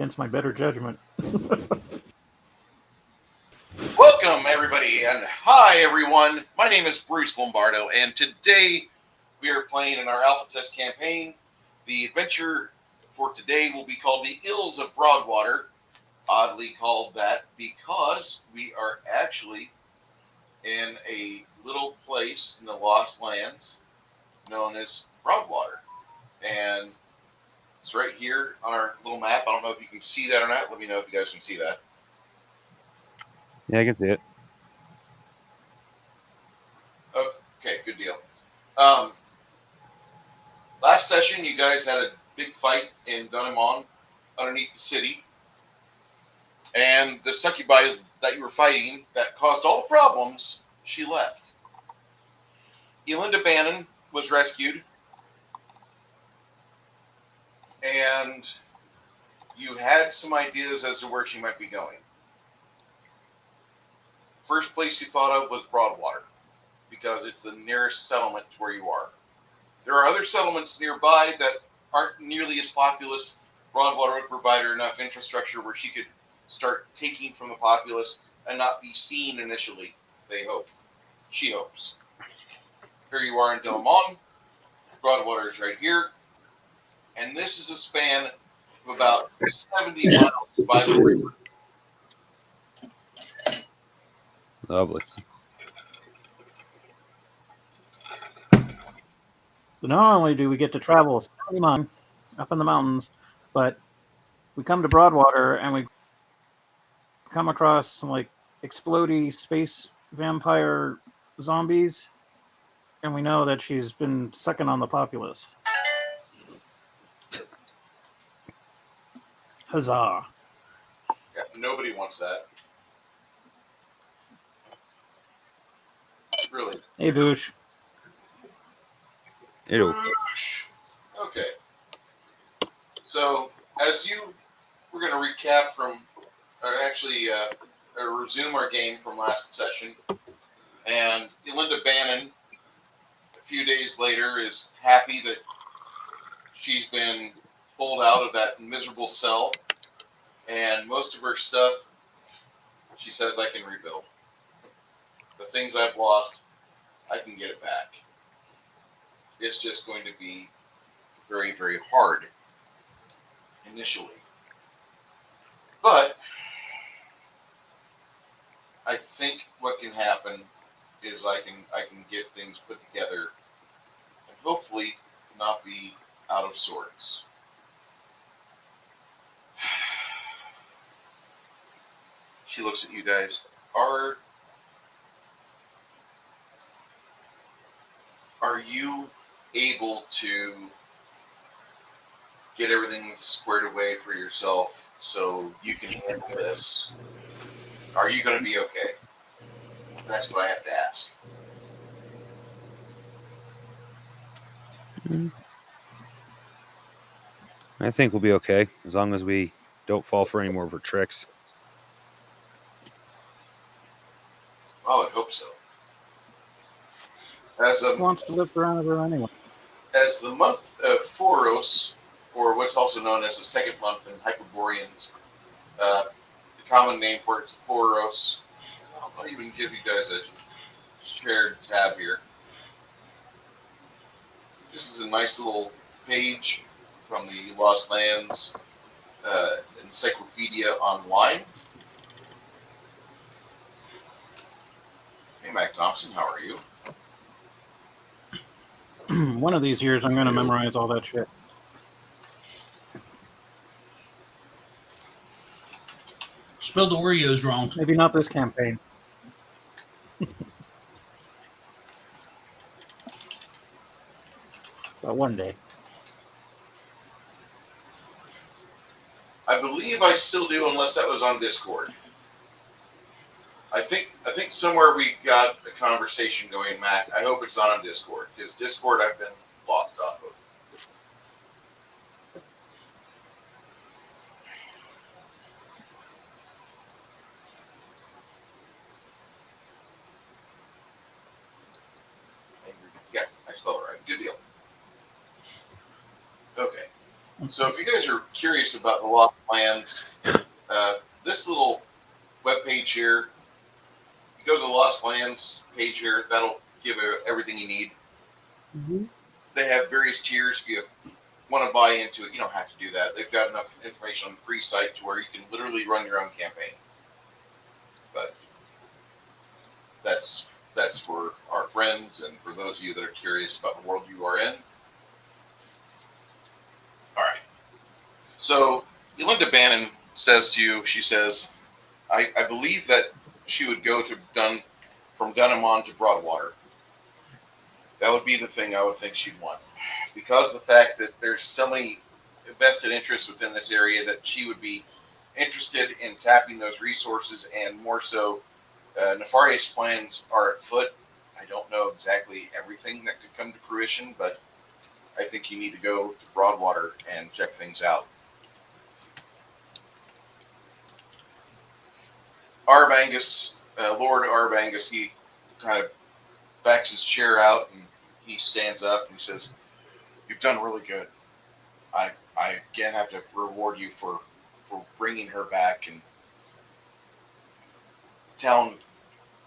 against my better judgment. Welcome, everybody, and hi, everyone. My name is Bruce Lombardo, and today we are playing in our alpha test campaign. The adventure for today will be called The Ills of Broadwater, oddly called that because we are actually in a little place in the Lost Lands known as Broadwater. And it's right here on our little map. I don't know if you can see that or not. Let me know if you guys can see that. Yeah, I can see it. Okay, good deal. Last session, you guys had a big fight in Dun Eamon underneath the city. And the succubi that you were fighting that caused all the problems, she left. Elinda Bannon was rescued. And you had some ideas as to where she might be going. First place you thought of was Broadwater, because it's the nearest settlement to where you are. There are other settlements nearby that aren't nearly as populous. Broadwater would provide her enough infrastructure where she could start taking from the populace and not be seen initially, they hope. She hopes. Here you are in Dun Eamon. Broadwater is right here. And this is a span of about 70 miles by the river. Lovely. So not only do we get to travel 70 miles up in the mountains, but we come to Broadwater and we come across some like explodey space vampire zombies, and we know that she's been sucking on the populace. Huzzah. Yeah, nobody wants that. Really. Hey, Boosh. Ew. Okay. So, as we're going to recap from, or actually resume our game from last session. And Elinda Bannon, a few days later, is happy that she's been pulled out of that miserable cell. And most of her stuff, she says, I can rebuild. The things I've lost, I can get it back. It's just going to be very, very hard initially. But I think what can happen is I can get things put together and hopefully not be out of sorts. She looks at you guys. Are you able to get everything squared away for yourself so you can handle this? Are you going to be okay? That's what I have to ask. I think we'll be okay as long as we don't fall for any more of her tricks. Oh, I hope so. Who wants to live forever anyway? As the month of Phoros, or what's also known as the second month in Hyperboreans, the common name for it is Phoros. I'll even give you guys a shared tab here. This is a nice little page from the Lost Lands Encyclopedia Online. Hey, Mac Thompson, how are you? One of these years, I'm going to memorize all that shit. Spelled the Oreos wrong. Maybe not this campaign. But one day. I believe I still do, unless that was on Discord. I think somewhere we got a conversation going, Mac. I hope it's not on Discord, because Discord I've been lost off of. Yeah, I spelled it right. Good deal. Okay. So if you guys are curious about the Lost plans. This little web page here, you go to the Lost Lands page here, that'll give you everything you need. Mm-hmm. They have various tiers. If you want to buy into it, you don't have to do that. They've got enough information on the free site to where you can literally run your own campaign. But that's for our friends and for those of you that are curious about the world you are in. All right. So Yolanda Bannon says to you, she says, I believe that she would go to from Dun Eamon to Broadwater. That would be the thing I would think she'd want. Because of the fact that there's so many vested interests within this area that she would be interested in tapping those resources, and more so, nefarious plans are afoot. I don't know exactly everything that could come to fruition, but I think you need to go to Broadwater and check things out. Angus, Lord Angus, he kind of backs his chair out and he stands up and he says, "You've done really good. I again have to reward you for bringing her back and telling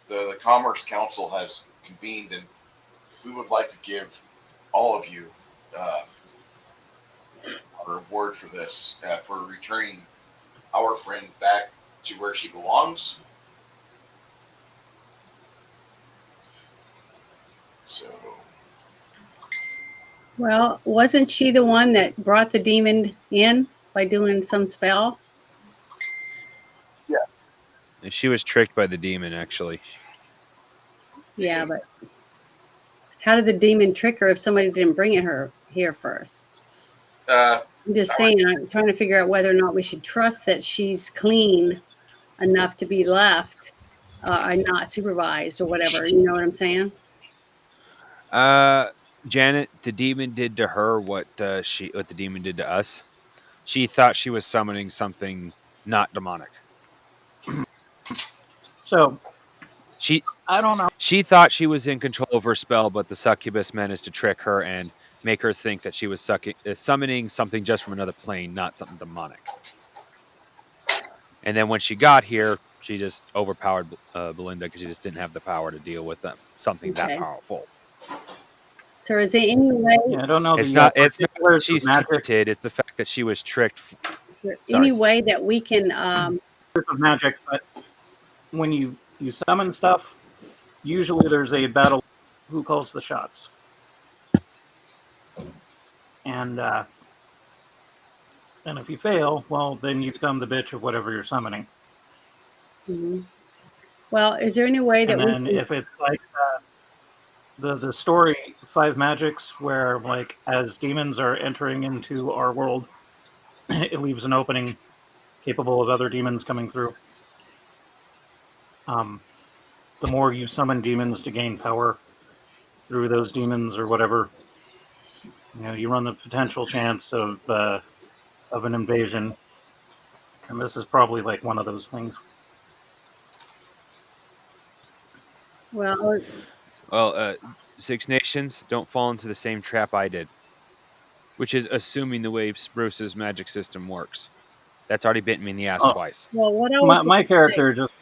the Commerce Council has convened, and we would like to give all of you a reward for this, for returning our friend back to where she belongs." So, Well, wasn't she the one that brought the demon in by doing some spell? And she was tricked by the demon, actually. Yeah, but how did the demon trick her if somebody didn't bring her here first? I'm just saying, I'm trying to figure out whether or not we should trust that she's clean enough to be left and not supervised or whatever. You know what I'm saying? Janet, the demon did to her what the demon did to us. She thought she was summoning something not demonic. So She I don't know. She thought she was in control of her spell, but the succubus managed to trick her and make her think that she was summoning something just from another plane, not something demonic. And then when she got here, she just overpowered Belinda because she just didn't have the power to deal with something that powerful. So is there any way? Yeah, I don't know. It's not that she's tainted. It's the fact that she was tricked. Is there any way that we can? Of magic, but when you summon stuff, usually there's a battle. Who calls the shots? And if you fail, well, then you become the bitch of whatever you're summoning. Mm-hmm. Well, is there any way that? And then if it's like the story Five Magics, where like as demons are entering into our world, it leaves an opening capable of other demons coming through. The more you summon demons to gain power through those demons or whatever, you run the potential chance of an invasion, and this is probably like one of those things. Well, Six Nations, don't fall into the same trap I did, which is assuming the way Bruce's magic system works. That's already bitten me in the ass twice. Well, what my character just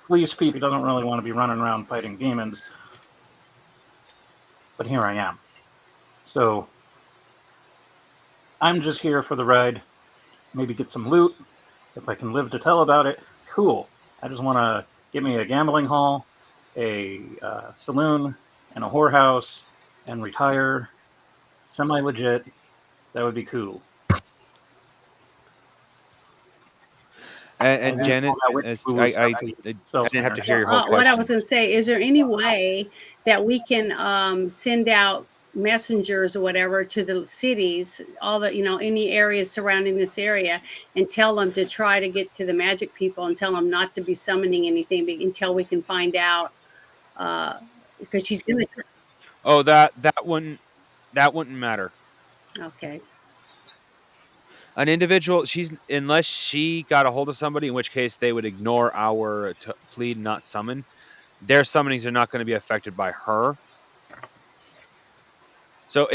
fleece people. Doesn't really want to be running around fighting demons, but here I am. So I'm just here for the ride. Maybe get some loot. If I can live to tell about it, cool. I just want to get me a gambling hall, a saloon, and a whorehouse, and retire. Semi-legit. That would be cool. And Janet, I didn't have to hear your whole question. What I was going to say, is there any way that we can send out messengers or whatever to the cities, all the, any areas surrounding this area, and tell them to try to get to the magic people and tell them not to be summoning anything until we can find out, because she's going to. Oh, that wouldn't matter. Okay. An individual, unless she got a hold of somebody, in which case they would ignore our plead not summon. Their summonings are not going to be affected by her. So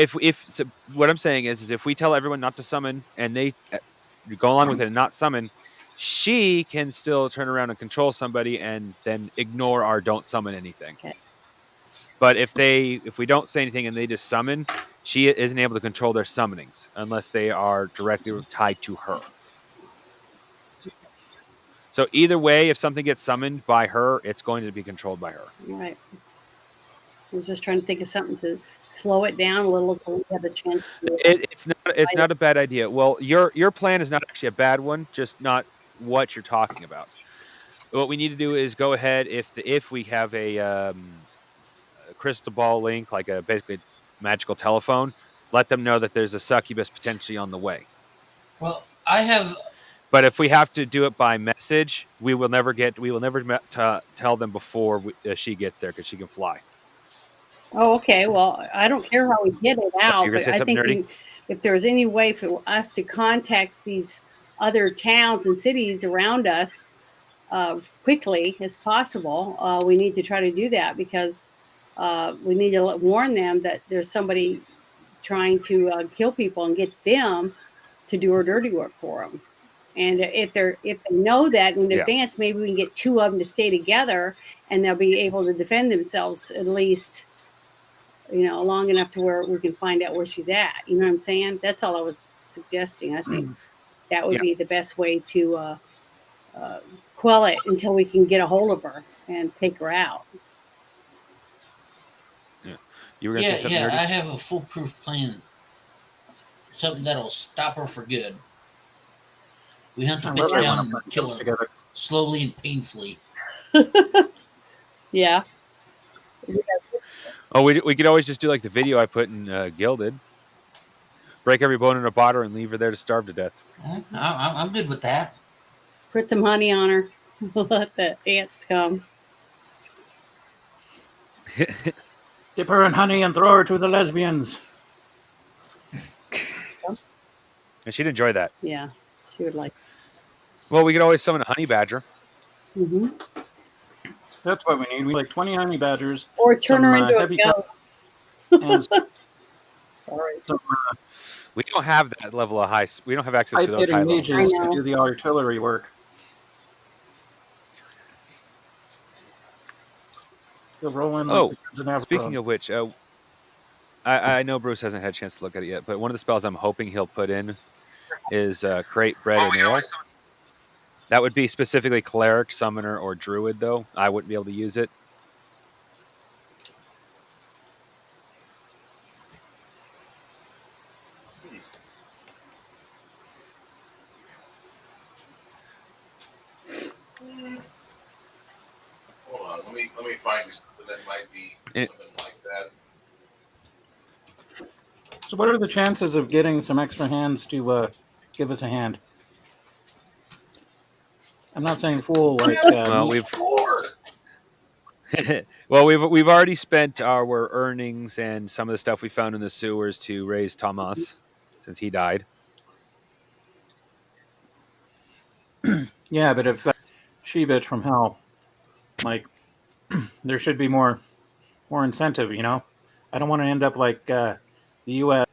what I'm saying is if we tell everyone not to summon and they go along with it and not summon, she can still turn around and control somebody and then ignore our don't summon anything. Okay. But if we don't say anything and they just summon, she isn't able to control their summonings unless they are directly tied to her. So either way, if something gets summoned by her, it's going to be controlled by her. Right. I was just trying to think of something to slow it down a little so we have a chance to It's not a bad idea. Well, your plan is not actually a bad one, just not what you're talking about. What we need to do is go ahead if we have a crystal ball link, like a basically magical telephone, let them know that there's a succubus potentially on the way. Well, I have. But if we have to do it by message, we will never tell them before she gets there because she can fly. Oh, okay. Well, I don't care how we get it out, You're gonna but say I something think nerdy? if there's any way for us to contact these other towns and cities around us quickly as possible, we need to try to do that because we need to warn them that there's somebody trying to kill people and get them to do our dirty work for them. And if they know that in Yeah. advance, maybe we can get two of them to stay together, and they'll be able to defend themselves at least, long enough to where we can find out where she's at. You know what I'm saying? That's all I was suggesting. I think that would Yeah. be the best way to quell it until we can get a hold of her and take her out. Yeah. You were gonna say something nerdy? I have a foolproof plan. Something that'll stop her for good. We hunt the I bitch love it down when and our kill friends her together. slowly and painfully. Yeah. Oh, we could always just do like the video I put in Gilded. Break every bone in her body and leave her there to starve to death. I'm good with that. Put some honey on her. Let the ants come. Dip her in honey and throw her to the lesbians. And she'd enjoy that. Yeah, she would like. Well, we could always summon a honey badger. Mm-hmm. That's what we need. We need like 20 honey badgers. Or turn her into a heavy goat. And Sorry. some We don't have that level of high. We don't have access to those high high-pitting levels. mages I to know. do the artillery work. They'll roll in like Oh, the kids in Africa. Speaking of which, I know Bruce hasn't had a chance to look at it yet, but one of the spells I'm hoping he'll put in is create bread and ale. That would be specifically cleric, summoner, or druid, though. I wouldn't be able to use it. Hold on, let me find you something that might be something like that. So what are the chances of getting some extra hands to give us a hand? I'm not saying fool like Well, me. we've already spent our earnings and some of the stuff we found in the sewers to raise Thomas since he died. Yeah, but if she bitch from hell, like there should be more incentive, I don't want to end up like the U.S.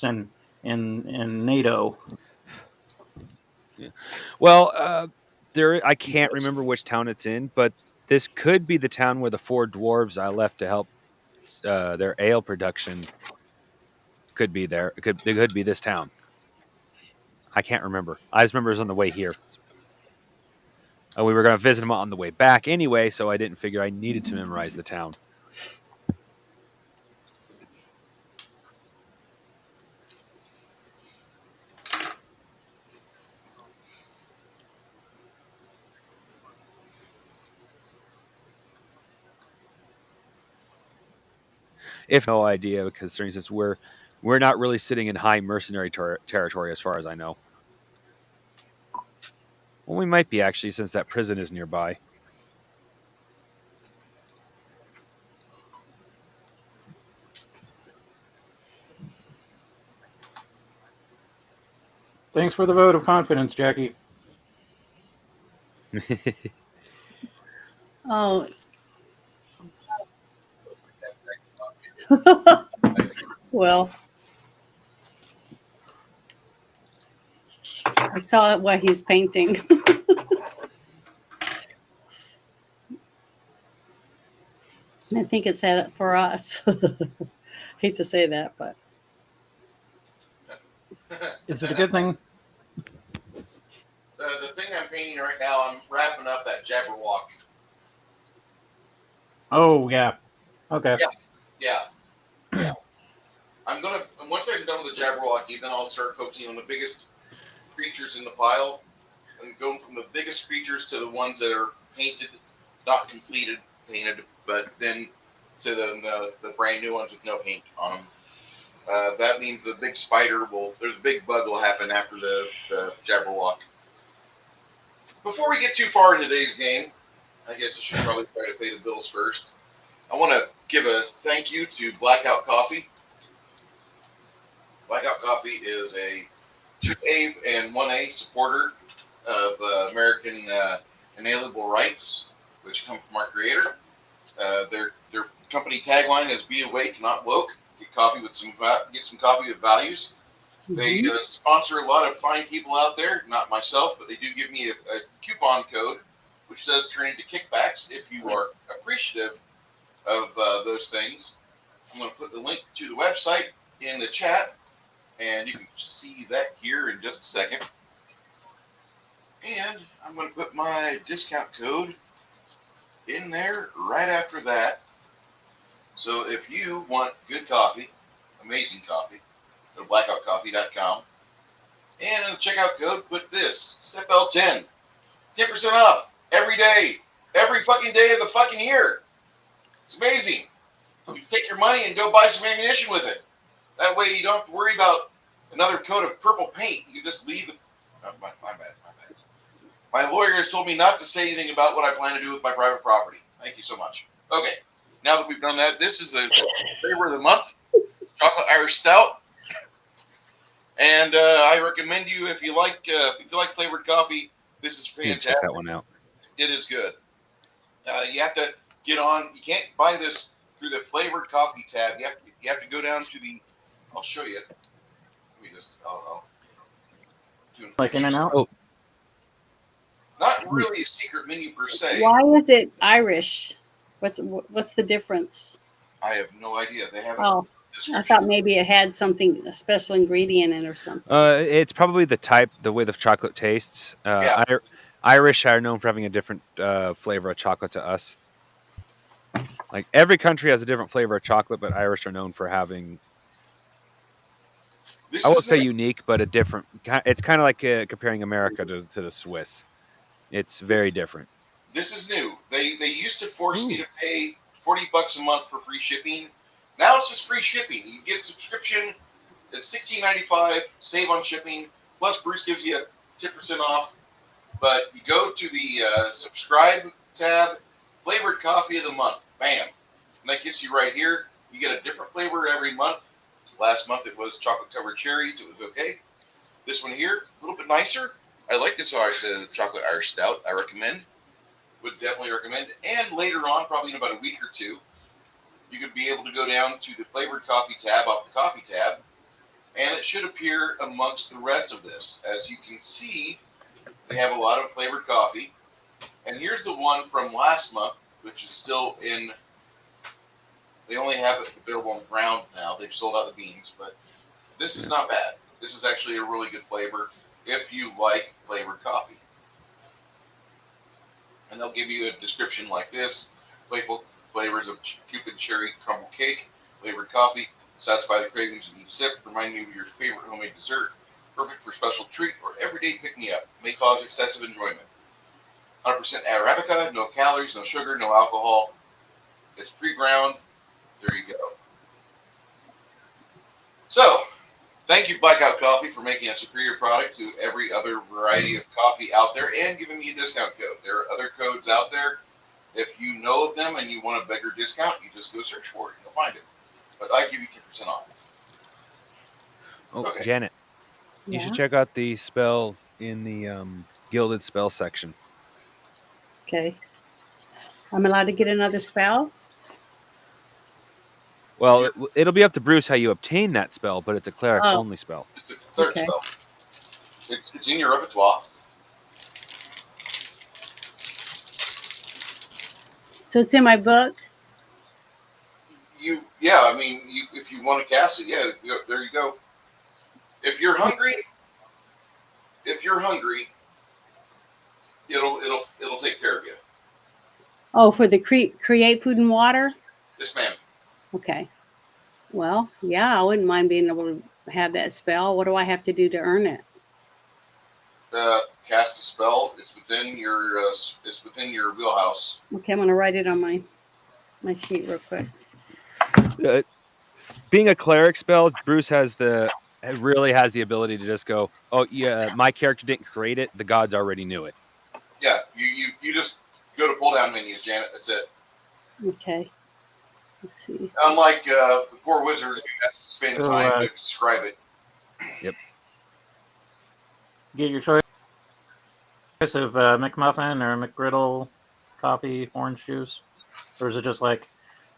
and in NATO. Yeah. Well, I can't remember which town it's in, but this could be the town where the 4 dwarves I left to help their ale production could be there. It could be this town. I can't remember. I just remember it was on the way here. We were going to visit them on the way back anyway, so I didn't figure I needed to memorize the town. If no idea, because for instance, we're not really sitting in high mercenary territory as far as I know. Well, we might be actually, since that prison is nearby. Thanks for the vote of confidence, Jackie. Oh. Well. I saw what he's painting. I think it's had it for us. Hate to say that, but Is it a good thing? The thing I'm painting right now, I'm wrapping up that Jabberwock. Oh, yeah. Okay. Yeah. Once I'm done with the Jabberwocky, then I'll start focusing on the biggest creatures in the pile, and going from the biggest creatures to the ones that are painted, not completed, painted, but then to the brand new ones with no paint on them. That means the big spider there's a big bug will happen after the Jabberwock. Before we get too far in today's game, I guess I should probably try to pay the bills first. I want to give a thank you to Blackout Coffee. Blackout Coffee is a 2A and 1A supporter of American inalienable rights, which come from our creator. Their company tagline is "Be awake, not woke." Get some coffee with values. They sponsor a lot of fine people out there, not myself, but they do give me a coupon code, which does turn into kickbacks if you are appreciative of those things. I'm going to put the link to the website in the chat, and you can see that here in just a second. And I'm going to put my discount code in there right after that. So if you want good coffee, amazing coffee, go to blackoutcoffee.com. And in the checkout code, put this, StepL10. 10% off every day, every fucking day of the fucking year. It's amazing. You take your money and go buy some ammunition with it. That way you don't have to worry about another coat of purple paint. You can just leave it. Oh, my bad. My lawyer has told me not to say anything about what I plan to do with my private property. Thank you so much. Okay, now that we've done that, this is the flavor of the month, Chocolate Irish Stout. And I recommend you, if you like flavored coffee, this is fantastic. Check that one out. It is good. You have to get on. You can't buy this through the flavored coffee tab. You have to go down to the. I'll show you. Let me just. Like in and out? Oh. Not really a secret menu per se. why is it Irish? What's the difference? I have no idea. They haven't. Oh, I thought maybe it had a special ingredient in it or something. It's probably the way the chocolate tastes. Yeah. Irish are known for having a different flavor of chocolate to us. Like every country has a different flavor of chocolate, but Irish are known for having. I won't say unique, but a different. It's kind of like comparing America to the Swiss. It's very different. This is new. They used to force me to pay $40 a month for free shipping. Now it's just free shipping. You get a subscription. It's $16.95. Save on shipping. Plus, Bruce gives you 10% off. But you go to the subscribe tab, flavored coffee of the month. Bam. And that gets you right here. You get a different flavor every month. Last month it was chocolate covered cherries. It was okay. This one here, a little bit nicer. I like this chocolate Irish Stout. I recommend. Would definitely recommend. And later on, probably in about a week or two, you could be able to go down to the flavored coffee tab off the coffee tab, and it should appear amongst the rest of this. As you can see, they have a lot of flavored coffee. And here's the one from last month, which is still in. They only have it available on ground now. They've sold out the beans, but this is not bad. This is actually a really good flavor if you like flavored coffee. And they'll give you a description like this. Playful flavors of Cupid cherry crumble cake, flavored coffee, satisfy the cravings of each sip, remind you of your favorite homemade dessert, perfect for special treat or everyday pick-me-up, may cause excessive enjoyment. 100% Arabica, no calories, no sugar, no alcohol. It's pre-ground. There you go. So, thank you, Blackout Coffee, for making a superior product to every other variety of coffee out there and giving me a discount code. There are other codes out there. If you know of them and you want a bigger discount, you just go search for it and you'll find it. But I give you 10% off. Oh, Okay. Janet, you should check out the spell in the gilded spell section. Okay. I'm allowed to get another spell? Well, it'll be up to Bruce how you obtain that spell, but it's a cleric only spell. It's a cleric spell. It's in your repertoire. So it's in my book. I mean, if you want to cast it, there you go. If you're hungry, it'll take care of you. Oh, for the create food and water? Yes, ma'am. Okay. Well, yeah, I wouldn't mind being able to have that spell. What do I have to do to earn it? Cast a spell. It's within your wheelhouse. Okay, I'm gonna write it on my sheet real quick. Being a cleric spell, Bruce really has the ability to just go, oh yeah, my character didn't create it, the gods already knew it. Yeah, you just go to pull down menus, Janet. That's it. Okay. Let's see. Unlike the poor wizard, who has to spend time to describe it. Yep. Get your choice of McMuffin or McGriddle, coffee, orange juice, or is it just like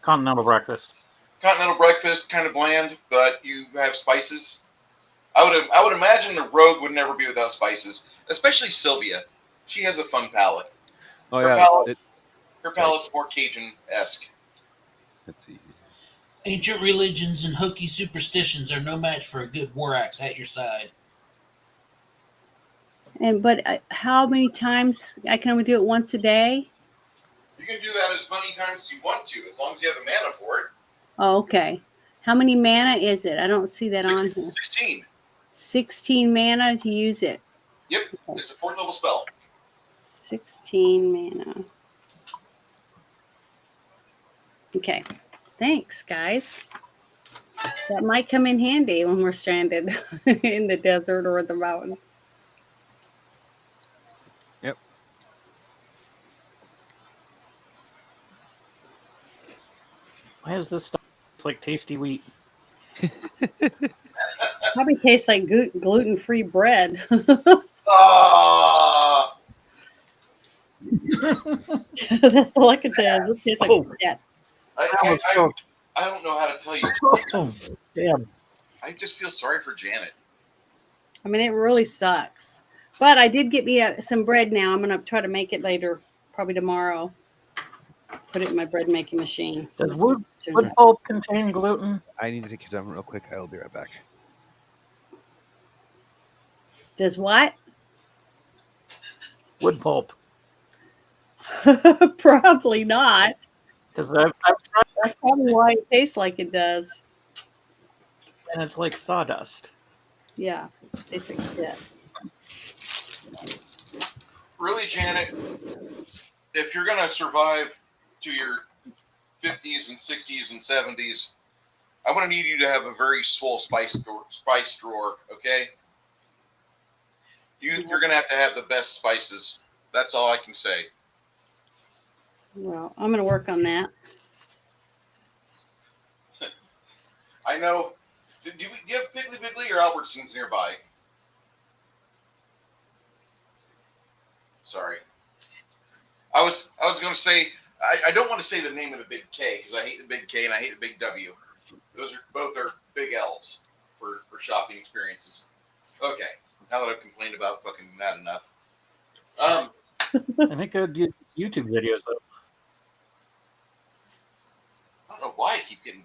continental breakfast? Continental breakfast, kind of bland, but you have spices. I would imagine the rogue would never be without spices, especially Sylvia. She has a fun palate. Oh Her palate's more Cajun-esque. Let's see. Ancient religions and hokey superstitions are no match for a good war axe at your side. But how many times? I can only do it once a day? You can do that as many times as you want to, as long as you have the mana for it. Oh, okay. How many mana is it? I don't see that on here. 16. 16 mana to use it. Yep, okay. It's a 4th level spell. 16 mana. Okay. Thanks, guys. That might come in handy when we're stranded in the desert or the mountains. Yep. Why is this stuff like tasty wheat? Probably tastes like gluten-free bread. That's all I can tell you. It tastes like that. I don't know how to tell you. Oh, damn. I just feel sorry for Janet. I mean, it really sucks. But I did get me some bread now. I'm going to try to make it later, probably tomorrow. Put it in my bread making machine. Does wood pulp contain gluten? I need to take some real quick. I will be right back. Does what? Wood pulp. Probably not. Because I've tried. That's probably why it tastes like it does. And it's like sawdust. Yeah, they think that. Really, Janet, if you're going to survive to your 50s and 60s and 70s, I'm going to need you to have a very swole spice drawer, okay? You're going to have the best spices. That's all I can say. Well, I'm going to work on that. I know. Do you have Piggly Wiggly or Albertsons nearby? Sorry. I was going to say, I don't want to say the name of the big K because I hate the big K and I hate the big W. Both are big L's for shopping experiences. Okay. Now that I've complained about fucking that enough. I make good YouTube videos though. I don't know why I keep getting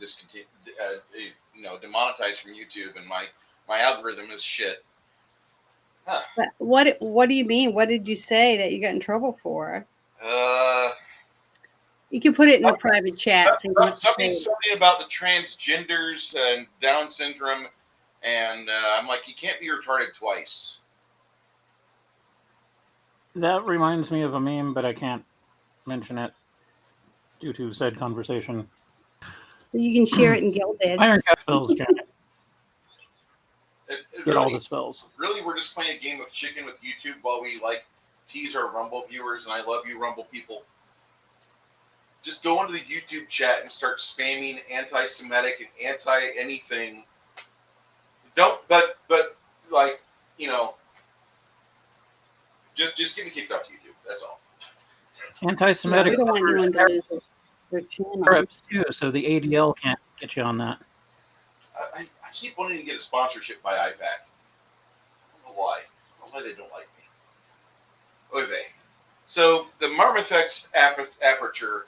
demonetized from YouTube, and my algorithm is shit. Huh. But what do you mean? What did you say that you got in trouble for? You can put it in the private chat. Something about the transgenders and Down syndrome, and I'm like, you can't be retarded twice. That reminds me of a meme, but I can't mention it due to said conversation. You can share it in Gilded. Iron Cat spells, Janet. Get really, all the spells. Really, we're just playing a game of chicken with YouTube while we tease our Rumble viewers, and I love you, Rumble people. Just go into the YouTube chat and start spamming anti-Semitic and anti-anything. Just get me kicked off YouTube. That's all. Anti-Semitic. We don't want anyone to lose their channel. Too, so the ADL can't get you on that. I keep wanting to get a sponsorship by IPAC. I don't know why. why they don't like me. Oy vey. So the Marmothek's aperture.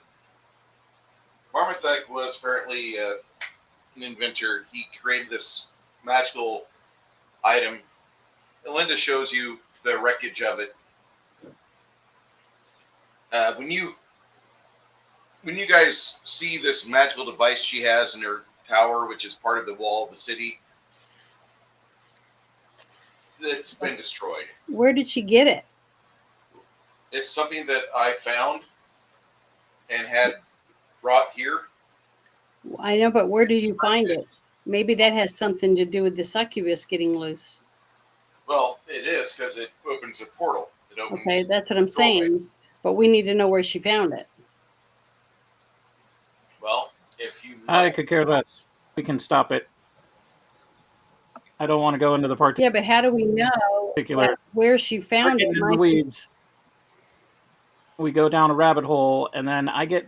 Marmothek was apparently an inventor. He created this magical item. Linda shows you the wreckage of it. When you guys see this magical device she has in her tower, which is part of the wall of the city, it's been destroyed. Where did she get it? It's something that I found and had brought here. I know, but where did you find it? Maybe that has something to do with the succubus getting loose. Well, it is, because it opens a portal. It opens. Okay, that's what I'm saying. But we need to know where she found it. Well, if you. I could care less. We can stop it. I don't want to go into the part. Yeah, but how do we know Particular. where she found it? In the weeds. We go down a rabbit hole, and then I get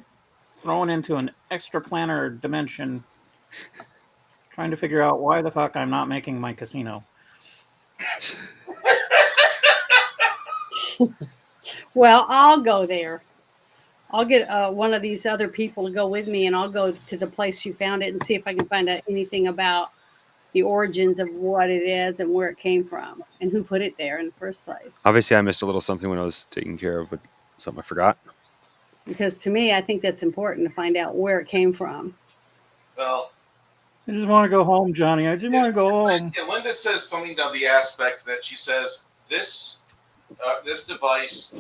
thrown into an extraplanar dimension, trying to figure out why the fuck I'm not making my casino. Well, I'll go there. I'll get one of these other people to go with me, and I'll go to the place you found it and see if I can find out anything about the origins of what it is and where it came from and who put it there in the first place. Obviously, I missed a little something when I was taking care of something I forgot. Because to me, I think that's important to find out where it came from. Well, I just want to go home, Johnny. I just want to go home. Linda says something of the aspect that she says this device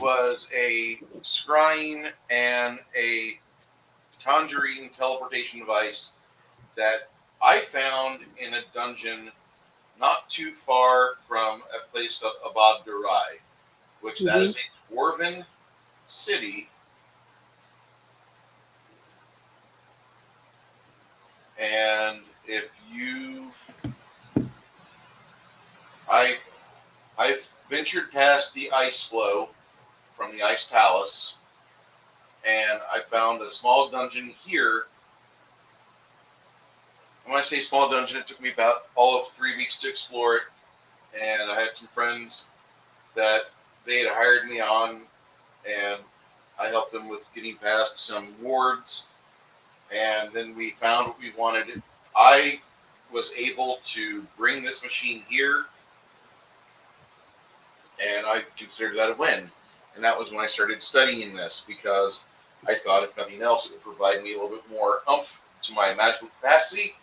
was a scrying and a conjuring teleportation device that I found in a dungeon not too far from a place called Abad Durai, which that is a dwarven city. And if you, I've ventured past the ice flow from the ice palace, and I found a small dungeon here. When I say small dungeon, it took me about all of 3 weeks to explore it, and I had some friends that they had hired me on, and I helped them with getting past some wards, and then we found what we wanted. I was able to bring this machine here, and I considered that a win. And that was when I started studying this, because I thought, if nothing else, it would provide me a little bit more oomph to my magical capacity.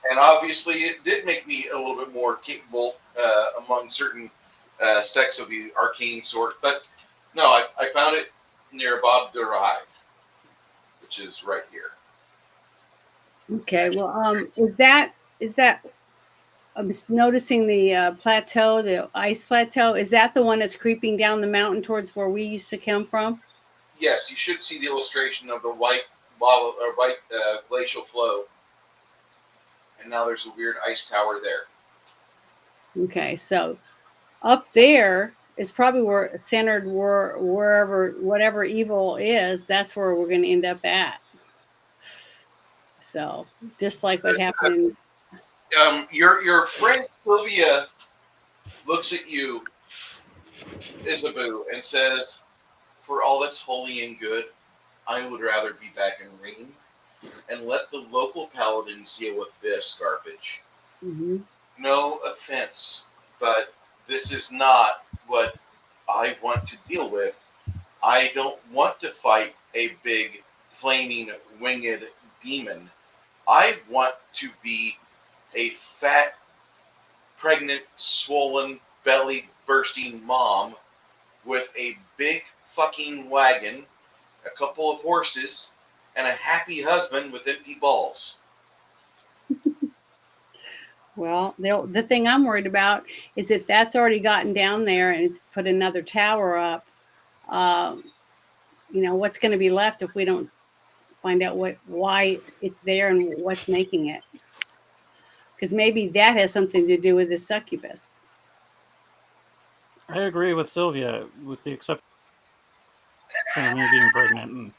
And obviously, it did make me a little bit more capable among certain sects of the arcane sort. But no, I found it near Abad Durai, which is right here. Okay, well, is that? I'm noticing the plateau, the ice plateau. Is that the one that's creeping down the mountain towards where we used to come from? Yes, you should see the illustration of the white lava or white glacial flow. And now there's a weird ice tower there. Okay, so up there is probably where centered wherever whatever evil is. That's where we're going to end up at. So just like what happened. Your friend Sylvia looks at you, Isabu, and says, "For all that's holy and good, I would rather be back in Reign and let the local paladins deal with this garbage." Mm-hmm. No offense, but this is not what I want to deal with. I don't want to fight a big, flaming, winged demon. I want to be a fat, pregnant, swollen, belly-bursting mom with a big fucking wagon, a couple of horses, and a happy husband with empty balls. Well, the thing I'm worried about is that that's already gotten down there and it's put another tower up. What's going to be left if we don't find out why it's there and what's making it? Because maybe that has something to do with the succubus. I agree with Sylvia, with the exception of me being pregnant and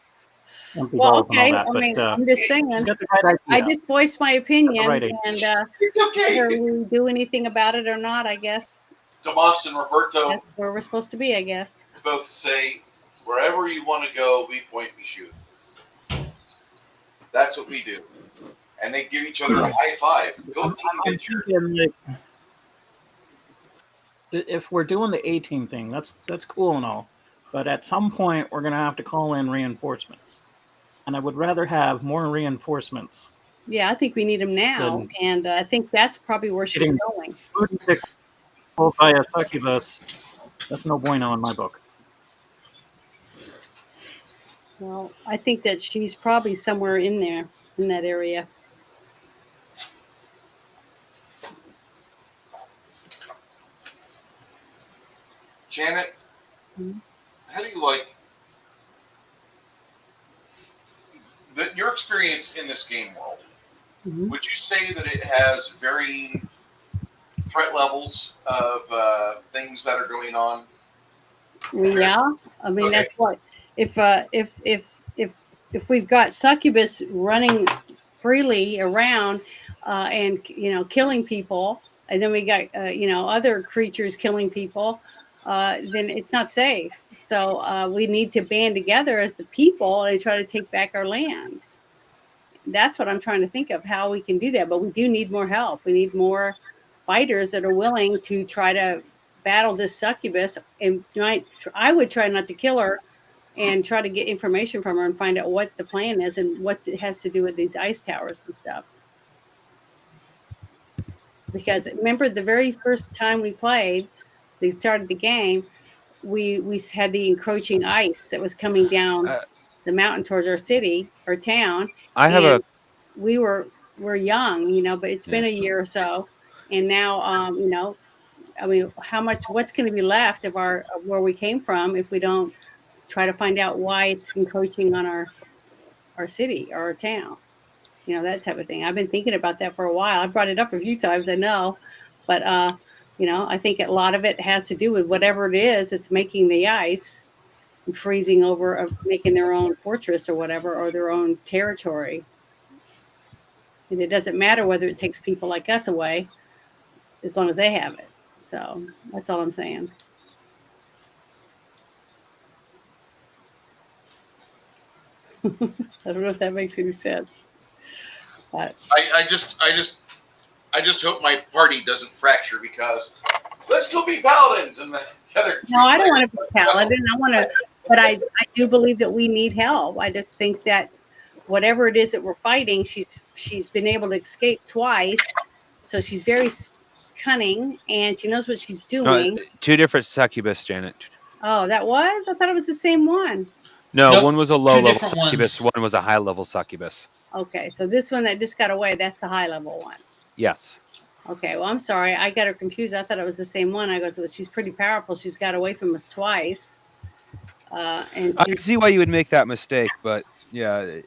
empty Well, balls okay. and all that. I mean, but I'm just saying. she's got the right I idea. just voiced my opinion, Right. and It's okay. whether we do anything about it or not, I guess. Tomas and Roberto That's where we're supposed to be, I guess. both say, wherever you want to go, we point, we shoot. That's what we do. And they give each other a high five. Go team, I'm get your. thinking, like, if we're doing the 18 thing, that's cool and all, but at some point we're gonna have to call in reinforcements, and I would rather have more reinforcements. Yeah, I think we need them now, Then and I think that's probably where she's getting going. food tickled by a succubus. That's no bueno in my book. Well, I think that she's probably somewhere in there, in that area. Janet, Mhm. how do you like your experience in this game world? Mhm. Would you say that it has varying threat levels of things that are going on? Yeah, I mean Okay. that's what if we've got succubus running freely around and killing people, and then we got other creatures killing people, then it's not safe. So we need to band together as the people and try to take back our lands. That's what I'm trying to think of, how we can do that. But we do need more help. We need more fighters that are willing to try to battle this succubus. And I would try not to kill her and try to get information from her and find out what the plan is and what it has to do with these ice towers and stuff. Because remember the very first time we played, they started the game, we had the encroaching ice that was coming down the mountain towards our city or town. I have And a we're young, but it's been a year or so, and now I mean, what's going to be left of where we came from if we don't try to find out why it's encroaching on our city or our town, that type of thing. I've been thinking about that for a while. I brought it up a few times, I know, but I think a lot of it has to do with whatever it is that's making the ice freezing over, making their own fortress or whatever, or their own territory. And it doesn't matter whether it takes people like us away, as long as they have it. So that's all I'm saying. I don't know if that makes any sense. But I just hope my party doesn't fracture because let's go be paladins and the other. no, I don't want to be paladin. I want to, but I do believe that we need help. I just think that whatever it is that we're fighting, she's been able to escape twice, so she's very cunning and she knows what she's doing. two different succubus, Janet. Oh, that was? I thought it was the same one. No, Nope, one was a two low level different succubus. ones. One was a high level succubus. Okay, so this one that just got away, that's the high level one. Yes. Okay, well, I'm sorry. I got her confused. I thought it was the same one. I go, well, she's pretty powerful. She's got away from us twice. And I can see why you would make that mistake, but yeah.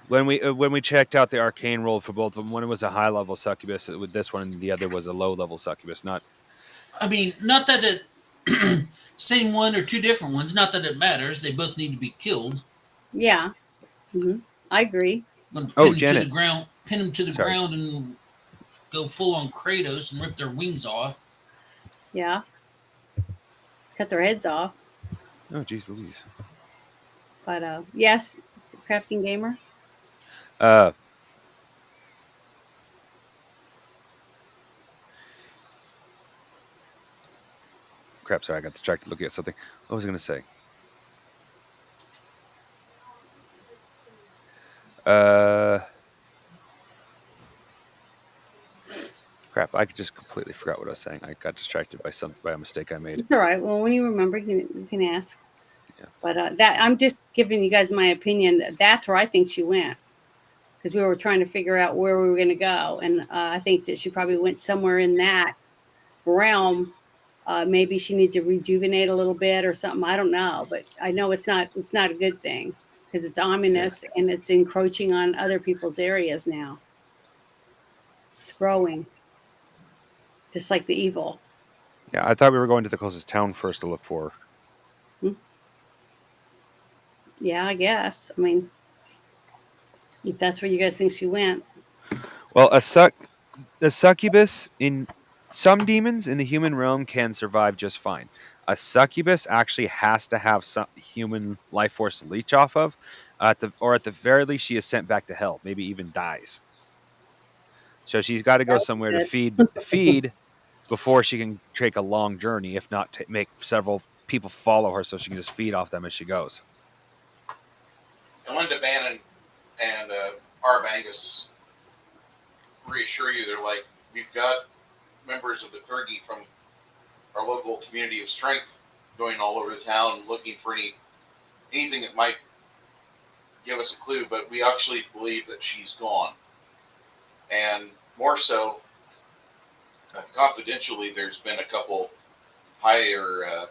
When we checked out the arcane roll for both of them, one was a high level succubus with this one, and the other was a low level succubus. Not that it same one or two different ones. Not that it matters. They both need to be killed. yeah, I agree. Janet. Pin them to the ground, and go full on Kratos and rip their wings off. Yeah, cut their heads off. Oh, geez, Louise. But yes, crafting gamer. Crap, sorry, I got distracted looking at something. What was I going to say? Crap, I just completely forgot what I was saying. I got distracted by a mistake I made. It's all right. Well, when you remember, you can ask. Yeah. But that I'm just giving you guys my opinion. That's where I think she went, because we were trying to figure out where we were going to go, and I think that she probably went somewhere in that realm. Maybe she needs to rejuvenate a little bit or something. I don't know, but I know it's not a good thing, because it's ominous and it's encroaching on other people's areas now. It's growing, just like the evil. Yeah, I thought we were going to the closest town first to look for her. Yeah, I guess. I mean, if that's where you guys think she went. Well, the succubus in some demons in the human realm can survive just fine. A succubus actually has to have some human life force to leech off of, at the very least, she is sent back to hell. Maybe even dies. So she's got to go somewhere to good. feed before she can take a long journey. If not, make several people follow her so she can just feed off them as she goes. And Linda Bannon and Arb Angus reassure you, they're like, we've got members of the clergy from our local community of strength going all over the town looking for anything that might give us a clue, but we actually believe that she's gone. And more so, confidentially, there's been a couple higher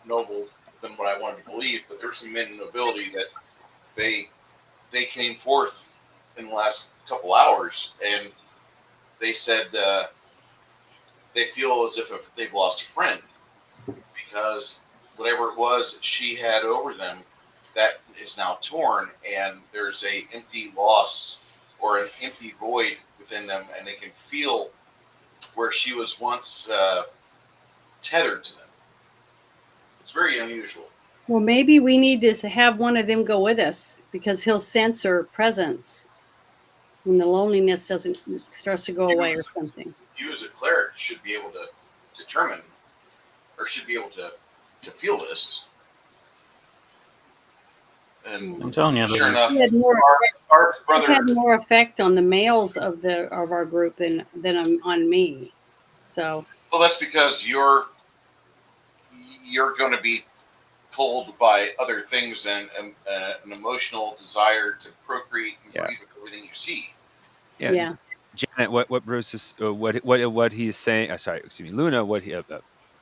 noble than what I wanted to believe, but there's some men in nobility that they came forth in the last couple hours, and they said they feel as if they've lost a friend, because whatever it was that she had over them, that is now torn, and there's a empty loss or an empty void within them, and they can feel where she was once tethered to them. It's very unusual. Well, maybe we need to have one of them go with us, because he'll sense her presence when the loneliness starts to go away or something. You as a cleric should be able to determine, or should be able to feel this. And I'm telling you, sure enough, He had more, our he brother, had more effect on the males of our group than on me. So well, that's because you're going to be pulled by other things and an emotional desire to procreate and breathe with everything you see. yeah. Janet, what Bruce is what he is saying? Sorry, excuse me, Luna. What he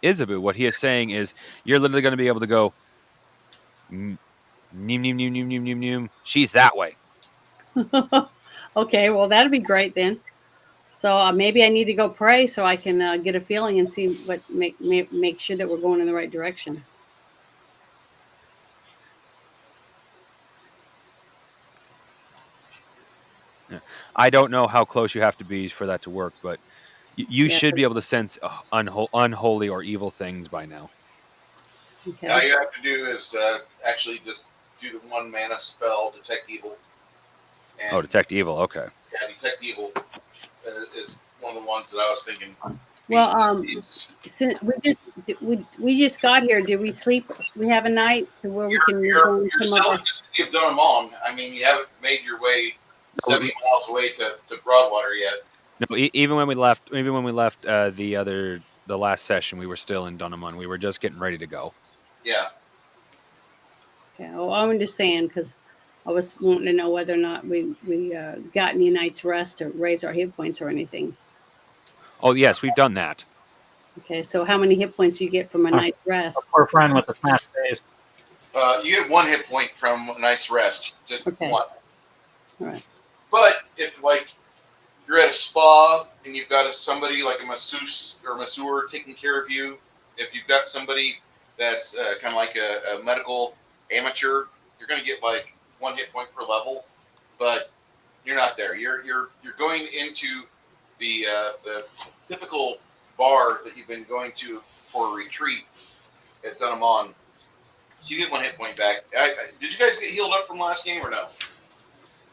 Isabu, what he is saying is you're literally going to be able to go. Neem, neem, neem, neem, neem, neem, neem. She's that way. Okay, well that'd be great then. So maybe I need to go pray so I can get a feeling and see what make sure that we're going in the right direction. I don't know how close you have to be for that to work, but you Yeah. should be able to sense unholy or evil things by now. Okay. All you have to do is actually just do the 1 mana spell, Detect Evil. And, Detect evil. Okay. Yeah, Detect Evil is one of the ones that I was thinking. Well, since we just got here, did we sleep? We have a night to where we can You're some still of in the city of Dun Eamon. I mean, you haven't made your way 70 miles away to Broadwater yet. No, even when we left, the last session, we were still in Dun Eamon. We were just getting ready to go. Yeah. Okay. Well, I'm just saying because I was wanting to know whether or not we got any night's rest to raise our hit points or anything. Oh yes, we've done that. Okay, so how many hit points do you get from a night's rest? Poor friend with the smash face. You get 1 hit point from a night's rest, just Okay. 1. All right. But if you're at a spa and you've got somebody like a masseuse or masseur taking care of you, if you've got somebody that's kind of like a medical amateur, you're going to get 1 hit point per level. But you're not there. You're going into the typical bar that you've been going to for a retreat at Dun Eamon. So you get 1 hit point back. Did you guys get healed up from last game or no?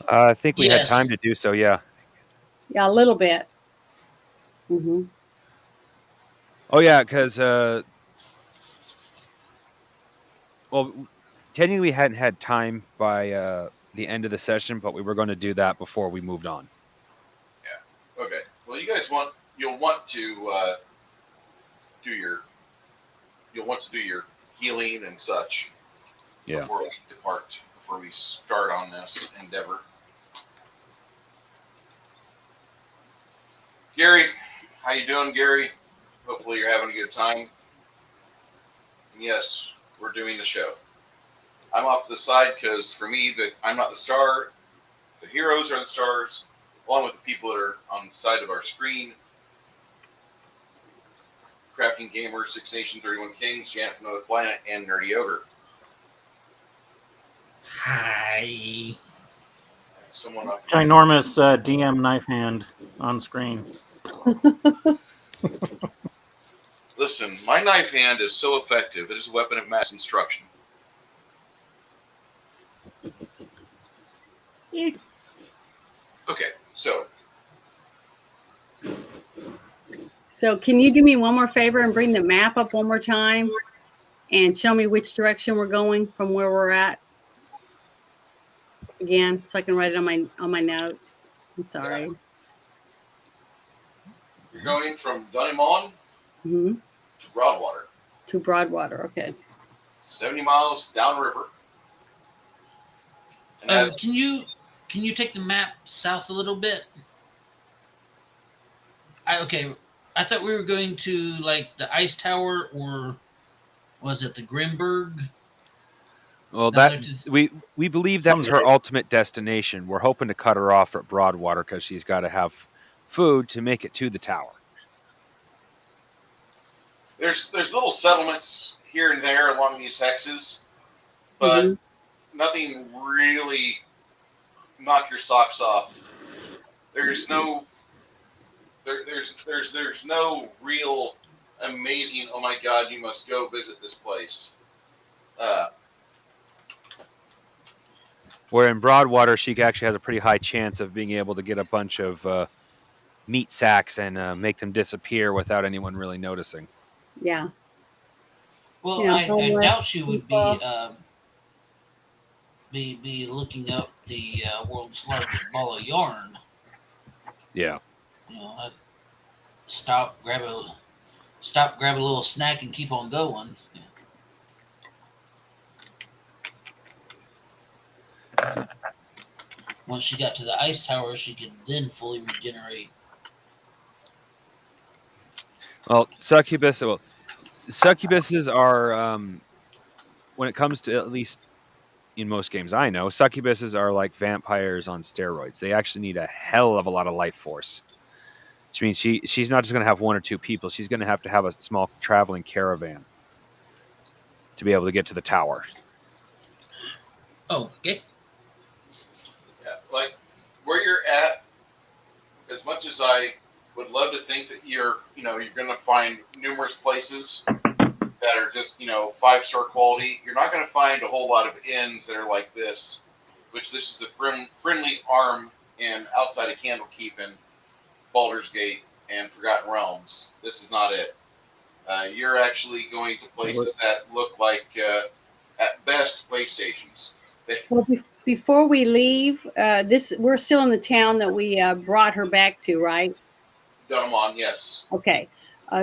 I think we had Yes. time to do so. Yeah. Yeah, a little bit. Mm-hmm. Oh yeah, because technically we hadn't had time by the end of the session, but we were going to do that before we moved on. Yeah. Okay. Well, you guys you'll want to do your healing and such. Yeah. Before we depart, before we start on this endeavor. Gary, how you doing, Gary? Hopefully you're having a good time. And yes, we're doing the show. I'm off to the side because for me, I'm not the star. The heroes are the stars, along with the people that are on the side of our screen. Crafting Gamer, 6 Nation, 31 Kings, Janet from Another Planet, and Nerdy Ogre. Hi. Someone up. Ginormous DM knife hand on screen. Listen, my knife hand is so effective. It is a weapon of mass instruction. Eek. Okay, so So can you do me one more favor and bring the map up one more time and show me which direction we're going from where we're at again, so I can write it on my notes. I'm sorry. you're going from Dun Eamon Hmm. to Broadwater, To Broadwater. Okay. 70 miles downriver. And Can you take the map south a little bit? Okay. I thought we were going to like the ice tower, or was it the Grimberg? Well, Now that there's we believe that's her Someday. ultimate destination. We're hoping to cut her off at Broadwater because she's got to have food to make it to the tower. there's little settlements here and there along these hexes, but Mhm. nothing really knock your socks off. There's no there's no real amazing. Oh my God, you must go visit this place. Where in Broadwater, she actually has a pretty high chance of being able to get a bunch of meat sacks and make them disappear without anyone really noticing. Yeah. well, You know, I homeless doubt she would people. be looking up the world's largest ball of yarn. Yeah. You know, I'd stop, grab a little snack, and keep on going. Once she got to the ice tower, she could then fully regenerate. Well, succubuses are when it comes to, at least in most games I know, succubuses are like vampires on steroids. They actually need a hell of a lot of life force. Which means she's not just going to have one or two people. She's going to have a small traveling caravan to be able to get to the tower. Okay. Yeah, like where you're at. As much as I would love to think that you're going to find numerous places that are just 5-star quality, you're not going to find a whole lot of inns that are like this. Which this is the friendly arm in outside of Candlekeep and Baldur's Gate and Forgotten Realms. This is not it. You're actually going to places that look like, at best, PlayStations. Well, before we leave, we're still in the town that we brought her back to, right? Done them on, yes. Okay.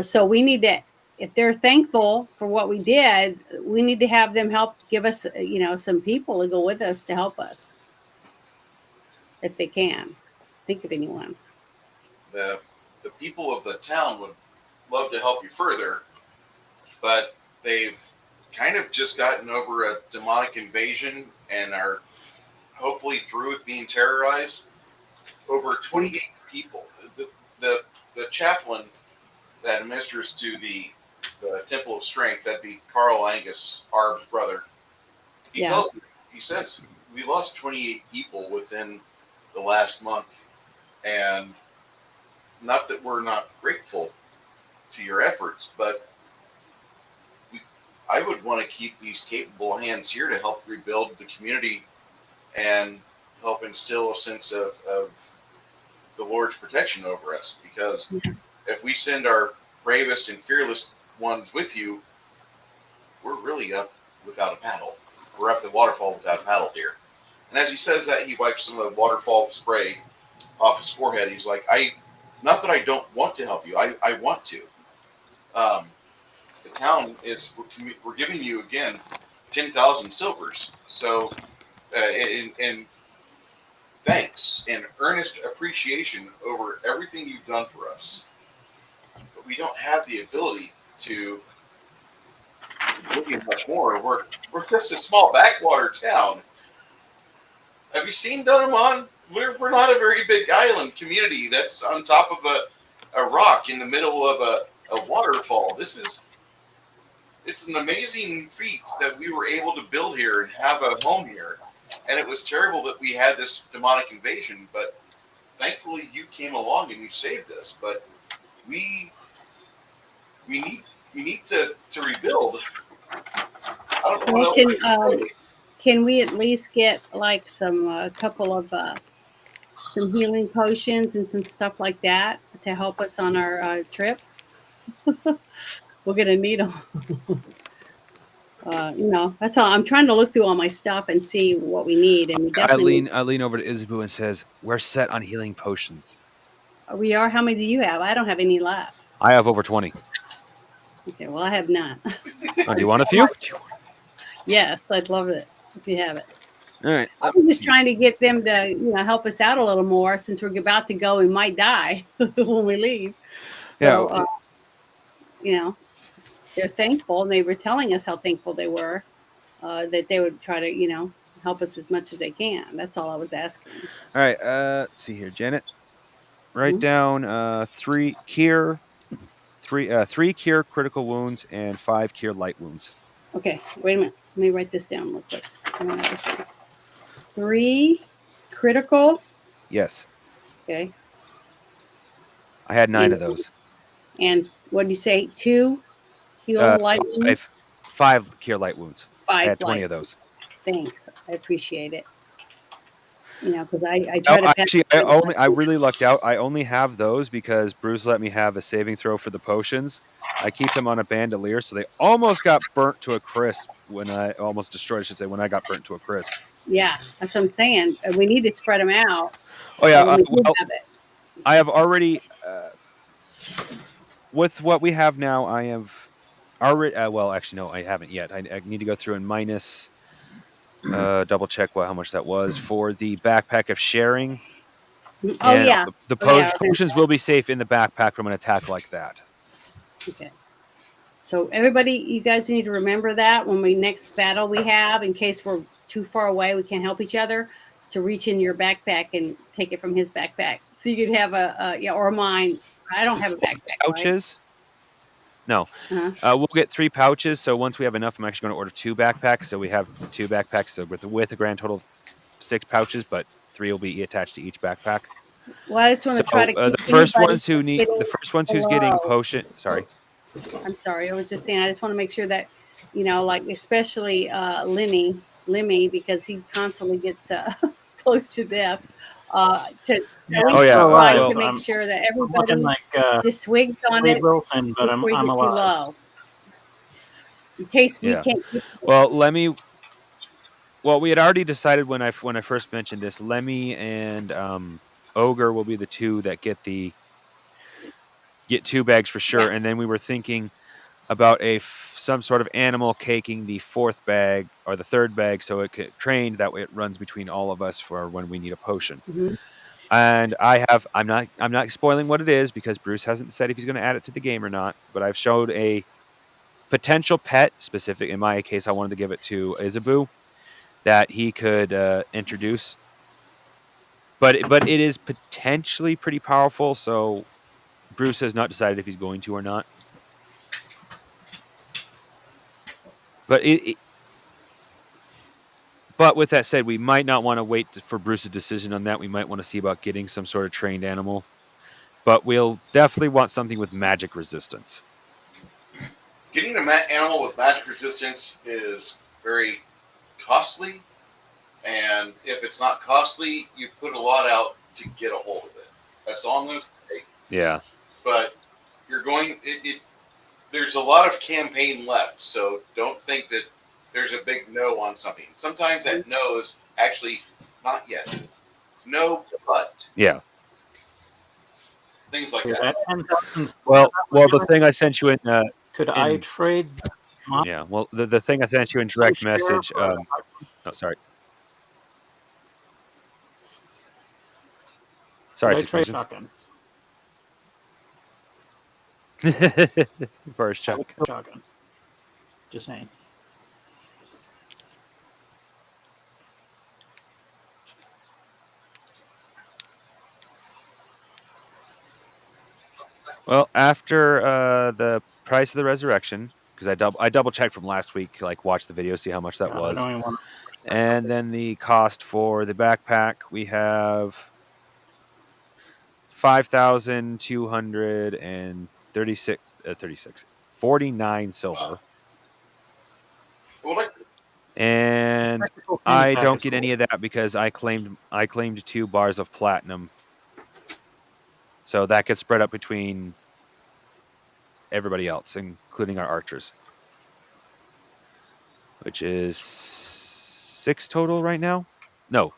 So we need to, if they're thankful for what we did, we need to have them help give us, some people to go with us to help us, if they can. Think of anyone. The people of the town would love to help you further, but they've kind of just gotten over a demonic invasion and are hopefully through with being terrorized. Over 28 people. The chaplain that administers to the Temple of Strength, that'd be Carl Angus, Arb's brother. He says we lost 28 people within the last month, and not that we're not grateful to your efforts, but I would want to keep these capable hands here to help rebuild the community and help instill a sense of the Lord's protection over us. Because if we send our bravest and fearless ones with you, we're really up without a paddle. We're up the waterfall without a paddle here. And as he says that, he wipes some of the waterfall spray off his forehead. He's like, not that I don't want to help you. I want to. The town we're giving you again 10,000 silvers. So, in thanks and earnest appreciation over everything you've done for us. But we don't have the ability to give you much more. We're just a small backwater town. Have you seen Dun Eamon? We're not a very big island community that's on top of a rock in the middle of a waterfall. It's an amazing feat that we were able to build here and have a home here. And it was terrible that we had this demonic invasion, but thankfully you came along and you saved us. But we need to rebuild. I don't know Well, what else I can say. can we at least get like a couple of some healing potions and some stuff like that to help us on our trip? We're gonna need them. That's all. I'm trying to look through all my stuff and see what we need, and we definitely I lean over to Isabu and says, "We're set on healing potions. we are. How many do you have? I don't have any left. I have over 20. Okay, well I have none. Oh, do you want a few? Yes, I'd love it if you have it. All right. I'm just trying to get them to help us out a little more since we're about to go. We might die when we leave. So they're thankful, and they were telling us how thankful they were that they would try to help us as much as they can. That's all I was asking. All right. Let's see here, Janet. Write Mhm. down 3 cure critical wounds and 5 cure light wounds. Okay, wait a minute. Let me write this down real quick. 3 critical. Yes, Okay, I had 9 of those. and what did you say? 2 heal light wounds? 5 cure light wounds. 5 I had 20 light. of those. Thanks, I appreciate it. Because I try to. Actually, I really lucked out. I only have those because Bruce let me have a saving throw for the potions. I keep them on a bandolier, so they almost got burnt to a crisp when I almost destroyed. I should say when I got burnt to a crisp. Yeah, that's what I'm saying. We need to spread them out. Oh yeah, when we do have it. I have already with what we have now. I have already. Well, actually, no, I haven't yet. I need to go through and minus. Double check how much that was for the backpack of sharing. Oh And yeah, the yeah. potions will be safe in the backpack from an attack like that. Okay. So everybody, you guys need to remember that when we next battle we have, in case we're too far away, we can't help each other, to reach in your backpack and take it from his backpack. So you could have or mine. I don't have a backpack. Pouches? Right? No. We'll get 3 pouches. So once we have enough, I'm actually going to order 2 backpacks. So we have 2 backpacks. So with a grand total of 6 pouches, but 3 will be attached to each backpack. Well, I just want to try to keep the first ones who's getting potion. Sorry. I'm sorry. I was just saying. I just want to make sure that like especially Lemmy, because he constantly gets close to death. To make sure that everybody just swigs on it Wilson, but before you I'm get too alive. low. In case we can't. Well, we had already decided when I first mentioned this, Lemmy and Ogre will be the 2 that get 2 bags for sure, and then we were thinking about some sort of animal caking the 4th bag or the 3rd bag, so it could train that way. It runs between all of us for when we need a potion. Mm-hmm. And I'm not spoiling what it is because Bruce hasn't said if he's going to add it to the game or not. But I've showed a potential pet specific. In my case, I wanted to give it to Isabu that he could introduce. But it is potentially pretty powerful. So Bruce has not decided if he's going to or not. But with that said, we might not want to wait for Bruce's decision on that. We might want to see about getting some sort of trained animal. But we'll definitely want something with magic resistance. Getting an animal with magic resistance is very costly. And if it's not costly, you put a lot out to get a hold of it. That's all I'm going to say. Yeah. But you're going... There's a lot of campaign left, so don't think that there's a big no on something. Sometimes that no is actually not yet. No, but. Yeah. Things like that. Well, the thing I sent you in. Could I trade? Yeah. Well, the thing I sent you in direct message. Oh, sorry. Sorry, trade shotgun. First shotgun. Just saying. Well, after the price of the resurrection, because I double checked from last week, like watch the video, see how much that was, and then the cost for the backpack, we have 5,236 49 silver. Wow. Well, like, And Technical I fanny pack don't is get cool. any of that because I claimed 2 bars of platinum. So that gets spread up between everybody else, including our archers, which is 6 total right now. No,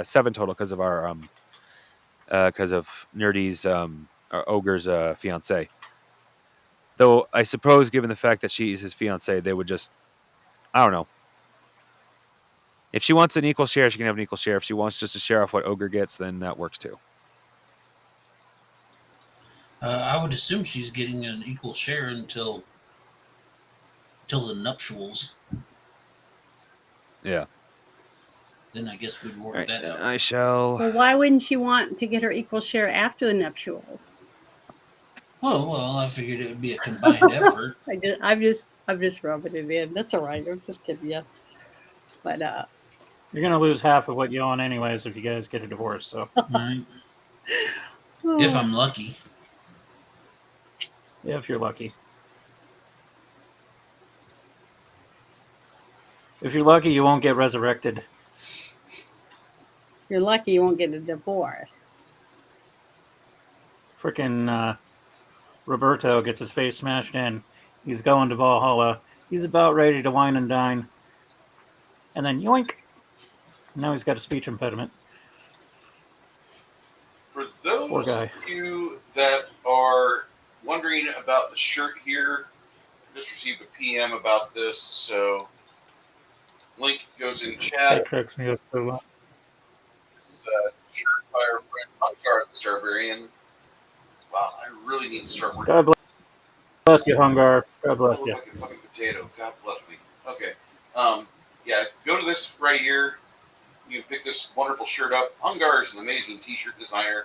7 total because of our because of Nerdy's our ogre's fiance. Though I suppose, given the fact that she's his fiance, they would just, I don't know. If she wants an equal share, she can have an equal share. If she wants just to share off what ogre gets, then that works too. I would assume she's getting an equal share until the nuptials. Yeah. Then I guess we'd work All right, that out. I shall. Well, why wouldn't she want to get her equal share after the nuptials? Well, I figured it would be a combined effort. I'm just rubbing it in. That's all right. I'm just kidding you. But You're gonna lose half of what you own anyways if you guys get a divorce. So Right? If I'm lucky. yeah, if you're lucky. If you're lucky, you won't get resurrected. You're lucky you won't get a divorce. Frickin' Roberto gets his face smashed in. He's going to Valhalla. He's about ready to wine and dine. And then yoink! Now he's got a speech impediment. for Poor those guy. of you that are wondering about the shirt here, I just received a PM about this, so link goes in chat. That cracks me up so well. This is a shirt by our friend Hungar the Starbarian. Wow, I really need to start working. God bless you, Hungar. God bless I you. look like a fucking potato. God bless me. Okay. Yeah, go to this right here. You can pick this wonderful shirt up. Hungar is an amazing t-shirt designer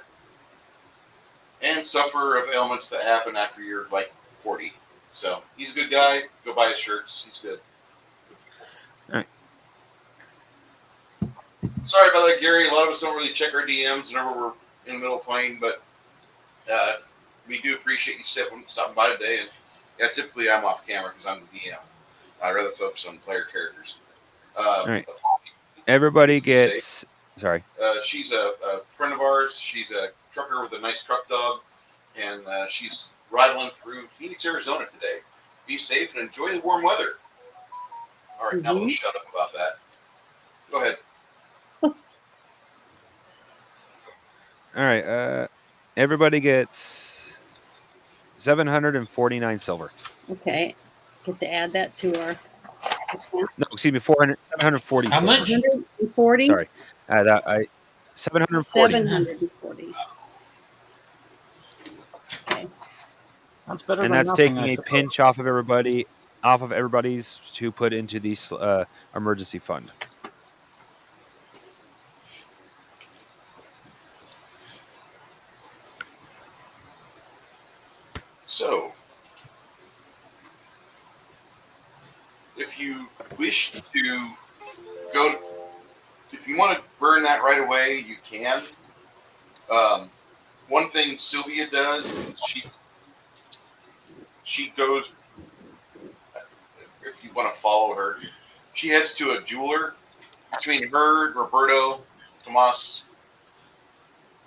and sufferer of ailments that happen after you're like 40. So he's a good guy. Go buy his shirts. He's good. All right. Sorry about that, Gary. A lot of us don't really check our DMs whenever we're in the middle of playing, but we do appreciate you stopping by today. And yeah, typically I'm off camera because I'm the DM. I'd rather focus on player characters. All right. Everybody gets. Sorry. She's a friend of ours. She's a trucker with a nice truck dog, and she's riding through Phoenix, Arizona today. Be safe and enjoy the warm weather. All right, now we'll shut up about that. Go ahead. All right. Everybody gets 749 silver. Okay. Get to add that to our. No, excuse me, 740 How silver. much? 140? Sorry. 740. 740. Okay. That's better And than that's nothing, taking I a suppose. pinch off of everybody's to put into the emergency fund. So, if you wish to go, if you want to burn that right away, you can. One thing Sylvia does is she goes, if you want to follow her, she heads to a jeweler. Between her, Roberto, Tomas,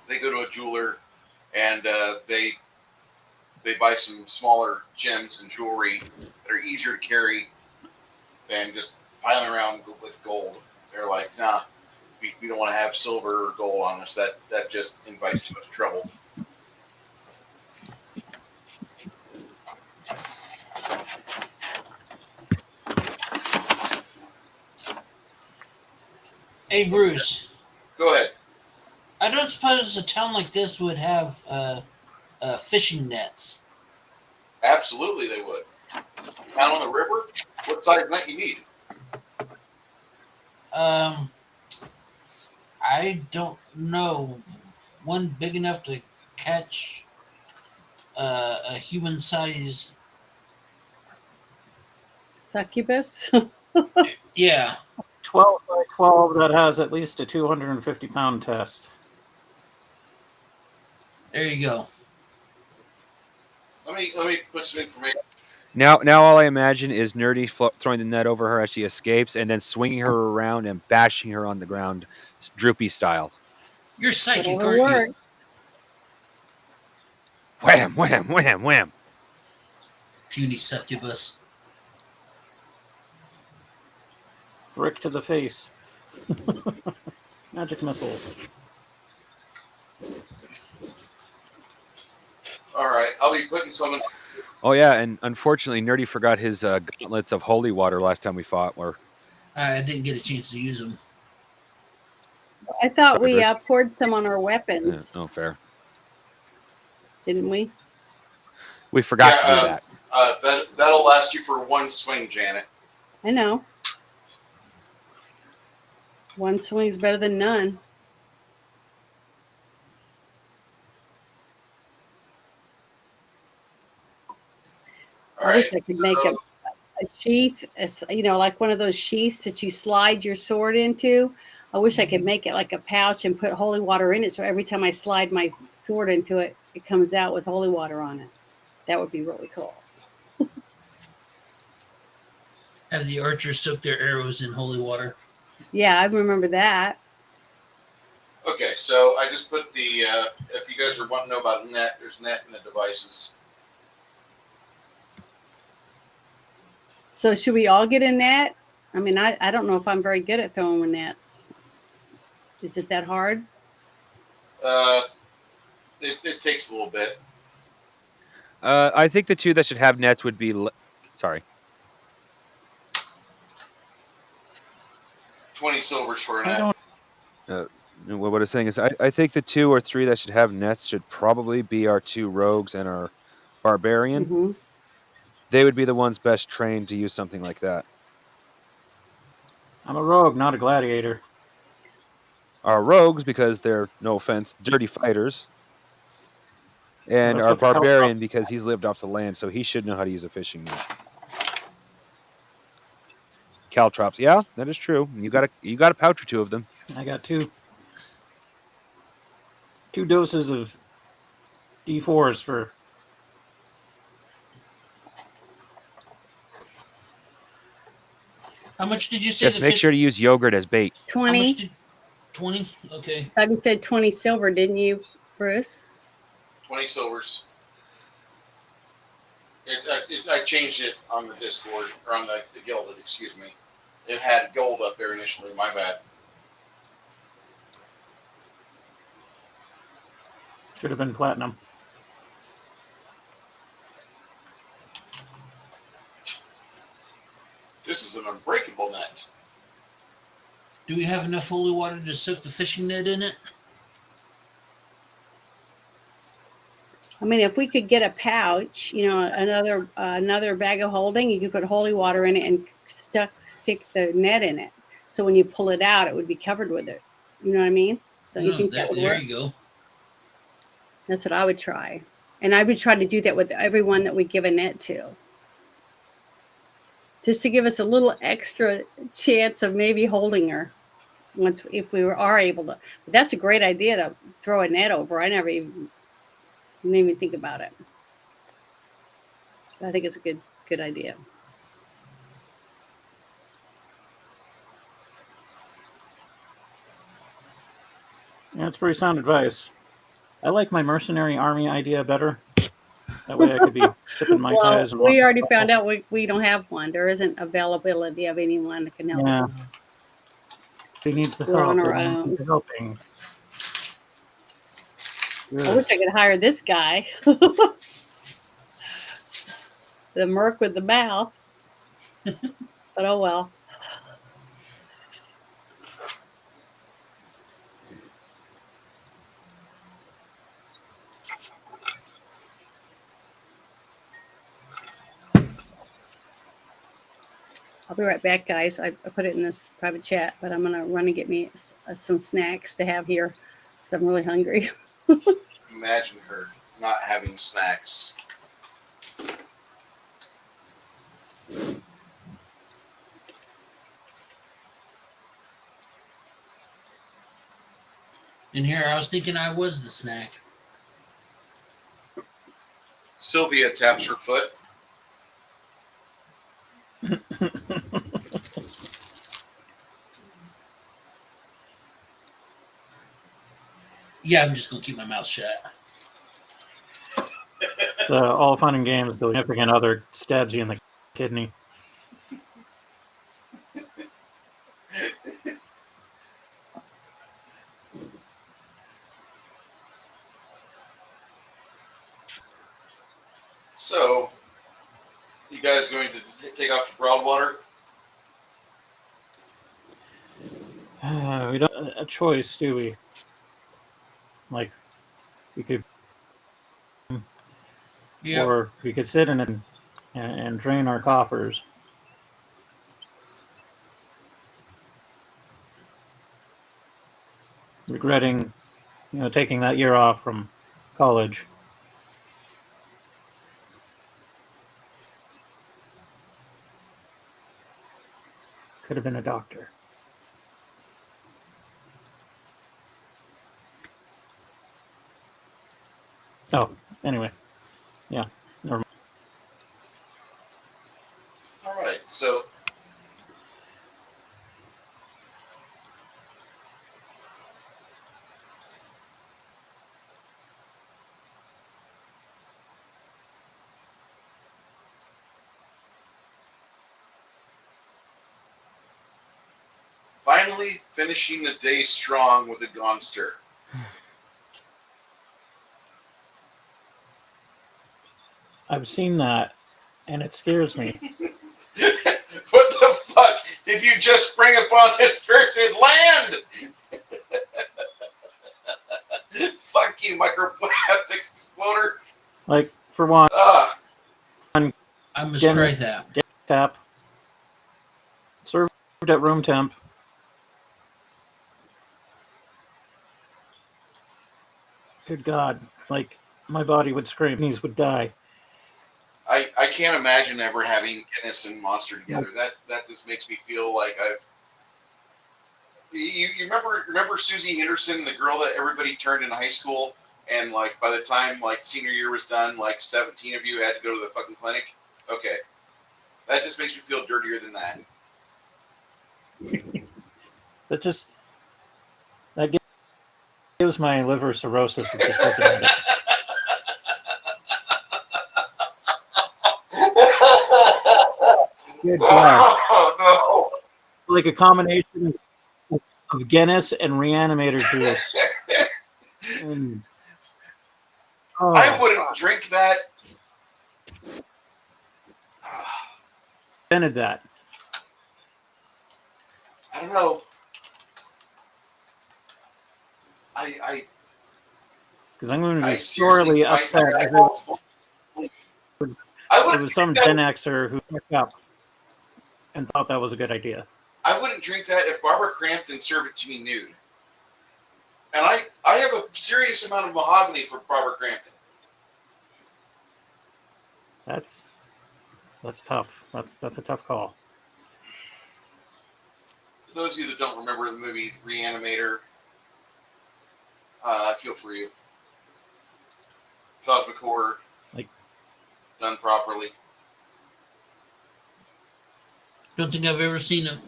they go to a jeweler and they buy some smaller gems and jewelry that are easier to carry than just piling around with gold. They're like, nah, we don't want to have silver or gold on us. That just invites too much trouble. Hey, Bruce. Go ahead. I don't suppose a town like this would have fishing nets. Absolutely, they would. Down on the river, what size net you need? I don't know. One big enough to catch a human-sized. Succubus? Yeah. 12 by 12 that has at least a 250-pound test. There you go. Let me put some information. Now all I imagine is Nerdy throwing the net over her as she escapes, and then swinging her around and bashing her on the ground, Droopy style. You're psychic, That'll aren't work. you? Wham, wham, wham, wham. Puny succubus. Brick to the face. Magic missile. All right, I'll be putting some. Oh yeah, and unfortunately, Nerdy forgot his gauntlets of holy water last time we fought. Or I didn't get a chance to use them. I thought Sorry, we Bruce. poured some on our weapons, oh, fair. didn't we? We forgot to do Yeah, that. that'll last you for one swing, Janet. I know. One swing's better than none. All I right. wish I could make a sheath, like one of those sheaths that you slide your sword into. I wish I could make it like a pouch and put holy water in it. So every time I slide my sword into it, it comes out with holy water on it. That would be really cool. Have the archers soak their arrows in holy water. Yeah, I remember that. Okay, so I just put the. If you guys are wanting to know about net, there's net in the devices. So should we all get a net? I mean, I don't know if I'm very good at throwing with nets. Is it that hard? It takes a little bit. I think the two that should have nets would be. Sorry. 20 silvers for a I net. don't. What I was saying is, I think the 2 or 3 that should have nets should probably be our 2 rogues and our barbarian. Mm-hmm. They would be the ones best trained to use something like that. I'm a rogue, not a gladiator. Our rogues, because they're, no offense, dirty fighters. And That's our what the barbarian, because he's lived off the land, so he should know how to use a fishing net. Caltrops, yeah, that is true. You got a pouch or 2 of them. I got two doses of D4s for. How much did you say? Just make sure to use yogurt as bait. 20. 20? Okay. I thought you said 20 silver, didn't you, Bruce? 20 silvers. I changed it on the Discord, or on the Gilded, excuse me. It had gold up there initially, my bad. Should have been platinum. This is an unbreakable net. Do we have enough holy water to soak the fishing net in it? I mean, if we could get a pouch, another bag of holding, you could put holy water in it and stick the net in it. So when you pull it out, it would be covered with it. You know what I mean? Don't you think that would there work? you go. That's what I would try. And I would try to do that with everyone that we give a net to. Just to give us a little extra chance of maybe holding her if we are able to. But that's a great idea to throw a net over. I didn't even think about it. I think it's a good idea. Yeah, that's pretty sound advice. I like my mercenary army idea better. That way I could be sipping my ties. And We already found out we don't have one. There isn't availability of anyone that can help. Yeah. He needs the We're help. on our Everyone own. needs helping. I wish I could hire this guy. The merc with the mouth. But oh well. I'll be right back, guys. I put it in this private chat, but I'm going to run and get me some snacks to have here because I'm really hungry. Imagine her not having snacks. In here, I was thinking I was the snack. Sylvia taps her foot. Yeah, I'm just gonna keep my mouth shut. It's all fun and games. The significant other stabs you in the kidney. So, you guys going to take off to Broadwater? We don't a choice, do we? Like, we could, Yeah. or we could sit in it and drain our coffers. Regretting, taking that year off from college. Could have been a doctor. Oh, anyway. Yeah, never mind. All right, so finally finishing the day strong with a gonster. I've seen that, and it scares me. What the fuck did you just bring upon this cursed land? Fuck you, microplastics exploder. Like, for one, I must try that. tap, served at room temp. Good God, like, my body would scream, knees would die. I can't imagine ever having Guinness and Monster together. That just makes me feel like I've. You remember Susie Henderson, the girl that everybody turned in high school, and like by the time like senior year was done, like 17 of you had to go to the fucking clinic. Okay, that just makes me feel dirtier than that. That gives my liver cirrhosis of just looking at it. Good God. Oh, Like a combination of Guinness and reanimator juice. And, no. I wouldn't drink that. Invented that. I don't know. I Because I'm going to be seriously sorely upset. I It wouldn't was some drink Gen that. Xer who picked up and thought that was a good idea. I wouldn't drink that if Barbara Crampton served it to me nude. And I have a serious amount of mahogany for Barbara Crampton. That's tough. That's a tough call. For those of you that don't remember the movie Reanimator, I feel for you. Cosmic horror, Like, done properly. Don't think I've ever seen it.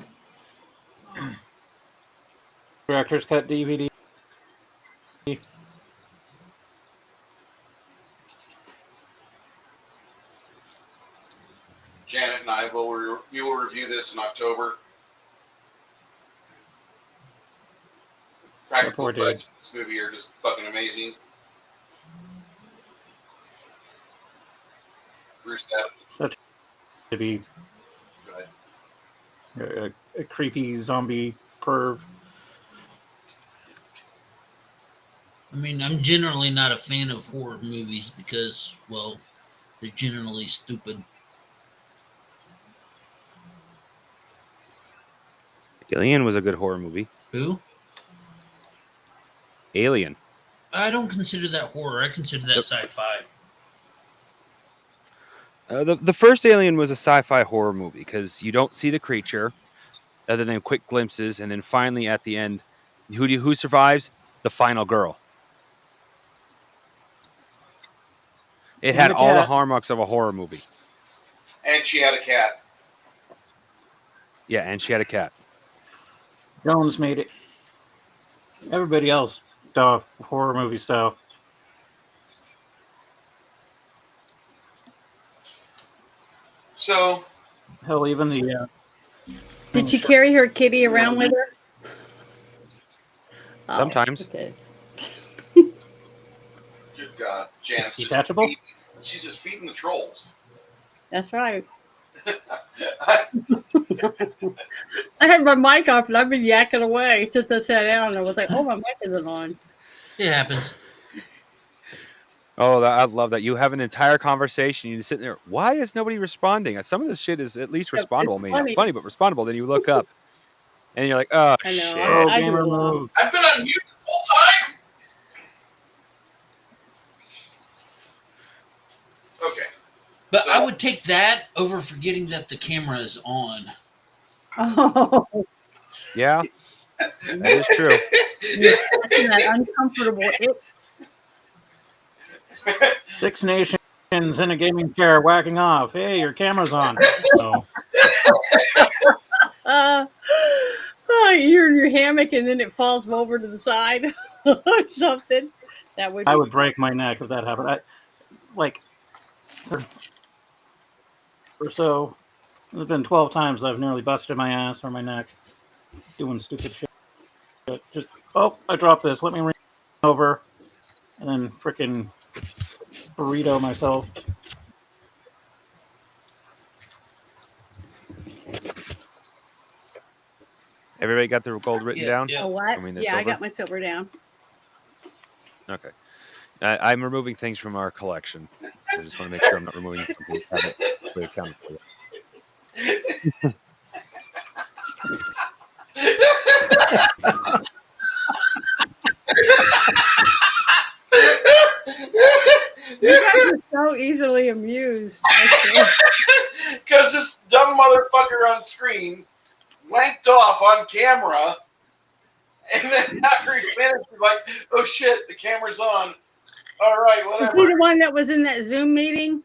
director's cut DVD. Janet and I will review this in October. Practical Poor dude. effects in this movie are just fucking amazing. Bruce Adams. Such to be Go ahead. a creepy zombie perv. I mean, I'm generally not a fan of horror movies because, well, they're generally stupid. Alien was a good horror movie. Who? Alien. I don't consider that horror. I consider that sci-fi. The first Alien was a sci-fi horror movie because you don't see the creature other than quick glimpses, and then finally at the end, who survives? The final girl. It had the all the cat. hallmarks of a horror movie. And she had a cat. Yeah, and she had a cat. Jones made it. Everybody else, horror movie style. So, Hell, even the. Did she carry her kitty around with her? Oh, Sometimes. okay. good God, Janice. It's detachable? She's just feeding the trolls. That's right. I had my mic off and I've been yakking away since I sat down. And I was like, oh, my mic isn't on. It happens. Oh, I love that. You have an entire conversation. You just sit there. Why is nobody responding? Some of this shit is at least It's respondable. Maybe funny. not funny, but respondable. Then you look up, and you're like, "Oh I know. shit!" Oh, I game do a lot. removed. I've been on mute the whole time. Okay. But So- I would take that over forgetting that the camera is on. Oh, Yeah, that is true. that uncomfortable. Six Nations in a gaming chair whacking off. Hey, your camera's on. Oh, You're in your hammock and then it falls over to the side or something. That would. I would break my neck if that happened. Or so. There's been 12 times I've nearly busted my ass or my neck doing stupid shit. Just, I dropped this. Let me ring over and then frickin' burrito myself. Everybody got their gold written down? A what? I mean, the Yeah, I silver? got my silver down. Okay. I'm removing things from our collection. I just want to make sure I'm not removing something we haven't really accounted for. You guys are so easily amused. Because this dumb motherfucker on screen wanked off on camera, and then after he finished, he's like, "Oh shit, the camera's on." All right, Is whatever. he the one that was in that Zoom meeting?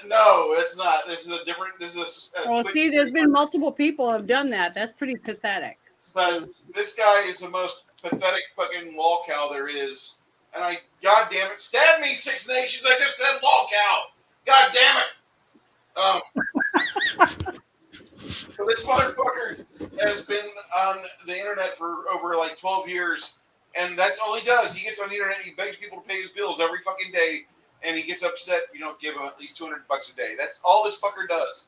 No, it's not. This is a different. This is a Well, Twitch see, there's streamer. been multiple people have done that. That's pretty pathetic. But this guy is the most pathetic fucking wall cow there is. And God damn it, stab me, Six Nations. I just said wall cow. God damn it. So this motherfucker has been on the internet for over like 12 years. And that's all he does. He gets on the internet, he begs people to pay his bills every fucking day. And he gets upset if you don't give him at least $200 a day. That's all this fucker does.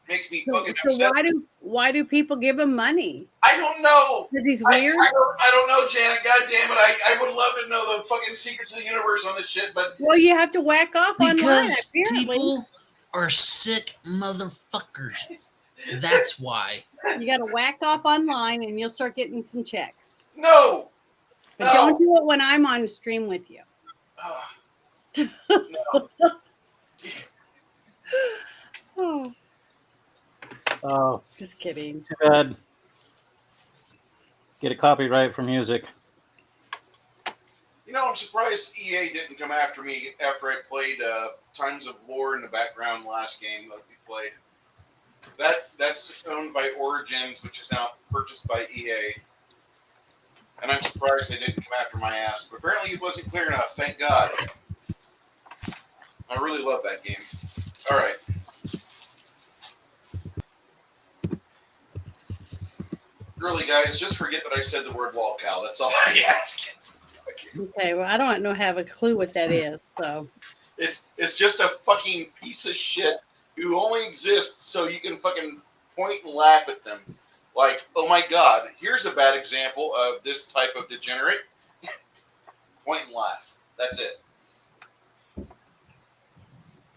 Makes me fucking So upset. why do people give him money? I don't know. Because he's I weird? don't know, Janet. God damn it. I would love to know the fucking secrets of the universe on this shit, but Well, you have to whack off online, Because apparently. people are sick motherfuckers. That's why. You got to whack off online and you'll start getting some checks. no. But No. don't do it when I'm on stream with you. No. Oh, Oh, just kidding. too bad. Get a copyright for music. You know, I'm surprised EA didn't come after me after I played Times of War in the background last game that we played. That's owned by Origins, which is now purchased by EA. And I'm surprised they didn't come after my ass. But apparently it wasn't clear enough, thank God. I really love that game. All right. Really, guys, just forget that I said the word wall cow. That's all I ask. Okay, well, I don't have a clue what that is. So It's just a fucking piece of shit who only exists so you can fucking point and laugh at them. Like, oh my God, here's a bad example of this type of degenerate. Point and laugh. That's it.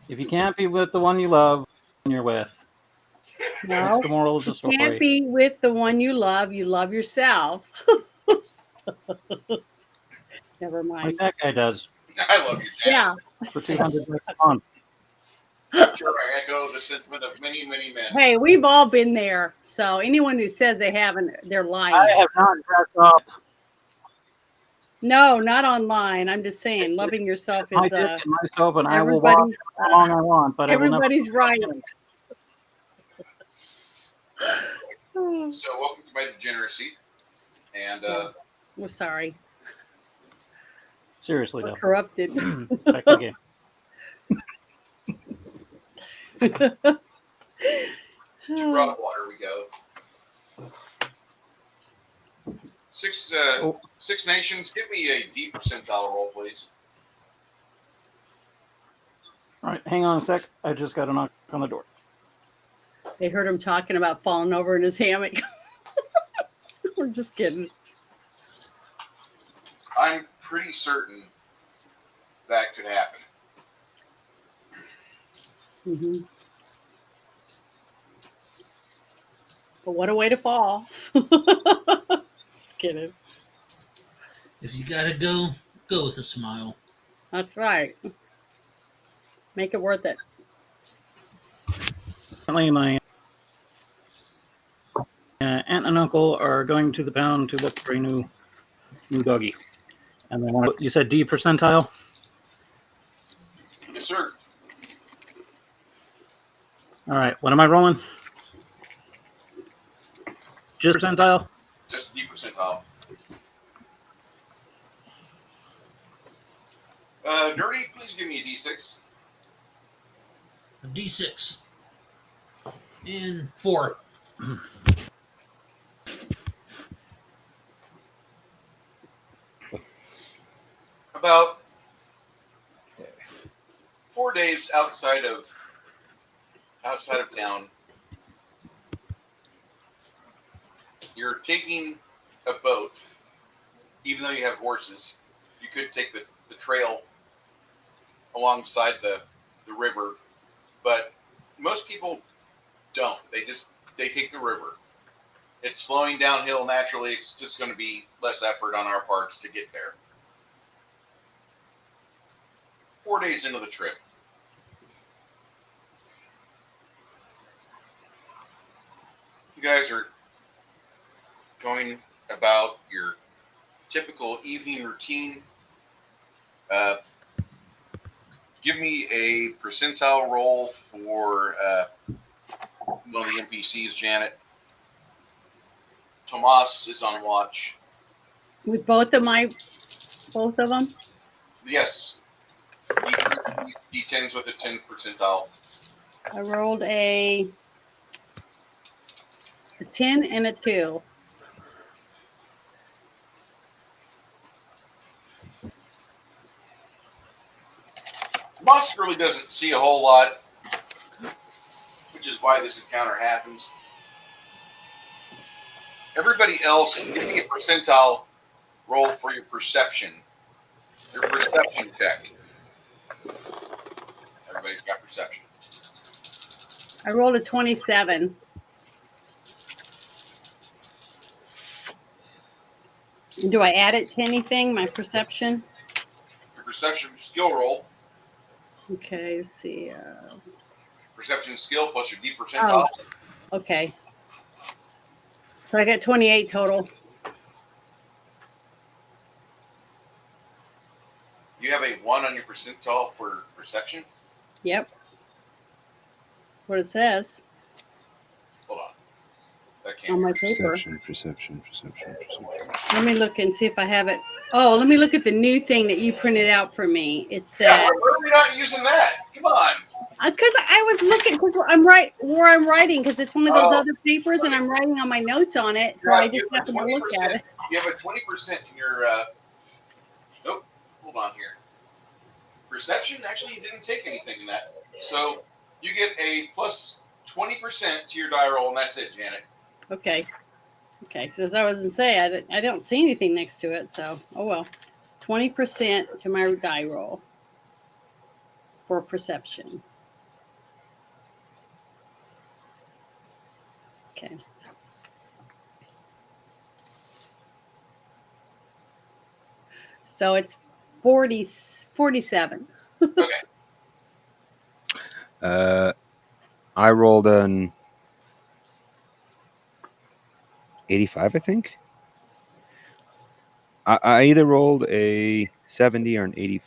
If you can't be with the one you love, you're with. no, That's the moral of the story. can't be with the one you love yourself. Never Like mind. that guy does I love you, Janet. Yeah. for 200 bucks a month. Sure, I echo the sentiment of many, many men. Hey, we've all been there. So anyone who says they haven't, they're lying. I have not jacked off No, not online. I'm just saying, loving yourself My is dick and my soap, and I will walk everybody. how long I want, but I will never. Everybody's right. So welcome to my degeneracy. And We're sorry. Seriously, We're though. corrupted. Back to the game. to Broadwater we go. Six nations. Give me a D percentile roll, please. All right, hang on a sec. I just got a knock on the door. They heard him talking about falling over in his hammock. We're just kidding. I'm pretty certain that could happen. Mm-hmm. But what a way to fall. Just kidding. If you gotta go, go with a smile. That's right. Make it worth it. Apparently, my aunt and uncle are going to the pound to look for a new doggy. And they want to, you said D percentile? Yes, sir. All right, what am I rolling? Just percentile? Just D percentile. Dirty, please give me a D6. A D6. And 4. About 4 days outside of town, you're taking a boat. Even though you have horses, you could take the trail alongside the river, but most people don't. They take the river. It's flowing downhill naturally. It's just going to be less effort on our parts to get there. 4 days into the trip, you guys are going about your typical evening routine. Give me a percentile roll for one of the NPCs, Janet. Tomas is on watch. With both of them? Yes. D10s with a 10 percentile. I rolled a 10 and a 2. Tomas really doesn't see a whole lot, which is why this encounter happens. Everybody else, give me a percentile roll for your perception. Your perception check. Everybody's got perception. I rolled a 27. Do I add it to anything, my perception? Your perception skill roll. Okay, let's see. Perception skill plus your D percentile. Okay. So I got 28 total. You have a 1 on your percentile for perception. Yep. What it says Hold on. That on can't. my paper. Perception. Let me look and see if I have it. Oh, let me look at the new thing that you printed out for me. It says. Yeah, why are we not using that? Come on. Because I was looking, because I'm right where I'm writing, because it's one of those Oh. other papers, and I'm writing on my notes on it. So Yeah, I just happened to look at it. You have a 20% in your. Nope. Hold on here. Perception. Actually, you didn't take anything in that. So you get a plus 20% to your die roll, and that's it, Janet. Okay. Because I was going to say, I don't see anything next to it. So, oh well. 20% to my die roll for perception. Okay. So it's 47. Okay. I rolled an 85, I think. I either rolled a 70 or an 80.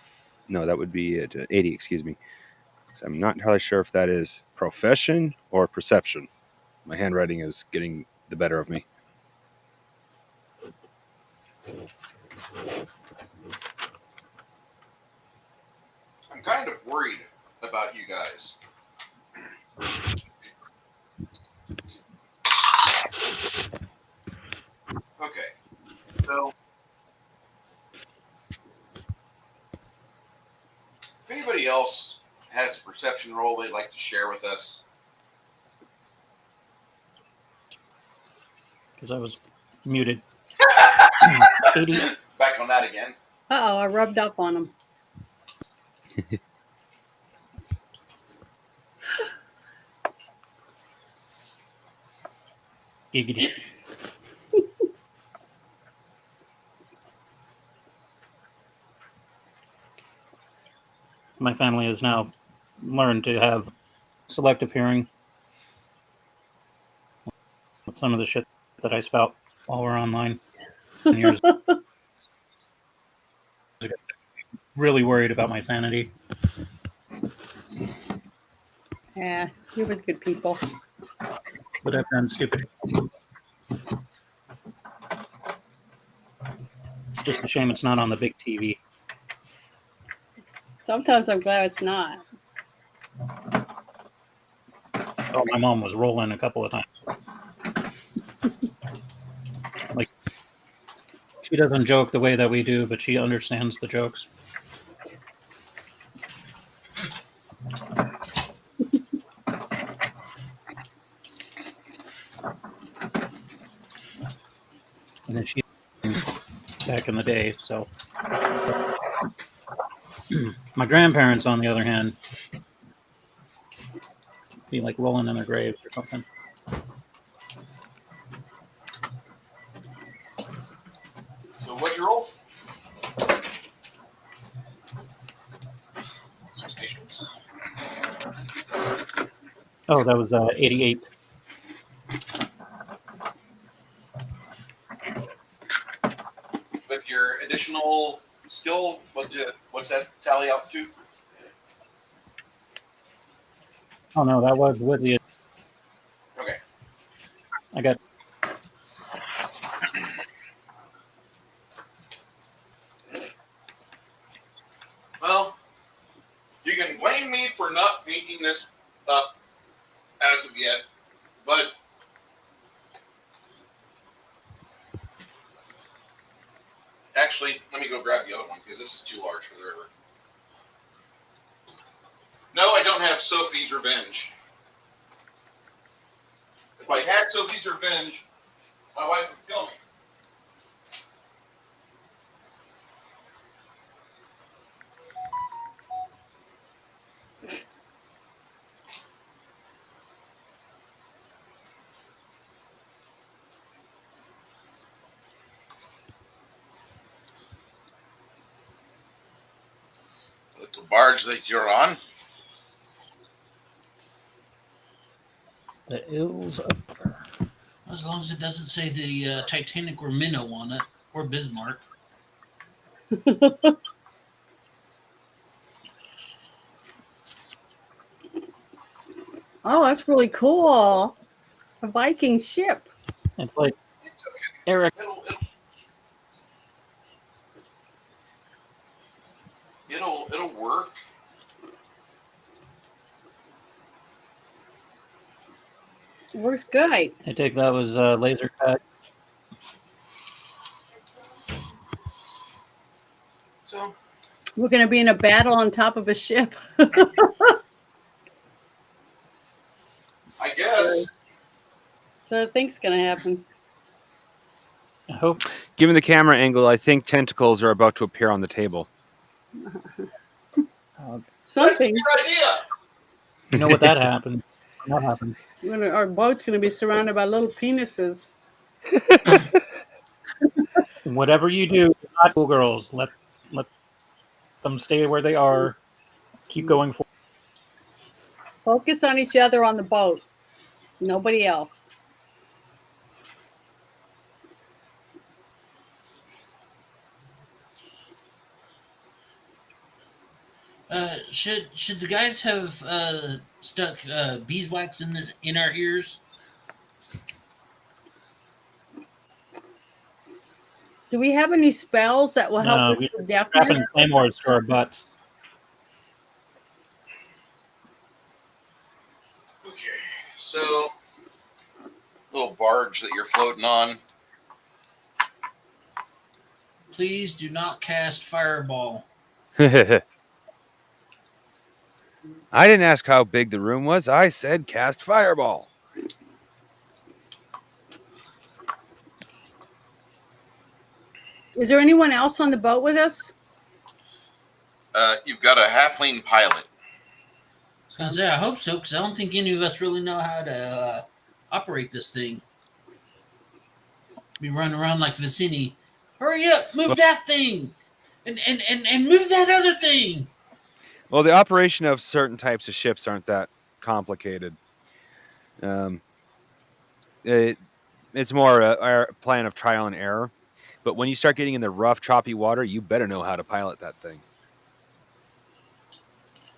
No, that would be 80, excuse me. So I'm not entirely sure if that is profession or perception. My handwriting is getting the better of me. I'm kind of worried about you guys. Okay, so if anybody else has a perception roll they'd like to share with us, Because I was muted. 80. back on that again. Uh-oh, I rubbed up on him. Giggity. My family has now learned to have selective hearing with some of the shit that I spout while we're online. Years ago, really worried about my sanity. Yeah, you're with good people. But I've done stupid. It's just a shame it's not on the big TV. Sometimes I'm glad it's not. Oh, my mom was rolling a couple of times. Like, she doesn't joke the way that we do, but she understands the jokes. And then she back in the day, so my grandparents, on the other hand, be like rolling in their graves or something. So what'd you roll? Six Nations. Oh, that was 88. With your additional skill, what's that tally out to? Oh no, that was with the. Okay. I got. Well, you can blame me for not making this up as of yet, but actually, let me go grab the other one because this is too large for the river. No, I don't have Sophie's Revenge. If I had Sophie's Revenge, my wife would kill me. The barge that you're on. The Ills of. As long as it doesn't say the Titanic or Minnow on it, or Bismarck. Oh, that's really cool. A Viking ship. It's like It's okay. Eric. It'll work. Works good. I take that was laser cut. So We're going to be in a battle on top of a ship. I guess. So I think it's going to happen. I hope. Given the camera angle, I think tentacles are about to appear on the table. Something. That's a good idea. You know what that happened? That happened. Our boat's going to be surrounded by little penises. Whatever you do, not cool girls. Let them stay where they are. Keep going forward. Focus on each other on the boat. Nobody else. Should the guys have stuck beeswax in our ears? Do we have any spells that will help No, us we with are deafness? strapping claymores to our butts. Okay, so little barge that you're floating on. Please do not cast fireball. I didn't ask how big the room was. I said cast fireball. Is there anyone else on the boat with us? You've got a halfling pilot. I was gonna say I hope so, because I don't think any of us really know how to operate this thing. Be running around like Vicini. Hurry up, move that thing, and move that other thing. Well, the operation of certain types of ships aren't that complicated. It's more a plan of trial and error. But when you start getting in the rough, choppy water, you better know how to pilot that thing.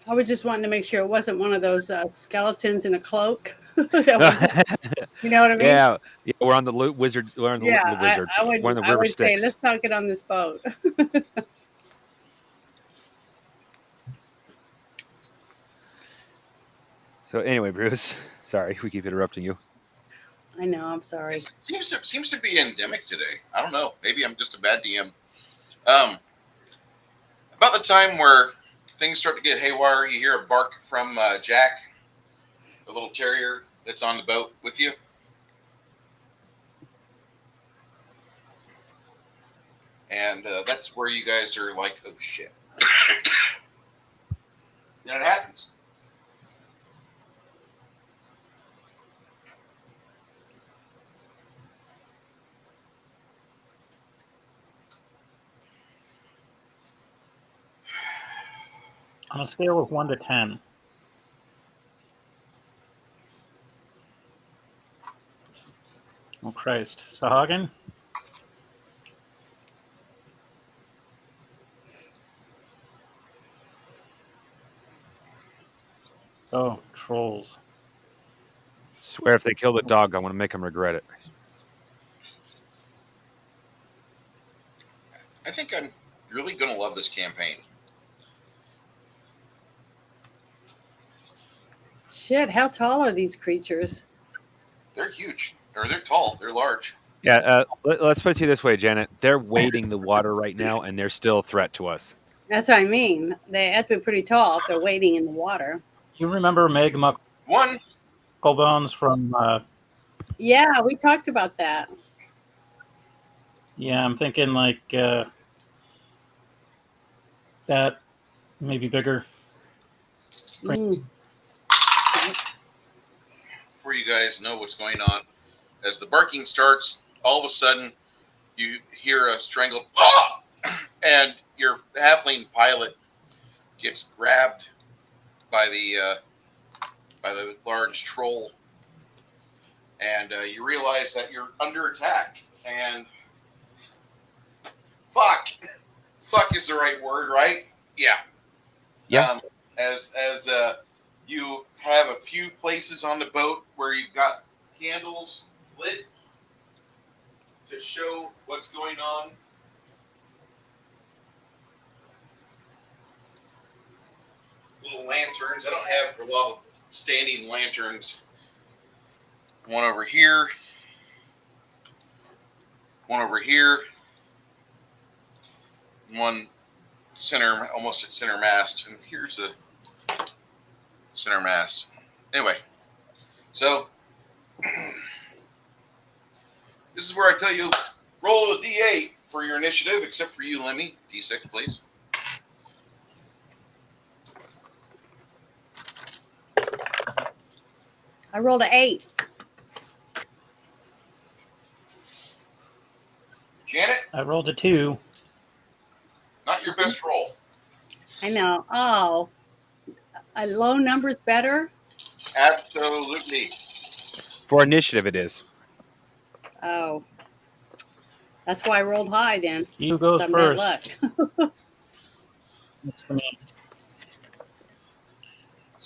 I was just wanting to make sure it wasn't one of those skeletons in a cloak. You know what I mean? Yeah, we're on the wizard. We're on the Yeah, wizard. I We're on the would river say Styx. let's not get on this boat. So anyway, Bruce, sorry we keep interrupting you. I know, I'm sorry. Seems to be endemic today. I don't know. Maybe I'm just a bad DM. About the time where things start to get haywire, you hear a bark from Jack, the little terrier that's on the boat with you. And that's where you guys are like, oh shit. Then it happens. On a scale of 1 to 10. Oh, Christ. Sahagin? Oh, trolls. Swear if they kill the dog, I want to make them regret it. I think I'm really going to love this campaign. Shit, how tall are these creatures? They're huge. Or they're tall. They're large. Yeah, let's put it to you this way, Janet. They're wading the water right now, and they're still a threat to us. That's what I mean. They have to be pretty tall if they're wading in the water. You remember Meg One, Mucklebones from... Yeah, we talked about that. Yeah, I'm thinking like that, maybe bigger. Mm. before you guys know what's going on, as the barking starts, all of a sudden you hear a strangled "Ah!" and your halfling pilot gets grabbed by the large troll, and you realize that you're under attack. And fuck is the right word, right? Yeah. Yeah. As you have a few places on the boat where you've got candles lit to show what's going on. Little lanterns. I don't have a lot of standing lanterns. One over here. One over here. One center, almost at center mast. And here's the center mast. Anyway, so this is where I tell you, roll a D8 for your initiative, except for you, Lemmy. D6, please. I rolled an 8. Janet, I rolled a 2. not your best roll. I know. Oh, a low number's better? Absolutely. For initiative, it is. Oh. That's why I rolled high then. You go Some bad first. luck. That's for me.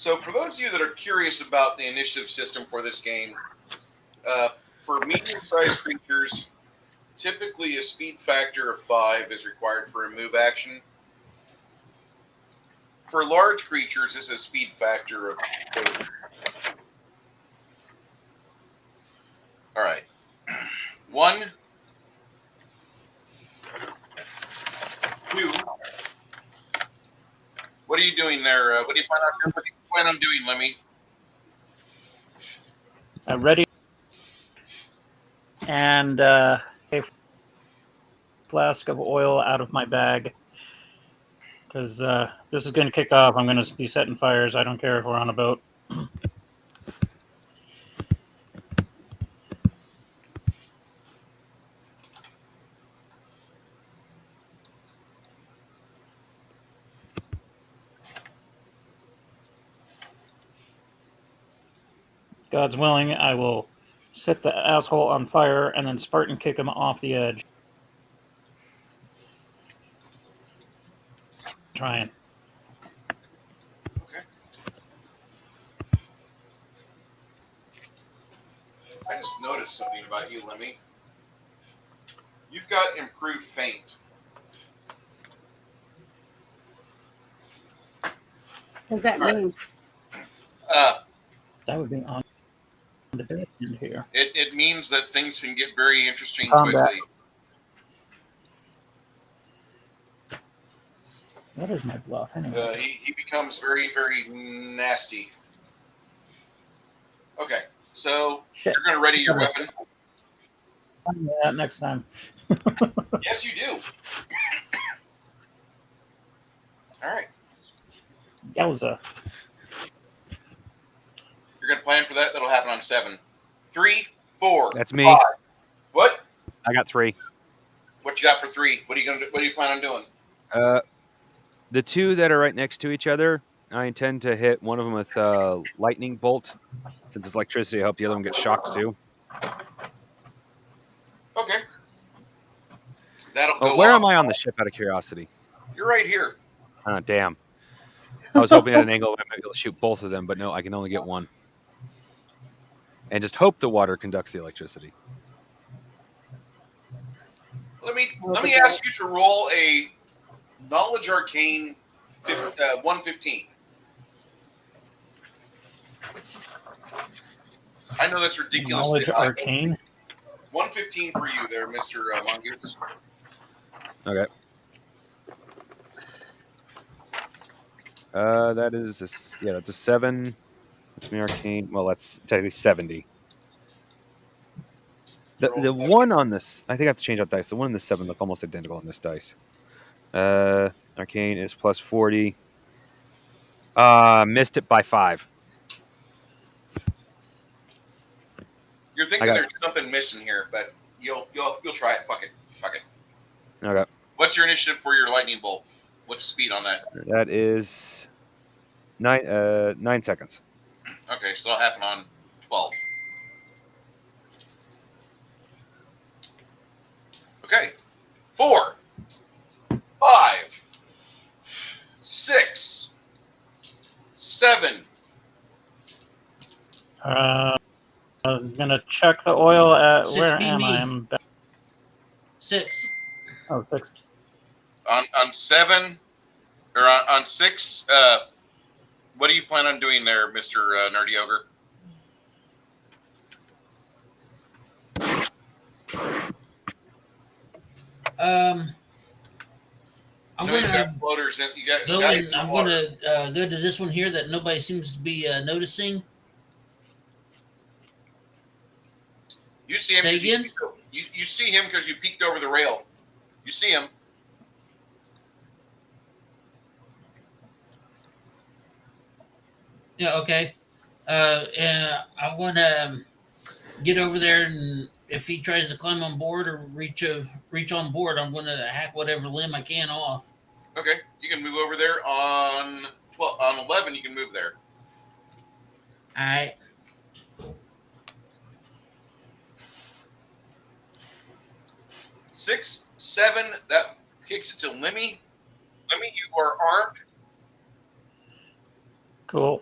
So for those of you that are curious about the initiative system for this game, for medium-sized creatures, typically a speed factor of 5 is required for a move action. For large creatures, it's a speed factor of 30. All right. 1, 2. What are you doing there? What do you plan on doing, Lemmy? Ready, and a flask of oil out of my bag, because this is going to kick off. I'm going to be setting fires. I don't care if we're on a boat. God's willing, I will set the asshole on fire and then Spartan kick him off the edge. Trying. Okay. I just noticed something about you, Lemmy. You've got improved feint. What does that mean? That would be on the bed end here. It means that things can get very interesting Combat. quickly. What is my bluff anyway? He becomes very, very nasty. Okay, so Shit. you're going to ready your weapon. I'll do that next time. Yes, you do. All right. Yowza. You're going to plan for that? That'll happen on 7. 3, 4. That's me. 5. What? I got 3. What you got for 3? What are you going to do? What do you plan on doing? The 2 that are right next to each other, I intend to hit one of them with a lightning bolt. Since it's electricity, I hope the other one gets shocked too. Okay. That'll go Where off. am I on the ship, out of curiosity? You're right here. Oh, damn. I was hoping at an angle I might be able to shoot both of them, but no, I can only get one. And just hope the water conducts the electricity. Let me ask you to roll a Knowledge Arcane 115. I know that's ridiculously Knowledge high. Arcane. 115 for you there, Mr. Mongoose. Okay. That's a 7. That's me arcane. Well, that's technically 70. The one on this, I think I have to change out dice. The one in the 7 look almost identical on this dice. Arcane is plus 40. Missed it by 5. You're thinking there's something missing here, but you'll try it. Fuck it. Okay. What's your initiative for your lightning bolt? What's the speed on that? That is 9 seconds. Okay, so that'll happen on 12. Okay. 4, 5, 6, 7. I'm gonna check the oil at 6 where be am me. I? I'm back. 6. Oh, 6. On 7 or on 6. What do you plan on doing there, Mr. Nerdy Ogre? I'm No, you gonna got floaters in. You got go guys in. in I'm water. gonna go to this one here that nobody seems to be noticing. You see him. Say again? You see him because you peeked over the rail. You see him. Yeah. Okay. I want to get over there, and if he tries to climb on board or reach on board, I'm going to hack whatever limb I can off. Okay, you can move over there on 12. On 11, you can move there. All right. 6, 7. That kicks it to Lemmy. Lemmy, you are armed. Cool.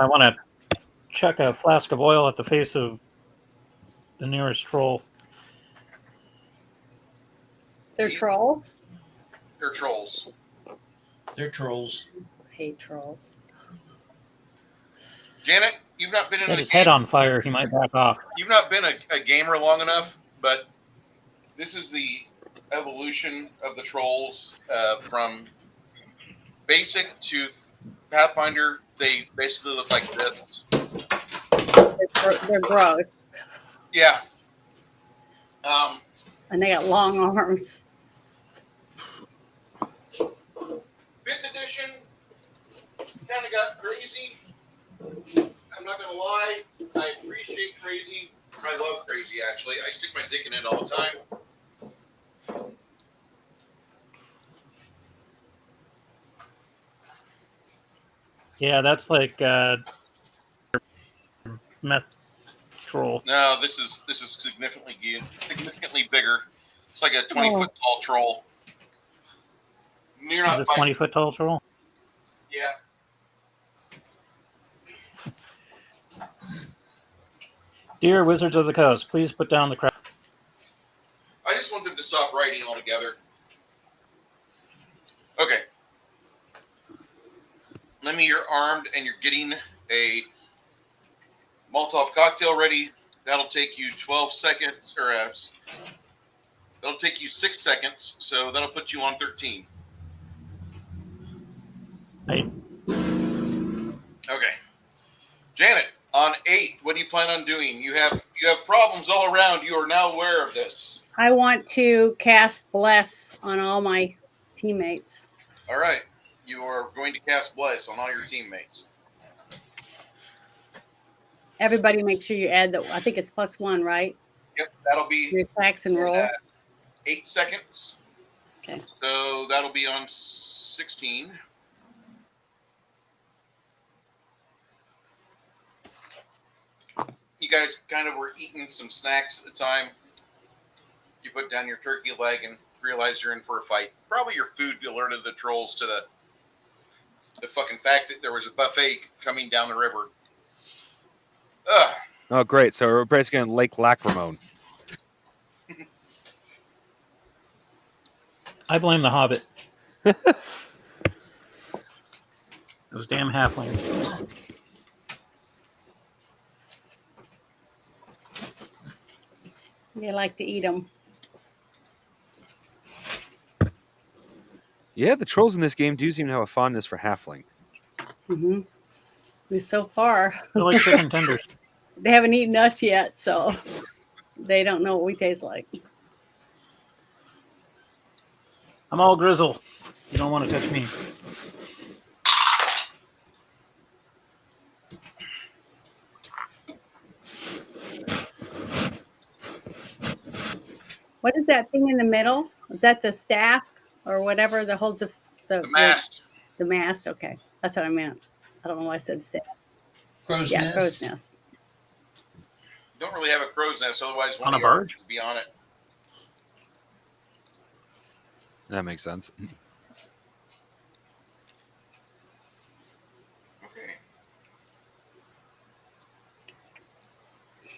I want to chuck a flask of oil at the face of the nearest troll. They're trolls. They're trolls. They're trolls. I hate trolls. Janet, you've not been Set in a his head game. on fire. He might back off. You've not been a gamer long enough, but this is the evolution of the trolls from basic to Pathfinder. They basically look like this. They're gross. Yeah. And they got long arms. 5th edition kind of got crazy. I'm not gonna lie. I appreciate crazy. I love crazy, actually. I stick my dick in it all the time. Yeah, that's like meth troll. No, this is significantly bigger. It's like a 20-foot tall troll. You're Is not it fighting. 20-foot tall troll? Yeah. Dear Wizards of the Coast, please put down the crap. I just want them to stop writing altogether. Okay. Let me, you're armed and you're getting a Molotov cocktail ready. That'll take you 12 seconds, or that'll take you 6 seconds, so that'll put you on 13. Hey, Okay. Janet, on 8, what do you plan on doing? You have problems all around. You are now aware of this. I want to cast Bless on all my teammates. All right. You are going to cast Bless on all your teammates. Everybody make sure you add I think it's +1, right? Yep, that'll be Your attacks and roll. 8 seconds. Okay. So that'll be on 16. You guys kind of were eating some snacks at the time. You put down your turkey leg and realize you're in for a fight. Probably your food alerted the trolls to the fucking fact that there was a buffet coming down the river. Ugh. Oh, great. So we're basically on Lake Lacrimone. I blame the Hobbit. Those damn halflings. They like to eat them. Yeah, the trolls in this game do seem to have a fondness for halfling. Mm-hmm. So far, They're like chicken tenders. they haven't eaten us yet, so they don't know what we taste like. I'm all grizzle. You don't want to touch me. What is that thing in the middle? Is that the staff or whatever that holds The mast. The mast. Okay, that's what I meant. I don't know why I said staff. Crow's Yeah, nest. crow's nest. Don't really have a crow's nest, otherwise one On a of you barge? would be on it. That makes sense. Okay.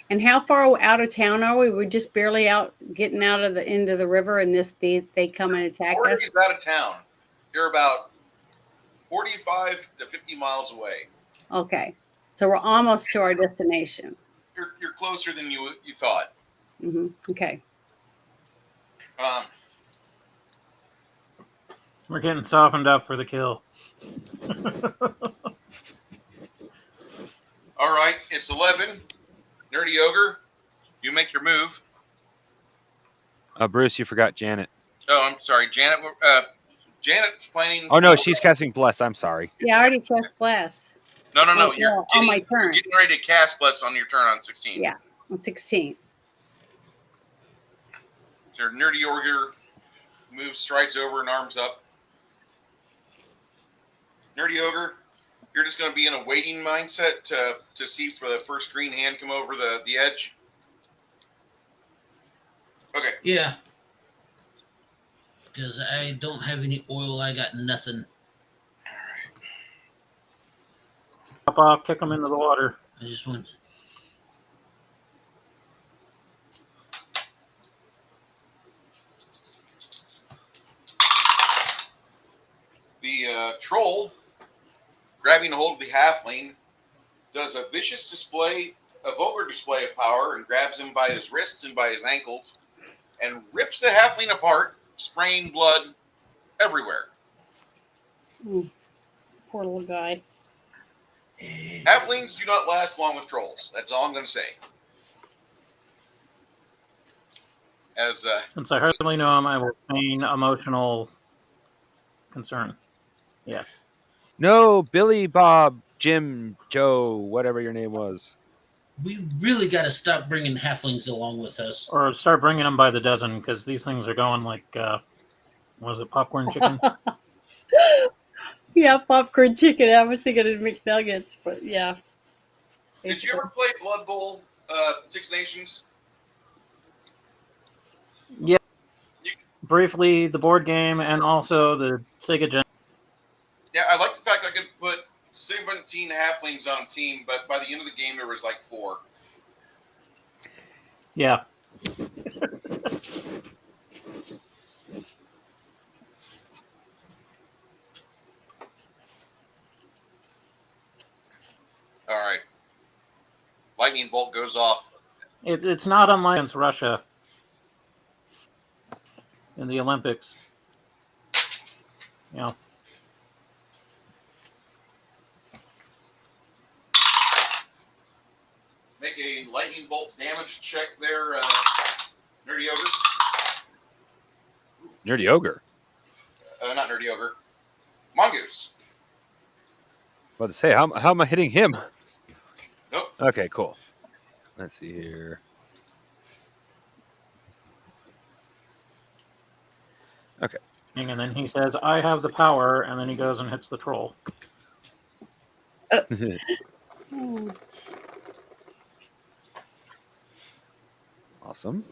And how far out of town are we? We're just barely out, getting out of the end of the river, and they come and attack Oregon us. is out of town. You're about 45 to 50 miles away. Okay, so we're almost to our destination. You're closer than you thought. Okay. We're getting softened up for the kill. All right, it's 11. Nerdy Ogre, you make your move. Bruce, you forgot Janet. Oh, I'm sorry, Janet. Janet's planning. Oh, no, she's casting Bless. I'm sorry. Yeah, I already cast Bless. No. Oh, You're yeah, on my turn. getting ready to cast Bless on your turn on 16. Yeah, on 16. So Nerdy Ogre moves, strides over, and arms up. Nerdy Ogre, you're just going to be in a waiting mindset to see for the first green hand come over the edge. Okay. Yeah. Because I don't have any oil. I got nothing. off, kick them into the water. I just went. The troll, grabbing a hold of the halfling, does a vicious display, a vulgar display of power, and grabs him by his wrists and by his ankles, and rips the halfling apart, spraying blood everywhere. Poor little guy. Halflings do not last long with trolls. That's all I'm going to say. As Since I hardly know him, I will feign emotional concern. Yes. No, Billy, Bob, Jim, Joe, whatever your name was. We really got to stop bringing halflings along with us. Or start bringing them by the dozen, because these things are going like, was it popcorn chicken? Yeah, popcorn chicken. I was thinking of McNuggets, but yeah. did you ever play Blood Bowl Six Nations? Yeah. Briefly, the board game and also the Sega Gen. Yeah, I like the fact I could put 17 halflings on a team, but by the end of the game there was like 4. Yeah. All right. Lightning bolt goes off. It's not unlike against Russia in the Olympics. Yeah. Make a lightning bolt damage check there, Nerdy Ogre. Nerdy Ogre. Not Nerdy Ogre. Mongoose. What to say? How am I hitting him? Nope. Okay, cool. Let's see here. Okay. And then he says, I have the power, and then he goes and hits the troll. Awesome.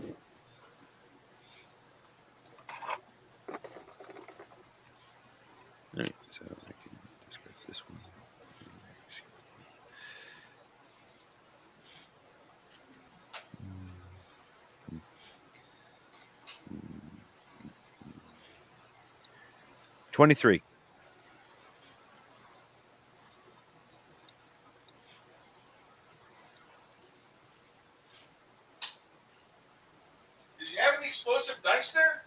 All right, so I can discard this one. 23. Did you have any explosive dice there?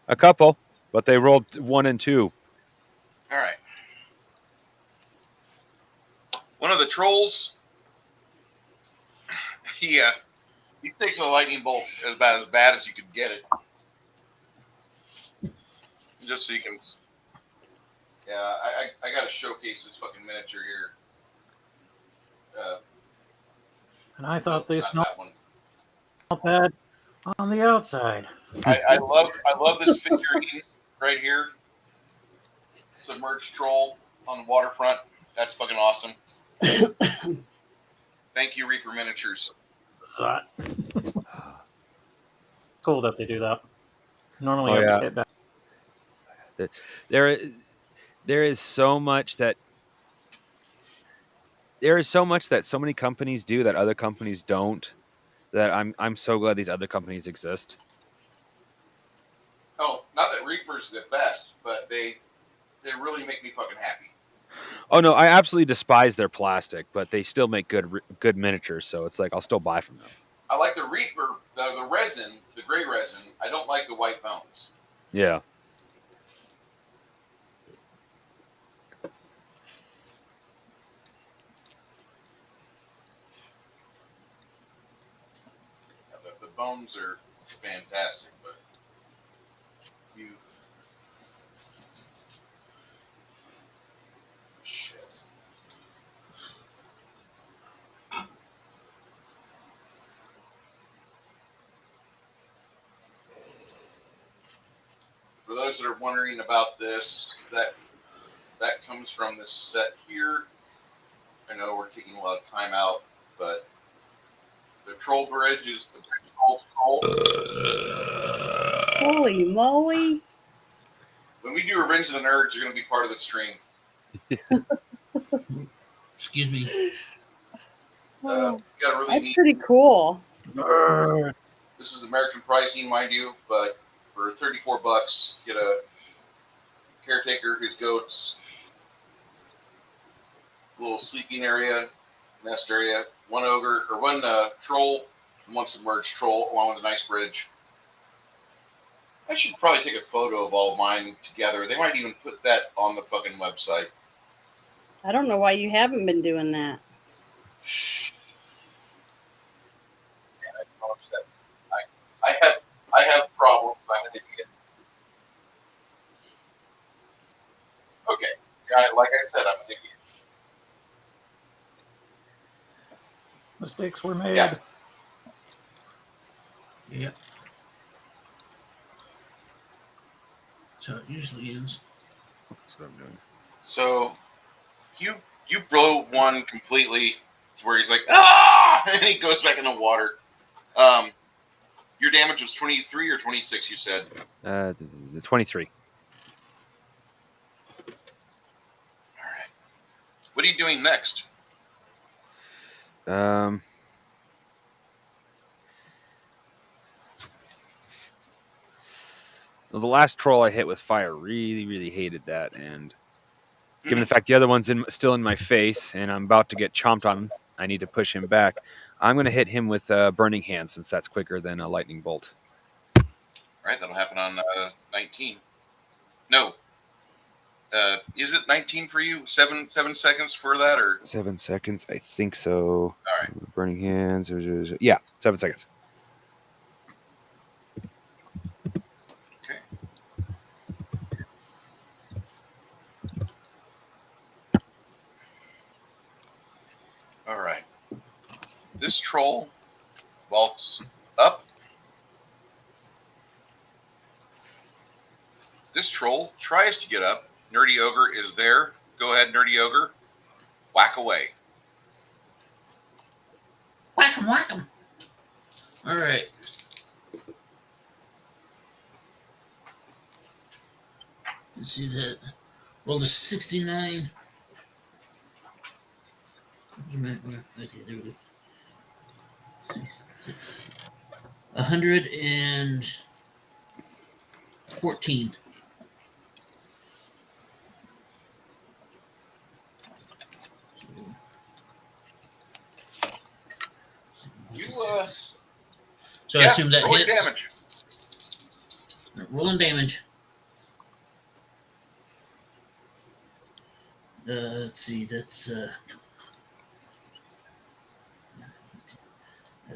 A couple, but they rolled 1 and 2. All right. One of the trolls, he takes a lightning bolt about as bad as you could get it. Just so you can. Yeah, I got to showcase this fucking miniature here. And I thought they not smelled that one. bad on the outside. I love this figurine right here. Submerged troll on the waterfront. That's fucking awesome. Thank you, Reaper Miniatures. Cool that they do that. Normally, Oh, I yeah. get back. There is so much that so many companies do that other companies don't. That I'm so glad these other companies exist. Oh, not that Reaper's the best, but they really make me fucking happy. Oh no, I absolutely despise their plastic, but they still make good miniatures. So it's like I'll still buy from them. I like the Reaper, the resin, the gray resin. I don't like the white bones. Yeah. The bones are fantastic, but you shit. For those that are wondering about this, that comes from this set here. I know we're taking a lot of time out, but the troll bridge is the troll. Holy moly. When we do Revenge of the Nerds, you're going to be part of the stream. Excuse me. Oh, Got a really that's neat. pretty cool. Nerd. This is American pricing, mind you, but for $34, get a caretaker, his goats, little sleeping area, nest area, one ogre or one troll, and one submerged troll, along with a nice bridge. I should probably take a photo of all of mine together. They might even put that on the fucking website. I don't know why you haven't been doing that. Shh. Yeah, I'm upset. I have problems. I'm an idiot. Okay, yeah, like I said, I'm an idiot. Mistakes were made. Yeah. Yep. So it usually is. That's what I'm doing. So you blow one completely to where he's like, ah, and he goes back in the water. Your damage was 23 or 26, you said. The 23. All right. What are you doing next? Well, the last troll I hit with fire really, really hated that, and given the fact the other one's still in my face, and I'm about to get chomped on, I need to push him back. I'm going to hit him with Burning Hand, since that's quicker than a lightning bolt. All right, that'll happen on 19. No. Is it 19 for you? 7 seconds for that, or 7 seconds, I think so. all right? Burning Hands. Yeah, 7 seconds. Okay. All right. This troll vaults up. This troll tries to get up. Nerdy Ogre is there. Go ahead, Nerdy Ogre. Whack away. Whack 'em, whack 'em. All right. Let's see that. Rolled a 69. Okay, there we go. 114. So I assume that roll hits. damage. Rolling damage. Let's see, that's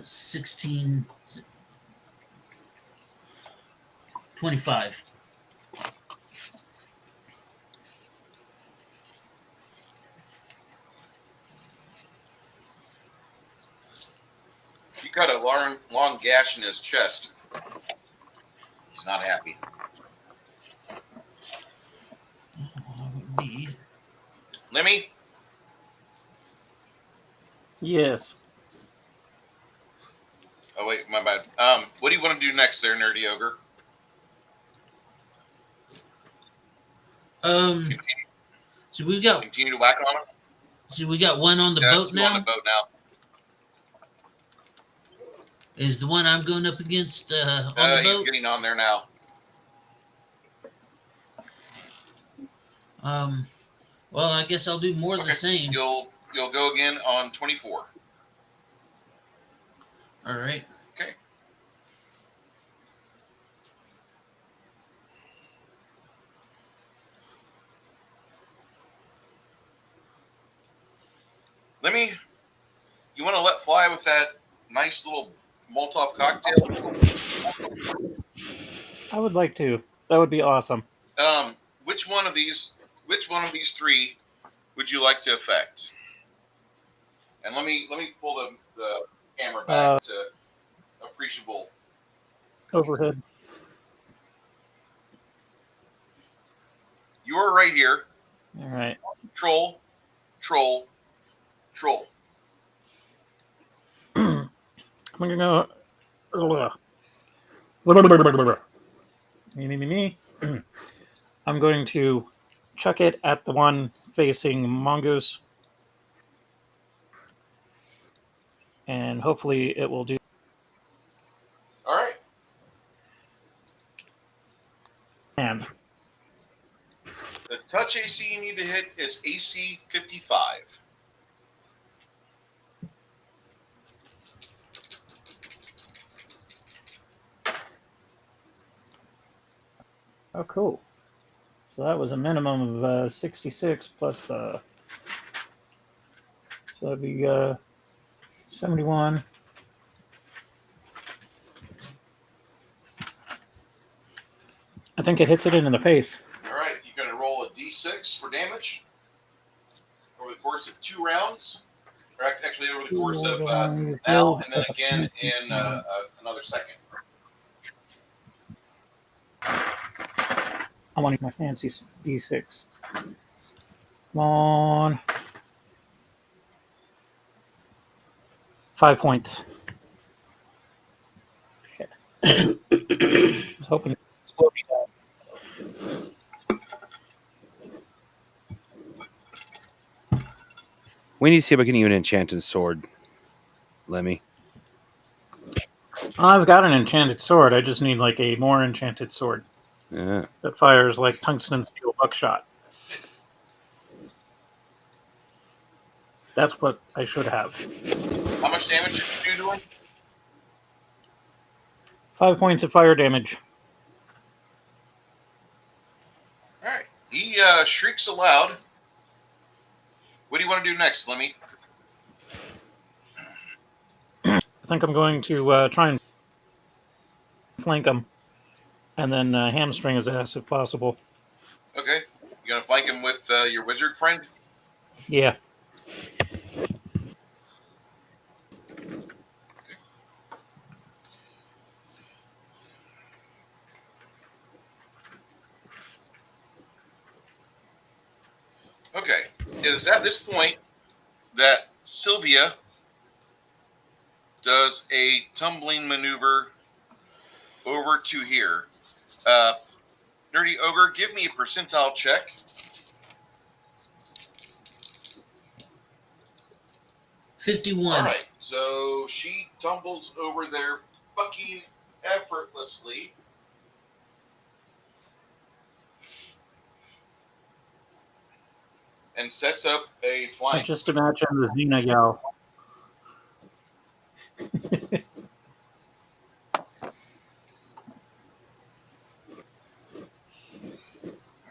16, 25. You got a long gash in his chest. He's not happy. Wouldn't be either. Lemmy? Yes. Oh, wait, my bad. What do you want to do next there, Nerdy Ogre? So we got Continue to whack on him? we got one on the boat now. On the boat now. Is the one I'm going up against on the He's boat? getting on there now. Well, I guess I'll do more of the same. You'll go again on 24. All right. Okay. Lemmy, you want to let fly with that nice little Molotov cocktail? I would like to. That would be awesome. Which one of these three would you like to affect? And let me pull the camera back to appreciable. Overhead. You are right here. All right. Troll. I'm gonna go. Me. I'm going to chuck it at the one facing Mongoose. and hopefully it will do. All right. And The touch AC you need to hit is AC 55. oh, cool. So that was a minimum of 66 plus the. So that'd be 71. I think it hits it in the face. All right, you're going to roll a d6 for damage over the course of 2 rounds. Or actually, over the course of now and then again in another second. I want to use my fancy D6. Come on. 5 points. Shit. I was hoping it would be that. We need to see if I can get you an enchanted sword, Lemmy. I've got an enchanted sword. I just need like a more enchanted sword Yeah. that fires like tungsten steel buckshot. That's what I should have. How much damage did you do to him? 5 points of fire damage. All right. He shrieks aloud. What do you want to do next, Lemmy? I think I'm going to try and flank him and then hamstring his ass if possible. Okay. You going to flank him with your wizard friend? Yeah. Okay. It is at this point that Sylvia does a tumbling maneuver over to here. Nerdy Ogre, give me a percentile check. All right, so she tumbles over there fucking effortlessly. And sets up a I flank. just imagine the Xena yell. All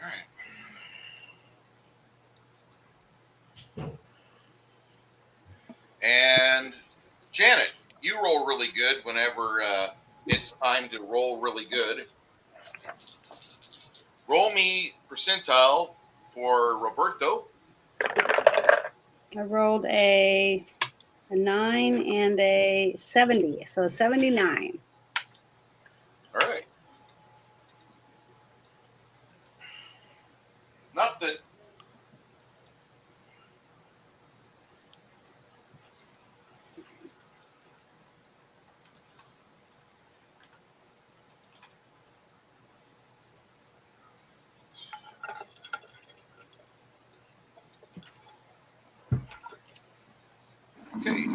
right. And Janet, you roll really good whenever it's time to roll really good. Roll me percentile for Roberto. I rolled a 9 and a 70, so 79. All right. Not that. Okay.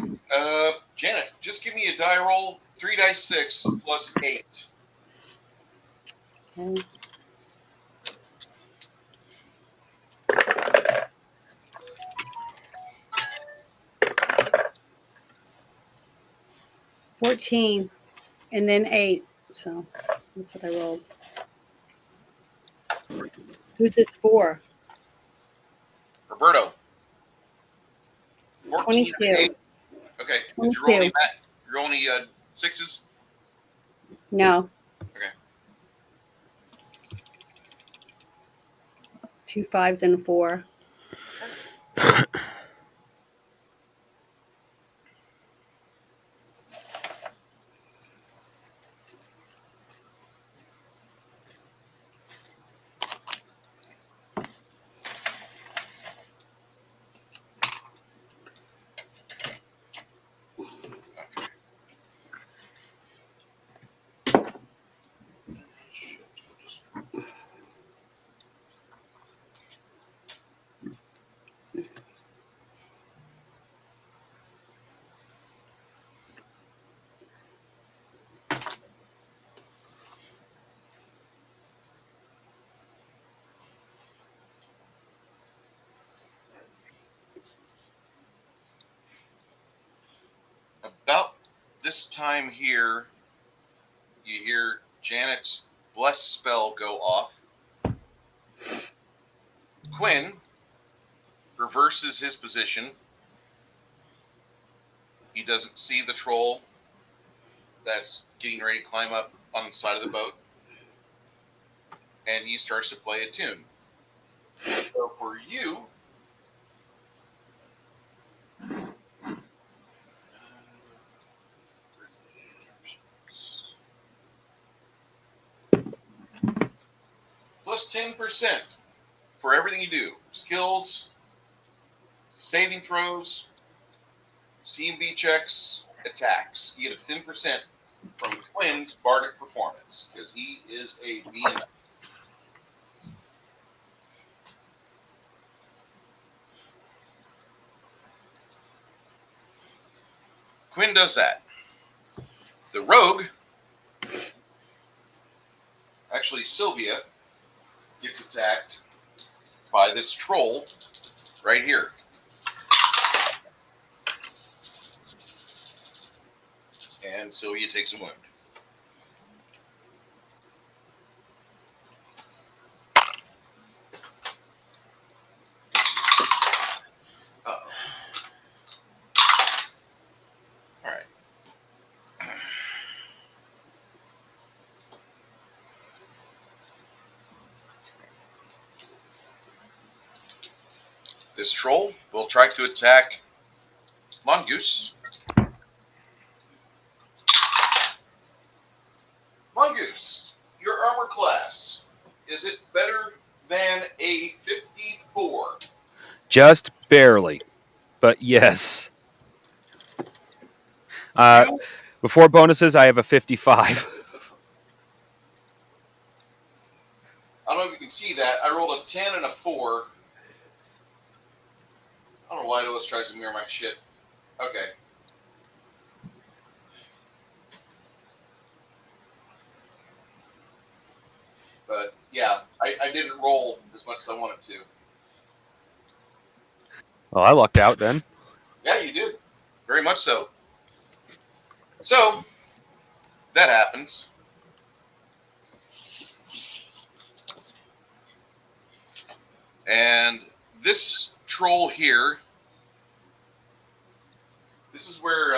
Janet, just give me a die roll. 3 dice 6 plus 8. Okay. $14 and then 8. So that's what I rolled. Who's this for? Roberto. 14 and 22. 8. Okay. Did you roll any, sixes? No. Okay. 2 5s and a 4. this time here, you hear Janet's bless spell go off. Quinn reverses his position. He doesn't see the troll that's getting ready to climb up on the side of the boat. And he starts to play a tune. So for you, plus 10% for everything you do. Skills, saving throws, C&B checks, attacks. You get a 10% from Quinn's bardic performance because he is a BMF. Quinn does that. The rogue, actually Sylvia, gets attacked by this troll right here. And Sylvia takes a wound. Uh-oh. All right. This troll will try to attack Mongoose. Mongoose, your armor class, is it better than a 54? Just barely, but yes. Before bonuses, I have a 55. I don't know if you can see that. I rolled a 10 and a 4. I don't know why it always tries to mirror my shit. Okay. But, yeah, I didn't roll as much as I wanted to. Well, I lucked out then. Yeah, you did. Very much so. So, that happens. And this troll here, this is where,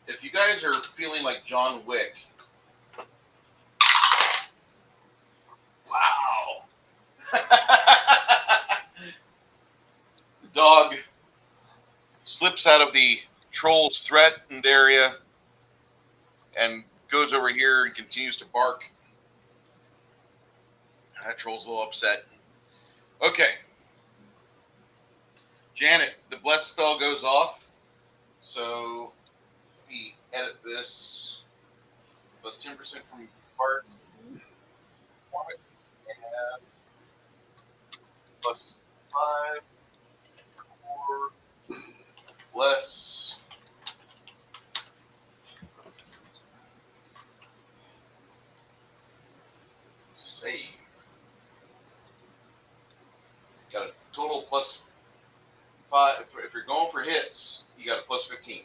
if you guys are feeling like John Wick, wow. The dog slips out of the troll's threatened area and goes over here and continues to bark. That troll's a little upset. Okay. Janet, the bless spell goes off. So we edit this. Plus 10% from parts. And plus 5, 4, less. Save. Got a total plus 5. If you're going for hits, you got a plus 15.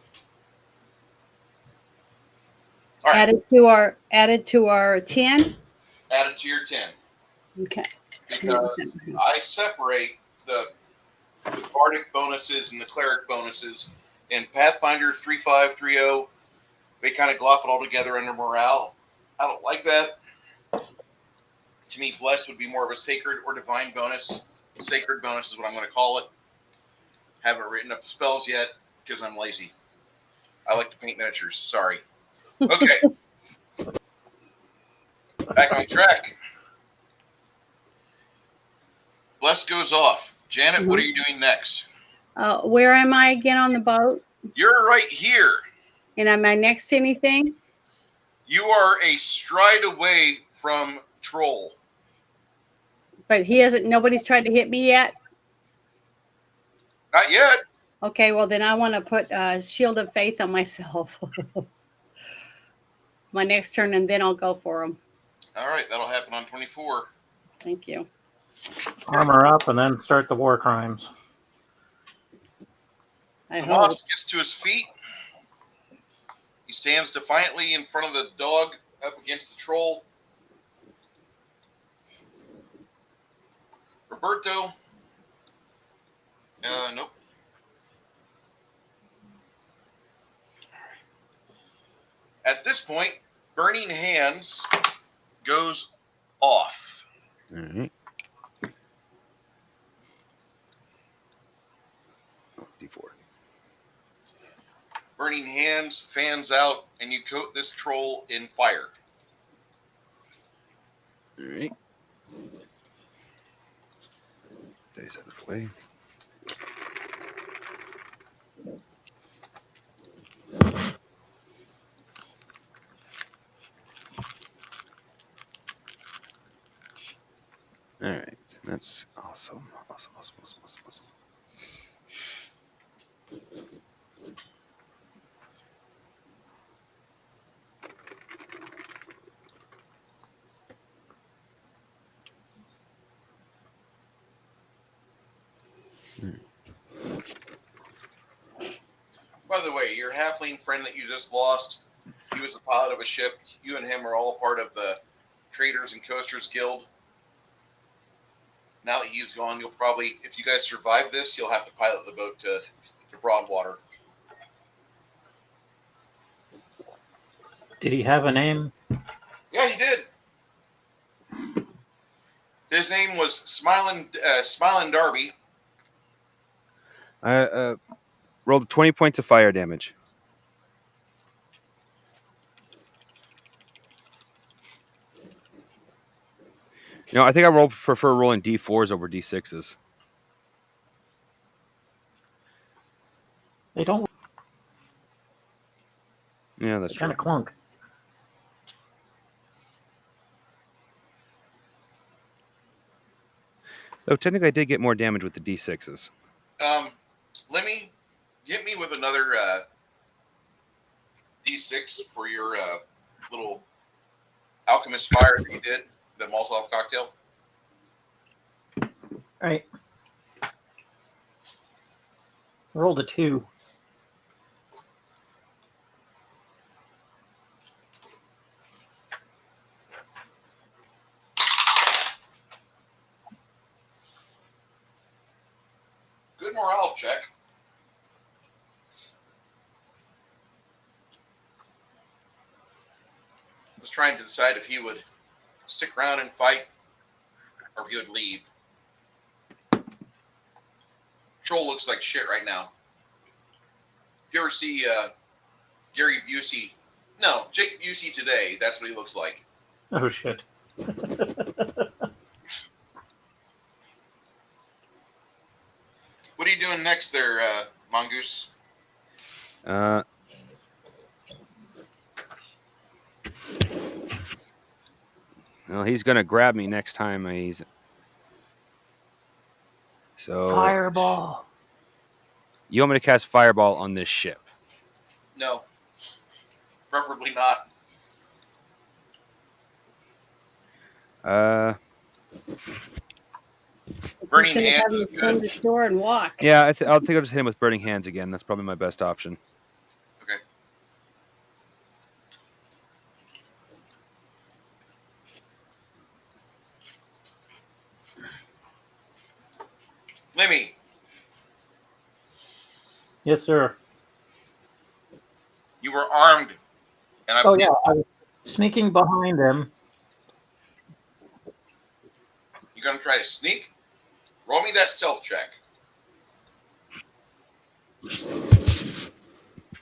All right. Added to our 10. Added to your 10. Okay. Because I separate the bardic bonuses and the cleric bonuses. In Pathfinder 3530, they kind of glop it all together under morale. I don't like that. To me, blessed would be more of a sacred or divine bonus. Sacred bonus is what I'm going to call it. Haven't written up the spells yet because I'm lazy. I like to paint miniatures. Sorry. Okay. Back on track. Bless goes off. Janet, what are you doing next? Where am I again on the boat? You're right here. And am I next to anything? You are a stride away from Troll. But nobody's tried to hit me yet? Not yet. Okay, well then I want to put Shield of Faith on myself. My next turn, and then I'll go for them. All right, that'll happen on 24. Thank you. Armor up and then start the war crimes. I hope. Tomas gets to his feet. He stands defiantly in front of the dog up against the troll. Roberto. Nope. At this point, Burning Hands goes off. All right. Oh, D4. Burning Hands fans out, and you coat this troll in fire. All right. Days out of play. All right. That's awesome. Awesome. By the way, your halfling friend that you just lost, he was a pilot of a ship. You and him are all part of the Traders and Coasters Guild. Now that he's gone, you'll probably, if you guys survive this, you'll have to pilot the boat to Broadwater. Did he have a name? Yeah, he did. His name was Smiling Darby. I rolled 20 points of fire damage. You know, I think I prefer rolling D4s over D6s. They don't. Yeah, that's Kind true. of clunk. Though technically, I did get more damage with the D6s. Lemmy, get me with another D6 for your little alchemist fire that you did, the Molotov cocktail. All right. Rolled a 2. Good morale check. Was trying to decide if he would stick around and fight or if he would leave. Troll looks like shit right now. If you ever see Gary Busey, no, Jake Busey today, that's what he looks like. Oh shit. What are you doing next there, Mongoose? Well, he's gonna grab me next time he's. So Fireball. You want me to cast Fireball on this ship? No. Preferably not. Burning Instead of Hands having is to close good. the door and walk. Yeah, I think I'll just hit him with Burning Hands again. That's probably my best option. Okay. Lemmy, Yes, sir. you were armed, and I Oh yeah, I was sneaking behind him. You gonna try to sneak? Roll me that stealth check.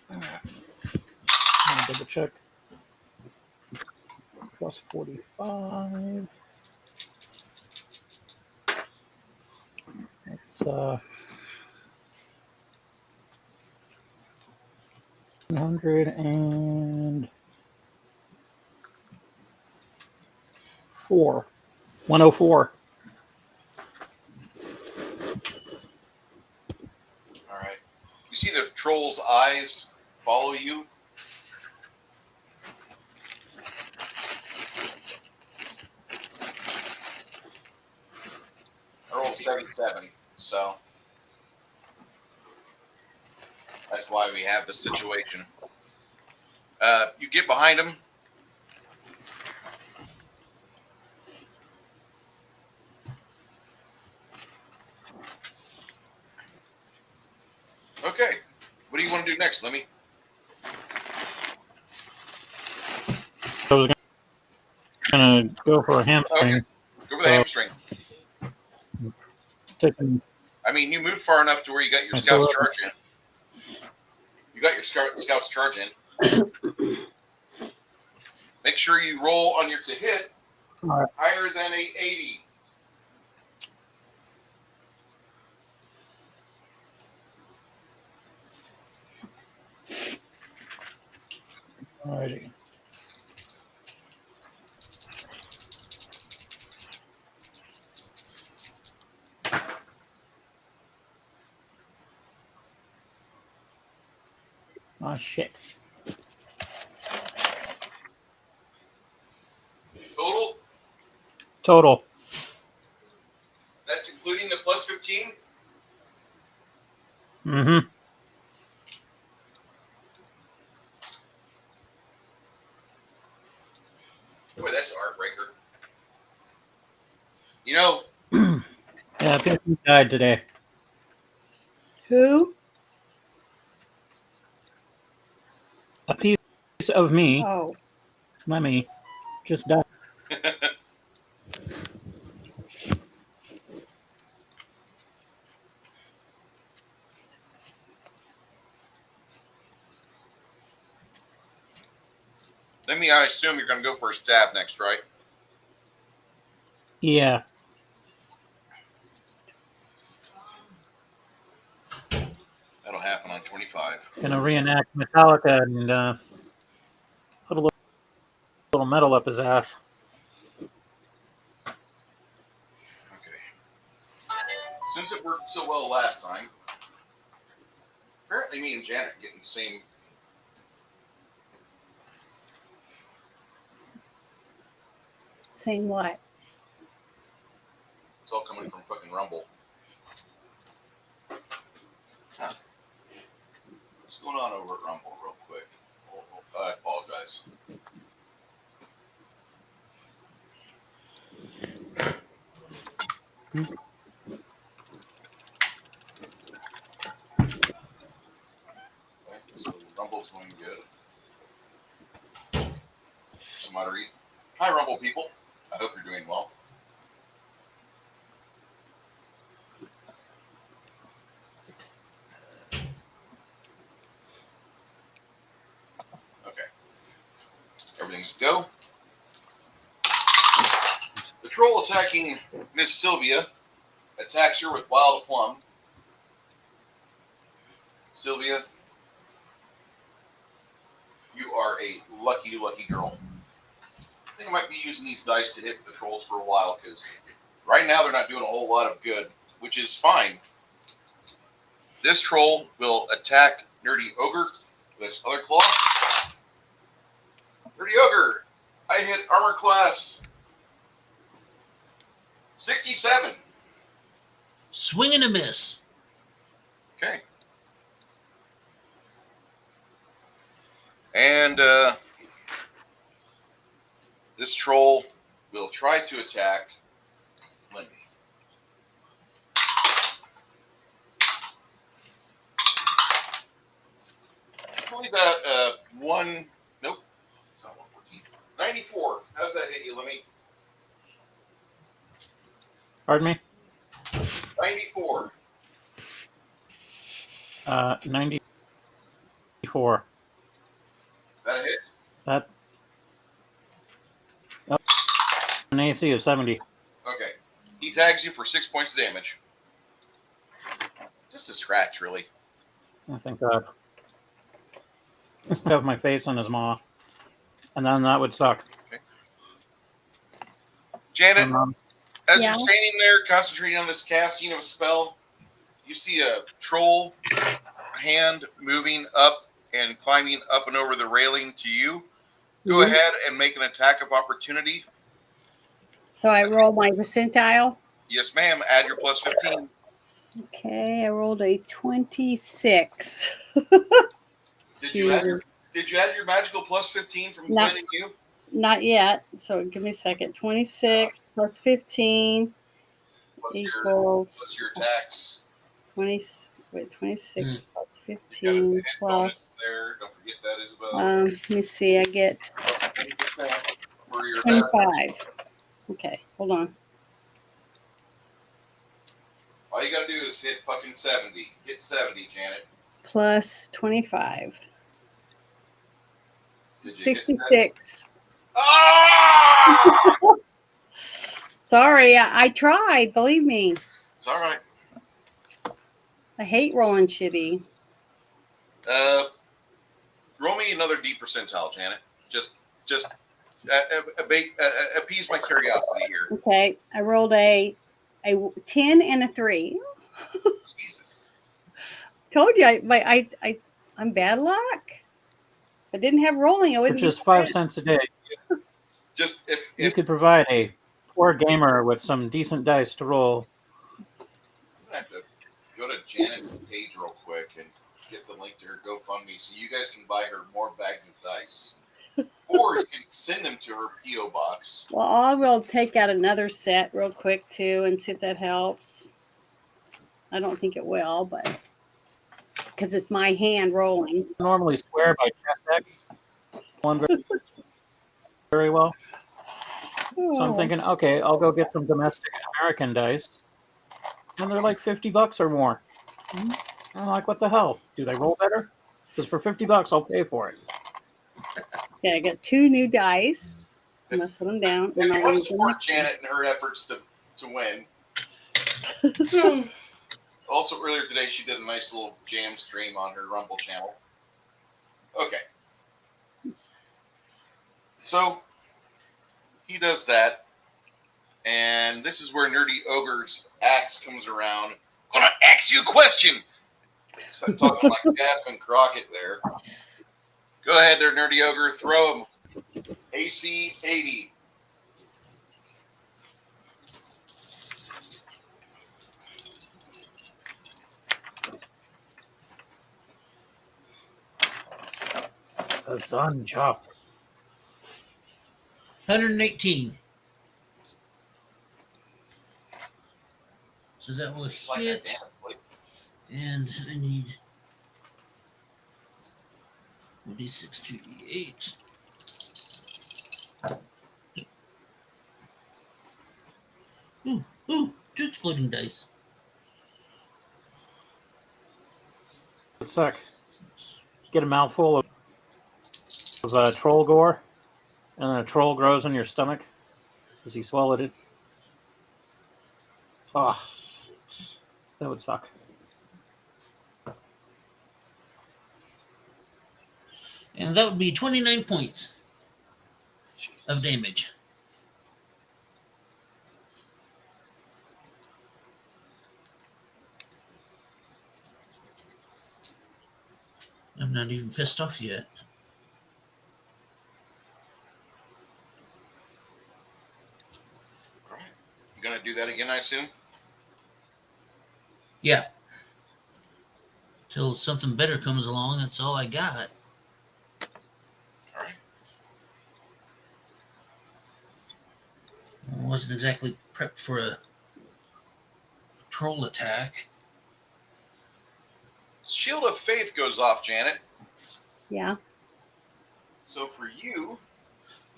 Let me double check. Plus 45. It's 104. 104. All right. You see the troll's eyes follow you. I rolled 77, so that's why we have this situation. You get behind him. Okay. What do you want to do next, Lemmy? I was gonna go for a hamstring. Okay. Go for the hamstring. Taking I mean, you moved far enough to where you got your my scout's sword. charge in. You got your scout's charge in. Make sure you roll on your to hit All right. higher than a 80. Alrighty. Oh shit. Total, Total. that's including the plus 15. Mm-hmm. Boy, that's a heartbreaker. You know, Yeah, I think he died today. Who? A piece of me, Oh, Lemmy, just died. I assume you're going to go for a stab next, right? Yeah. That'll happen on 25. Gonna reenact Metallica and put a little metal up his ass. Okay. Since it worked so well last time, apparently me and Janet are getting the same. same what? It's all coming from fucking Rumble. Huh. What's going on over at Rumble real quick? I apologize. Okay, so Rumble's going good. Some odd reason. Hi, Rumble people. I hope you're doing well. Okay. Everything's a go. The troll attacking Miss Sylvia attacks her with Wild Plum. Sylvia, you are a lucky, lucky girl. I think I might be using these dice to hit the trolls for a while because right now they're not doing a whole lot of good, which is fine. This troll will attack Nerdy Ogre with its other claw. Nerdy Ogre, I hit armor class 67. Swing and a miss. Okay. And this troll will try to attack Lindy. Only got one. Nope. It's not 114. 94. How does that hit you, Lemmy? Pardon me? 94. 94. That a hit? That an AC of 70. Okay. He tags you for 6 points of damage. Just a scratch, really. I think I have my face on his maw, and then that would suck. Okay. Janet, as Yeah. you're standing there concentrating on this casting of a spell, you see a troll hand moving up and climbing up and over the railing to you. Go Mhm. ahead and make an attack of opportunity. So I roll my percentile. Yes, ma'am. Add your plus 15. Okay, I rolled a 26. Did you add your Did you add your magical plus 15 from No. Glenn and you? Not yet. So give me a second. 26 plus 15 Plus equals your attacks. 26 plus You got a 15 hit plus. bonus there. Don't forget that, Isabel. Let me see. I get 20% for your 25. Okay, hold on. All you gotta do is hit fucking 70. Hit 70, Janet. Plus 25. Did you 66. Ah! Sorry, I tried. Believe me. It's all right. I hate rolling shitty. Roll me another D percentile, Janet. Just appease my curiosity here. Okay, I rolled a 10 and a 3. Jesus. Told you, I'm bad luck. If I didn't have rolling, I For wouldn't just be 5 cents a day, Just if you could provide a poor gamer with some decent dice to roll. I'm gonna have to go to Janet's page real quick and get the link to her GoFundMe so you guys can buy her more bags of dice. Or you can send them to her P.O. box. Well, I will take out another set real quick too and see if that helps. I don't think it will, but because it's my hand rolling. I normally swear by chest X. One very well. So I'm thinking, okay, I'll go get some domestic American dice. And they're like $50 or more. And I'm like, what the hell? Do they roll better? Because for $50, I'll pay for it. Okay, I got 2 new dice. I'm gonna set them down. If you want to support Janet in her efforts to win. Also, earlier today, she did a nice little jam stream on her Rumble channel. Okay. So, he does that. And this is where Nerdy Ogre's axe comes around. I'm going to ask you a question. So I'm talking like Jasmine Crockett there. Go ahead there, Nerdy Ogre. Throw him. AC 80. The sun chop. 118. So that will Like hit. that, And I need 1d6, 2d8. Ooh, 2 exploding dice. Suck. Get a mouthful of troll gore, and then a troll grows in your stomach because he swallowed it. Oh, that would suck. And that would be 29 points of damage. I'm not even pissed off yet. All right. You going to do that again, I assume? Yeah. Till something better comes along, that's all I got. All right. I wasn't exactly prepped for a troll attack. Shield of Faith goes off, Janet. Yeah. So for you,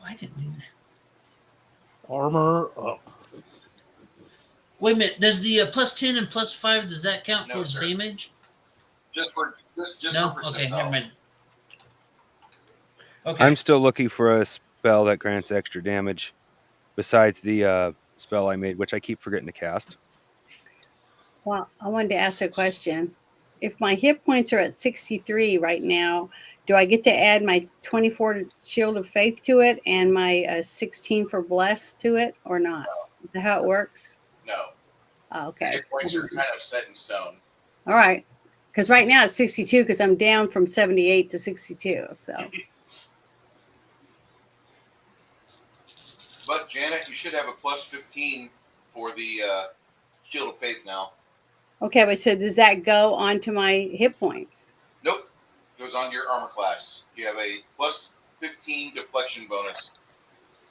I didn't even... Armor up. Wait a minute. Does the plus 10 and plus 5, does that count No, towards sir. damage? just No? for Okay, percentile. never mind. Okay. I'm still looking for a spell that grants extra damage besides the spell I made, which I keep forgetting to cast. Well, I wanted to ask a question. If my hit points are at 63 right now, do I get to add my 24 Shield of Faith to it and my 16 for Bless to it or not? Is that how it works? No. Oh, okay. Hit points are kind of set in stone. All right. Because right now it's 62 because I'm down from 78 to 62. So But Janet, you should have a plus 15 for the Shield of Faith now. okay, but so does that go onto my hit points? Nope. goes on to your armor class. You have a plus 15 deflection bonus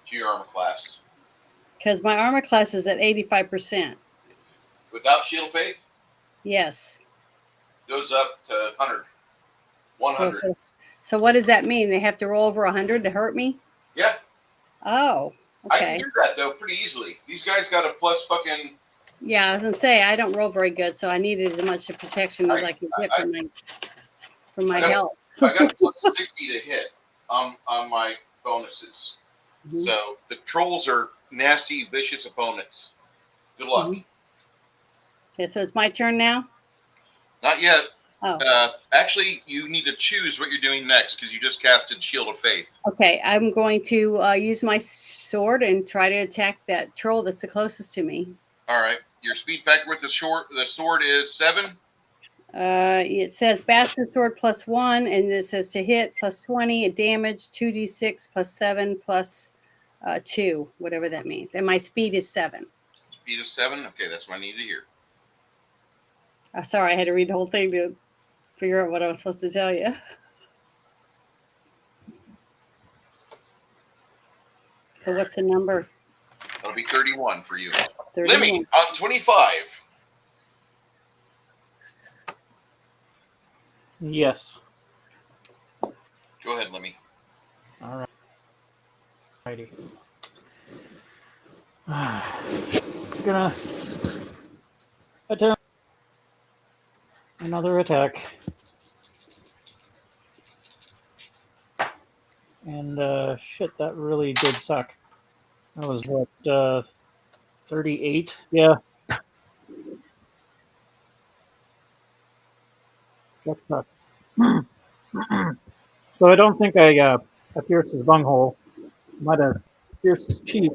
to your armor class. Because my armor class is at 85%. Without Shield of Faith, Yes. goes up to 100. 100. So what does that mean? They have to roll over 100 to hurt me? Yeah. Oh, I can okay. do that, though, pretty easily. These guys got a plus fucking... Yeah, I was going to say, I don't roll very good, so I needed as much protection as I can get from my health. I got a plus 60 to hit on my bonuses. Mm-hmm. So the trolls are nasty, vicious opponents. Good luck. Mm-hmm. Okay, so it's my turn now? Not yet. Oh. Actually, you need to choose what you're doing next because you just casted Shield of Faith. Okay, I'm going to use my sword and try to attack that troll that's the closest to me. All right. Your speed factor with the sword is 7. It says bastard sword +1, and it says to hit +20, damage 2d6 +7 +2, whatever that means. And my speed is 7. Speed is 7. Okay, that's what I need to hear. Sorry, I had to read the whole thing to figure out what I was supposed to tell you. So what's the number? That'll be 31 for you. 31. Lemmy on 25. Yes. Go ahead, Lemmy. All righty. Gonna attempt another attack. And shit, that really did suck. That was what, 38? Yeah. That sucks. So I don't think I pierced his bunghole. Might have pierced his cheek.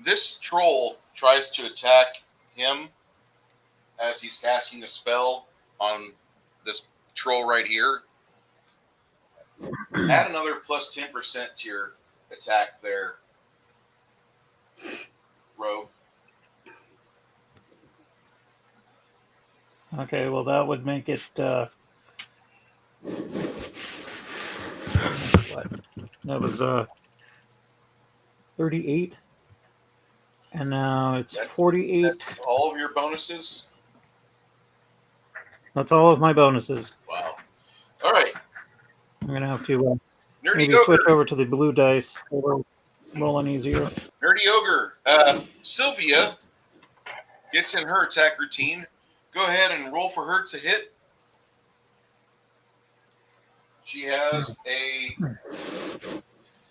This troll tries to attack him as he's casting a spell on this troll right here. Add another plus 10% to your attack there, Rogue. Okay, well that would make it what? That was 38. And now it's 48. That's all of your bonuses? That's all of my bonuses. Wow. All right. I'm gonna have to Nerdy maybe Ogre. switch over to the blue dice. So we're rolling easier. Nerdy Ogre. Sylvia gets in her attack routine. Go ahead and roll for her to hit. She has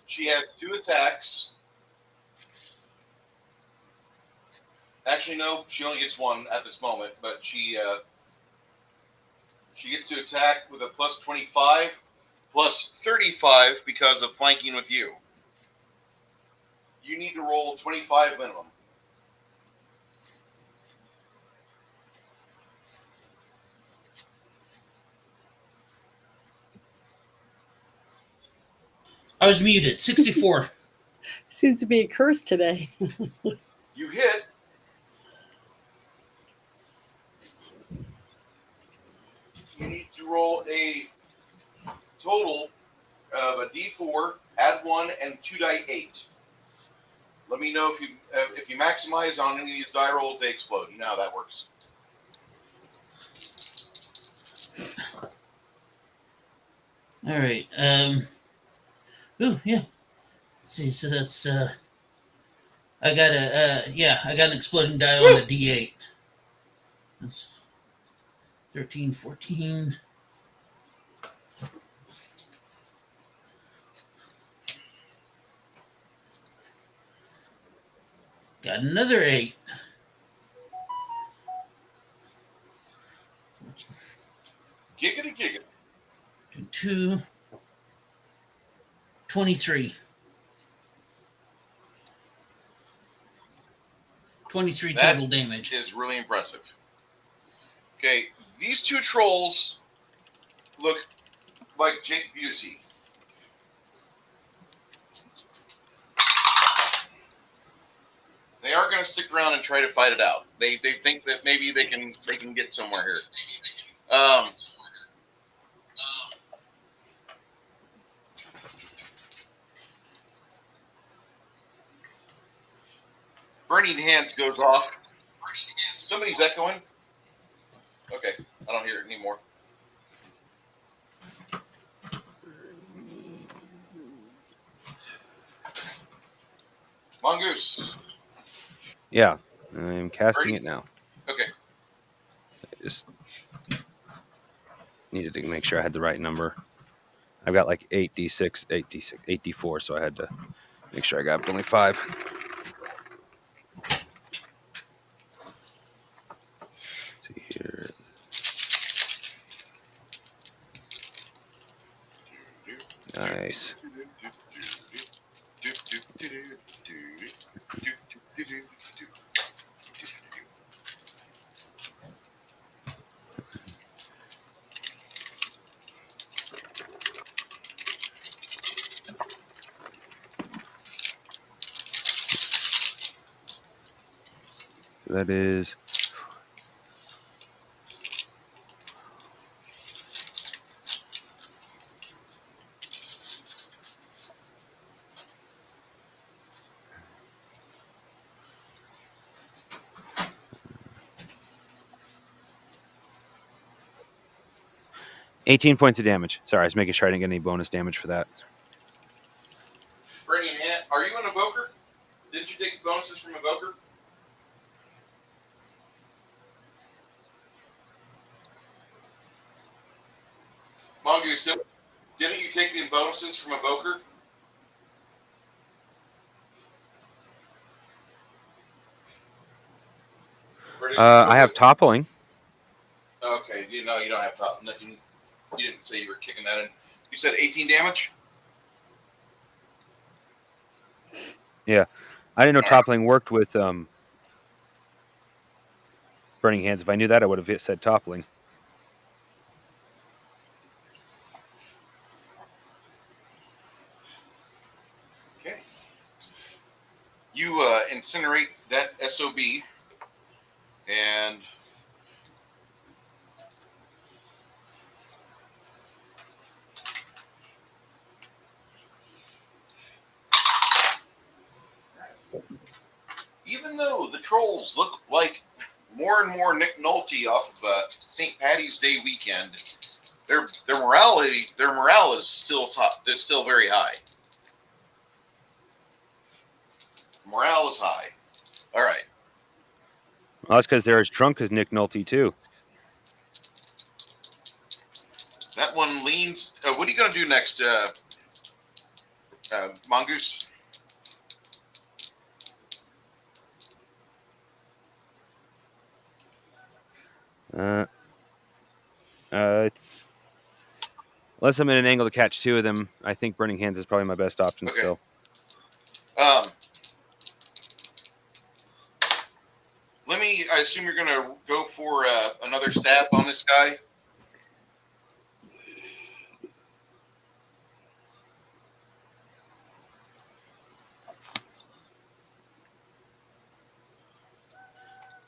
2 attacks. Actually, no, she only gets 1 at this moment, but she gets to attack with a plus 25, plus 35 because of flanking with you. You need to roll 25 minimum. I was muted. 64. Seems to be a curse today. You hit. You need to roll a total of a d4, add 1, and 2 die 8. Let me know if you maximize on any of these die rolls, they explode. You know how that works. All right. Ooh, yeah. Let's see, so that's I got an exploding die on the D8. That's 13, 14. Got another 8. 14. Giggity giggity. 2, 23. 23 total damage. Is really impressive. Okay, these 2 trolls look like Jake Busey. They are going to stick around and try to fight it out. They think that maybe they can get somewhere here. Burning Hands goes off. Somebody's echoing. Okay, I don't hear it anymore. Mongoose. Yeah, I'm casting it now. Okay. I just needed to make sure I had the right number. I've got like 8d6, 8d4, so I had to make sure I got only 5. See here. Nice. That is 18 points of damage. Sorry, I was making sure I didn't get any bonus damage for that. Burning Hand, are you an evoker? Didn't you take bonuses from evoker? Mongoose, didn't you take the bonuses from evoker? I have toppling. Okay, you don't have toppling. You didn't say you were kicking that in. You said 18 damage? Yeah, I didn't know toppling worked with Burning Hands. If I knew that, I would have said toppling. Okay. You incinerate that SOB, and even though the trolls look like more and more Nick Nolte off of St. Patty's Day weekend, their morale is still top. They're still very high. Morale is high. All right. Well, that's because they're as drunk as Nick Nolte too. That one leans. What are you going to do next, Mongoose? Unless I'm in an angle to catch 2 of them, I think Burning Hands is probably my best option still. I assume you're going to go for another stab on this guy.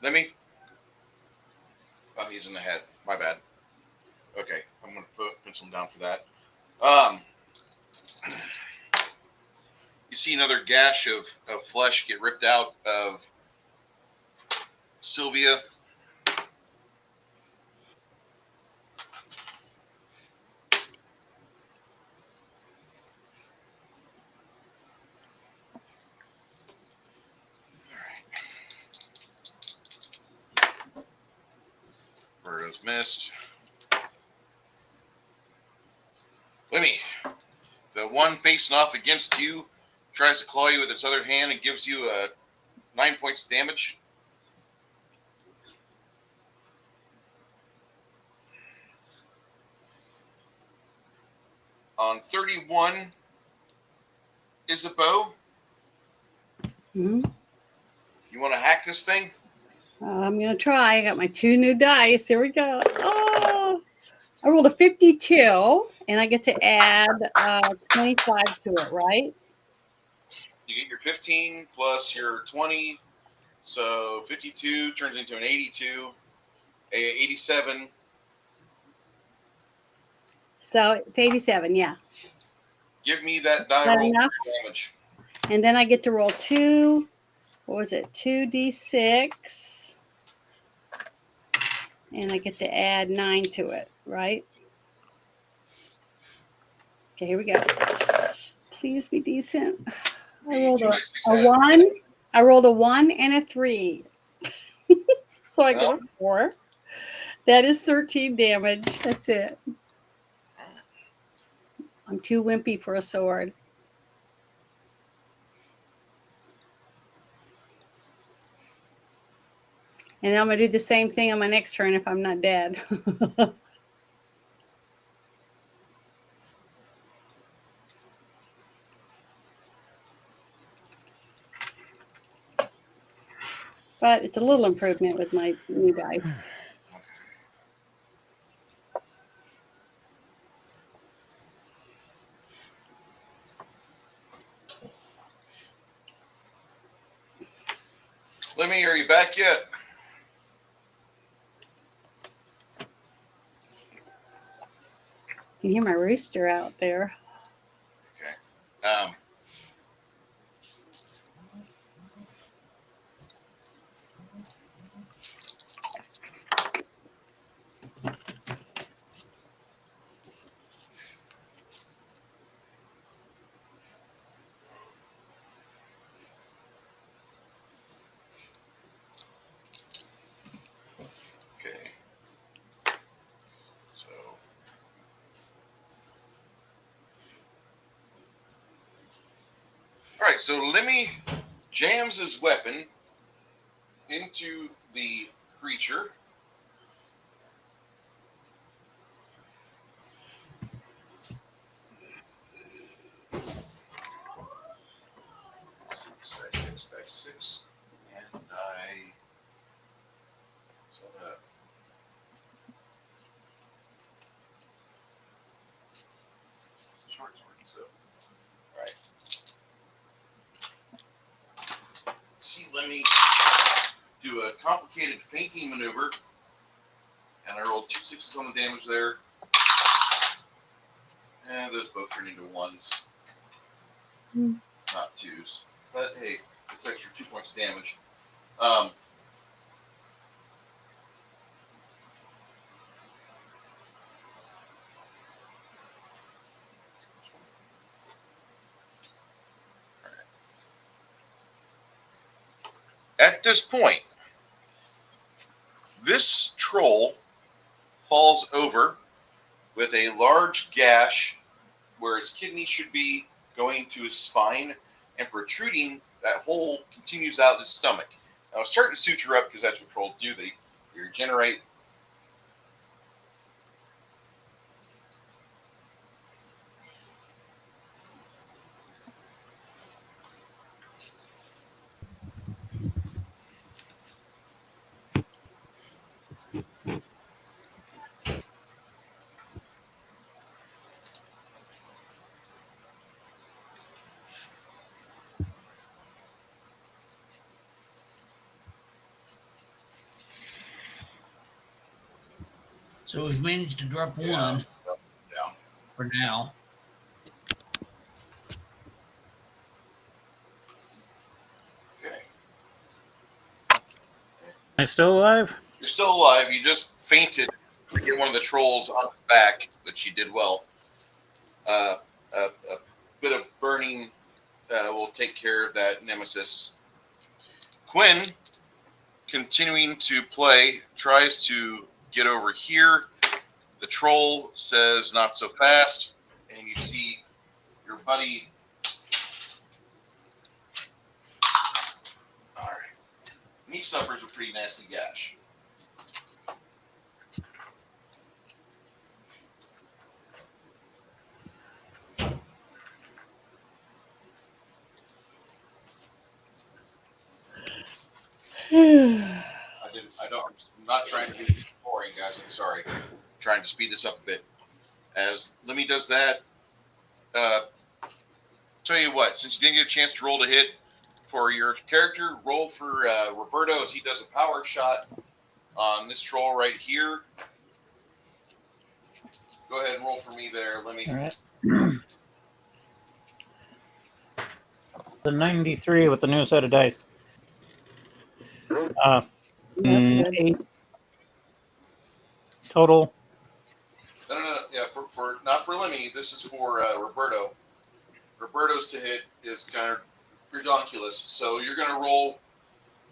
Let me. Oh, he's in the head. My bad. Okay, I'm going to pencil him down for that. You see another gash of flesh get ripped out of Sylvia. Birdo's missed. Lemmy, the one facing off against you tries to claw you with its other hand and gives you 9 points of damage. On 31 is a bow. Mm-hmm. You want to hack this thing? I'm going to try. I got my 2 new dice. Here we go. Oh, I rolled a 52, and I get to add 25 to it, right? You get your 15 plus your 20 So 52 turns into an 82, a 87. So it's 87, yeah. Give me that die That roll enough? for damage. And then I get to roll 2d6. And I get to add 9 to it, right? Okay, here we go. Please be decent. I rolled a 1. I rolled a 1 and a 3. So I get a 4. That is 13 damage. That's it. I'm too wimpy for a sword. And I'm going to do the same thing on my next turn if I'm not dead. But it's a little improvement with my new dice. Lemmy, are you back yet? You can hear my rooster out there. Okay. Okay. So. All right. So Lemmy jams his weapon into the creature. Six, and I. So the short sword. So, all right. See, let me do a complicated feinting maneuver, and I rolled 2 6s on the damage there, and those both turn into 1s, not 2s. But hey, it's extra 2 points of damage. At this point, this troll falls over with a large gash where its kidney should be going to his spine, and protruding, that hole continues out his stomach. Now, I was starting to suture up because that's what trolls do. They regenerate. So we've managed to drop one Down. for now. Okay. Am I still alive? You're still alive. You just fainted to get one of the trolls on the back, but you did well. A bit of burning will take care of that nemesis. Quinn, continuing to play, tries to get over here. The troll says, "Not so fast," and you see your buddy. All right. And he suffers a pretty nasty gash. I'm not trying to be boring, guys. I'm sorry. I'm trying to speed this up a bit. As Lemmy does that, tell you what, since you didn't get a chance to roll to hit, for your character, roll for Roberto as he does a power shot on this troll right here. Go ahead and roll for me there. Let me. All right. The 93 with the new set of dice. That's good. 8 total. No. Yeah, for not for Lemmy. This is for Roberto. Roberto's to hit is kind of ridiculous. So you're going to roll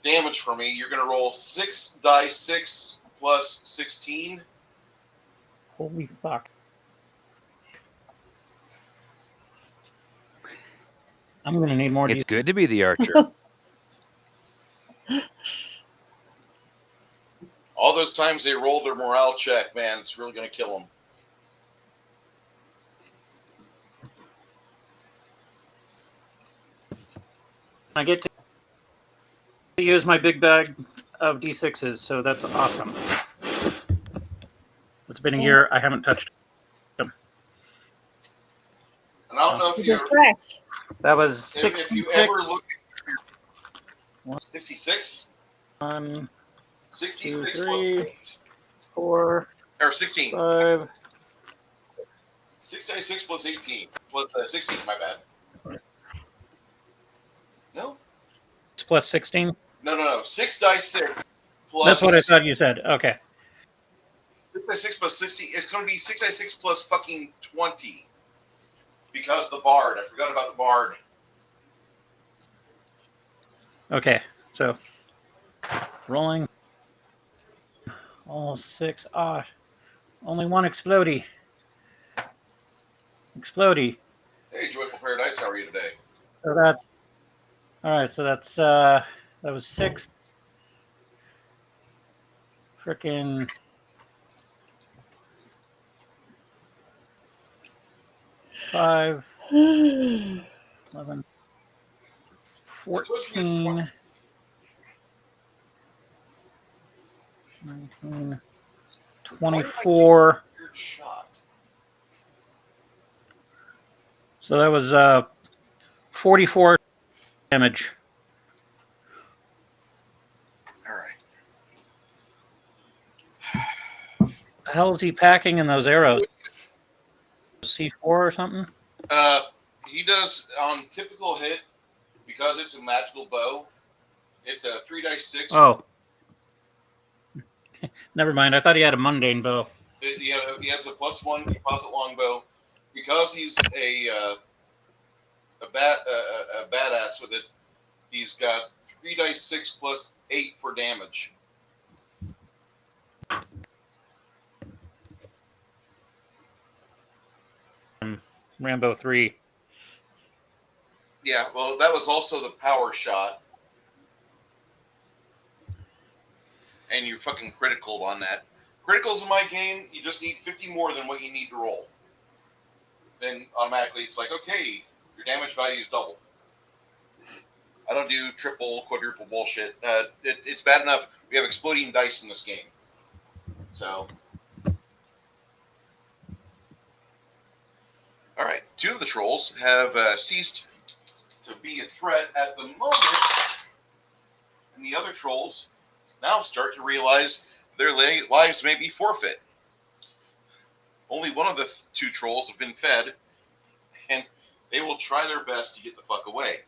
damage for me. You're going to roll 6 die 6 plus 16. Holy fuck. I'm going to need more. It's good to be the archer. All those times they roll their morale check, man, it's really going to kill them. I get to use my big bag of D6s, so that's awesome. It's been a year. I haven't touched them. And I don't know if They're you're, fresh. That was if you 66. ever look at 66? 1, 66 2, plus 3. 8. 4, Or 16. 5. 6 plus 18. Plus 16, my bad. No? Plus 16. No. 6 die 6 plus. That's what I thought you said. Okay. 6 die 6 plus 16. It's going to be 6 die 6 plus fucking 20. Because the bard. I forgot about the bard. Okay. So rolling. All 6. Only one explodey. Explodey. Hey, Joyful Paradise, how are you today? So that's all right. So that's that was 6. Frickin' 5, 11, 14, 19, 24. Your shot. So that was 44 damage. All right. The hell is he packing in those arrows? C4 or something? He does on typical hit because it's a magical bow. It's a 3 die 6. Oh. Never mind. I thought he had a mundane bow. He has a +1 composite longbow. Because he's a badass with it. He's got 3 dice 6 plus 8 for damage. Rambo 3. Yeah, well, that was also the power shot. And you fucking critical on that. Criticals in my game, you just need 50 more than what you need to roll. Then automatically it's like, okay, your damage value is double. I don't do triple, quadruple bullshit. It's bad enough we have exploding dice in this game. So. Alright, 2 of the trolls have ceased to be a threat at the moment. And the other trolls now start to realize their lives may be forfeit. Only one of the 2 trolls have been fed, and they will try their best to get the fuck away.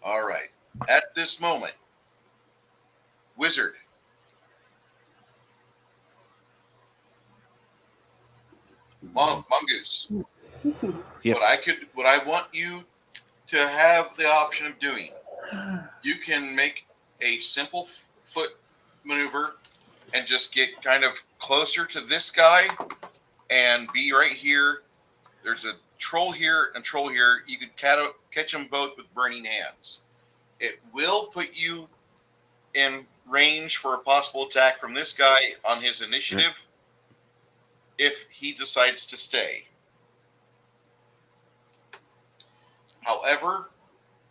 All right. At this moment, Wizard. Mongoose. Yes. What I want you to have the option of doing, you can make a simple foot maneuver and just get kind of closer to this guy and be right here. There's a troll here and troll here. You could catch them both with burning hands. It will put you in range for a possible attack from this guy on his initiative if he decides to stay. However,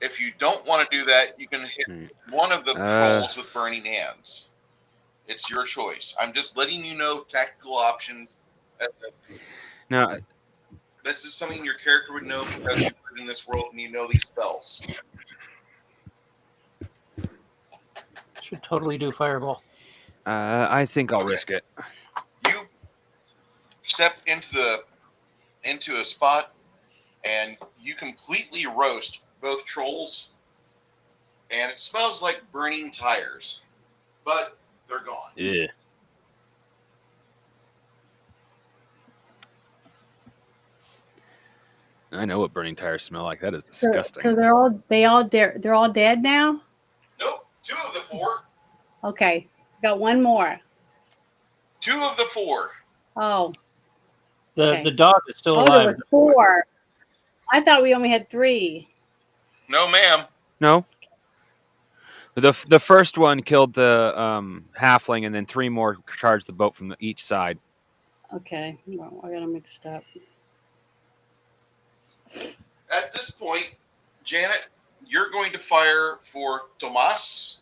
If you don't want to do that, you can hit one of the trolls with burning hands. It's your choice. I'm just letting you know tactical options. No, This is something your character would know because you live in this world and you know these spells. Should totally do fireball. I think I'll Okay. risk it. You step into a spot and you completely roast both trolls, and it smells like burning tires, but they're gone. Yeah. I know what burning tires smell like. That is disgusting. So they're all dead now. Nope, 2 of the 4. Okay, got one more. 2 of the 4. Oh, The dog is still there alive. was 4. I thought we only had 3. No, ma'am. No. The first one killed the halfling, and then 3 more charged the boat from each side. Okay, well, I got them mixed up. At this point, Janet, you're going to fire for Tomas.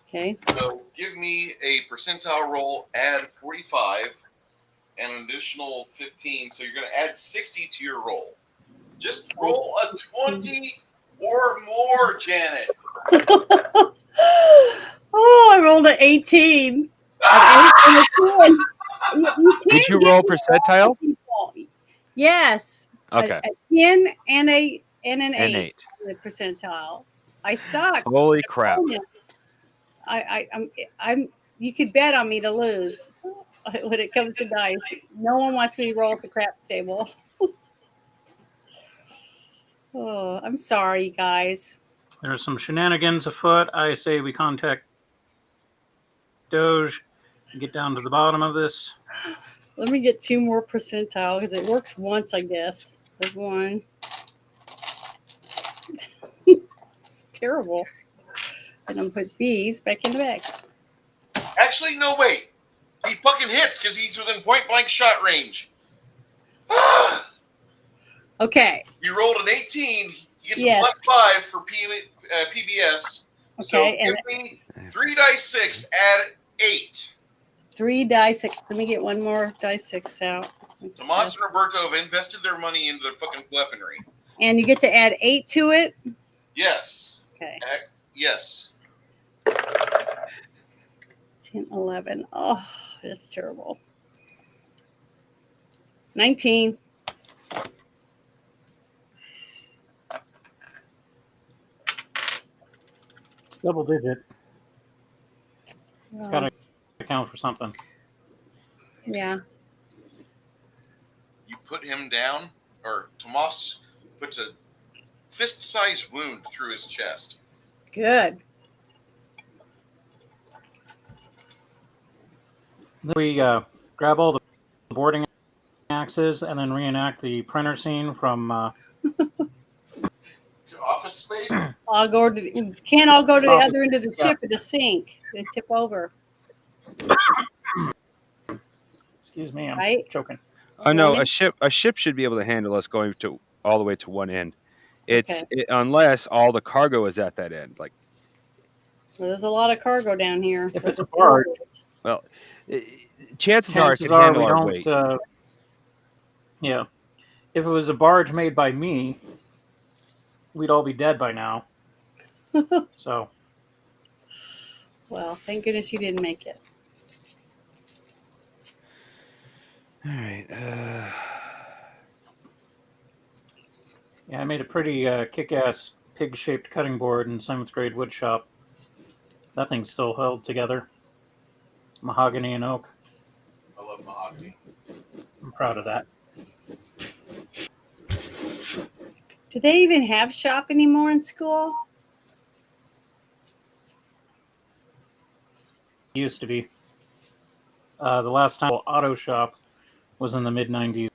Okay. So give me a percentile roll, add 45, and an additional 15. So you're going to add 60 to your roll. Just roll a 20 or more, Janet. Oh, I rolled an 18. Did you roll percentile? Yes. Okay. A 10 and an 8. An 8. The percentile. I suck. Holy crap! I'm. You could bet on me to lose when it comes to dice. No one wants me to roll at the crap table. Oh, I'm sorry, guys. There's some shenanigans afoot. I say we contact Doge and get down to the bottom of this. Let me get 2 more percentile because it works once, I guess. There's 1. It's terrible. And I'm put these back in the bag. Actually, no, wait. He fucking hits because he's within point blank shot range. Okay. You rolled an 18. You get Yes. some +5 for PBS. Okay. So And give me 3 dice 6, add 8. 3 dice 6. Let me get 1 more dice 6 out. Tomas and Roberto have invested their money into their fucking weaponry. And you get to add 8 to it. Yes. Okay. Yes. 10, 11. Oh, that's terrible. 19. Double digit. It's got to account for something. Yeah. You put him down, or Tomas puts a fist-sized wound through his chest. Good. We grab all the boarding axes and then reenact the printer scene from. Office Space? Can't all go to the other end of the ship and just sink. They tip over. Excuse me, I'm Right? choking. Oh no, a ship should be able to handle us going to all the way to one end. Unless all the cargo is at that end. Like, Well, there's a lot of cargo down here. If it's a barge, well, chances are it could handle our weight. Yeah, if it was a barge made by me, we'd all be dead by now. So, Well, thank goodness you didn't make it. All right. yeah, I made a pretty kick-ass pig-shaped cutting board in 7th grade wood shop. That thing's still held together. Mahogany and oak. I love mahogany. I'm proud of that. Do they even have shop anymore in school? It used to be. The last time auto shop was in the mid-90s.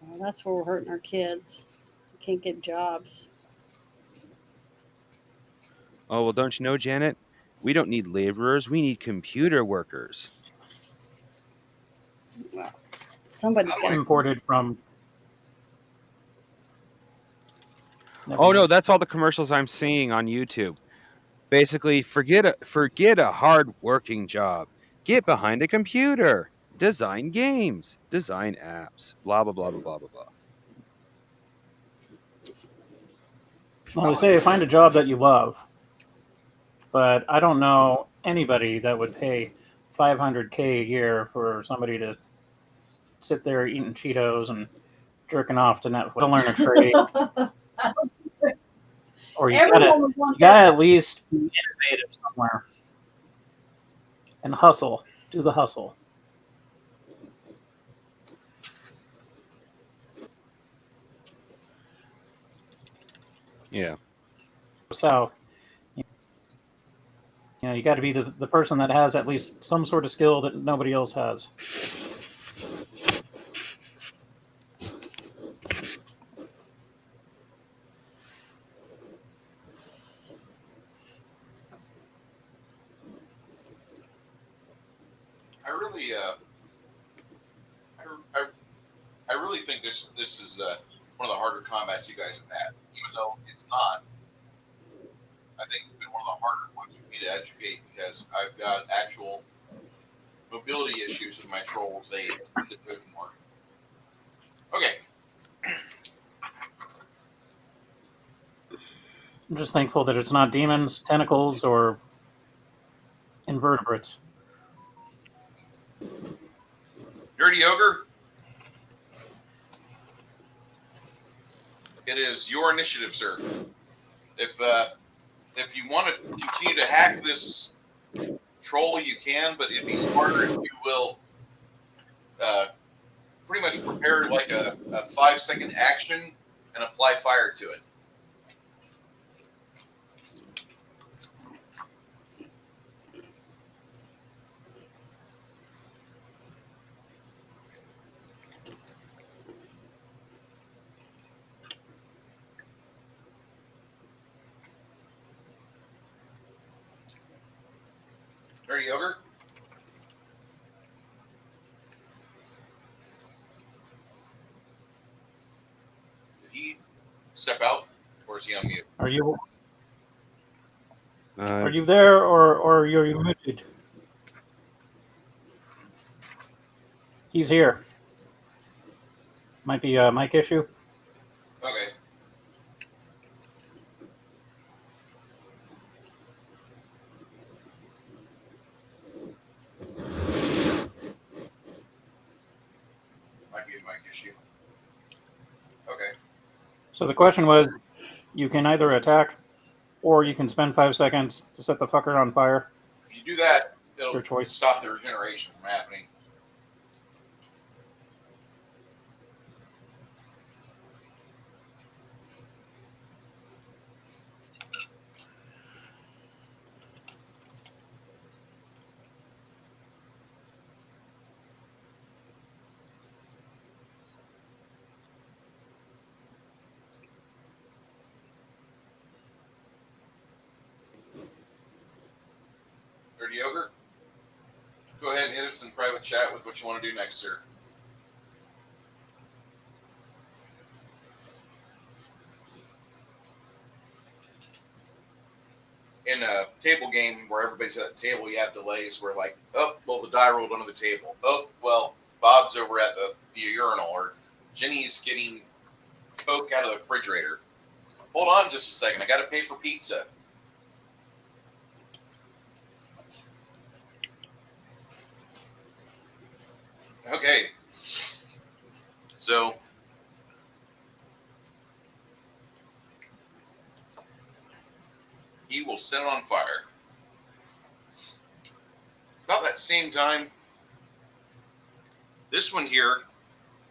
Well, that's where we're hurting our kids. We can't get jobs. Oh, well, don't you know, Janet? We don't need laborers. We need computer workers. Well, somebody's got Imported from Never Oh mind. no, that's all the commercials I'm seeing on YouTube. Basically, forget a hard working job. Get behind a computer. Design games. Design apps. Blah blah blah blah blah blah blah. Well, they say find a job that you love, but I don't know anybody that would pay $500K a year for somebody to sit there eating Cheetos and jerking off to Netflix to learn a trade. Or you Everyone would want gotta that. at least be innovative somewhere and hustle. Do the hustle. Yeah. South, you know, you got to be the person that has at least some sort of skill that nobody else has. I really, I really think this is one of the harder combats you guys have had. Even though it's not, I think it's been one of the harder ones for me to educate because I've got actual mobility issues with my trolls. They tend to do it more. Okay. I'm just thankful that it's not demons, tentacles, or invertebrates. Dirty Ogre, it is your initiative, sir. If you want to continue to hack this troll, you can, but it'd be smarter if you will pretty much prepare like a 5-second action and apply fire to it. Dirty Ogre? Did he step out, or is he on mute? Are you there, or you're muted? He's here. Might be a mic issue. Okay. Might be a mic issue. Okay. So the question was, you can either attack, or you can spend 5 seconds to set the fucker on fire. If you do that, Your it'll choice. stop the regeneration from happening. Dirty Ogre, go ahead and hit us in private chat with what you want to do next, sir. In a table game where everybody's at the table, you have delays where, like, oh, well, the die rolled under the table. Oh, well, Bob's over at the urinal, or Jenny's getting Coke out of the refrigerator. Hold on just a second. I got to pay for pizza. Okay. So, he will set it on fire. About that same time, this one here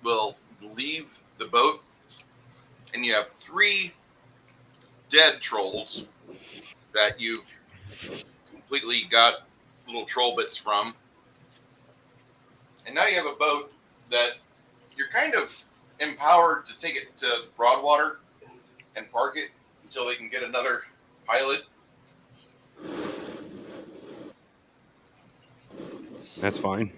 will leave the boat, and you have 3 dead trolls that you've completely got little troll bits from. And now you have a boat that you're kind of empowered to take it to Broadwater and park it until they can get another pilot. That's fine.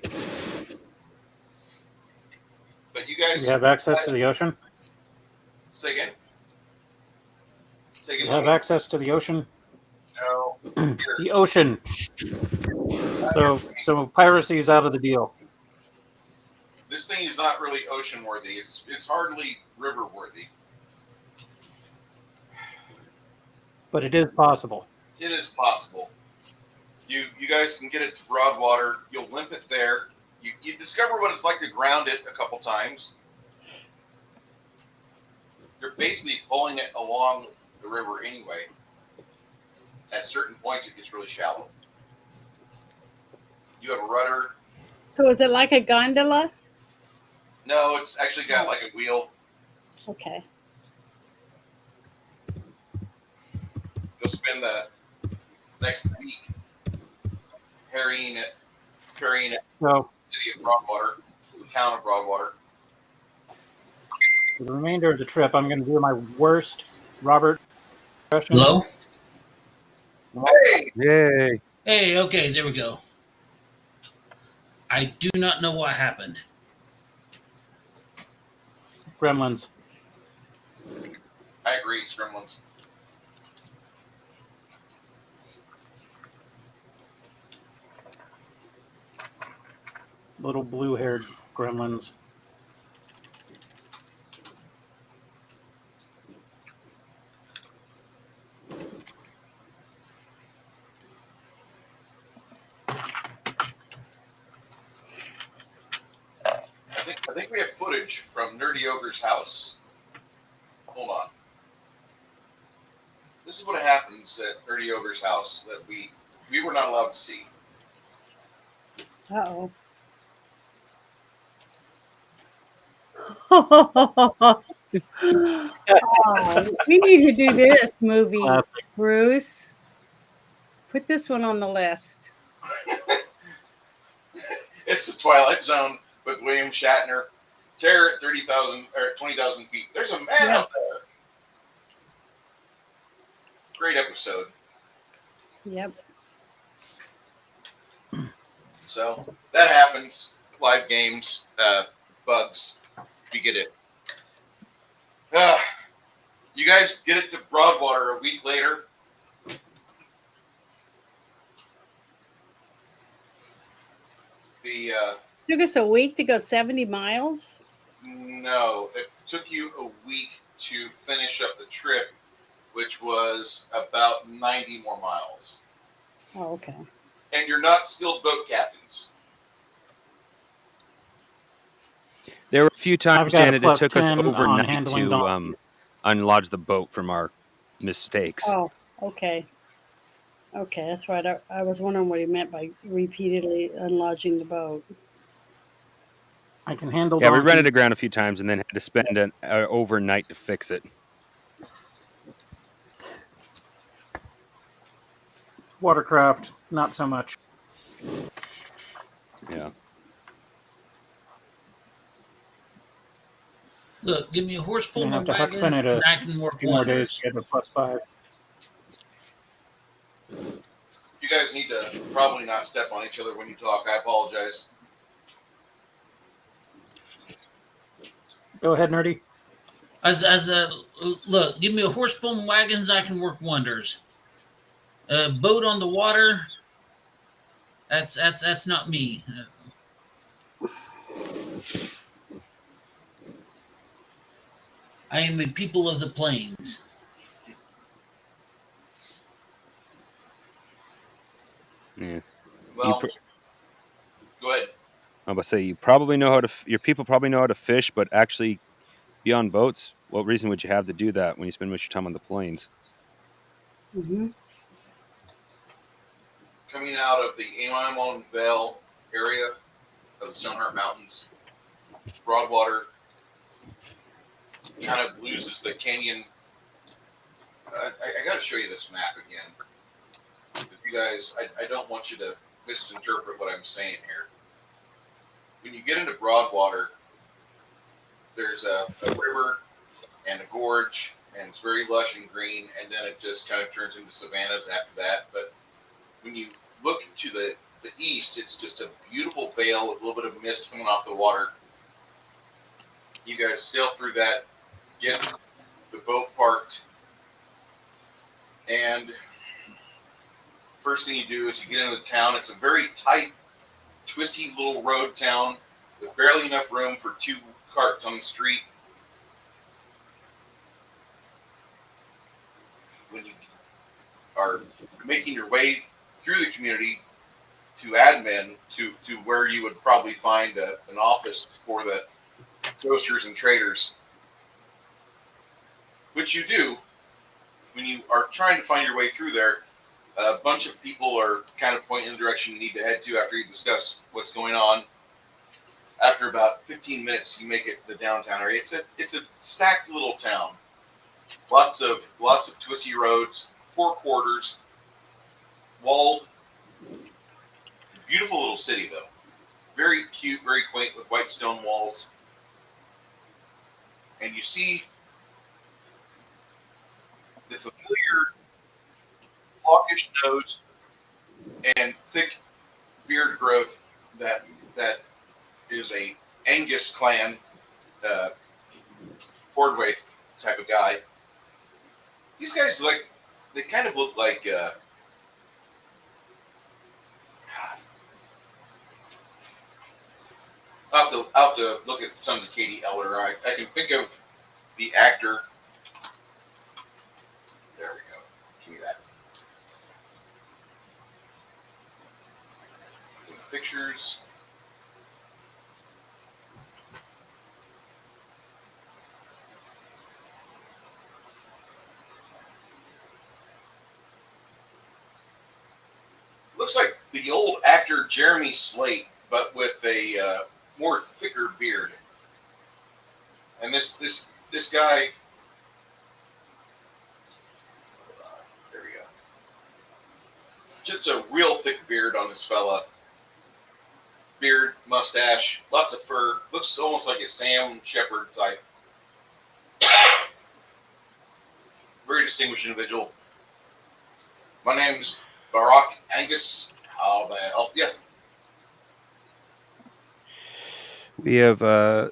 But you guys You have access to the ocean. say again. taking You have money? access to the ocean. No. The ocean. So piracy is out of the deal. This thing is not really ocean worthy. It's hardly river worthy. But it is possible. It is possible. You guys can get it to Broadwater. You'll limp it there. You discover what it's like to ground it a couple times. You're basically pulling it along the river anyway. At certain points, it gets really shallow. You have a rudder. So is it like a gondola? No, it's actually got like a wheel. Okay. You'll spend the next week carrying it So to the city of Broadwater, the town of Broadwater. for the remainder of the trip, I'm going to do my worst Robert impression. Hello? Hey, Yay! Hey, okay, there we go. I do not know what happened. Gremlins. I agree, it's Gremlins. Little blue-haired gremlins. I think we have footage from Nerdy Ogre's house. Hold on. This is what happens at Nerdy Ogre's house that we were not allowed to see. Uh-oh. Oh, we need to do this movie, Classic. Bruce. Put this one on the list. It's the Twilight Zone with William Shatner. Terror at 30,000 or 20,000 feet. There's a man Yeah. out there. Great episode. Yep. So that happens. Live games, bugs. You get it. You guys get it to Broadwater a week later. The Took us a week to go 70 miles. no, it took you a week to finish up the trip, which was about 90 more miles. Oh, okay. And you're not skilled boat captains. There were a few times, I've got a Janet, it plus took us 10 on overnight handling to donkey. unlodge the boat from our mistakes. Oh, okay. Okay, that's right. I was wondering what he meant by repeatedly unlodging the boat. I can handle Yeah, we donkey. ran it aground a few times and then had to spend an overnight to fix it. Watercraft, not so much. Yeah. Look, give me a horse pull Gonna my have to huck wagon, Finn it and a I can work few more days wonders. to get a +5. You guys need to probably not step on each other when you talk. I apologize. Go ahead, Nerdy. Look, give me a horse pull my wagons, I can work wonders. A boat on the water, that's not me. I am a people of the plains. Yeah. Well, go ahead. I'm about to say you probably know how to. Your people probably know how to fish, but actually be on boats. What reason would you have to do that when you spend much of your time on the plains? Mm-hmm. Coming out of the Eamon Vale area of the Stoneheart Mountains, Broadwater kind of loses the canyon. I got to show you this map again. You guys, I don't want you to misinterpret what I'm saying here. When you get into Broadwater, there's a river and a gorge, and it's very lush and green, and then it just kind of turns into savannas after that. But when you look to the east, it's just a beautiful vale with a little bit of mist coming off the water. You guys sail through that, get the boat parked, And first thing you do is you get into the town. It's a very tight, twisty little road town with barely enough room for 2 carts on the street. When you are making your way through the community to admin, to where you would probably find an office for the toasters and traders, which you do when you are trying to find your way through there. A bunch of people are kind of pointing in the direction you need to head to after you discuss what's going on. After about 15 minutes, you make it to the downtown area. It's a stacked little town. Lots of twisty roads, 4 quarters, walled. Beautiful little city, though. Very cute, very quaint, with white stone walls. And you see the familiar hawkish nose and thick beard growth that is a Angus clan, Broadwater type of guy. These guys they kind of look like I'll have to look at Sons of Katie Eller. I can think of the actor. There we go. Give me that. In the pictures. Looks like the old actor Jeremy Slate, but with a more thicker beard. And this guy, there we go. Just a real thick beard on this fella. Beard, mustache, lots of fur. Looks almost like a Sam Shepard type. Very distinguished individual. My name's Barack Angus. How may I help you? We have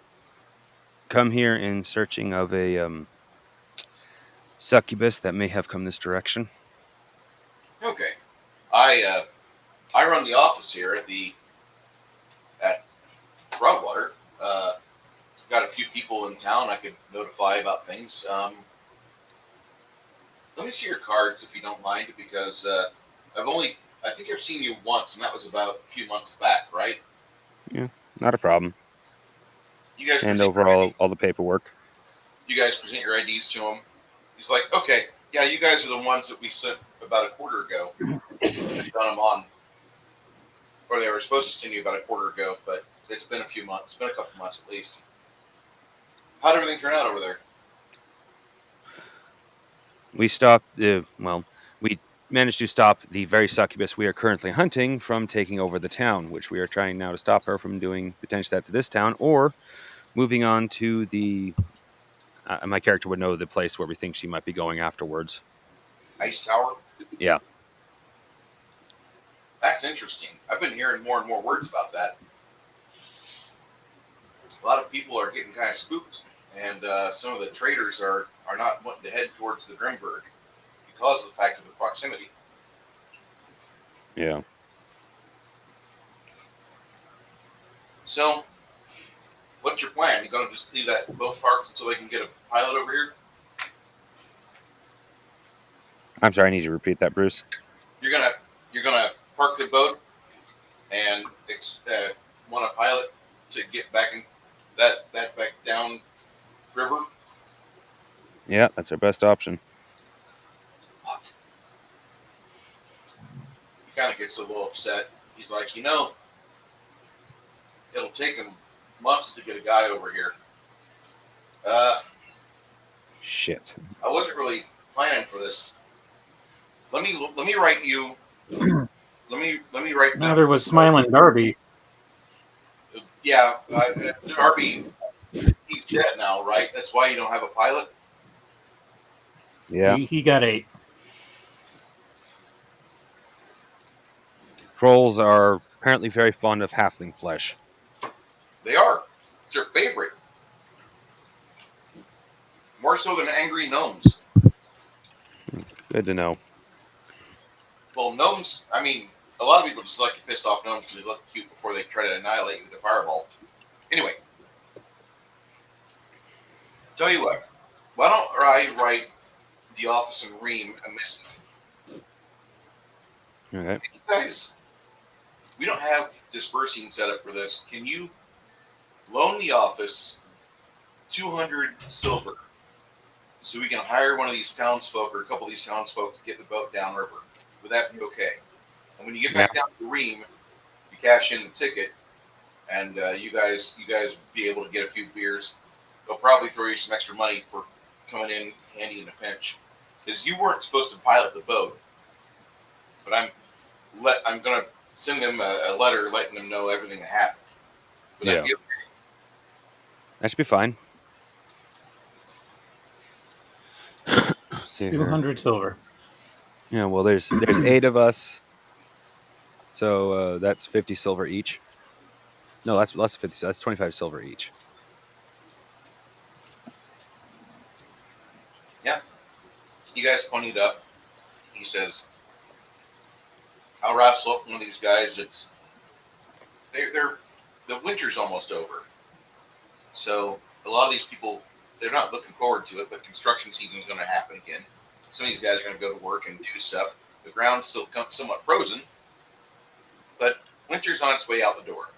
come here in searching of a succubus that may have come this direction. Okay. I run the office here at Broadwater. Got a few people in town I could notify about things. Let me see your cards if you don't mind, because I think I've seen you once, and that was about a few months back, right? Yeah, not a problem. You guys Hand over all the paperwork. You guys present your IDs to him. He's like, okay, yeah, you guys are the ones that we sent about a quarter ago. Done them on, or they were supposed to send you about a quarter ago, but it's been a few months. It's been a couple months at least. How'd everything turn out over there? We stopped. We managed to stop the very succubus we are currently hunting from taking over the town, which we are trying now to stop her from doing potentially that to this town, or moving on to the. My character would know the place where we think she might be going afterwards. Ice Tower? Yeah. That's interesting. I've been hearing more and more words about that. A lot of people are getting kind of spooked, and some of the traders are not wanting to head towards the Grimberg because of the fact of the proximity. Yeah. So, what's your plan? You gonna just leave that boat parked until we can get a pilot over here? I'm sorry, I need you to repeat that, Bruce. You're gonna park the boat and want a pilot to get back in that back down river. Yeah, that's our best option. He kind of gets a little upset. He's like, it'll take him months to get a guy over here. Shit. I wasn't really planning for this. Let me write you. Let me write. Neither was Smiling Darby. Yeah, Darby. He's dead now, right? That's why you don't have a pilot. Yeah. He got 8. Trolls are apparently very fond of halfling flesh. They are. It's their favorite. More so than angry gnomes. Good. Good to know. Well, gnomes, I mean, a lot of people just like to piss off gnomes because they look cute before they try to annihilate you with a fireball. Anyway, tell you what, why don't I write the office in Ream a missive? Okay. Hey, you guys, we don't have dispersing set up for this. Can you loan the office 200 silver so we can hire one of these townsfolk or a couple of these townsfolk to get the boat downriver? Would that be okay? And when you get back down to Ream, you cash in the ticket, and you guys be able to get a few beers. They'll probably throw you some extra money for coming in handy in a pinch, because you weren't supposed to pilot the boat. But I'm gonna send them a letter letting them know everything that happened. Would that be okay? That should be fine. See here. 200 silver. Yeah, well, there's 8 of us, so that's 50 silver each. No, that's less 50. That's 25 silver each. Yeah. You guys ponied up. He says, "I'll wrestle up one of these guys. They're the winter's almost over, so a lot of these people, they're not looking forward to it. But construction season is going to happen again. Some of these guys are going to go to work and do stuff. The ground's still somewhat frozen, but winter's on its way out the door.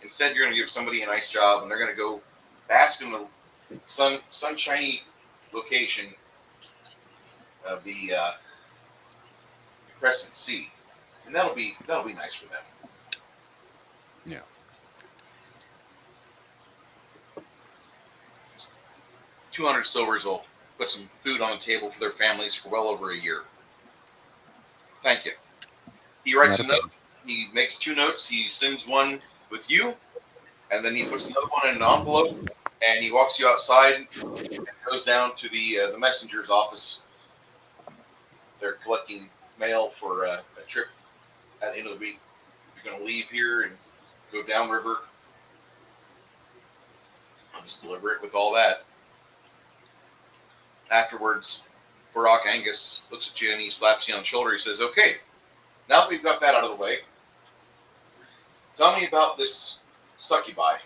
Instead, you're going to give somebody a nice job, and they're going to go bask in the sunshiny location of the Crescent Sea, and that'll be nice for them." Yeah. $200 silvers will put some food on the table for their families for well over a year. Thank you. He writes a note. He makes 2 notes. He sends one with you, and then he puts another one in an envelope, and he walks you outside and goes down to the messenger's office. They're collecting mail for a trip at the end of the week. You're going to leave here and go downriver. I'll just deliver it with all that. Afterwards, Barack Angus looks at you and he slaps you on the shoulder. He says, "Okay, now that we've got that out of the way, tell me about this succubi.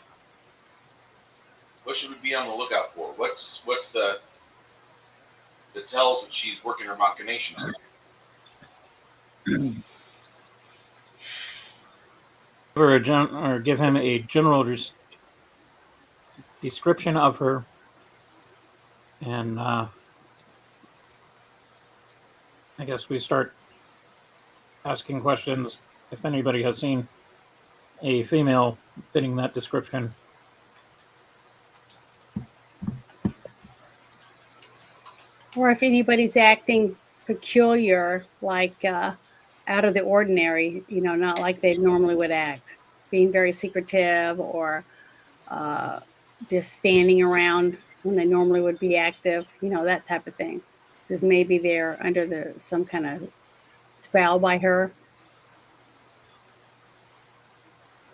What should we be on the lookout for? What's the tells that she's working her machinations?" Or give him a general description of her, and I guess we start asking questions if anybody has seen a female fitting that description. Or if anybody's acting peculiar, like out of the ordinary, not like they normally would act, being very secretive or just standing around when they normally would be active, that type of thing. Because maybe they're under some kind of spell by her.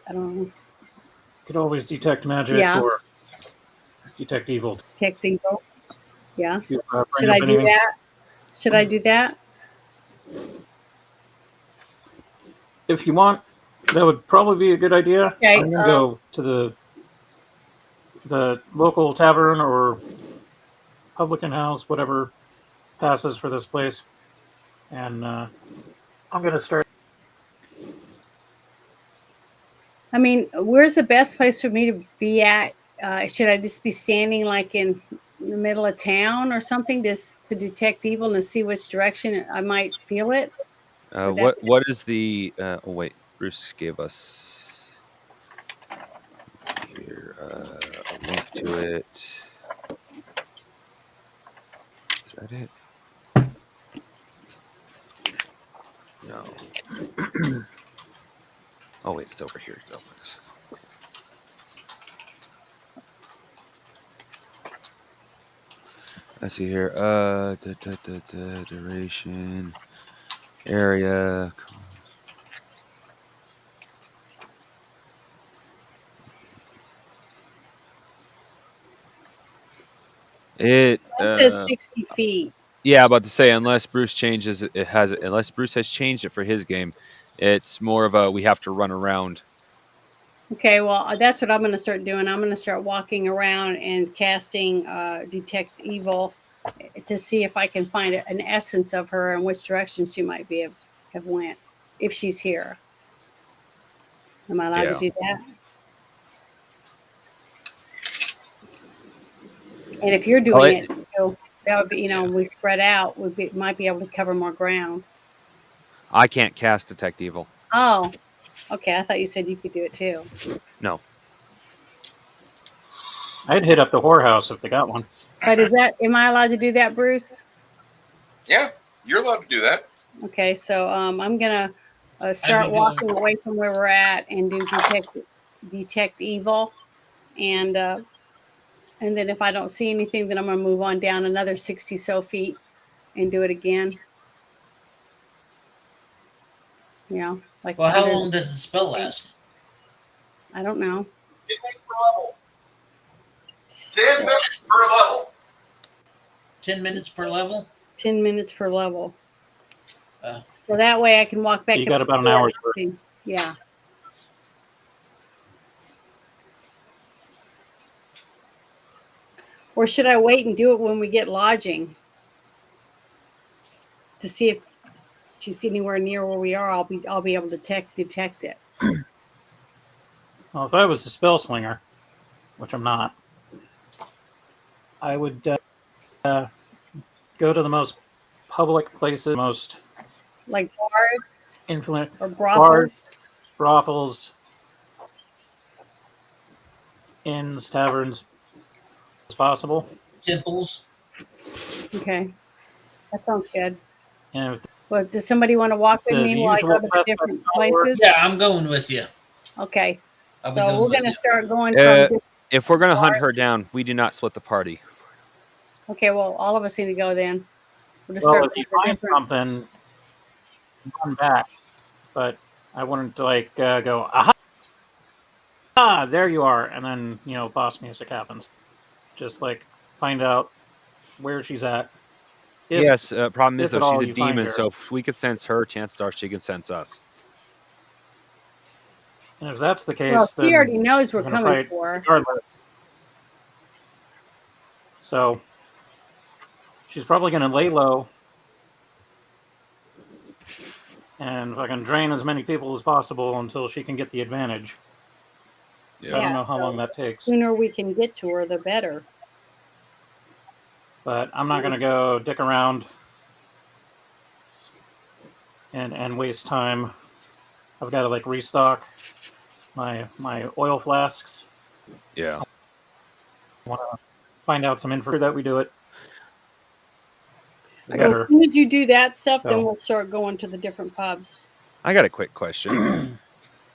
I don't know. Could always detect magic or detect evil. Detect evil. Yeah. Should I do that? Should I do that? If you want, that would probably be a good idea. Okay, I'm going to go to the local tavern or publican house, whatever passes for this place. And I'm going to start. I mean, where's the best place for me to be at? Should I just be standing like in the middle of town or something to detect evil and see which direction I might feel it? What is the? Oh wait, Bruce gave us. Let's see here. A link to it. Is that it? No. Oh wait, it's over here. Let's see here. Duration, area. It says 60 feet. Yeah, about to say unless Bruce changes unless Bruce has changed it for his game, it's more of a we have to run around. Okay, well, that's what I'm going to start doing. I'm going to start walking around and casting detect evil to see if I can find an essence of her and which direction she might have went if she's here. Am I allowed to Yeah. do that? And if you're Well, doing it, so that would be, we spread out, might be able to cover more ground. I can't cast detect evil. Oh, okay. I thought you said you could do it too. No. I'd hit up the whorehouse if they got one. But am I allowed to do that, Bruce? Yeah, you're allowed to do that. Okay, so I'm gonna I'd start be walking doing- away from where we're at and do detect evil, and then if I don't see anything, then I'm gonna move on down another 60 so feet and do it again. Like Well, how 100 long does the spell last? I don't know. 10 minutes per level. 10 minutes per level. 10 minutes per level? 10 minutes per level. Uh, So that way I can walk back. So you got about an hour's worth. Yeah. Or should I wait and do it when we get lodging to see if she's anywhere near where we are? I'll be able to detect it. Well, if I was a spell slinger, which I'm not, I would go to the most public places, most Like bars influent or brothels. bars, brothels, inns, taverns, as possible. temples? Okay, that sounds good. And if Well, does somebody want to walk with the me while I usual go to the suspects different don't work, places? Yeah, I'm going with you. Okay, I'll be so going we're with going to you. start going from. Different, If we're gonna hunt her down, we do not split the party. okay, well, all of us need to go then. We'll just well, start if you going to find different. something, run back. But I wouldn't go, aha, there you are, and then boss music happens. Just find out where she's at. Yes, problem is If though at all she's a you find demon, her. so if we could sense her, chances are she can sense us. And if that's the case, Well, she then already knows we're we're gonna coming fight for her. regardless. So she's probably gonna lay low and fucking drain as many people as possible until she can get the advantage. Yeah. I don't know how long that takes, Sooner we can get to her, the better. but I'm not gonna go dick around and waste time. I've got to restock my oil flasks. Yeah. I want to find out some info that we do it. The I got Well, better. as soon as you do that stuff, then So- we'll start going to the different pubs. I got a quick question.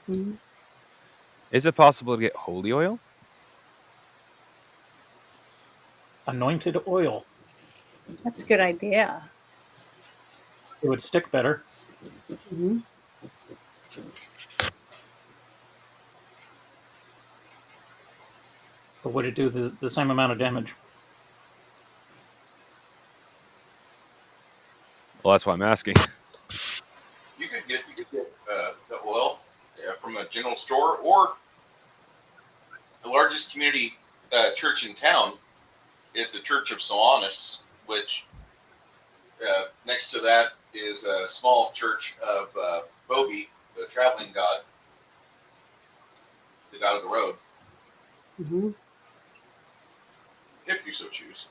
Mhm. Is it possible to get holy oil? Anointed oil. That's a good idea. It would stick better. hmm But would it do the same amount of damage? Well, that's why I'm asking. You could get the oil from a general store, or the largest community church in town is the Church of Solanus, which next to that is a small church of Bobi, the traveling god, the god of the road, hmm if you so choose.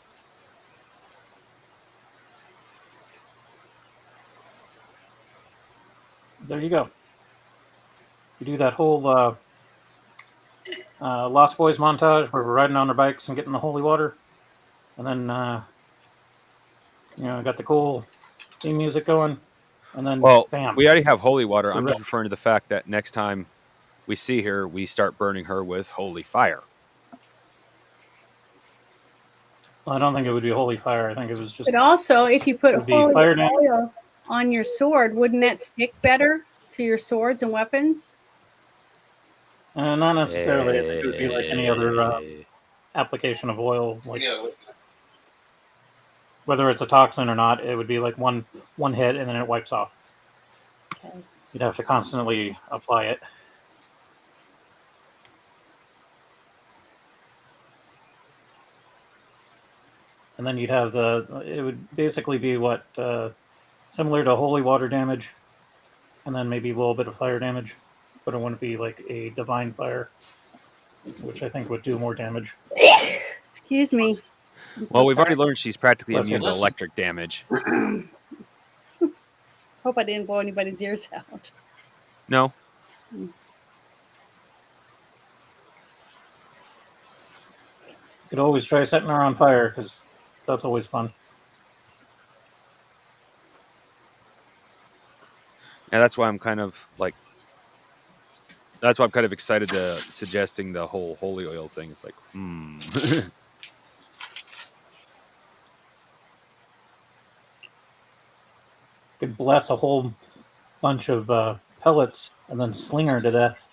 There you go. You do that whole Lost Boys montage where we're riding on our bikes and getting the holy water, and then got the cool theme music going, and then Well, bam. we already have holy water. I'm Correct. just referring to the fact that next time we see her, we start burning her with holy fire. Well, I don't think it would be holy fire. I think it was just But also, if you put Would be holy fire damage. oil on your sword, wouldn't that stick better to your swords and weapons? not necessarily. I think it would be like any other application of oil. You know, Whether it's a toxin or not, it would be like one hit and then it wipes off. Okay. You'd have to constantly apply it. And then you'd have it would basically be what, similar to holy water damage, and then maybe a little bit of fire damage, but it wouldn't be like a divine fire, which I think would do more damage. Excuse me. Well, we've already learned she's practically Bless you. immune to electric damage. Hope I didn't blow anybody's ears out. No. You could always try setting her on fire, because that's always fun. Yeah, that's why I'm kind of excited to suggesting the whole holy oil thing. It's like, You could bless a whole bunch of pellets and then sling her to death.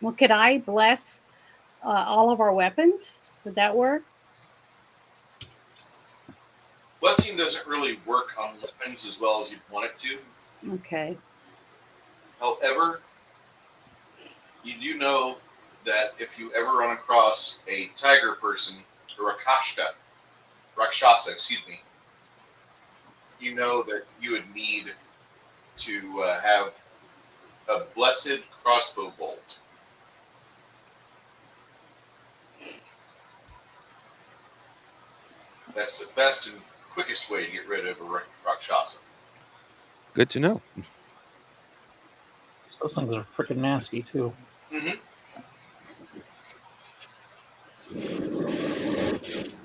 Well, could I bless all of our weapons? Would that work? Blessing doesn't really work on weapons as well as you'd want it to. Okay. However, you do know that if you ever run across a tiger person, or Rakshasa, excuse me, you know that you would need to have a blessed crossbow bolt. That's the best and quickest way to get rid of a Rakshasa. good to know. Those things are freaking nasty, too. Mm-hmm.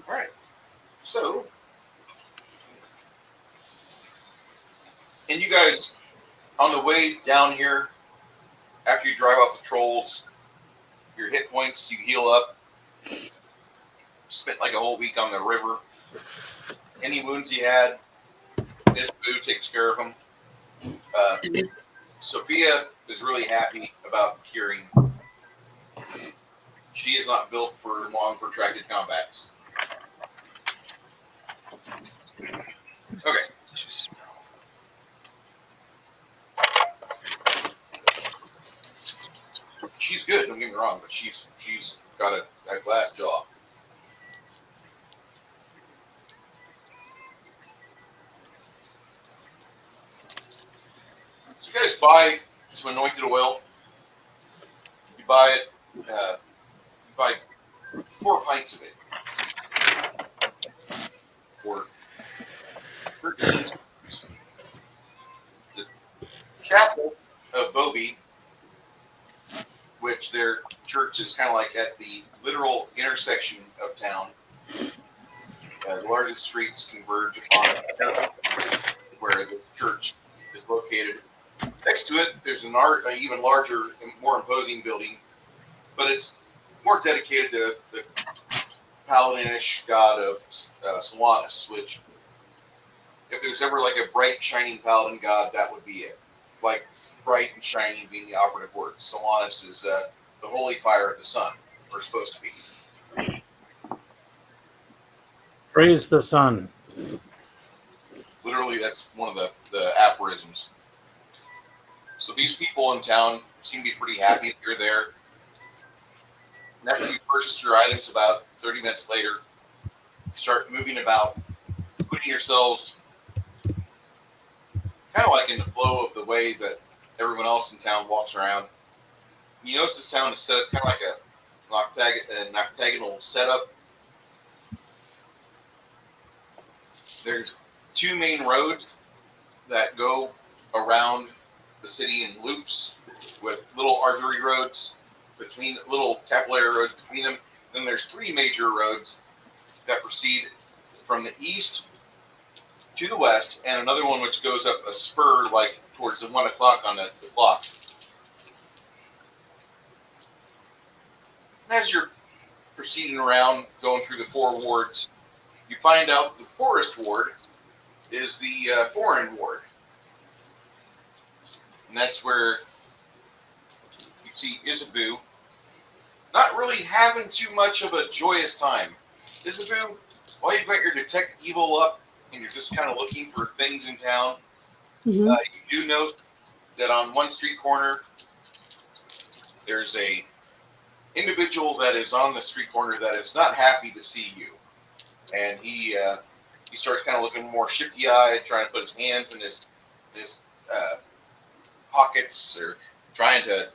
All right. So, and you guys, on the way down here, after you drive off the trolls, your hit points, you heal up. Spent like a whole week on the river. Any wounds you had, Miss Boo takes care of them. Sophia is really happy about curing. She is not built for long, protracted combats. Okay. She's good, don't get me wrong, but she's got a glass jaw. So you guys buy some anointed oil. You buy it. You buy 4 pints of it for $13. The chapel of Bobby, which their church is kind of like at the literal intersection of town. The largest streets converge upon where the church is located. Next to it, there's an even larger and more imposing building, but it's more dedicated to the paladinish god of Solanus, which, if there's ever like a bright, shining paladin god, that would be it. Like, bright and shining being the operative word. Solanus is the holy fire of the sun, or supposed to be. Praise the sun. Literally, that's one of the aphorisms. So these people in town seem to be pretty happy that you're there. And after you purchase your items, about 30 minutes later, you start moving about, putting yourselves kind of like in the flow of the way that everyone else in town walks around. You notice this town is set up kind of like an octagonal setup. There's 2 main roads that go around the city in loops with little artery roads between, little capillary roads between them. Then there's 3 major roads that proceed from the east to the west, and another one which goes up a spur like towards the 1 o'clock on the clock. And as you're proceeding around, going through the 4 wards, you find out the forest ward is the foreign ward. And that's where you see Isabu not really having too much of a joyous time. Isabel, while you've got your detect evil up and you're just kind of looking for things in town, Mhm. you do note that on one street corner there's a individual that is on the street corner that is not happy to see you, and he starts kind of looking more shifty-eyed, trying to put his hands in his pockets, or trying to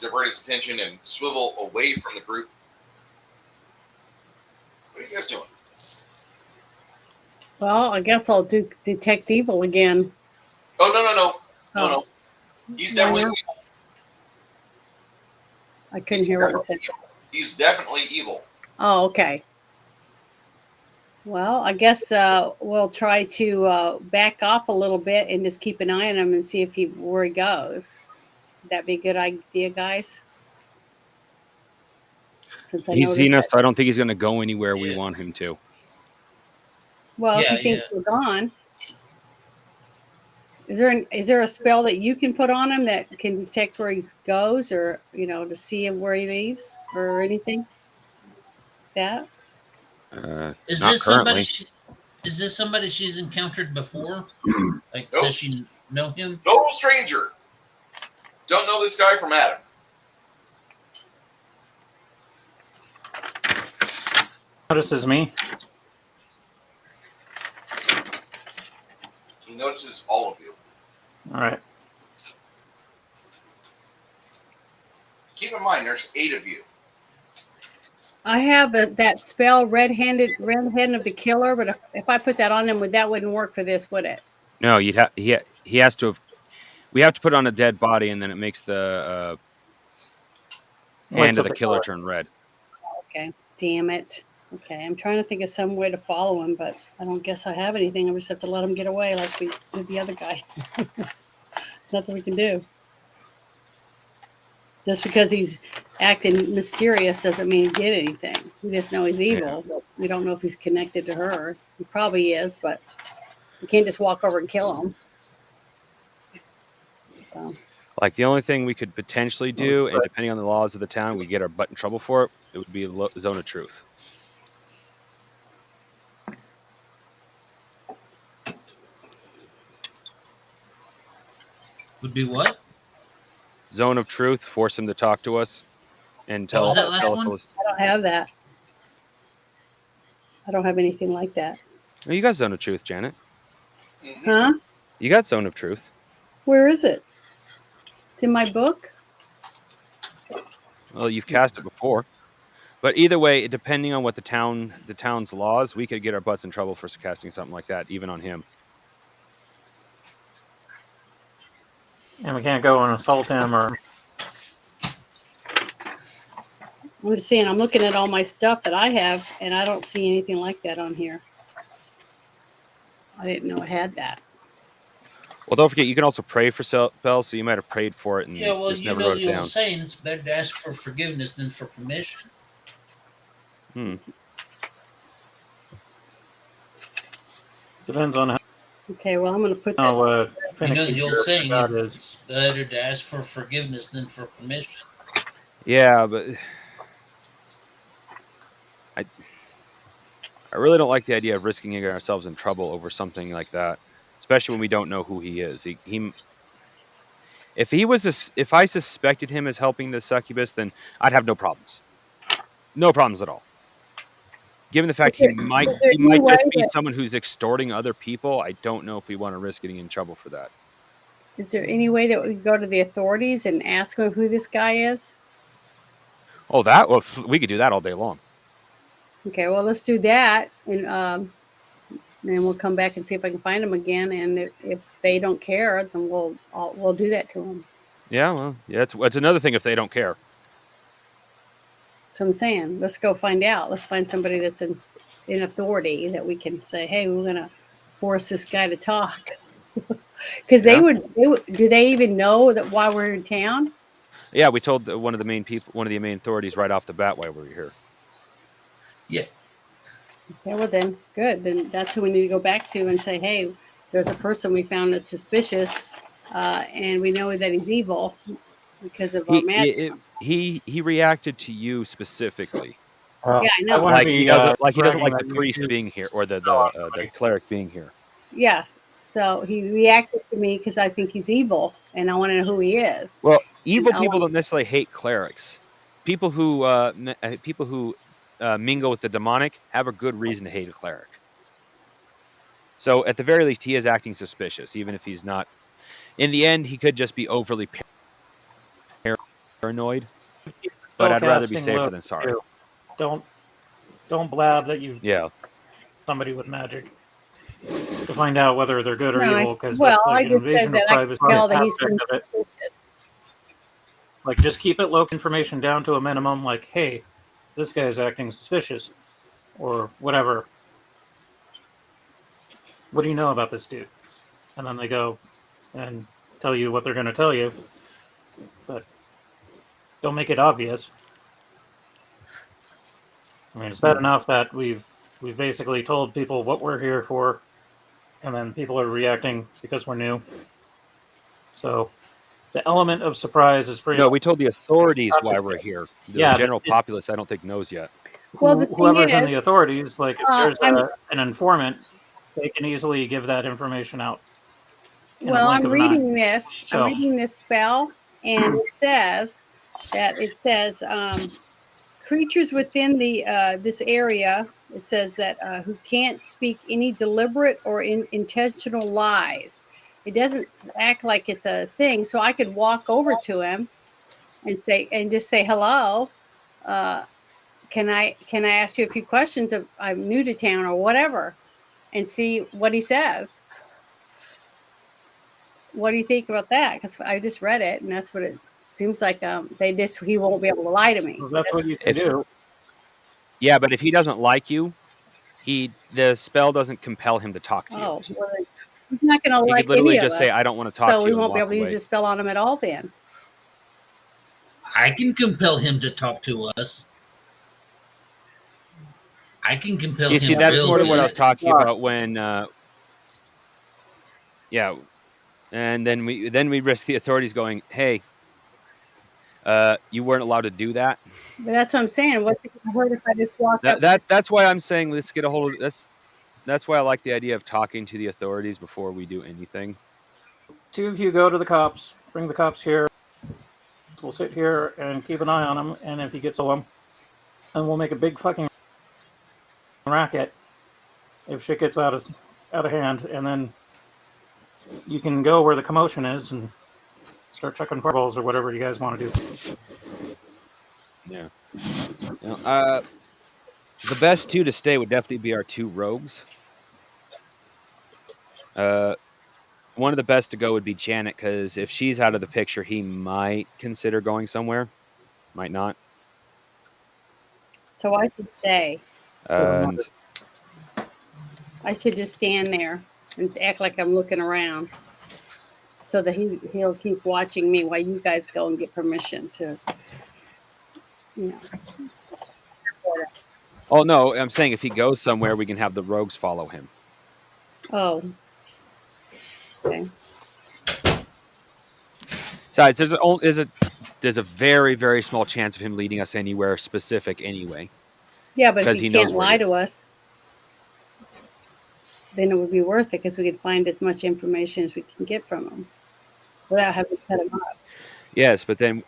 divert his attention and swivel away from the group. What are you guys doing? Well, I guess I'll do detect evil again. Oh, no. Oh, He's why definitely not? evil. I couldn't hear what you said. He's definitely evil. Oh, okay. Well, I guess we'll try to back off a little bit and just keep an eye on him and see where he goes. Would that be a good idea, guys? Since I He's seen us, noticed so I don't think he's going to go anywhere we Yeah. want him to. well, if Yeah, he thinks we're gone, is there a spell that you can put on him that can detect where he goes, or to see where he leaves, or anything? That Is Not this currently. somebody she's encountered before? Like, Nope. does she know him? Total stranger. Don't know this guy from Adam. Notices me. He notices all of you. All right. Keep in mind, there's 8 of you. I have that spell, red hand of the killer, but if I put that on him, that wouldn't work for this, would it? No, he has to have. We have to put it on a dead body, and then it makes the hand Lights of up the killer turn red. Okay, damn it. Okay, I'm trying to think of some way to follow him, but I don't guess I have anything. I just have to let him get away like we did the other guy. Nothing we can do. Just because he's acting mysterious doesn't mean he did anything. We just know he's evil, but we don't know if he's connected to her. He probably is, but we can't just walk over and kill him. So, Like, the only thing we could potentially do, and depending on the laws of the town, we get our butt in trouble for it, it would be a zone of truth. Would be what? Zone of truth, force him to talk to us and What tell was us. that last one? I don't have that. I don't have anything like that. Oh, you got zone of truth, Janet. Mhm. Huh? You got zone of truth. Where is it? It's in my book. Well, you've cast it before. But either way, depending on what the town's laws, we could get our butts in trouble for casting something like that, even on him. And we can't go and assault him or. I'm just saying, I'm looking at all my stuff that I have, and I don't see anything like that on here. I didn't know I had that. Well, don't forget, you can also pray for spells, so you might have prayed for it and Yeah, well, just you never know wrote it the down. old saying, it's better to ask for forgiveness than for permission. Depends on Okay, well, I'm going to put that. how You know finicky the old your saying, God is. it's better to ask for forgiveness than for permission. Yeah, but I really don't like the idea of risking getting ourselves in trouble over something like that, especially when we don't know who he is. If I suspected him as helping the succubus, then I'd have no problems. No problems at all. Given the fact he might just be someone who's extorting other people, I don't know if we want to risk getting in trouble for that. Is there any way that we could go to the authorities and ask them who this guy is? Oh, we could do that all day long. Okay, well, let's do that, and then we'll come back and see if I can find him again. And if they don't care, then we'll do that to him. Yeah, well, yeah, it's another thing if they don't care. So I'm saying, let's go find out. Let's find somebody that's in authority that we can say, hey, we're going to force this guy to talk. Because Yeah. they would. Do they even know that why we're in town? Yeah, we told one of the main authorities right off the bat why we were here. Yeah. Okay, well then, good. Then that's who we need to go back to and say, hey, there's a person we found that's suspicious, and we know that he's evil because of our magic. He reacted to you specifically. Yeah, I know. wanna Like be, he doesn't like bragging the that you priest do being here or the somebody. cleric being here. Yes. So he reacted to me because I think he's evil, and I want to know who he is. Well, And evil I people want, don't necessarily hate clerics. People who mingle with the demonic have a good reason to hate a cleric. So at the very least, he is acting suspicious, even if he's not. In the end, he could just be overly paranoid. Keep the But I'd rather be spellcasting safer low, than sorry. too. Don't blab that you Yeah. somebody with magic to find out whether they're good or no, evil, because well, that's I like an just said invasion of that I could privacy tell that he aspect seems of it. suspicious. Like, just keep it low information down to a minimum. Like, hey, this guy's acting suspicious, or whatever. What do you know about this dude? And then they go and tell you what they're going to tell you, but don't make it obvious. I mean, it's bad enough that we've basically told people what we're here for, and then people are reacting because we're new. So the element of surprise is pretty. No, we told the authorities why we're here. The Yeah, general populace, I don't think, knows yet. Well, the thing Whoever's in is, the authorities, like if there's I'm an informant, they can easily give that information out in a well. blink I'm of an eye. reading this. I'm So reading this spell, and it says creatures within the this area. It says that who can't speak any deliberate or intentional lies. It doesn't act like it's a thing, so I could walk over to him and just say hello. Can I ask you a few questions? I'm new to town or whatever, and see what he says. What do you think about that? Because I just read it, and that's what it seems like. He won't be able to lie to me. that's what you can If do. yeah, but if he doesn't like you, the spell doesn't compel him to talk to you. Oh, well, then he's not going to He like could literally any of just say, us. "I don't want to talk So to we you," and won't be walk able to use away. the spell on him at all then. I can compel him to talk to us. I can compel You him see, that's real sort of what I was good. talking about when, yeah, and then we risk the authorities going, "Hey, you weren't allowed to do that." But that's what I'm saying. What's it going to hurt if I just walk up? That's why I'm saying let's get a hold of that's why I like the idea of talking to the authorities before we do anything. Two of you go to the cops, bring the cops here. We'll sit here and keep an eye on him, and if he gets him, and we'll make a big fucking racket if shit gets out of hand, and then you can go where the commotion is and start chucking fireballs or whatever you guys want to do. Yeah. You know, the best two to stay would definitely be our two rogues. One of the best to go would be Janet, because if she's out of the picture, he might consider going somewhere. Might not. So I should stay. And I should just stand there and act like I'm looking around, so that he'll keep watching me while you guys go and get permission to, you know. oh no, I'm saying if he goes somewhere, we can have the rogues follow him. Oh. Okay. Besides, there's a very, very small chance of him leading us anywhere specific anyway. Yeah, but if 'Cause he he knows can't where lie he- to us, then it would be worth it because we could find as much information as we can get from him without having to cut him up. Yes, but then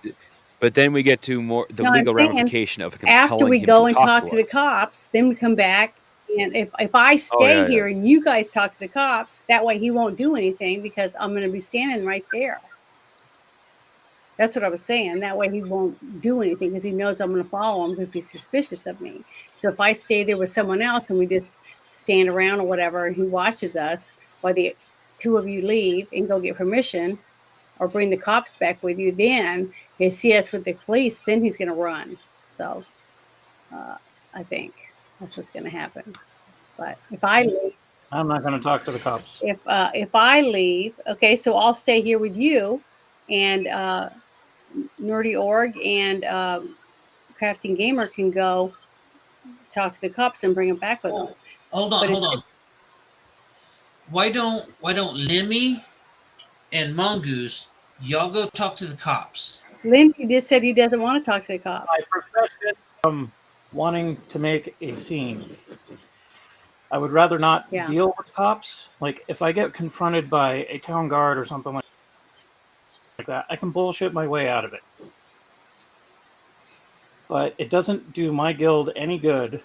we get to more the No, I'm legal saying ramification of After compelling we him go to and talk talk to the us. cops, then we come back. And if I stay yeah, here and you guys talk to the cops, that way he won't do anything because I'm going to be standing right there. That's what I was saying. That way he won't do anything because he knows I'm going to follow him if he's suspicious of me. So if I stay there with someone else and we just stand around or whatever and he watches us while the two of you leave and go get permission or bring the cops back with you, then he'll see us with the police, then he's going to run. So I think that's what's going to happen. But if I leave, I'm not going to talk to the cops. if I leave, okay, so I'll stay here with you and Nerdy Org and Crafting Gamer can go talk to the cops and bring them back with them. Hold But on. Why don't Lemmy and Mongoose y'all go talk to the cops? Lindy just said he doesn't want to talk to the cops. My profession, wanting to make a scene. I would rather not Yeah. deal with cops. Like, if I get confronted by a town guard or something like that, I can bullshit my way out of it. But it doesn't do my guild any good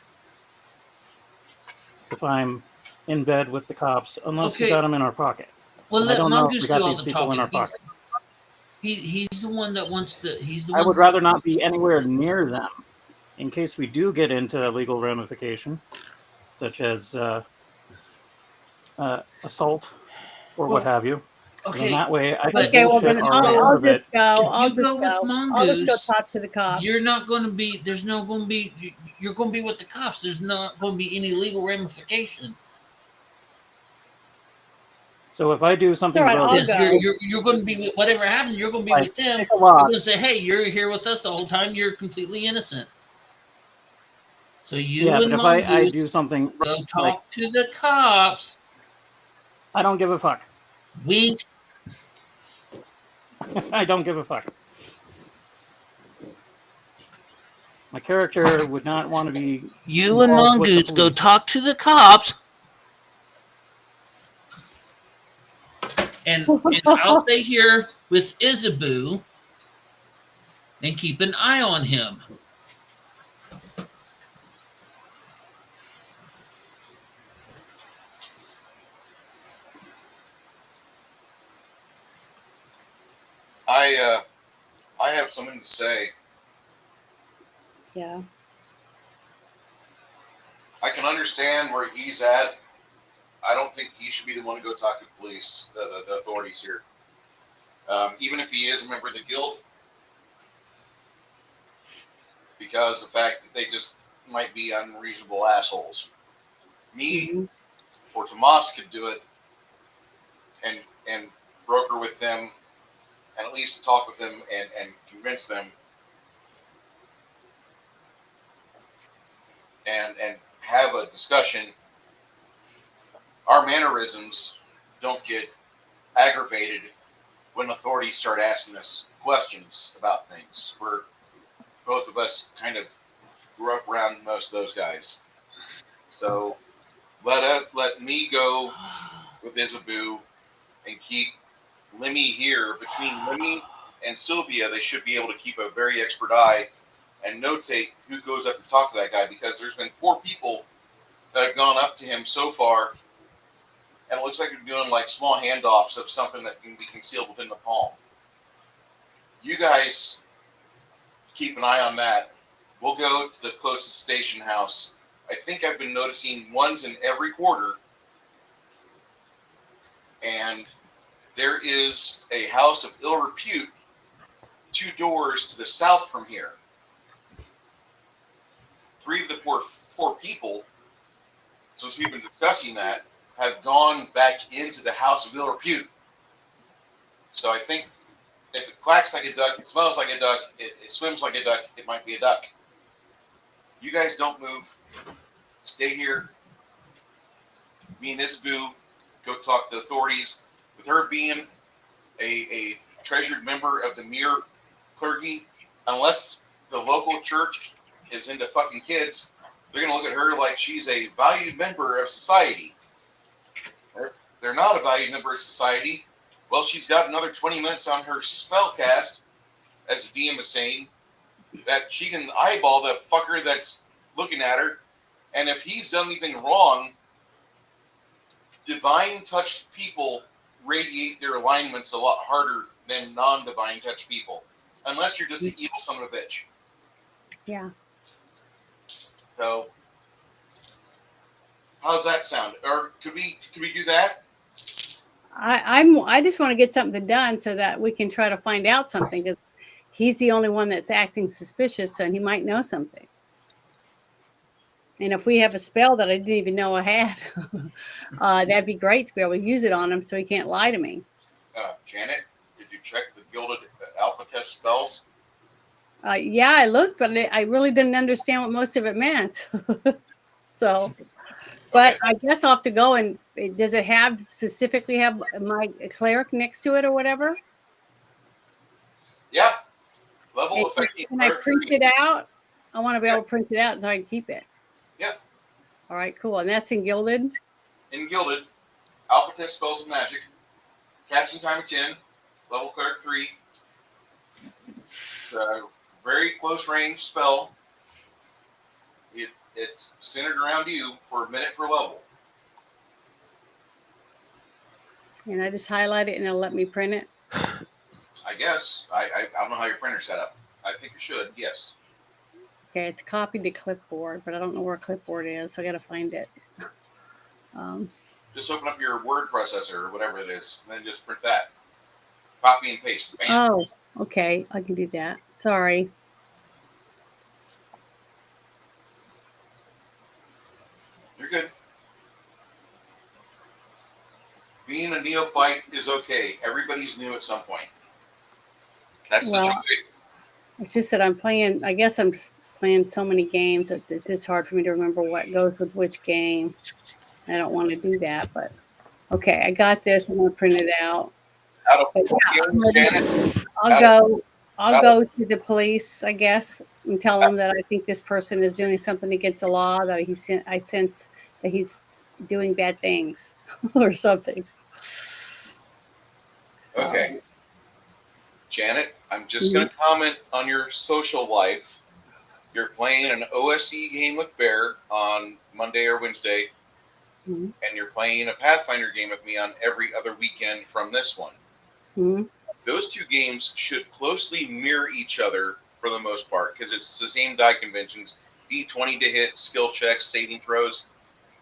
if I'm in bed with the cops, unless we Okay. got them in our pocket. Well, And I let don't know if we Mongoose got do all these the people in our talking. pocket. He's the one that wants to. He's the I one. would rather not be anywhere near them in case we do get into legal ramification, such as assault or what Well, have you. And okay, that way, I can but Okay, well bullshit then our way out I'll of it. just go. if you go with I'll just Mongoose, go talk to the cops. you're not going to be. There's no going to be. You're going to be with the cops. There's not going to be any legal ramification. So if I do something It's all right, I'll rogue, go. You're going to be with whatever happens. You're going to be like with them. take a They're lot, going to say, "Hey, you're here with us the whole time. You're completely innocent." So you yeah. But and if I do Mongoose something go talk like, to the cops. I don't give a fuck. Wink. I don't give a fuck. My character would not want to be You and involved with the Mongoose go police. talk to the cops. And I'll stay here with Isabu and keep an eye on him. I have something to say. Yeah. I can understand where he's at. I don't think he should be the one to go talk to police, the authorities here. Even if he is a member of the guild, because the fact that they just might be unreasonable assholes. Me or Tomas could do it and broker with them and at least talk with them and convince them and have a discussion. Our mannerisms don't get aggravated when authorities start asking us questions about things. We're both of us kind of grew up around most of those guys. So let me go with Isabu and keep Lemmy here. Between Lemmy and Sylvia, they should be able to keep a very expert eye and notate who goes up to talk to that guy, because there's been 4 people that have gone up to him so far, and it looks like they're doing like small handoffs of something that can be concealed within the palm. You guys keep an eye on that. We'll go to the closest station house. I think I've been noticing ones in every quarter, and there is a house of ill repute 2 doors to the south from here. 3 of the four people, since we've been discussing that, have gone back into the house of ill repute. So I think if it quacks like a duck, it smells like a duck, it swims like a duck, it might be a duck. You guys don't move. Stay here. Me and Isbu go talk to the authorities. With her being a treasured member of the Mere clergy, unless the local church is into fucking kids, they're going to look at her like she's a valued member of society. If they're not a valued member of society, well, she's got another 20 minutes on her spell cast, as the DM is saying, that she can eyeball the fucker that's looking at her. And if he's done anything wrong, divine touched people radiate their alignments a lot harder than non-divine touched people, unless you're just an evil son of a bitch. Yeah. So, how's that sound? Or could we do that? I just want to get something done so that we can try to find out something, because he's the only one that's acting suspicious, and he might know something. And if we have a spell that I didn't even know I had, that'd be great to be able to use it on him so he can't lie to me. Janet, did you check the Gilded Alpha Test spells? Yeah, I looked, but I really didn't understand what most of it meant. So, but Okay. I guess I'll have to go and does it have specifically have my cleric next to it or whatever? Yeah. Level And affecting can I print it out I want to be able to print it out so I can keep it. Yeah. All right, cool. And that's in Gilded? In Gilded, Alpha Test Spells of Magic, casting time of 10, level cleric 3, very close range spell. It's centered around you for a minute per level. And I just highlight it and it'll let me print it? I guess. I don't know how your printer's set up. I think it should, yes. Okay, it's copied to clipboard, but I don't know where clipboard is, so I got to find it. Just open up your word processor or whatever it is, and then just print that. Copy and paste. Bam. Oh, okay. I can do that. Sorry. You're good. Being a neophyte is okay. Everybody's new at some point. That's the Well, joy. it's just that I'm playing, I guess I'm playing so many games that it's just hard for me to remember what goes with which game. I don't want to do that, but okay, I got this. I'm going to print it out. Out of But 4 yeah, I'm games, ready. Janet, I'll go to the police, I guess, and tell them that I think this person is doing something against the law, that I sense that he's doing bad things or something. So, okay. Janet, I'm just going to comment on your social life. You're playing an OSE game with Bear on Monday or Wednesday, mhm, and you're playing a Pathfinder game with me on every other weekend from this one. mhm, Those two games should closely mirror each other for the most part because it's the same die conventions, D20 to hit, skill checks, saving throws.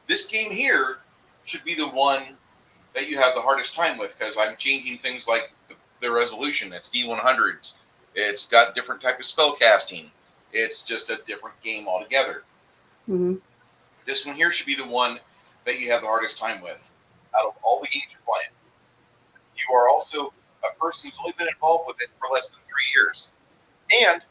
This game here should be the one that you have the hardest time with because I'm changing things like the resolution. It's D100s. It's got different type of spell casting. It's just a different game altogether. mhm. This one here should be the one that you have the hardest time with out of all the games you're playing. You are also a person who's only been involved with it for less than 3 years. And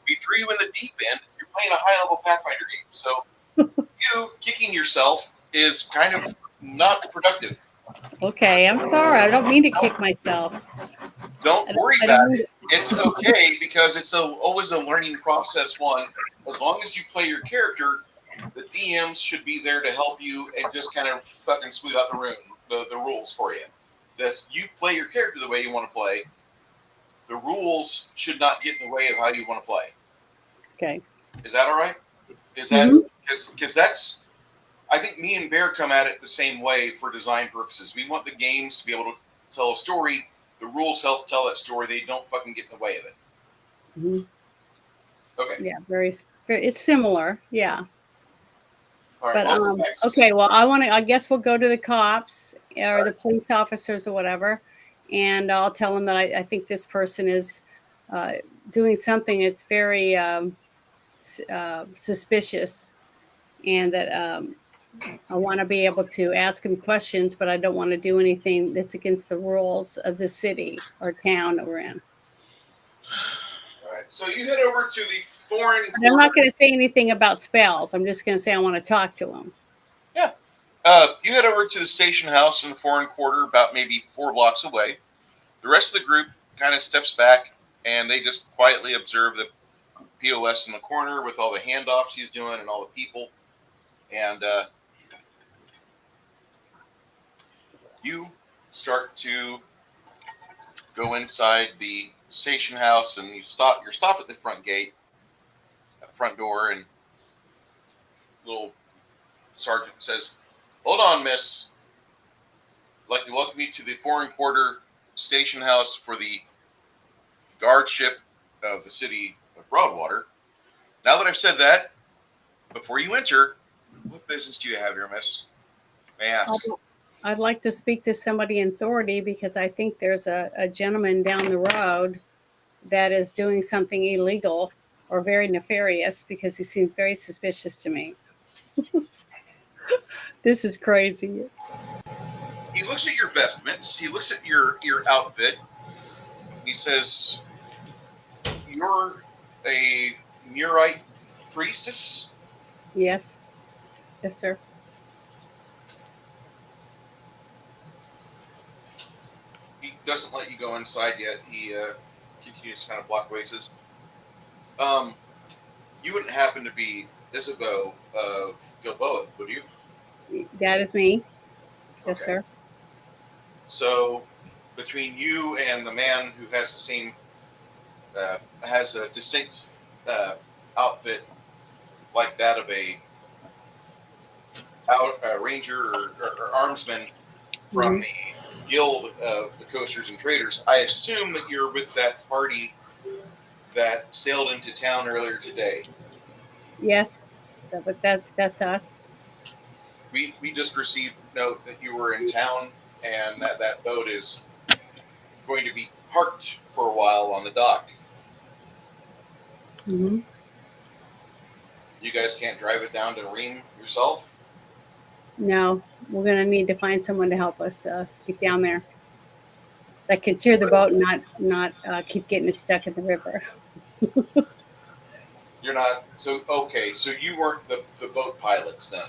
we threw you in the deep end. You're playing a high-level Pathfinder game. So you kicking yourself is kind of not productive. Okay, I'm sorry. I don't mean to kick myself. Don't worry I about don't mean it. It's okay because it's always a learning process one. As long as you play your character, the DMs should be there to help you and just kind of fucking smooth out the rules for you. That you play your character the way you want to play. The rules should not get in the way of how you want to play. Okay. Is that all right? Is that because that's? I think me and Bear come at it the same way for design purposes. We want the games to be able to tell a story. The rules help tell that story. They don't fucking get in the way of it. Mhm. Okay. Yeah, very. It's similar. Yeah. All right. But okay, well, I guess we'll go to the cops or the police officers or whatever, and I'll tell them that I think this person is doing something that's very suspicious, and that I want to be able to ask him questions, but I don't want to do anything that's against the rules of the city or town that we're in. All right. So you head over to the foreign. But I'm not going to say anything about spells. I'm just going to say I want to talk to him. Yeah. You head over to the station house in the foreign quarter, about maybe 4 blocks away. The rest of the group kind of steps back, and they just quietly observe the POS in the corner with all the handoffs he's doing and all the people. And you start to go inside the station house, and you're stopped at the front gate, at the front door, and little sergeant says, "Hold on, miss. I'd like to welcome you to the foreign quarter station house for the guardship of the city of Broadwater. Now that I've said that, before you enter, what business do you have here, miss? May I ask?" I'd like to speak to somebody in authority because I think there's a gentleman down the road that is doing something illegal or very nefarious because he seems very suspicious to me. This is crazy. He looks at your vestments. He looks at your outfit. He says, "You're a Murite priestess?" Yes. Yes, sir. He doesn't let you go inside yet. He continues to kind of block ways. You wouldn't happen to be Isabeau of Gilboa, would you? That is me. Yes, Okay. sir. So, between you and the man who has the same, has a distinct outfit like that of a ranger or armsman from Mhm. the guild of the coasters and traders, I assume that you're with that party that sailed into town earlier today. Yes, that's us. We just received note that you were in town and that boat is going to be parked for a while on the dock. Hmm. You guys can't drive it down to Ream yourself? No, we're gonna need to find someone to help us get down there that can steer the boat and not keep getting it stuck in the river. You're not, so okay, so you weren't the boat pilots then.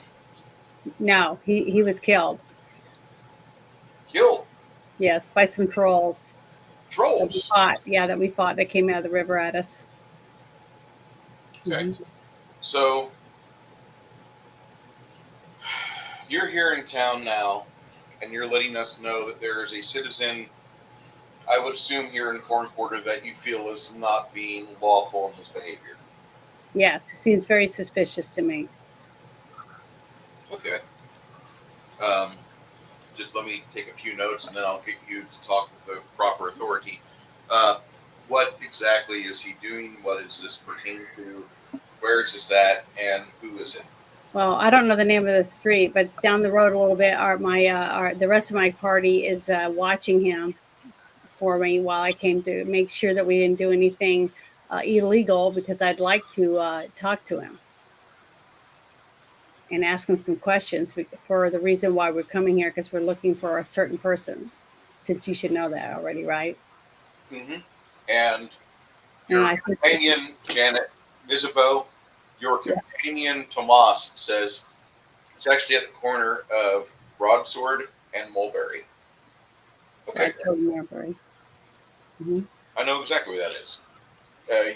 No, he was killed. Killed. Yes, by some trolls that we Trolls. fought. Yeah, that we fought that came out of the river at us. Okay. Hmm. So you're here in town now, and you're letting us know that there is a citizen, I would assume here in Corn Quarter, that you feel is not being lawful in his behavior. Yes, it seems very suspicious to me. Okay. Um, just let me take a few notes, and then I'll get you to talk with the proper authority. What exactly is he doing? What does this pertain to? Where is this at? And who is it? Well, I don't know the name of the street, but it's down the road a little bit. The rest of my party is watching him for me while I came to make sure that we didn't do anything illegal, because I'd like to talk to him and ask him some questions for the reason why we're coming here, because we're looking for a certain person. Since you should know that already, right? Mm-hmm. And And your I think, companion, Janet Isabeau, your yeah, companion, Tomas, says it's actually at the corner of Broadsword and Mulberry. Okay, Broadfield Marbury. Hmm. I know exactly where that is.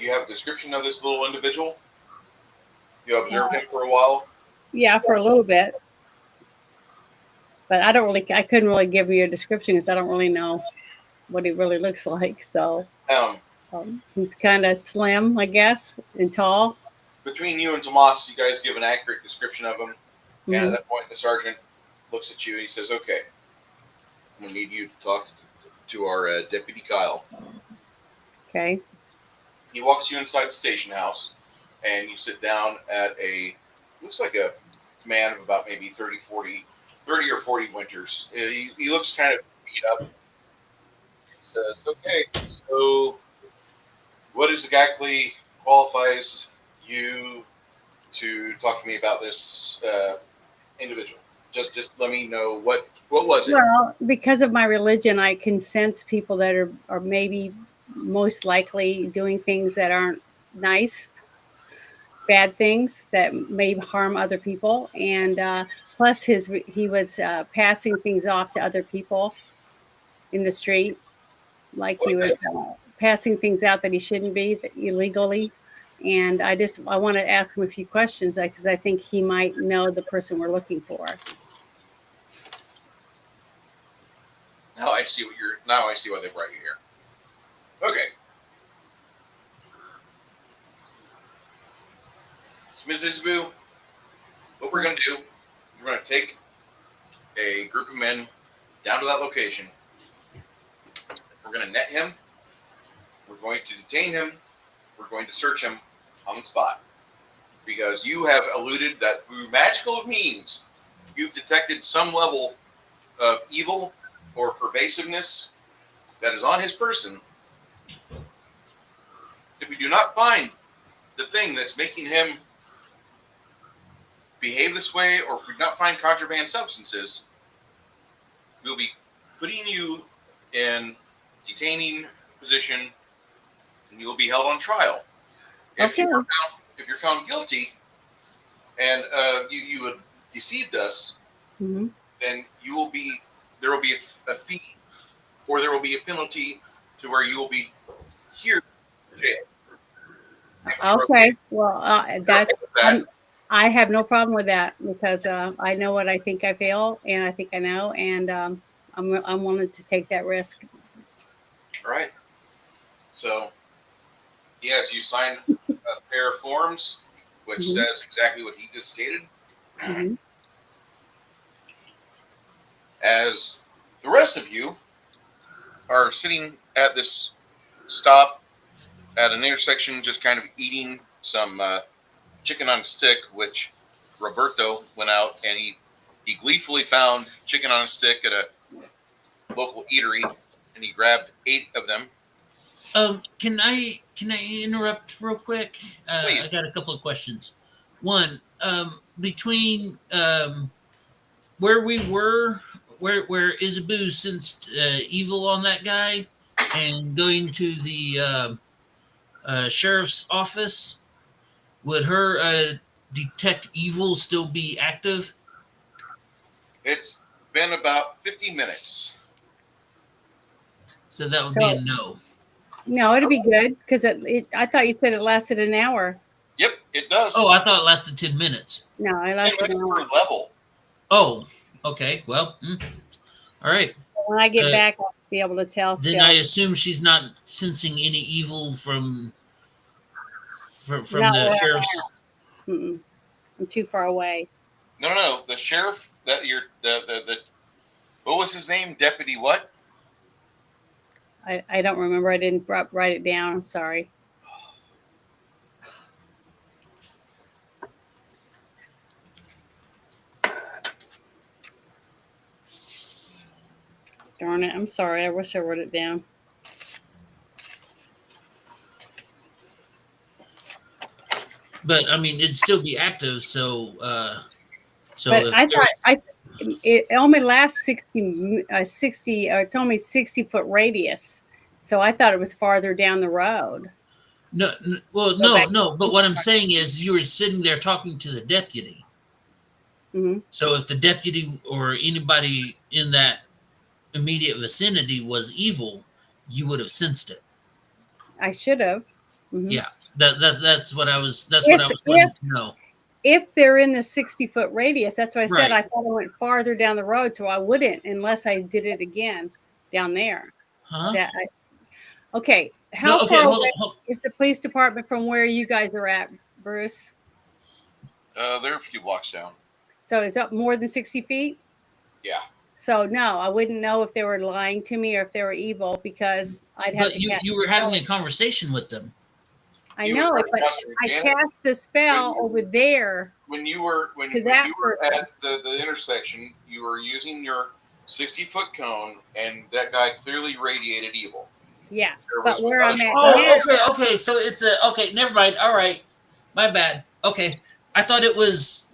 You have a description of this little individual? You observed him for a while? Yeah, for a little bit, but I couldn't really give you a description because I don't really know what he really looks like. So Um, he's kind of slim, I guess, and tall. Between you and Tomas, you guys give an accurate description of him. And at Hmm. that point, the sergeant looks at you and he says, okay, I'm going to need you to talk to our Deputy Kyle. Okay. He walks you inside the station house, and you sit down at looks like a man of about maybe 30 or 40 winters. He looks kind of beat up. He says, okay, so what exactly qualifies you to talk to me about this individual? Just let me know what was it? Well, because of my religion, I can sense people that are maybe most likely doing things that aren't nice, bad things that may harm other people, and plus he was passing things off to other people in the street, like he was Okay. passing things out that he shouldn't be illegally. And I want to ask him a few questions because I think he might know the person we're looking for. Now I see why they brought you here. Okay. So Ms. Isabu, what we're going to do, we're going to take a group of men down to that location. We're going to net him. We're going to detain him. We're going to search him on the spot. Because you have alluded that through magical means, you've detected some level of evil or pervasiveness that is on his person. If we do not find the thing that's making him behave this way, or if we do not find contraband substances, we'll be putting you in detaining position, and you will be held on trial. Okay. If you're found guilty, and you had deceived us, Mm-hmm. then there will be a fee, or there will be a penalty to where you will be here in jail. Okay. Well, that's That. I have no problem with that because I know what I think I feel, and I think I know, and I'm willing to take that risk. Right. So he has you sign a pair of forms, which Mhm. says exactly what he just stated. Mhm. As the rest of you are sitting at this stop at an intersection, just kind of eating some chicken on a stick, which Roberto went out and he gleefully found chicken on a stick at a local eatery, and he grabbed 8 of them. Can I interrupt real quick? I Please. got a couple of questions. One, between where we were, where Isabu sensed evil on that guy, and going to the sheriff's office, would her detect evil still be active? It's been about 50 minutes. So that would be a So no. no, it'd be good because I thought you said it lasted an hour. Yep, it does. Oh, I thought it lasted 10 minutes. No, it 10 lasted an minutes hour. per level. Oh, okay. Well, all right. When I get back, I'll be able to tell. Then Still, I assume she's not sensing any evil from not the where sheriff's. I'm too far away. No. The sheriff that you're the what was his name? Deputy what? I don't remember. I didn't write it down. I'm sorry. Darn it. I'm sorry. I wish I wrote it down. But I mean, it'd still be active. So, But if I there's- thought it only lasts 60, it's only 60-foot radius. So I thought it was farther down the road. no, back. no. But what I'm saying is, you were sitting there talking to the deputy. Mhm. So if the deputy or anybody in that immediate vicinity was evil, you would have sensed it. I should have. Mhm. Yeah, that's what I was. That's what I was wanting to know. If they're in the 60-foot radius, that's why I said Right. I thought I went farther down the road, so I wouldn't unless I did it again down there. Huh? Okay, how No. Okay. far Hold away on. is the police department from where you guys are at, Bruce? They're a few blocks down. So is that more than 60 feet? Yeah. So no, I wouldn't know if they were lying to me or if they were evil because I'd have But to you were having a conversation with them. I You know were it, but Pastor I Janet, cast the spell over there. when you were that at the intersection, you were using your 60-foot cone, and that guy clearly radiated evil. Yeah, There but was where not a I'm at Oh, now, okay. So it's okay. Never mind. All right, my bad. Okay, I thought it was.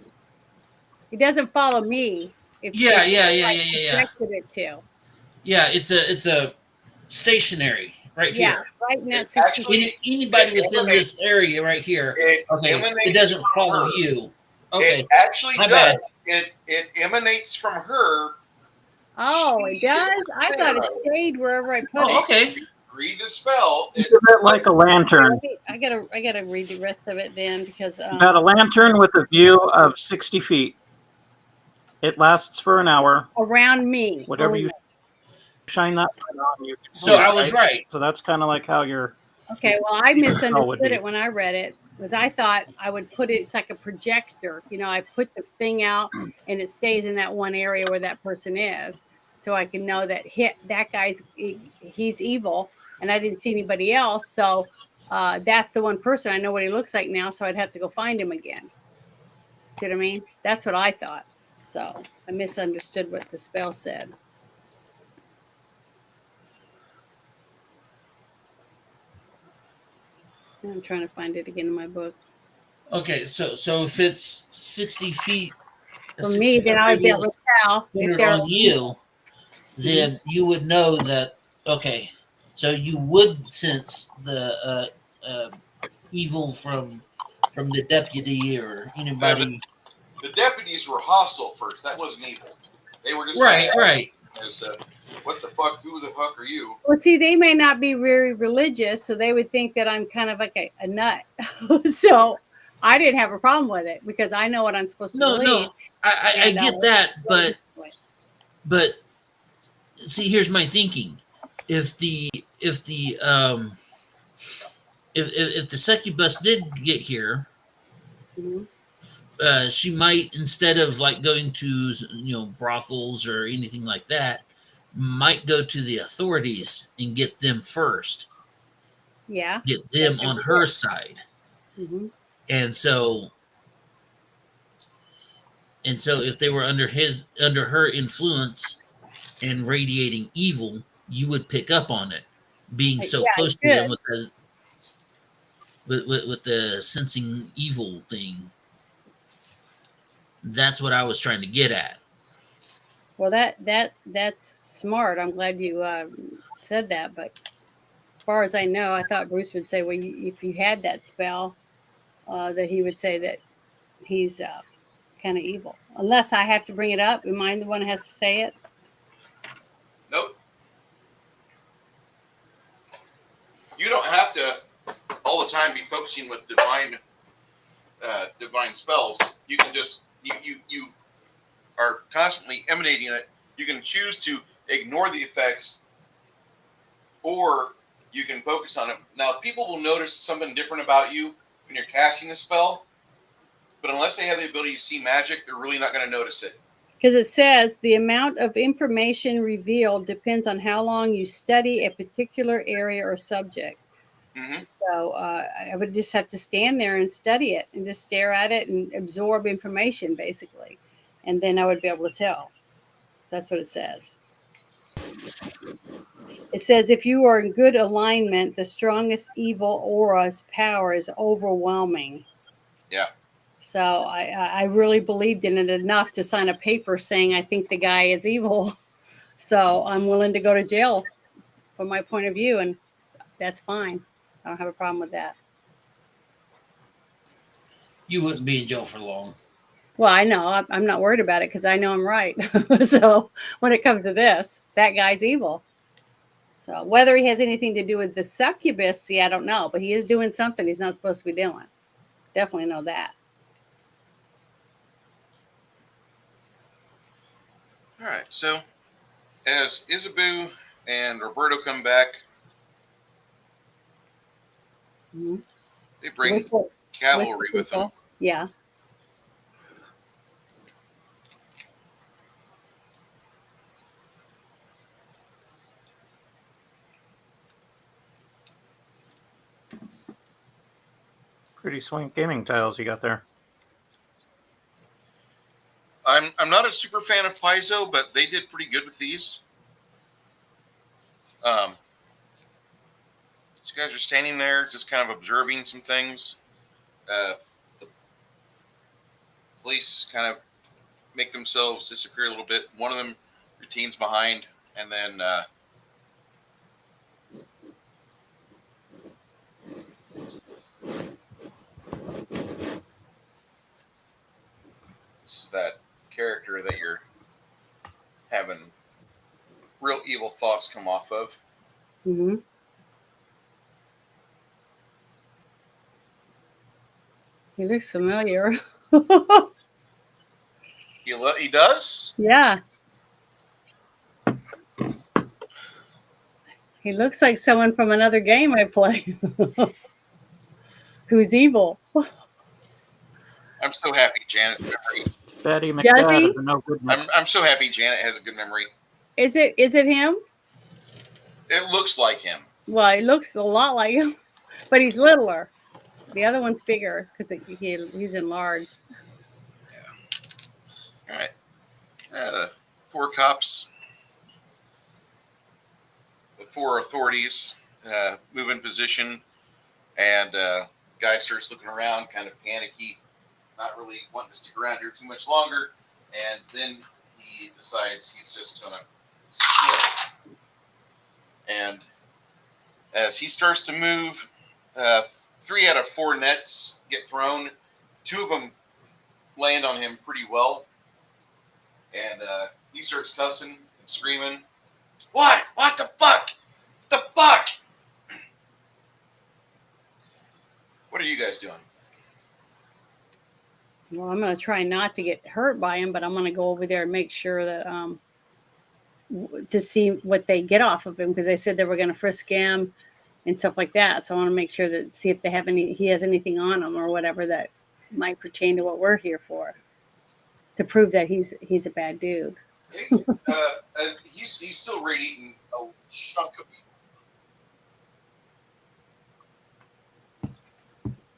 it doesn't follow me. If Yeah. projected it to. Yeah, it's a stationary right Yeah, here. right in that It 60 actually- Anybody it within this area right here. It Okay, emanates it doesn't from follow her. you. Okay, It actually my does. bad. It emanates from her. Oh, it She is does? I thought it Pharaoh. stayed wherever I put Oh, it. okay. Read the spell. Think of it like a lantern. I gotta read the rest of it then because You got a lantern with a view of 60 feet. It lasts for an hour. around me. Whatever you shine that light on, you can see So it, I was right. So that's kind of like how you're. Okay, well, I would misunderstood be. it when I read it because I thought I would put it, it's like a projector. You know, I put the thing out and it stays in that one area where that person is. So I can know that that guy's, he's evil and I didn't see anybody else. So that's the one person. I know what he looks like now. So I'd have to go find him again. See what I mean? That's what I thought. So I misunderstood what the spell said. I'm trying to find it again in my book. Okay, so if it's 60 feet, For me, then I would be able to tell if centered they're on you, then you would know that. Okay, so you would sense the evil from the deputy or anybody. The deputies were hostile first. That wasn't evil. They were just Right. As what the fuck? Who the fuck are you? Well, see, they may not be very religious, so they would think that I'm kind of like a nut. So I didn't have a problem with it because I know what I'm supposed to No, believe. I And, get that, but see, here's my thinking: if the if the succubus did get here, Mhm. she might, instead of like going to brothels or anything like that, might go to the authorities and get them first, Yeah. get them on her side. Mhm. And so if they were under her influence and radiating evil, you would pick up on it, being so Yeah, I close to them should. with the sensing evil thing. That's what I was trying to get at. Well, that's smart. I'm glad you said that. But as far as I know, I thought Bruce would say, well, if you had that spell, that he would say that he's kind of evil. Unless I have to bring it up. Am I the one who has to say it? Nope. You don't have to all the time be focusing with divine spells. You can just you are constantly emanating it. You can choose to ignore the effects, or you can focus on it. Now, people will notice something different about you when you're casting a spell, but unless they have the ability to see magic, they're really not going to notice it. Because it says the amount of information revealed depends on how long you study a particular area or subject. Mm-hmm. So I would just have to stand there and study it and just stare at it and absorb information, basically. And then I would be able to tell. So that's what it says. It says if you are in good alignment, the strongest evil aura's power is overwhelming. Yeah. So I really believed in it enough to sign a paper saying I think the guy is evil. So I'm willing to go to jail from my point of view, and that's fine. I don't have a problem with that. You wouldn't be in jail for long. Well, I know I'm not worried about it because I know I'm right. So when it comes to this, that guy's evil. So whether he has anything to do with the succubus, see, I don't know, but he is doing something he's not supposed to be doing. Definitely know that. All right. So as Isabu and Roberto come back, Mm-hmm. they bring cavalry with them. Yeah. Pretty sweet gaming tiles you got there. I'm not a super fan of Paizo, but they did pretty good with these. These guys are standing there just kind of observing some things. The police kind of make themselves disappear a little bit. One of them routines behind, and then this is that character that you're having real evil thoughts come off of. Mm-hmm. He looks familiar. He does? Yeah. He looks like someone from another game I play who's evil. I'm so happy Janet's memory. Daddy Does McDad he? is a no good man. I'm so happy Janet has a good memory. Is it him? It looks like him. Well, he looks a lot like him, but he's littler. The other one's bigger because he's enlarged. Yeah. All right. 4 cops, the 4 authorities move in position, and guy starts looking around, kind of panicky, not really wanting to stick around here too much longer, and then he decides he's just gonna split. And as he starts to move, 3 out of 4 nets get thrown. 2 of them land on him pretty well, and he starts cussing and screaming, What? What the fuck? The fuck? What are you guys doing? Well, I'm going to try not to get hurt by him, but I'm going to go over there and make sure that to see what they get off of him, because they said they were going to frisk him and stuff like that. So I want to make sure that see if they have he has anything on him or whatever that might pertain to what we're here for, to prove that he's a bad dude. He's still radiating a chunk of you.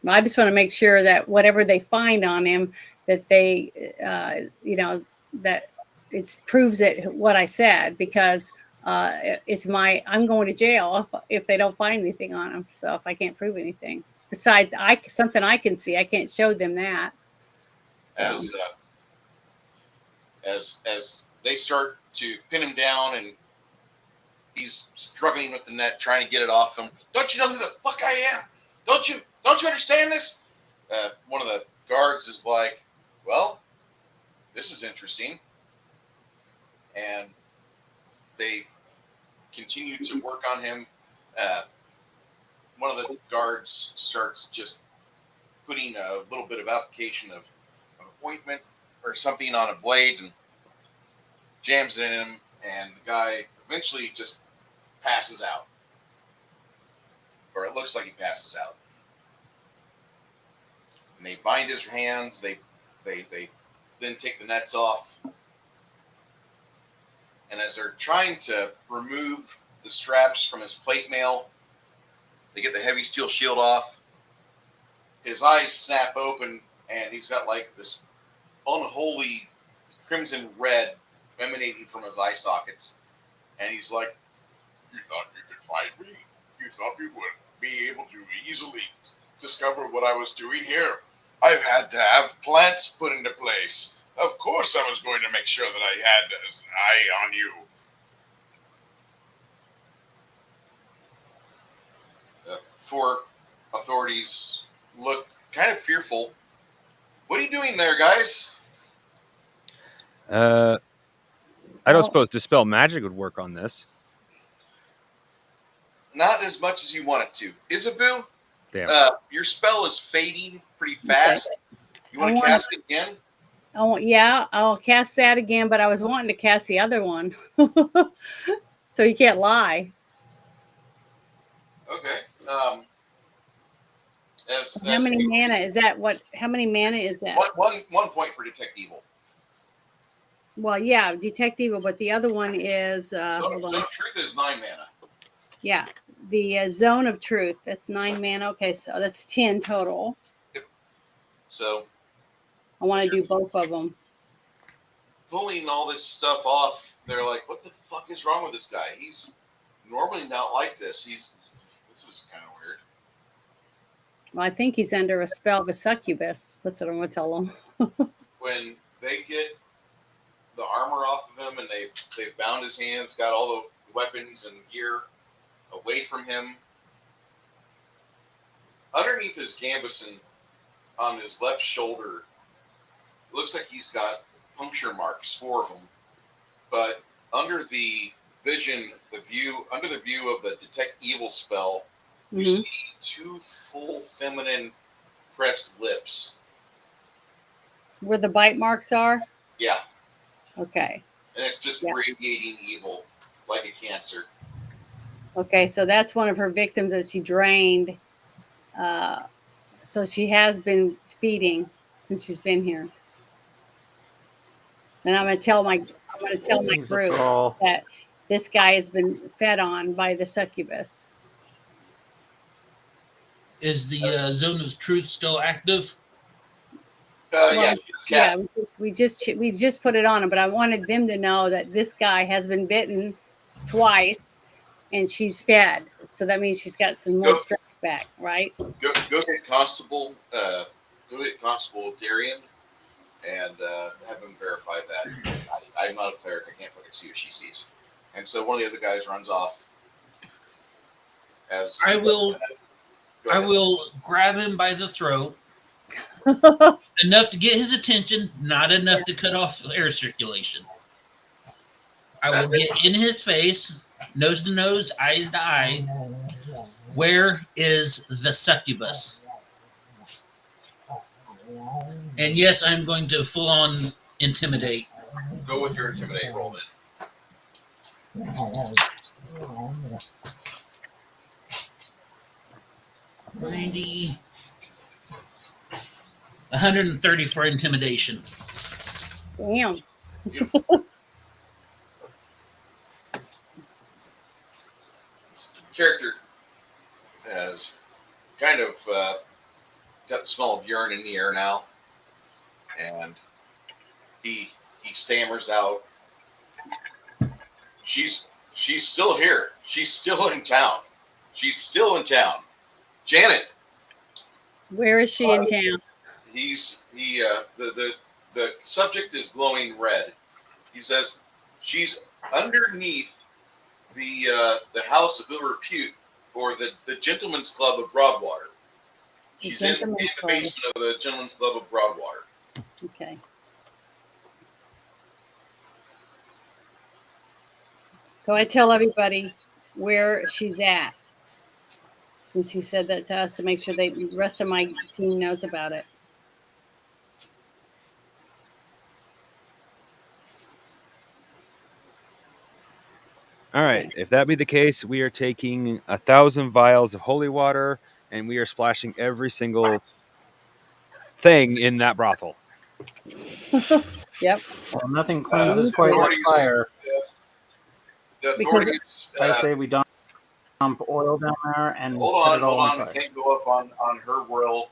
I just want to make sure that whatever they find on him, that they, that it proves it what I said, because I'm going to jail if they don't find anything on him. So if I can't prove anything besides something I can see, I can't show them that. So. As they start to pin him down and he's struggling with the net, trying to get it off him. Don't you know who the fuck I am? Don't you understand this? One of the guards is like, well, this is interesting. And they continue to work on him. One of the guards starts just putting a little bit of application of an ointment or something on a blade and jams it in him, and the guy eventually just passes out. Or it looks like he passes out. And they bind his hands, they then take the nets off. And as they're trying to remove the straps from his plate mail, they get the heavy steel shield off. His eyes snap open, and he's got like this unholy crimson red emanating from his eye sockets. And he's like, you thought you could find me? You thought you would be able to easily discover what I was doing here? I've had to have plants put into place. Of course I was going to make sure that I had an eye on you. Four authorities looked kind of fearful. What are you doing there, guys? I don't suppose Dispel Magic would work on this. Not as much as you want it to. Isabu, Damn. your spell is fading pretty fast. You want to cast it again? I'll cast that again, but I was wanting to cast the other one. So you can't lie. Okay. How many mana is that? How many mana is that? One point for Detect Evil. Well, yeah, Detect Evil, but the other one is hold on. Zone of Truth is 9 mana. Yeah, the Zone of Truth. That's 9 mana. Okay, so that's 10 total. Yep. So I want to do both of them. Pulling all this stuff off, they're like, "What the fuck is wrong with this guy? He's normally not like this. This is kind of weird." Well, I think he's under a spell of a succubus. That's what I'm going to tell him. When they get the armor off of him and they've bound his hands, got all the weapons and gear away from him, underneath his gambeson on his left shoulder, it looks like he's got puncture marks, 4 of them. But under the view of the Detect Evil spell, you see 2 full feminine pressed lips. Where the bite marks are? Yeah. Okay. And it's just radiating evil like a cancer. Okay, so that's one of her victims that she drained. So she has been speeding since she's been here. And I'm going to tell my group that this guy has been fed on by the succubus. Is the Zone of Truth still active? We just put it on him, but I wanted them to know that this guy has been bitten twice, and she's fed. So that means she's got some more strength back, right? Go get Constable. Go get Constable Darian, and have him verify that. I'm not a cleric. I can't fucking see what she sees. And so one of the other guys runs off. I will grab him by the throat. Enough to get his attention, not enough to cut off air circulation. I will get in his face, nose to nose, eyes to eye. Where is the succubus? And yes, I'm going to full on intimidate. Go with your intimidate roll then. 90, 130 for intimidation. Damn. Beautiful. This character has kind of got the smell of urine in the air now, and he stammers out, She's still here. She's still in town. She's still in town. Janet. Where is she in town? The subject is glowing red. He says she's underneath the House of Ill Repute, or the Gentleman's Club of Broadwater. She's in the basement of the Gentleman's Club of Broadwater. Okay. So I tell everybody where she's at, since he said that to us, to make sure the rest of my team knows about it. All right. If that be the case, we are taking 1,000 vials of holy water, and we are splashing every single thing in that brothel. Yep. Well, nothing cleanses quite like fire. The authorities. I say we dump oil down there and hold on. I can't go up on her word.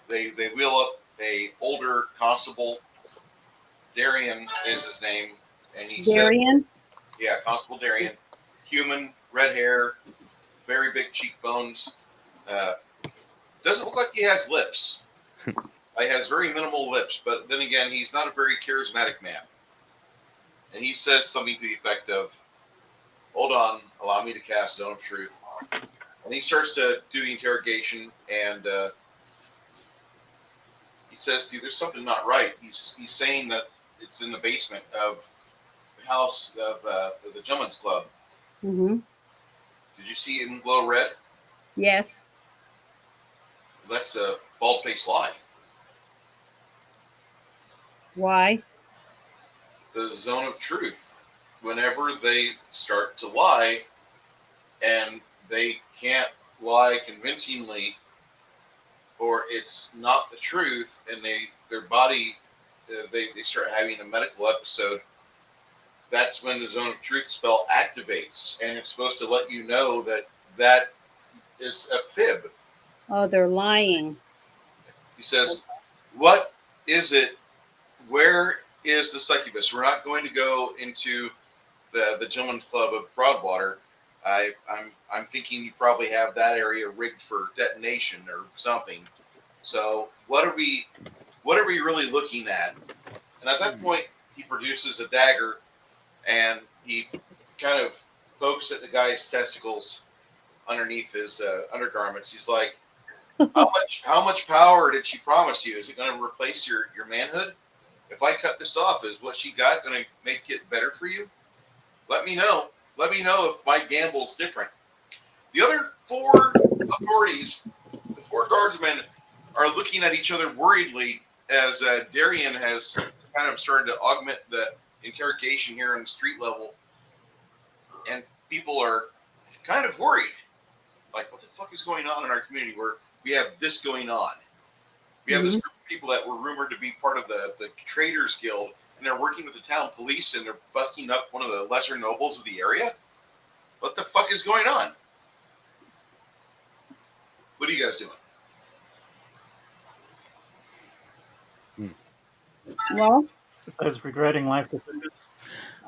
They wheel up a older constable. Darian is his name, and he Darian? says, "Yeah, Constable Darian, human, red hair, very big cheekbones. Doesn't look like he has lips. He has very minimal lips, but then again, he's not a very charismatic man." And he says something to the effect of, "Hold on, allow me to cast Zone of Truth." And he starts to do the interrogation, and he says, "Dude, there's something not right." He's saying that it's in the basement of the house of the Gentleman's Club. Mm-hmm. Did you see him glow red? Yes. That's a bald-faced lie. Why? The Zone of Truth. Whenever they start to lie, and they can't lie convincingly, or it's not the truth, and their body, they start having a medical episode, that's when the Zone of Truth spell activates, and it's supposed to let you know that is a fib. Oh, they're lying. He says, "What is it? Where is the succubus? We're not going to go into the Gentleman's Club of Broadwater. I'm thinking you probably have that area rigged for detonation or something. So what are we really looking at?" And at that point, he produces a dagger, and he kind of pokes at the guy's testicles underneath his undergarments. He's like, how much power did she promise you? Is it going to replace your manhood? If I cut this off, is what she got going to make it better for you? Let me know. Let me know if my gamble's different. The other four authorities, the four guardsmen, are looking at each other worriedly as Darian has kind of started to augment the interrogation here on the street level. And people are kind of worried. Like, what the fuck is going on in our community where we have this going on? We have this group of people that were rumored to be part of the Traders Guild, and they're working with the town police, and they're busting up one of the lesser nobles of the area. What the fuck is going on? What are you guys doing? Well, Besides regretting life decisions.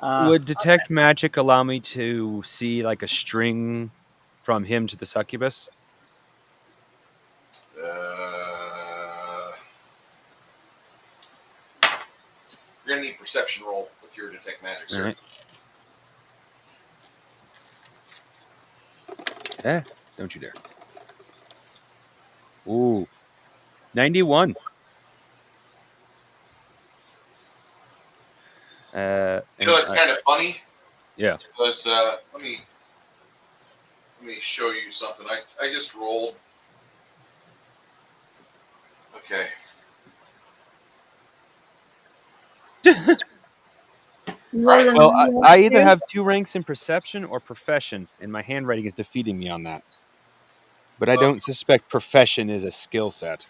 Would detect magic allow me to see like a string from him to the succubus? You're going to need perception roll with your detect magic, sir. All right. Don't you dare. Ooh. 91. You know, it's kind of funny. Yeah. Because let me show you something. I just rolled. Okay. Right. Well, I either have 2 ranks in perception or profession, and my handwriting is defeating me on that. But I don't suspect profession is a skill set.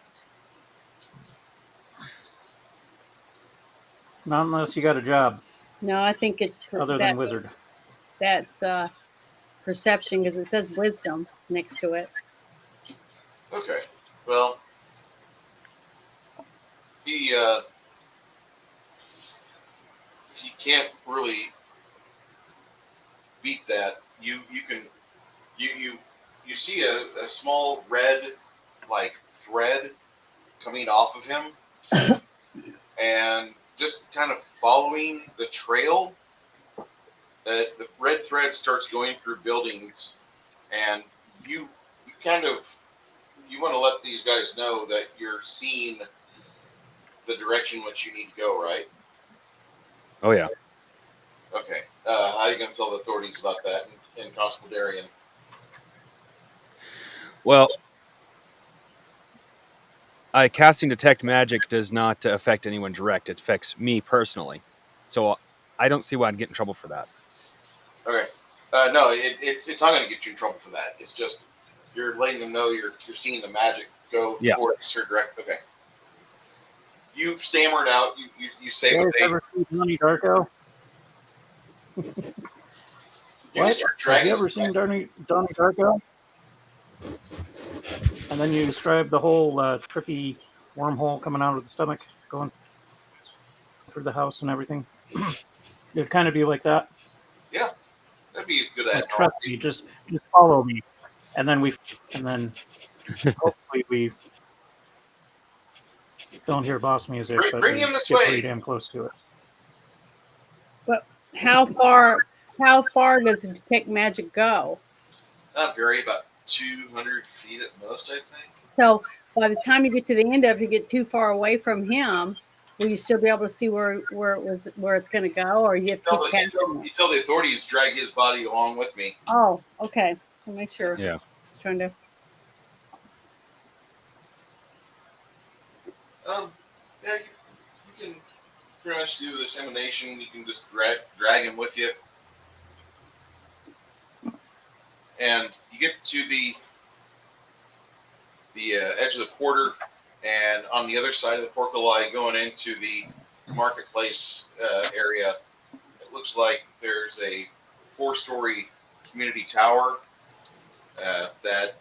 Not unless you got a job No, I think it's other than wizard. That's perception because it says wisdom next to it. Okay. Well, he can't really beat that. You see a small red like thread coming off of him, and just kind of following the trail. That the red thread starts going through buildings, and you want to let these guys know that you're seeing the direction which you need to go, right? Oh yeah. Okay. How are you going to tell the authorities about that in Constable Darien? Well, casting detect magic does not affect anyone direct. It affects me personally, so I don't see why I'd get in trouble for that. Okay. No, it's not going to get you in trouble for that. It's just you're letting them know you're seeing the magic go towards her direct. Okay. You stammered out. You say You what guys they. ever seen Donnie Darko? You Have start you dragging. ever seen Donnie Darko? And then you describe the whole trippy wormhole coming out of the stomach, going through the house and everything. It'd kind of be like that. Yeah, that'd be a good Like, trust me, just follow me, and then hopefully we don't hear boss music, but Bring we him this get way. pretty damn close to it. But how far does detect magic go? Not very, about 200 feet at most, I think. So by the time you get to the end of it, you get too far away from him. Will you still be able to see where it's going to go, or you have to keep casting it? You tell the authorities drag his body along with me. Oh, okay. I'll make sure. Yeah. Just trying to. Yeah, you can pretty much do this emanation. You can just drag him with you, and you get to the edge of the quarter, and on the other side of the portcullis, going into the marketplace area, it looks like there's a 4-story community tower that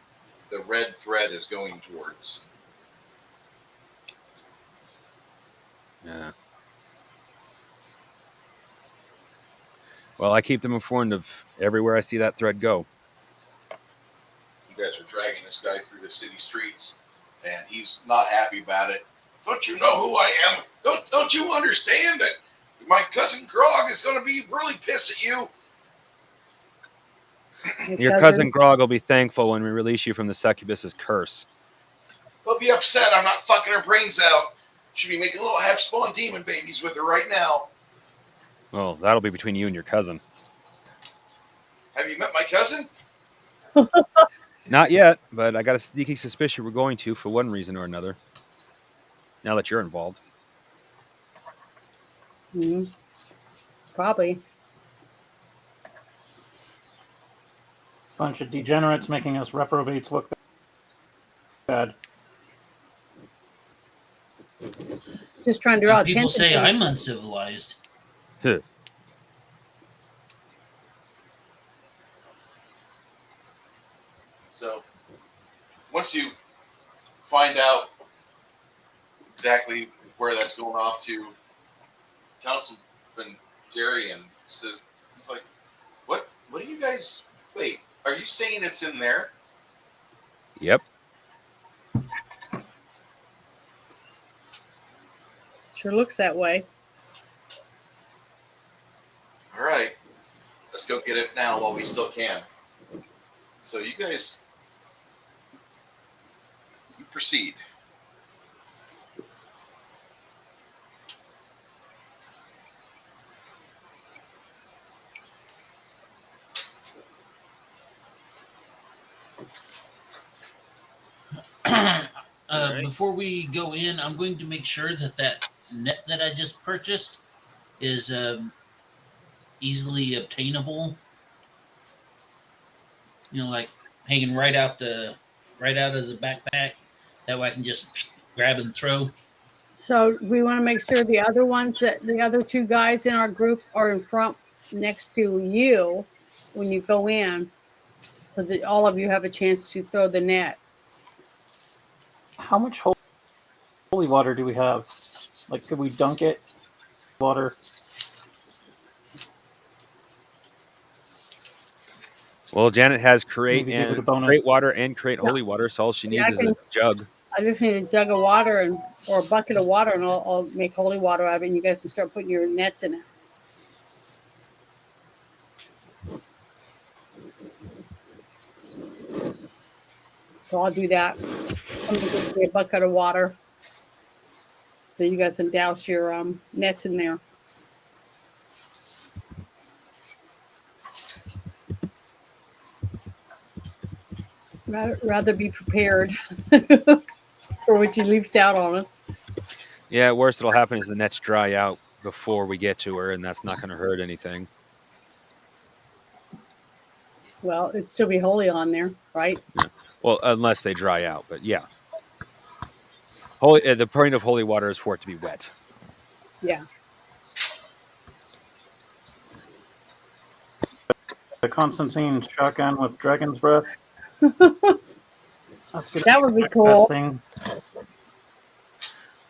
the red thread is going towards. Yeah. Well, I keep them informed of everywhere I see that thread go. You guys are dragging this guy through the city streets, and he's not happy about it. Don't you know who I am? Don't you understand that my cousin Grog is going to be really pissed at you? Your cousin Grog will be thankful when we release you from the succubus's curse. He'll be upset I'm not fucking her brains out. Should be making little half-spawn demon babies with her right now. Well, that'll be between you and your cousin. Have you met my cousin? Not yet, but I got a sneaky suspicion we're going to for one reason or another. Now that you're involved. Mm-hmm. Probably. Bunch of degenerates making us reprobates look bad. Just trying to draw People attention. say I'm uncivilized. So, once you find out exactly where that's going off to, Councilman Darien says, he's like, what do you guys, wait, are you saying it's in there? Yep. Sure looks that way. All right, let's go get it now while we still can. So you guys, you proceed. right. Before we go in, I'm going to make sure that net that I just purchased is easily obtainable. Like hanging right out of the backpack. That way I can just grab and throw. So we want to make sure the other two guys in our group are in front next to you when you go in, so that all of you have a chance to throw the net. How much holy water do we have? Like, could we dunk it? Water. Well, Janet has create Maybe give it a and bonus. create water and create Yeah. holy water, so all she Yeah, needs is a jug. I just need a jug of water or a bucket of water, and I'll make holy water out of it, and you guys can start putting your nets in it. So I'll do that. I'm going to get me a bucket of water, so you guys can douse your nets in there. Rather be prepared for what she leaves out on us. Yeah, worst that'll happen is the nets dry out before we get to her, and that's not going to hurt anything. Well, it'd still be holy on there, right? Yeah. Well, unless they dry out, but yeah. The point of holy water is for it to be wet. Yeah. The Constantine shotgun with dragon's breath. That would be cool. Best thing.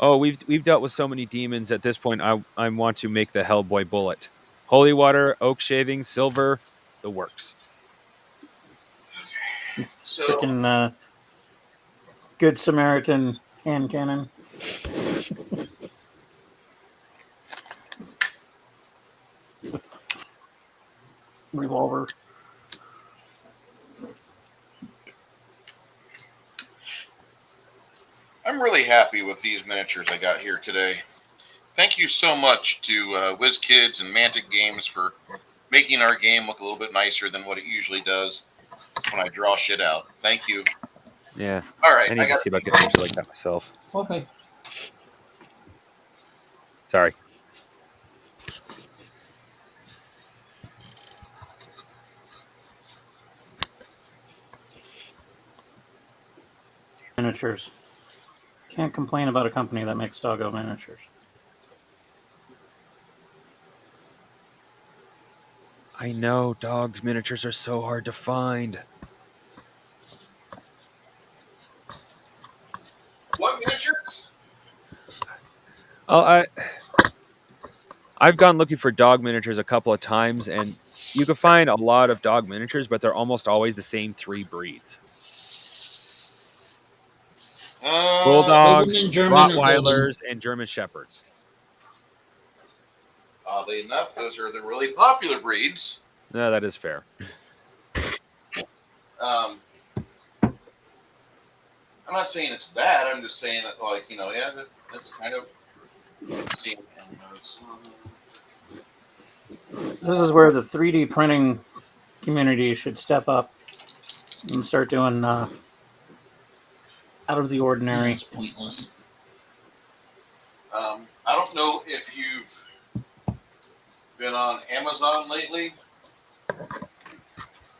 Oh, we've dealt with so many demons at this point. I want to make the Hellboy bullet. Holy water, oak shaving, silver, the works. So Freaking Good Samaritan hand cannon. Revolver. I'm really happy with these miniatures I got here today. Thank you so much to WizKids and Mantic Games for making our game look a little bit nicer than what it usually does when I draw shit out. Thank you. Yeah. All right. I need to see about getting shit like that myself. Okay. Sorry. Miniatures. Can't complain about a company that makes doggo miniatures. I know dogs miniatures are so hard to find. What miniatures? Oh, I've gone looking for dog miniatures a couple of times, and you can find a lot of dog miniatures, but they're almost always the same 3 breeds. Bulldogs, Doberman, German, or Rottweilers, and German Shepherds. Oddly enough, those are the really popular breeds. No, that is fair. I'm not saying it's bad. I'm just saying that, like, yeah, that's kind of seeing those. This is where the 3D printing community should step up and start doing out of the ordinary. It's pointless. I don't know if you've been on Amazon lately,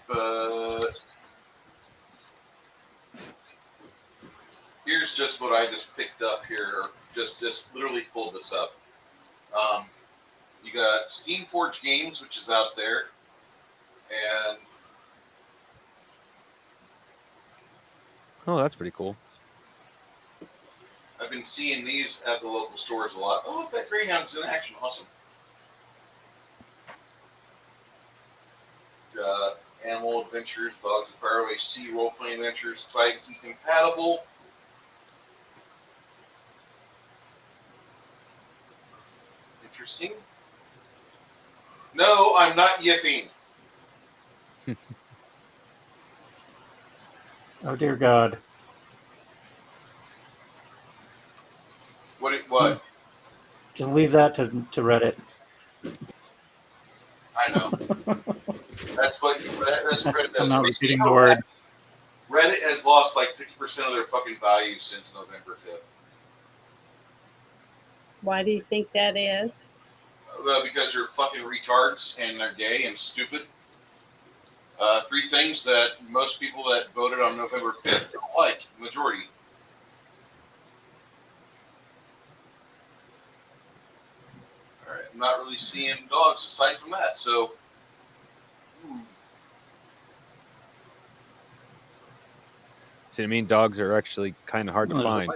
but here's just what I just picked up here. Just literally pulled this up. You got Steamforged Games, which is out there, and Oh, that's pretty cool. I've been seeing these at the local stores a lot. Oh, look, that Greyhound's in action. Awesome. Animal Adventures, Dogs of Faraway Sea role-playing adventures, 5e compatible. Interesting. No, I'm not yiffing. Oh dear God. What? Just leave that to Reddit. I know. That's what Fred does. I'm not repeating the word. Reddit has lost like 50% of their fucking value since November 5th. Why do you think that is? Because they're fucking retards and they're gay and stupid. 3 things that most people that voted on November 5th don't like, majority. Alright, I'm not really seeing dogs aside from that, so. See what I mean? Dogs are actually kind of hard to find.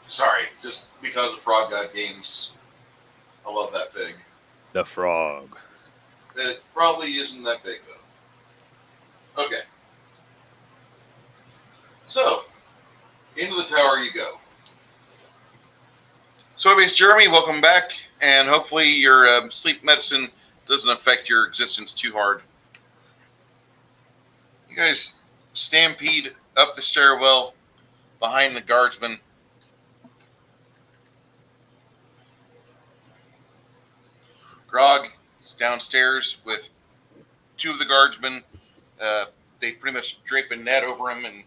Sorry, just because of Frog God Games. I love that fig. The frog. It probably isn't that big, though. Okay. So, into the tower you go. Soybeans Jeremy, welcome back, and hopefully your sleep medicine doesn't affect your existence too hard. You guys stampede up the stairwell behind the guardsman. Grog is downstairs with 2 of the guardsmen. They pretty much drape a net over him and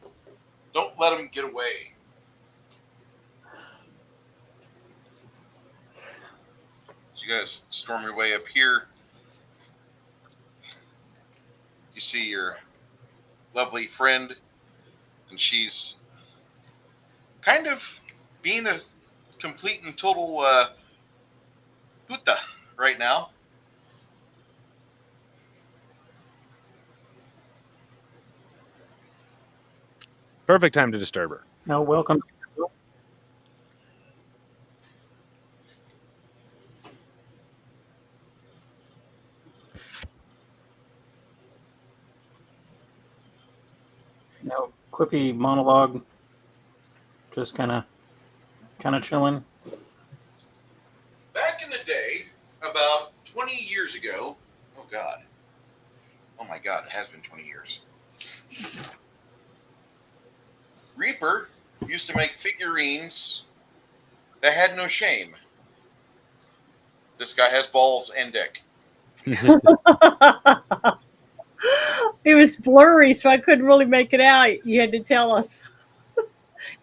don't let him get away. So you guys storm your way up here. You see your lovely friend, and she's kind of being a complete and total puta right now. Perfect time to disturb her. No, welcome. No quippy monologue. Just kind of chilling. Back in the day, about 20 years ago, oh God. Oh my God, it has been 20 years. Reaper used to make figurines that had no shame. This guy has balls and dick. It was blurry, so I couldn't really make it out. You had to tell us.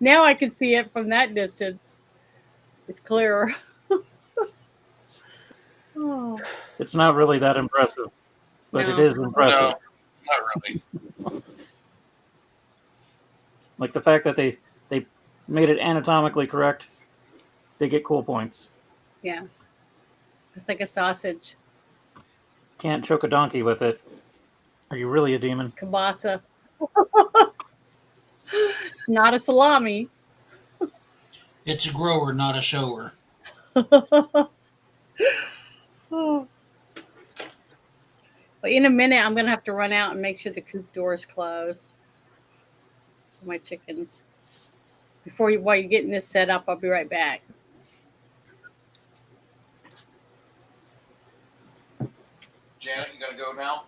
Now I can see it from that distance. It's clearer. Oh, It's not really that impressive, but No. it is impressive. No, not really. Like the fact that they made it anatomically correct, they get cool points. yeah. It's like a sausage. Can't choke a donkey with it. Are you really a demon? Kielbasa. Not a salami. It's a grower, not a shower. Oh. Well, in a minute, I'm going to have to run out and make sure the coop door is closed for my chickens. While you're getting this set up, I'll be right back. Janet, you gonna go now?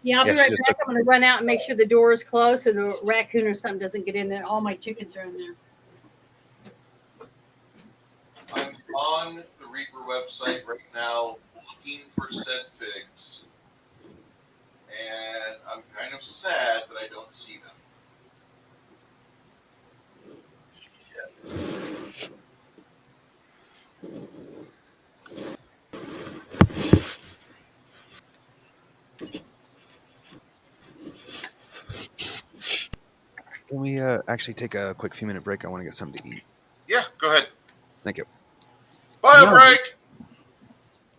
Yeah, I'll be Yeah, right she just back. I'm going to run out and make sure the door is closed so the raccoon or something doesn't get in there. All my chickens are in there. I'm on the Reaper website right now looking for said figs. And I'm kind of sad that I don't see them. Can we actually take a quick few minute break? I want to get something to eat. Yeah, go ahead. Thank you. Bio No. break!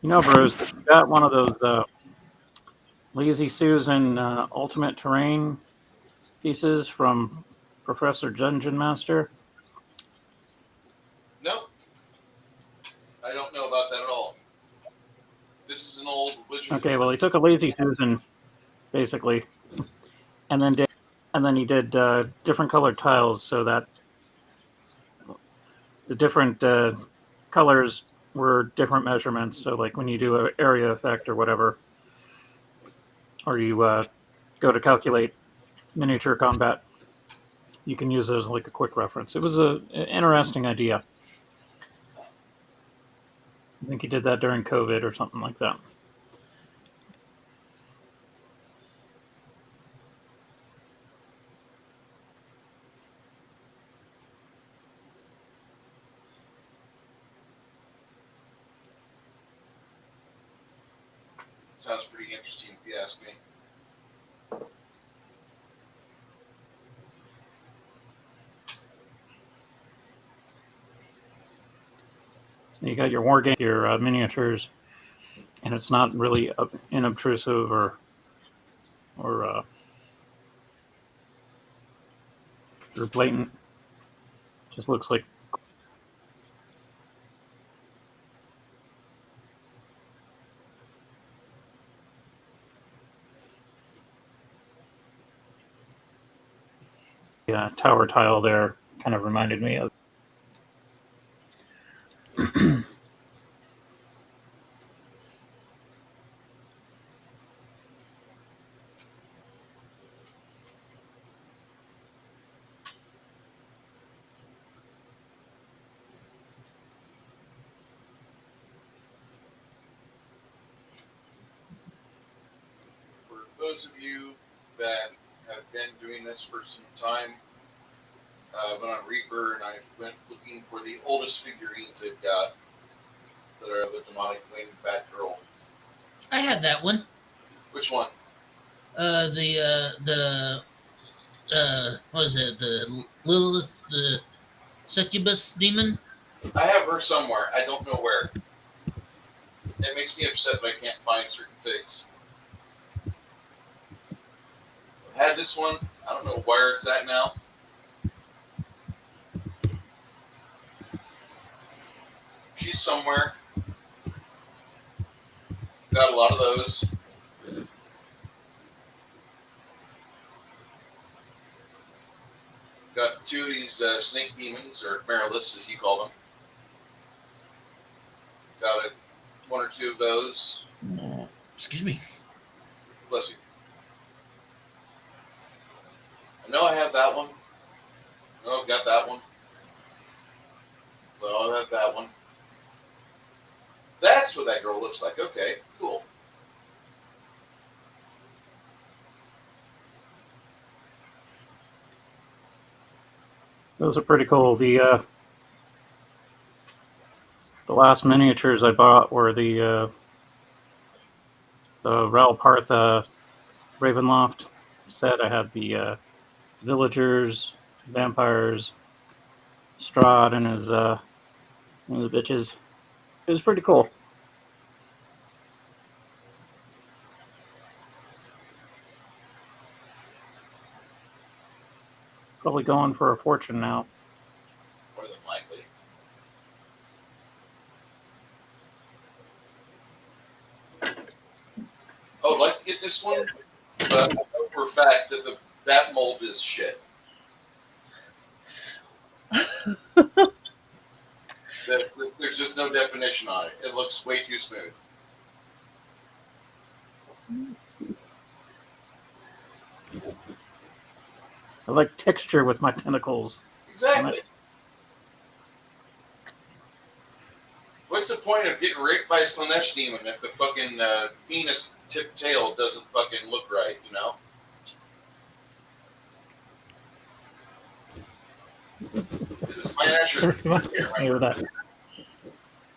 You know, Bruce, you got one of those Lazy Susan Ultimate Terrain pieces from Professor Dungeon Master. Nope. I don't know about that at all. This is an old wizard. Okay, well, he took a Lazy Susan, basically, and then he did different colored tiles so that the different colors were different measurements. So, like when you do an area effect or whatever, or you go to calculate miniature combat, you can use those like a quick reference. It was an interesting idea. I think he did that during COVID or something like that. Sounds pretty interesting if you ask me. So you got your war game, your miniatures, and it's not really inobtrusive or blatant. Just looks like tower tile there. Kind of reminded me of. For those of you that have been doing this for some time, I went on Reaper and I went looking for the oldest figurines they've got that are of a demonic winged bat girl. I had that one. Which one? What is it? The Lilith, the succubus demon. I have her somewhere. I don't know where. It makes me upset that I can't find certain figs. I've had this one. I don't know where it's at now. She's somewhere. Got a lot of those. Got two of these snake demons, or Mariliths as you call them. Got one or two of those. Excuse me. Bless you. I know I have that one. I know I've got that one. Well, I have that one. That's what that girl looks like. Okay, cool. Those are pretty cool. The last miniatures I bought were the Ralpartha Ravenloft set. I had the villagers, vampires, Strahd and his bitches. It was pretty cool. Probably going for a fortune now. More than likely. I would like to get this one, but I know for a fact that that mold is shit. There's just no definition on it. It looks way too smooth. I like texture with my tentacles. Exactly. What's the point of getting raped by a Slanesh demon if the fucking penis tip tail doesn't fucking look right, you know? Is it Slanesh or Reminds me of that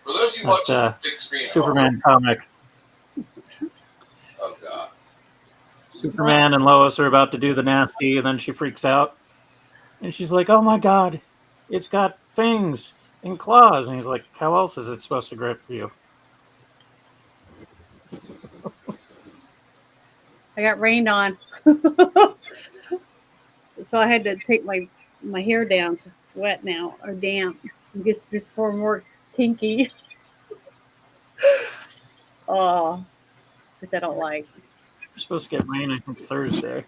For those of you watching the big screen, Superman comic. Oh god. Superman and Lois are about to do the nasty, and then she freaks out. And she's like, oh my god, it's got fangs and claws. And he's like, how else is it supposed to grip you? I got rained on. So I had to take my hair down because it's wet now or damp. I guess just for more kinky. Oh, because I don't like. We're supposed to get rain, I think, Thursday.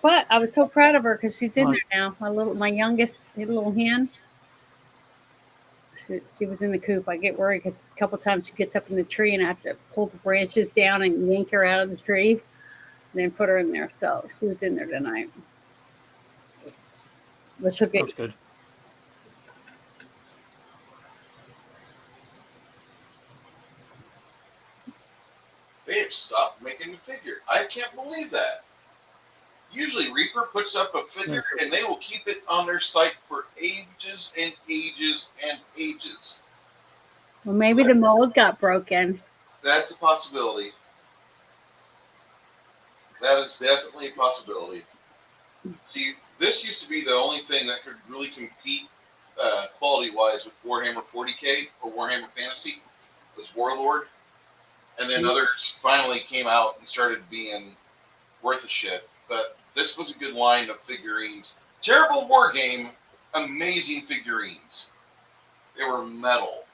But I was so proud of her because she's in there now. My youngest little hen. She was in the coop. I get worried because a couple times she gets up in the tree and I have to pull the branches down and yank her out of the tree, and then put her in there. So she was in there tonight. But she'll get. That's good. They've stopped making the figure. I can't believe that. Usually Reaper puts up a figure and they will keep it on their site for ages and ages and ages. Well, maybe the mold got broken. That's a possibility. That is definitely a possibility. See, this used to be the only thing that could really compete quality-wise with Warhammer 40K or Warhammer Fantasy was Warlord. And then others finally came out and started being worth a shit. But this was a good line of figurines. Terrible war game, amazing figurines. They were metal.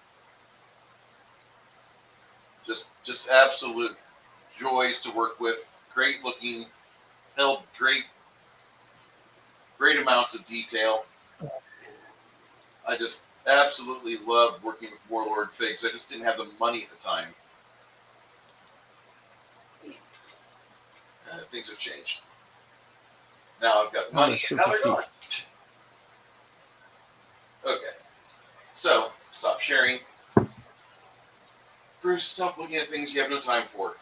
Just absolute joys to work with. Great looking, held great amounts of detail. I just absolutely loved working with Warlord figs. I just didn't have the money at the time. Things have changed. Now I've got money, and now they're gone. Okay. So, stop sharing. Bruce, stop looking at things you have no time for.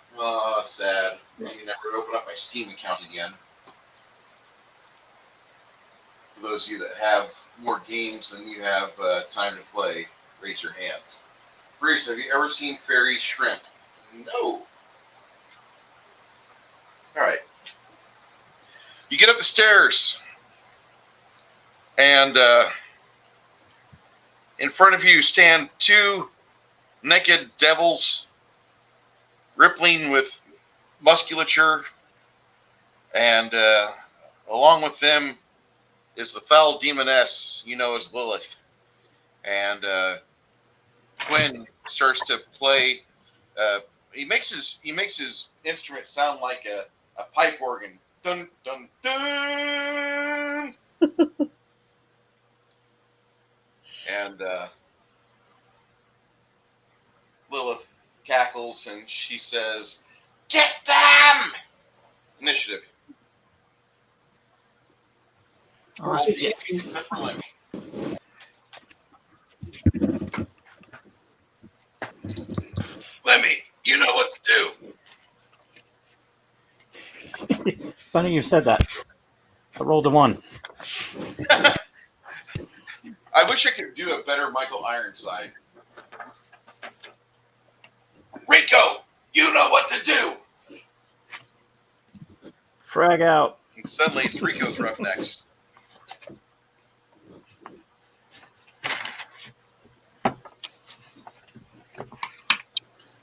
Sad. You never open up my Steam account again. For those of you that have more games than you have time to play, raise your hands. Bruce, have you ever seen Fairy Shrimp? No. All right. You get up the stairs, and in front of you stand two naked devils, rippling with musculature, and along with them is the foul demoness you know as Lilith. And Quinn starts to play. He makes his instrument sound like a pipe organ. Dun dun dun. And Lilith cackles and she says, "Get them!" Initiative. Oh, shit. Except for Lemmy. Lemmy, you know what to do. Funny you said that. I rolled a 1. I wish I could do a better Michael Ironside. Rico, you know what to do. Frag out. And suddenly it's Rico's Roughnecks.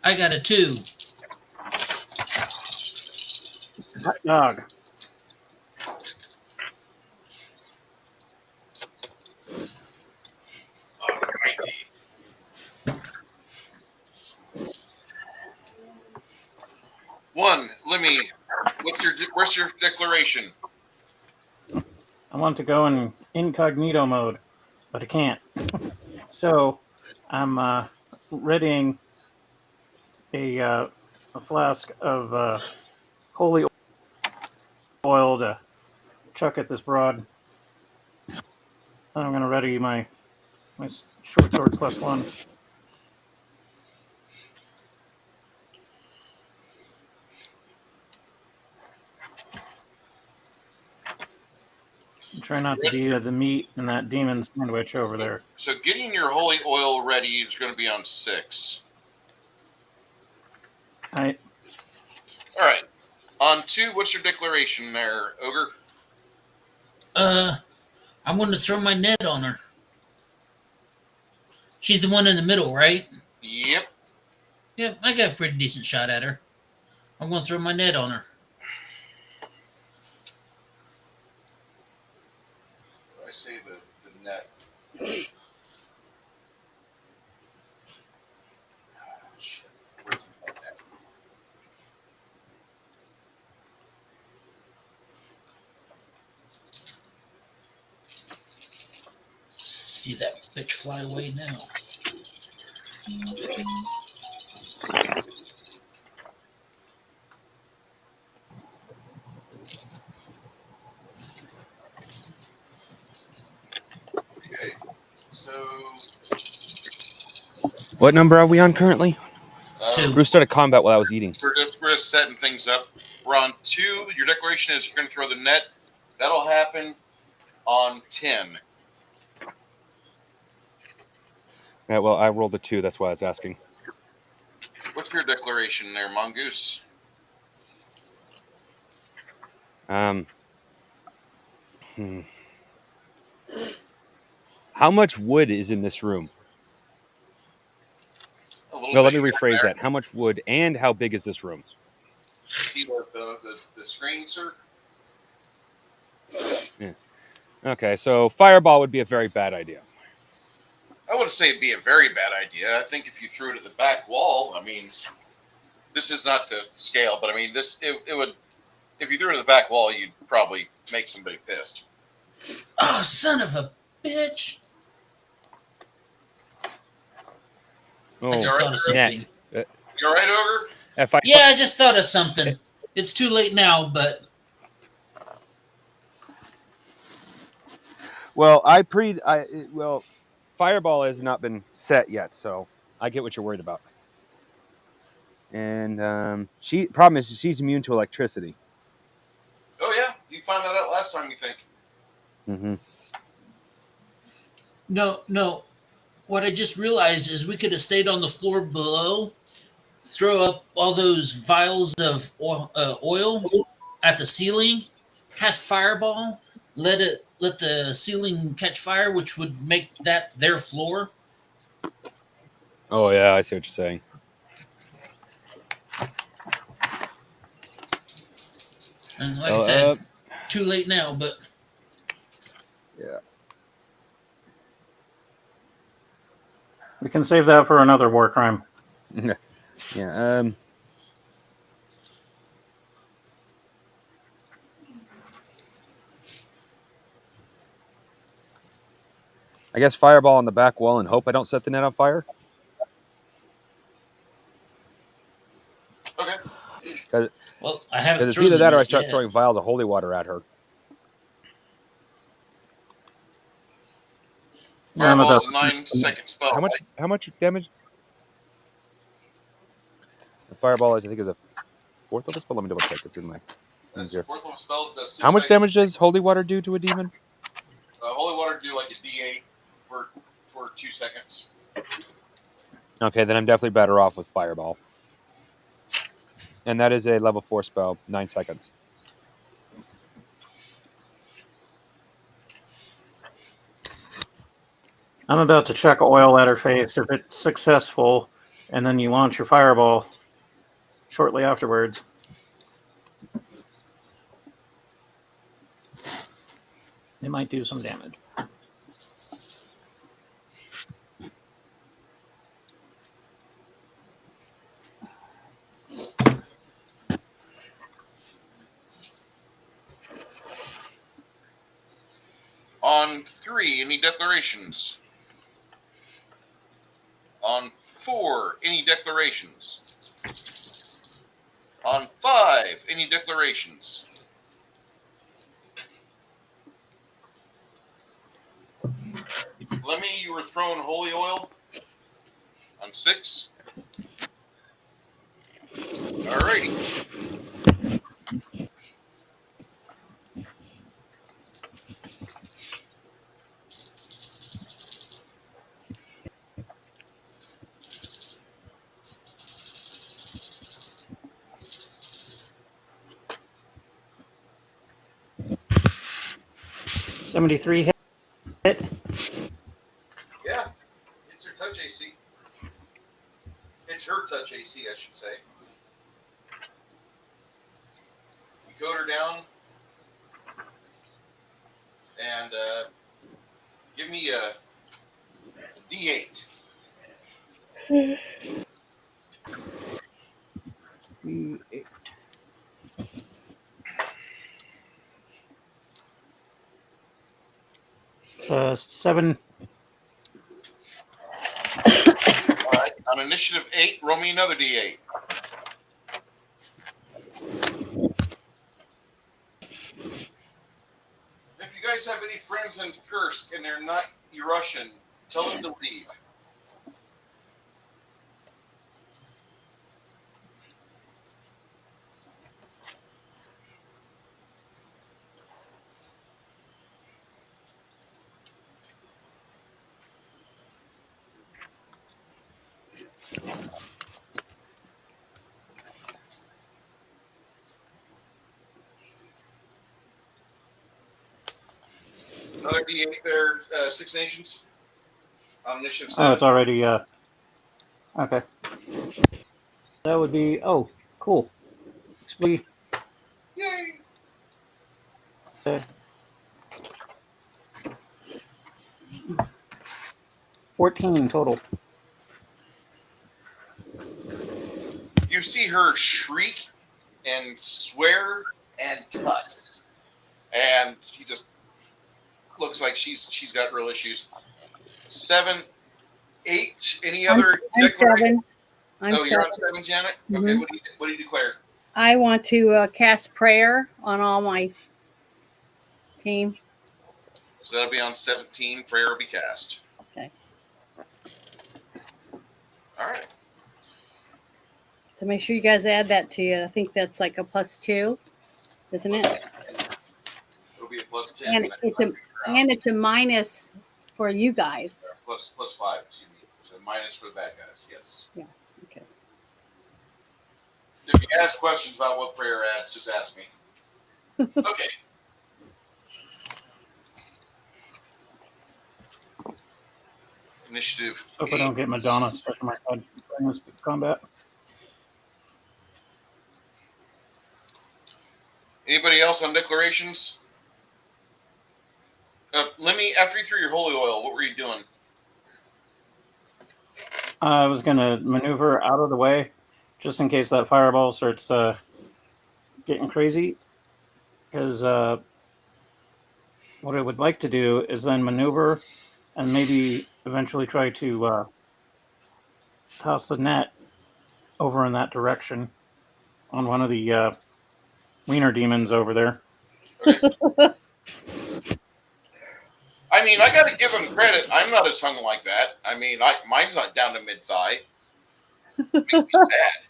I got a 2. Hot dog. Alrighty. One, Lemmy, what's your declaration? I want to go in incognito mode, but I can't. So I'm readying a flask of holy oil to chuck at this broad. Then I'm going to ready my short sword +1. Try not to be the meat in that demon sandwich over there. So getting your holy oil ready is going to be on 6. All right. All right. On 2, what's your declaration there, Ogre? I'm going to throw my net on her. She's the one in the middle, right? Yep. Yep, I got a pretty decent shot at her. I'm going to throw my net on her. I say the net. Shit. Where's my net? See that bitch fly away now. Okay. So. What number are we on currently? Two. Bruce started combat while I was eating. We're gonna of setting things up. We're on 2. Your declaration is you're going to throw the net. That'll happen on 10. Yeah, well, I rolled a 2. That's why I was asking. What's your declaration there, Mongoose? How much wood is in this room? A little No, bit. let me rephrase that. How much wood and how big is this room? See the screen, sir? Yeah. Okay, so fireball would be a very bad idea. I wouldn't say it'd be a very bad idea. I think if you threw it at the back wall, I mean, this is not to scale, but I mean, it would. If you threw it at the back wall, you'd probably make somebody pissed. Oh, son of a bitch! Oh, I just thought of something. net. You all right, Ogre? Yeah, I just thought of something. It's too late now, but Well, fireball has not been set yet, so I get what you're worried about. And problem is she's immune to electricity. Oh yeah, you found that out last time. You think? Mm-hmm. no. What I just realized is we could have stayed on the floor below, throw up all those vials of oil at the ceiling, cast fireball, let the ceiling catch fire, which would make that their floor. Oh yeah, I see what you're saying. And like I said, too late now, but yeah. We can save that for another war crime. Yeah. I guess fireball on the back wall and hope I don't set the net on fire. Okay. Well, I haven't. Because it's either that or I start throwing vials of holy water at her. Fireball's a 9-second spell. How much damage? The fireball is, I think, is a 4th of a spell. Let me double check. It's in my. That's 4th level spell. Does 6 How much dice. damage does holy water do to a demon? Holy water do like a D8 for 2 seconds. Okay, then I'm definitely better off with fireball. And that is a level 4 spell, 9 seconds. I'm about to check oil at her face. If it's successful, and then you launch your fireball shortly afterwards. It might do some damage. On 3, any declarations? On 4, any declarations? On 5, any declarations? Lemmy, you were throwing holy oil? On 6? Alrighty. $73 hit. Yeah, it's her touch AC. It's her touch AC, I should say. You coat her down, and give me a D8. D8. Seven. All right, on initiative 8, roll me another D8. If you guys have any friends in Kursk and they're not Russian, tell them to leave. Another D8 there, Six Nations. On initiative Oh, 7. it's already. Okay. That would be. Oh, cool. Explode. Yay! Okay. 14 total. You see her shriek and swear and cuss, and she just looks like she's got real issues. 7, 8. Any other I'm declaration? 7. I'm Oh, you're 7. on 7, Janet. Mhm. Okay, what do you declare? I want to cast prayer on all my team. So that'll be on 17. Prayer will be cast. Okay. All right. So make sure you guys add that to you. I think that's like a +2, isn't it? It'll be a +10. And it's a minus for you guys. Plus 5. Excuse me. So minus for the bad guys. Yes. Yes. Okay. If you ask questions about what prayer adds, just ask me. Okay. Initiative. Hope I don't get Madonna stuck in my head during this combat. Anybody else on declarations? Lemmy, after you threw your holy oil, what were you doing? I was going to maneuver out of the way just in case that fireball starts getting crazy. Because what I would like to do is then maneuver and maybe eventually try to toss the net over in that direction on one of the wiener demons over there. Okay. I mean, I got to give him credit. I'm not a tongue like that. I mean, mine's not down to mid-thigh. Makes me sad.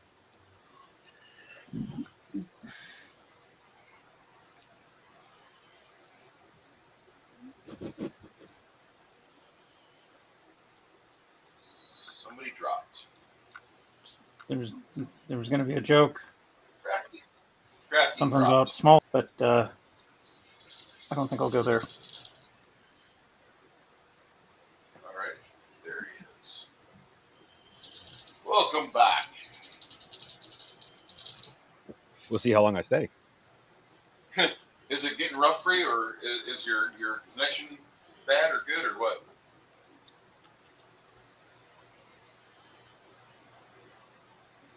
Somebody dropped. There was going to be a joke, Crafty something dropped. about small, but I don't think I'll go there. All right, there he is. Welcome back. We'll see how long I stay. Is it getting rough for you, or is your connection bad or good, or what?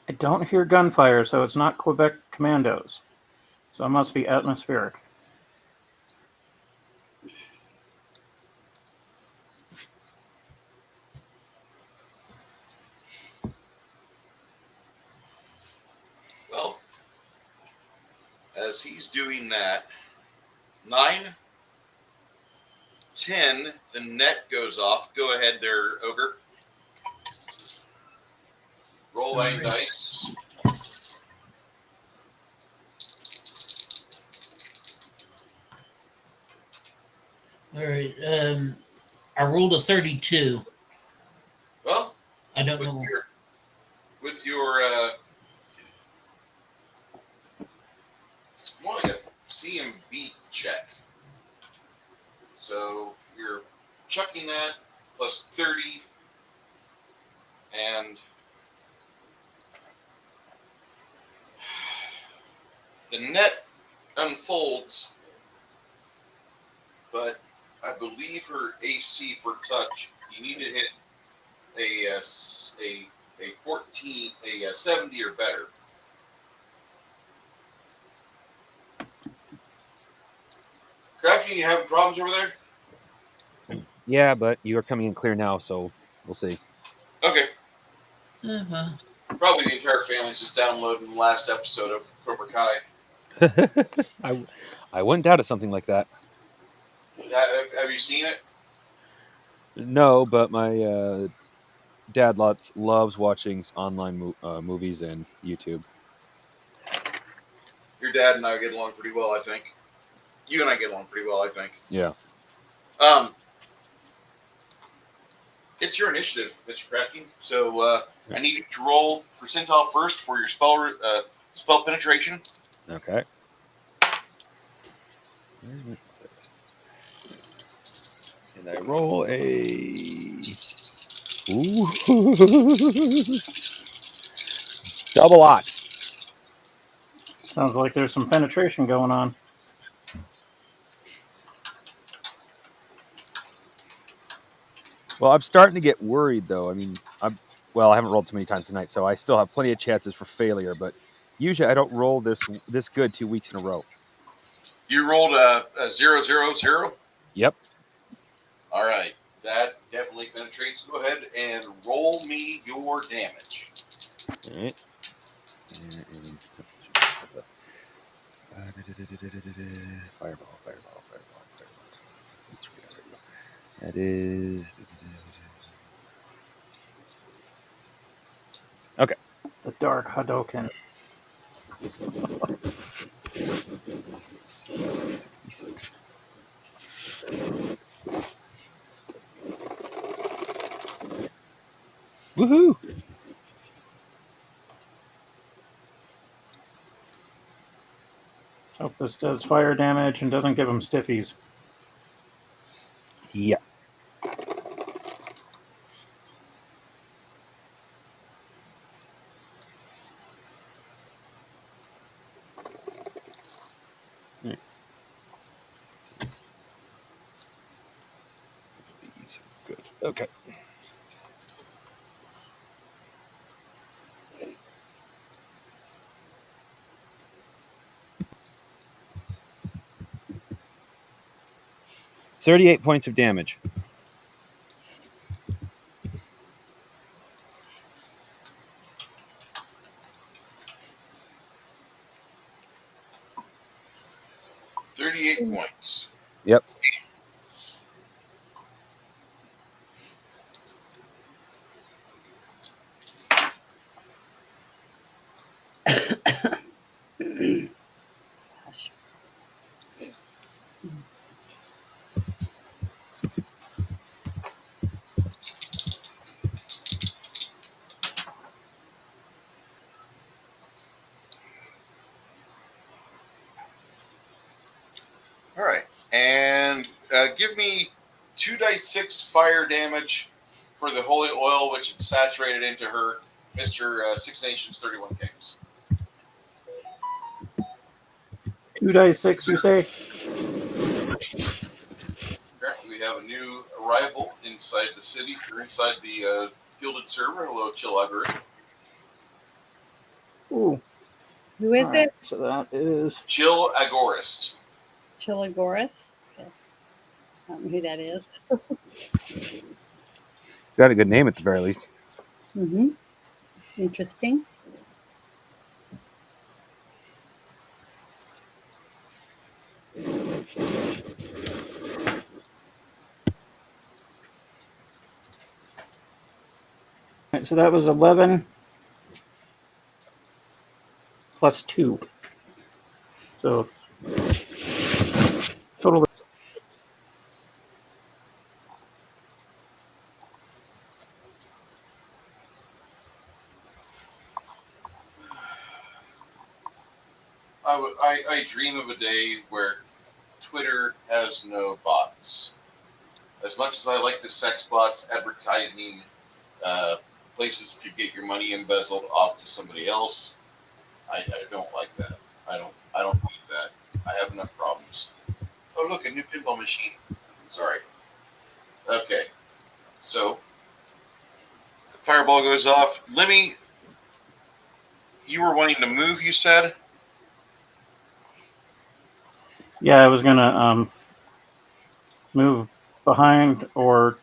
I don't hear gunfire, so it's not Quebec commandos. So it must be atmospheric. Well, as he's doing that, 9, 10, the net goes off. Go ahead there, Ogre. Roll 9 dice. All right. I rolled a 32. Well, I don't know. with your more like a CMB check. So you're chucking that plus 30, and the net unfolds, but I believe her AC for touch, you need to hit a 14, a 70 or better. Crafty, you having problems over there? Yeah, but you are coming in clear now, so we'll see. Okay. Well, Probably the entire family's just downloading the last episode of Cobra Kai. I wouldn't doubt it, something like that. Have you seen it? No, but my dad loves watching online movies and YouTube. Your dad and I get along pretty well, I think. You and I get along pretty well, I think. Yeah. It's your initiative, Mr. Crafty. So I need you to roll percentile first for your spell penetration. Okay. And I roll a... Ooh. Double lot. Sounds like there's some penetration going on. Well, I'm starting to get worried, though. I mean, I haven't rolled too many times tonight, so I still have plenty of chances for failure. But usually, I don't roll this good 2 weeks in a row. You rolled a 0-0-0. Yep. All right, that definitely penetrates. Go ahead and roll me your damage. All right. Fireball. Let's read it. That is... Okay. The Dark Hadoken. 66. Woohoo! Let's hope this does fire damage and doesn't give him stiffies. Yeah. Good. Okay. $38 points of damage. Points. Yep. All right, and give me 2d6 fire damage for the holy oil, which is saturated into her, Mr. Six Nations 31 Kings. 2d6, you say? Apparently, we have a new arrival inside the city, or inside the Gilded Server. Hello, Chill Algorithm. Ooh. Who is All right, it? so that is Chill Agorist. Chilagoras? Okay. I don't know who that is. Got a good name at the very least. Mm-hmm. Interesting. right, so that was 11 plus 2. So total. I dream of a day where Twitter has no bots. As much as I like the sex bots advertising places to get your money embezzled off to somebody else, I don't like that. I don't need that. I have enough problems. Oh look, a new pinball machine. Sorry. Okay. So the fireball goes off. Lemmy, you were wanting to move, you said? Yeah, I was gonna move behind or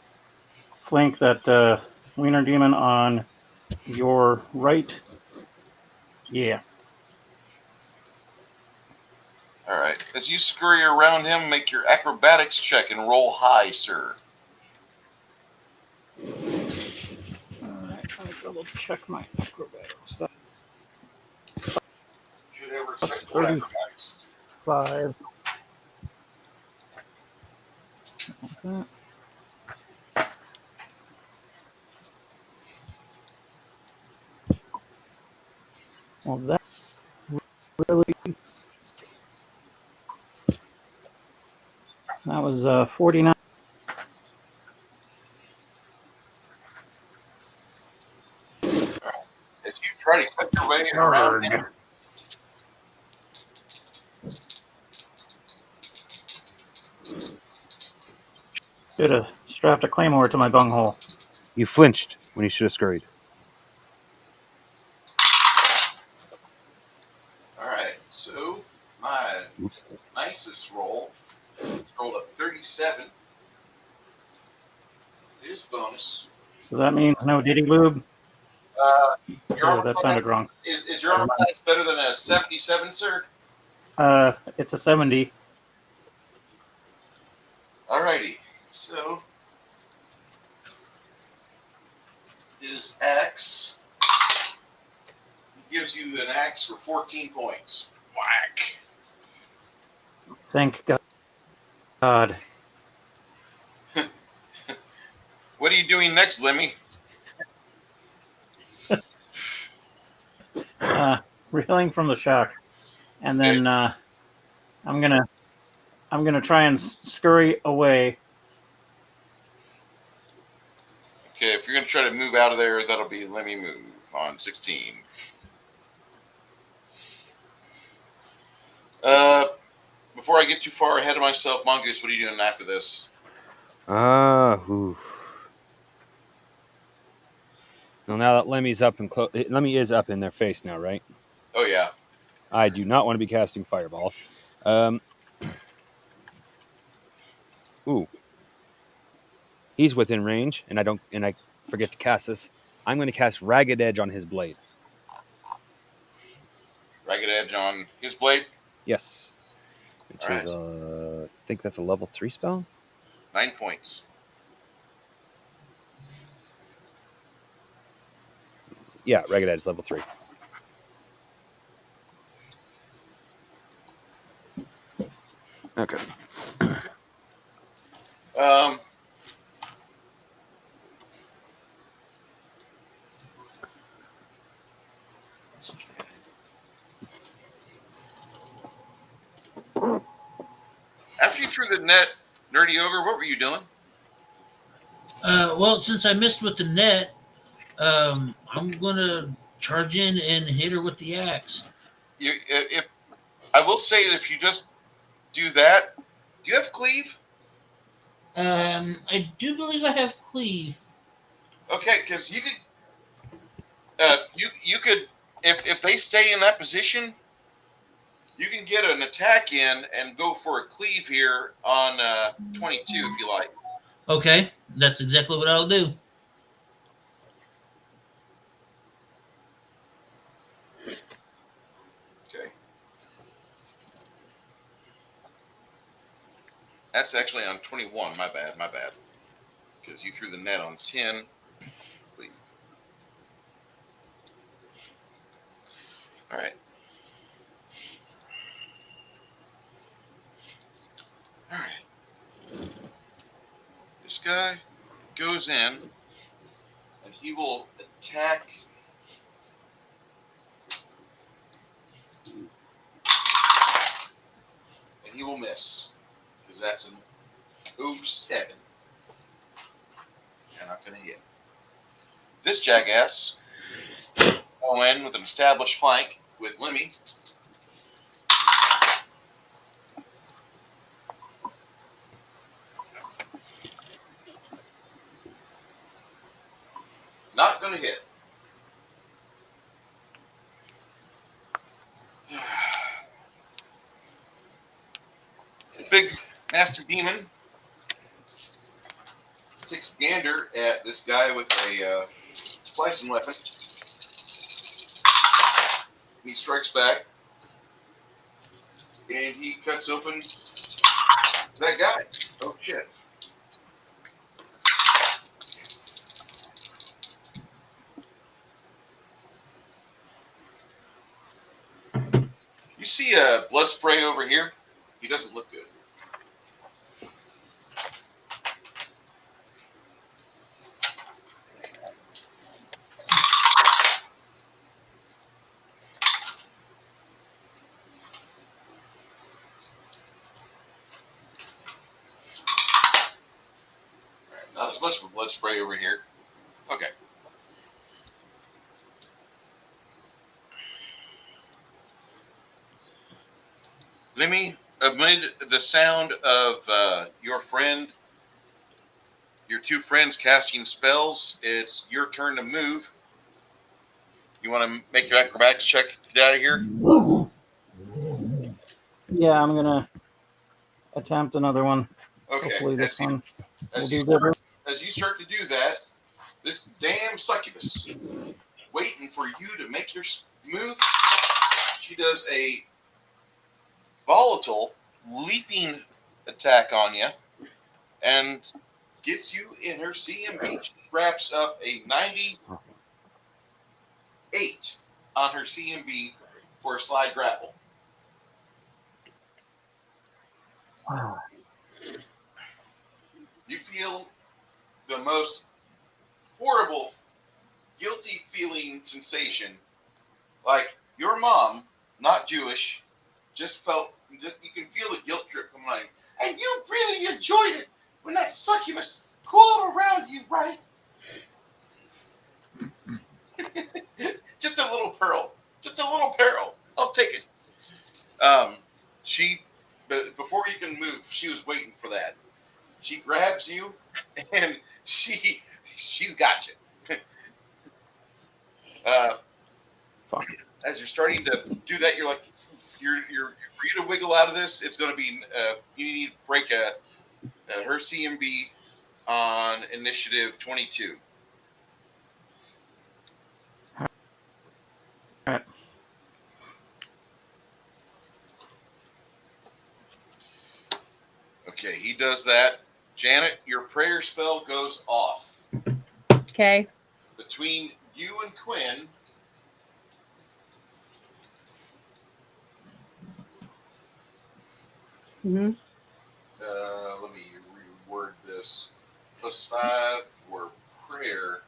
flank that wiener demon on your right. Yeah. Alright. As you scurry around him, make your acrobatics check and roll high, sir. Alright, I'll double check my acrobatics. Should have That's respectful acrobatics. 35. Like that. Well, that really. That was 49. target around him. Should have strapped a claymore to my bunghole. You flinched when you should have scurried. All right, so my Oops. nicest roll rolled a 37. His bonus. So that means no diddy lube. Your Oh, armor that class, sounded wrong. is your armor class better than a 77, sir? It's a 70. Alrighty, so his axe, he gives you an axe for 14 points. Whack. Thank God. What are you doing next, Lemmy? Reeling from the shock, and then I'm gonna try and scurry away. Okay, if you're going to try to move out of there, that'll be Lemmy move on 16. Before I get too far ahead of myself, Mongoose, what are you doing after this? Well, now that Lemmy's up and Lemmy is up in their face now, right? Oh, yeah. I do not want to be casting fireball. Ooh. He's within range, and I forget to cast this. I'm going to cast Ragged Edge on his blade. Ragged Edge on his blade? Yes. Which All right. is, I think that's a level 3 spell? 9 points. Yeah, Ragged Edge, level 3. Okay. After you threw the net, Nerdy Ogre, what were you doing? Well, since I missed with the net, I'm gonna charge in and hit her with the axe. If I will say that if you just do that, do you have cleave? I do believe I have cleave. Okay, because you could, you could, if they stay in that position, you can get an attack in and go for a cleave here on 22 if you like. Okay, that's exactly what I'll do. Okay. That's actually on 21. My bad. Because you threw the net on 10. Cleave. All right. All right. This guy goes in, and he will attack. And he will miss. Because that's an 07. You're not going to hit. This jackass will go in with an established flank with Lemmy. Not going to hit. Big nasty demon takes a gander at this guy with a slicing weapon. He strikes back, and he cuts open that guy. Oh shit! You see a blood spray over here? He doesn't look good. Not as much of a blood spray over here. Okay. Lemmy, amid the sound of your two friends casting spells, it's your turn to move. You want to make your acrobatics check to get out of here? Yeah, I'm gonna attempt another one. Okay. Hopefully this one will do start, better. as you start to do that, this damn succubus waiting for you to make your move. She does a volatile leaping attack on you and gets you in her CMB. She wraps up a 98 on her CMB for a slide grapple. Wow. You feel the most horrible, guilty feeling sensation. Like your mom, not Jewish, you can feel the guilt trip coming on you. And you really enjoyed it when that succubus coiled around you, right? Just a little pearl. Just a little pearl. I'll take it. But before you can move, she was waiting for that. She grabs you, and she's got you. Fuck. As you're starting to do that, you're like, for you to wiggle out of this, it's going to be you need to break her CMB on initiative 22. All right. Okay, he does that. Janet, your prayer spell goes off. Okay. Between you and Quinn, Mm-hmm. let me reword this. +5 for prayer.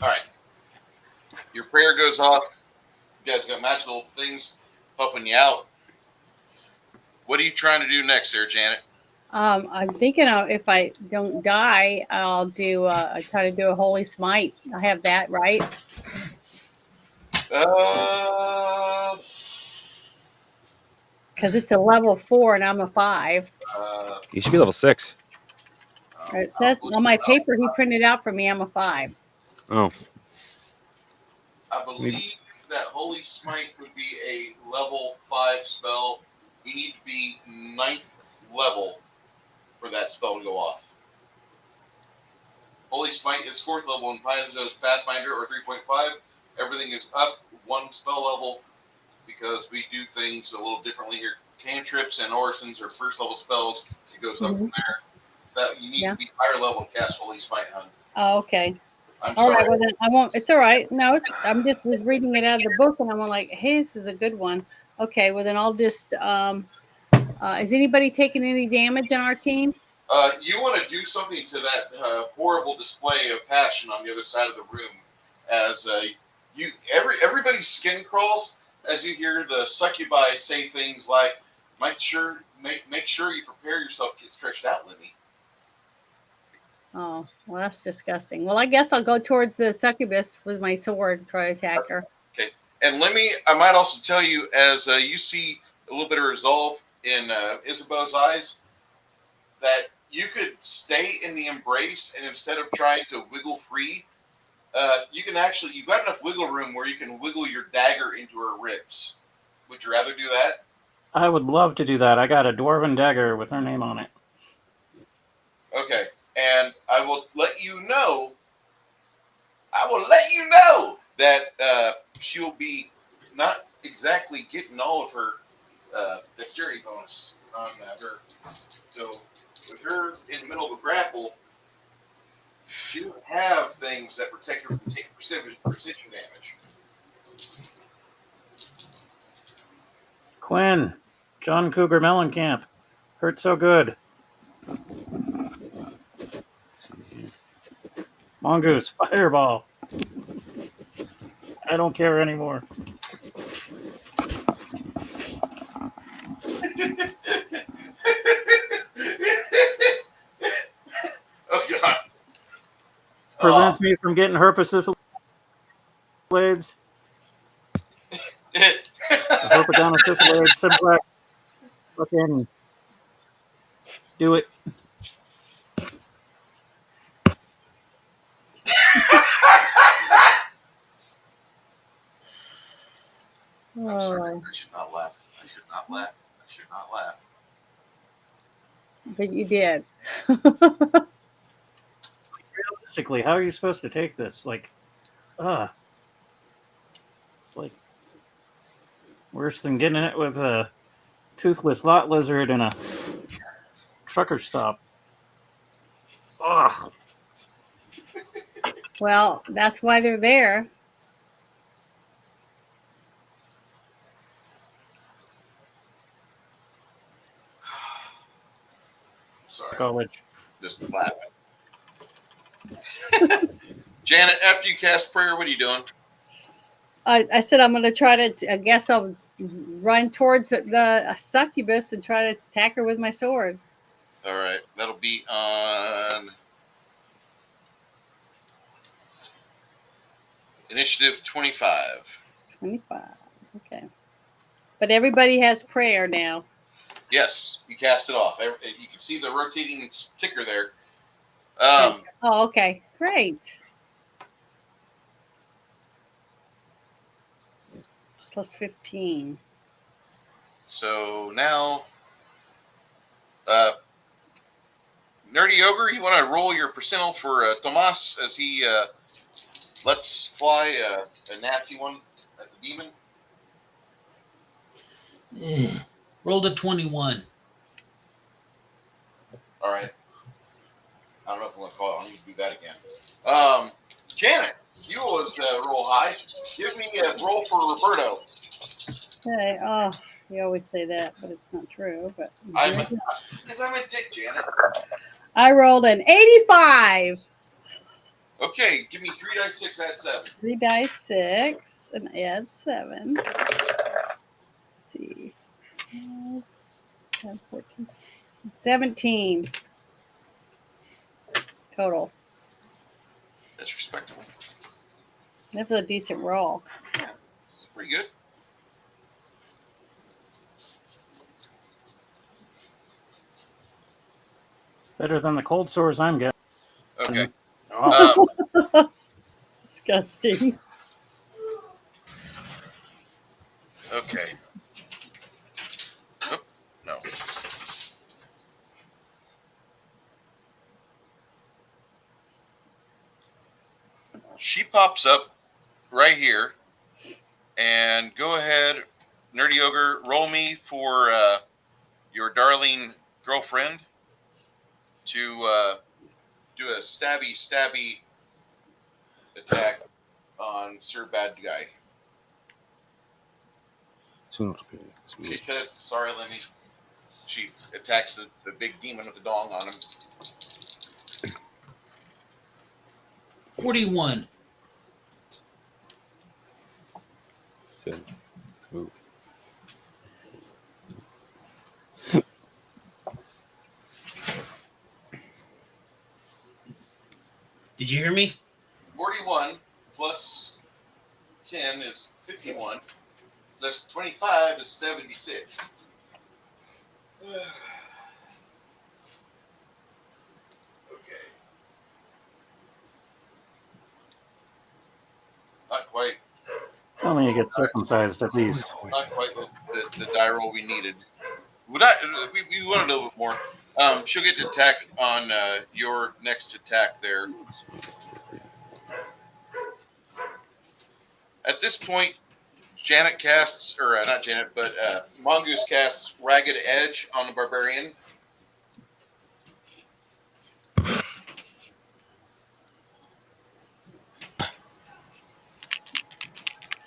All right. Your prayer goes off. You guys got magical things helping you out. What are you trying to do next there, Janet? I'm thinking if I don't die, I'll do. I try to do a holy smite. I have that right. Because it's a level 4 and I'm a 5. You should be level 6. It says on my paper he printed out for me. I'm a 5. Oh, I believe that Holy Smite would be a level 5 spell. You need to be 9th level for that spell to go off. Holy Smite is 4th level in Pathfinder or 3.5. Everything is up 1 spell level because we do things a little differently here. Cantrips and orisons are 1st level spells. It goes up from there. So you need to be higher level to cast Holy Smite, hon. Oh, okay. I'm All sorry. right. Well, then I won't. It's all right. No, I'm just was reading it out of the book, and I'm like, hey, this is a good one. Okay. Well, then I'll just. Is anybody taking any damage on our team? You want to do something to that horrible display of passion on the other side of the room, as everybody's skin crawls as you hear the succubi say things like, "Make sure you prepare yourself to get stretched out, Lemmy." Oh, well, that's disgusting. Well, I guess I'll go towards the succubus with my sword, try to attack her. Okay, and Lemmy, I might also tell you, as you see a little bit of resolve in Isabeau's eyes, that you could stay in the embrace, and instead of trying to wiggle free, you've got enough wiggle room where you can wiggle your dagger into her ribs. Would you rather do that? I would love to do that. I got a dwarven dagger with her name on it. Okay, and I will let you know that she'll be not exactly getting all of her dexterity bonus on her. So with her in the middle of a grapple, she doesn't have things that protect her from taking precision damage. Quinn, John Cougar Mellencamp. Hurt so good. Mongoose, fireball. I don't care anymore. Oh God. Prevents me from getting herpes syphilis, herpagona syphilis, simplex. Fucking do it. I'm sorry. Oh, I should not laugh. I should not laugh. I should not laugh. but you did. Realistically, how are you supposed to take this? Like, it's like worse than getting it with a toothless lot lizard in a trucker stop. Ugh. Well, that's why they're there. Sorry. College. Just laughing. Janet, after you cast prayer, what are you doing? I said I'm going to try to. I guess I'll run towards the succubus and try to attack her with my sword. All right. That'll be on initiative 25. 25. Okay. But everybody has prayer now. Yes, you cast it off. You can see the rotating ticker there. Oh, okay. Great. Plus 15. So now, Nerdy Ogre, you want to roll your percentile for Tomas as he lets fly a nasty one at the demon? Rolled a 21. All right. I don't know if I'm going to call it. I'm going to do that again. Janet, you always roll high. Give me a roll for Roberto. Okay. Oh, you always say that, but it's not true. But Because I'm a dick, Janet. I rolled an 85. Okay, give me 3 dice 6, add 7. 3 dice 6 and add 7. Let's see. 10, 14, 17 total. That's respectable. That was a decent roll. Yeah, it's pretty good. Better than the cold sores I'm getting. Okay. Oh. Disgusting. Okay. Oh, no. She pops up right here, and go ahead, Nerdy Ogre, roll me for your darling girlfriend to do a stabby attack on Sir Bad Guy. She says, sorry, Lenny. She attacks the big demon with the dong on him. 41. Ooh. Did you hear me? 41 plus 10 is 51. Plus 25 is 76. Okay. Not quite. Tell me you get circumcised at least. Not quite the die roll we needed. We want a little bit more. She'll get to attack on your next attack there. At this point, Janet casts, or not Janet, but Mongoose casts Ragged Edge on the Barbarian.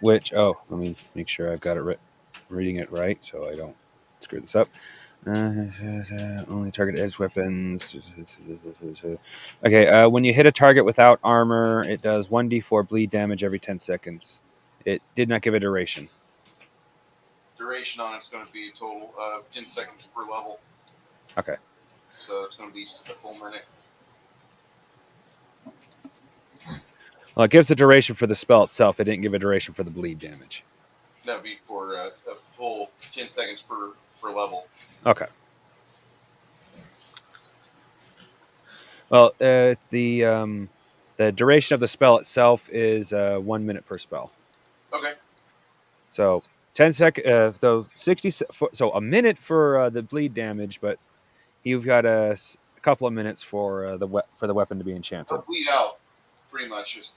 Which, let me make sure I've got it reading it right so I don't screw this up. Only target edge weapons. Okay, when you hit a target without armor, it does 1d4 bleed damage every 10 seconds. It did not give a duration. Duration on it's going to be a total of 10 seconds per level. Okay. So it's going to be a full minute. Well, it gives a duration for the spell itself. It didn't give a duration for the bleed damage. That would be for a full 10 seconds per level. Okay. Well, the duration of the spell itself is 1 minute per spell. Okay. So 10 seconds, so 60, so a minute for the bleed damage, but you've got a couple of minutes for the weapon to be enchanted. I'll bleed out pretty much just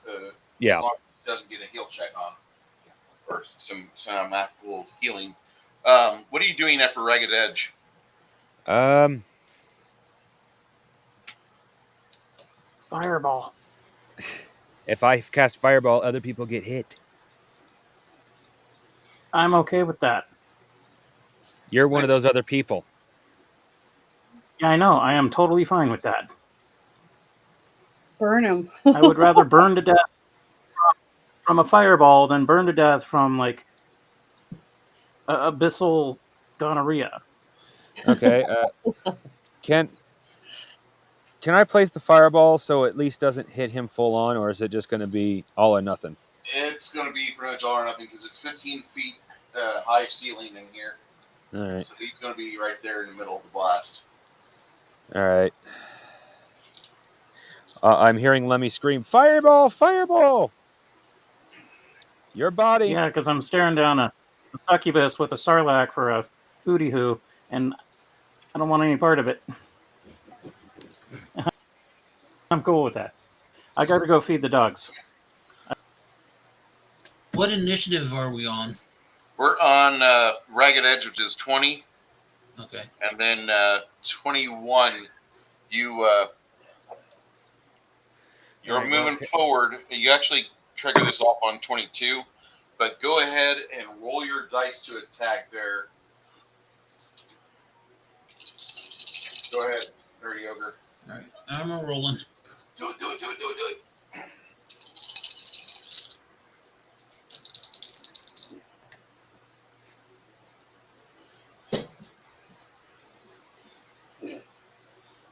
Yeah. as long as it doesn't get a heal check on or some magical healing. What are you doing after Ragged Edge? Fireball. If I cast Fireball, other people get hit. I'm okay with that. You're one of those other people. Yeah, I know. I am totally fine with that. Burn them. I would rather burn to death from a fireball than burn to death from like abyssal gonorrhea. Okay. Can I place the Fireball so at least doesn't hit him full on, or is it just going to be all or nothing? It's going to be pretty much all or nothing because it's 15 feet high ceiling in here. All right. So he's going to be right there in the middle of the blast. All right. I'm hearing Lemmy scream, "Fireball! Fireball! Your body!" Yeah, because I'm staring down a succubus with a sarlacc for a hooty hoo, and I don't want any part of it. I'm cool with that. I got to go feed the dogs. What initiative are we on? We're on Ragged Edge, which is 20. Okay. And then 21, you're moving forward. You actually trigger this off on 22, but go ahead and roll your dice to attack there. Go ahead, Dirty Ogre. All right. I'm rolling. Do it.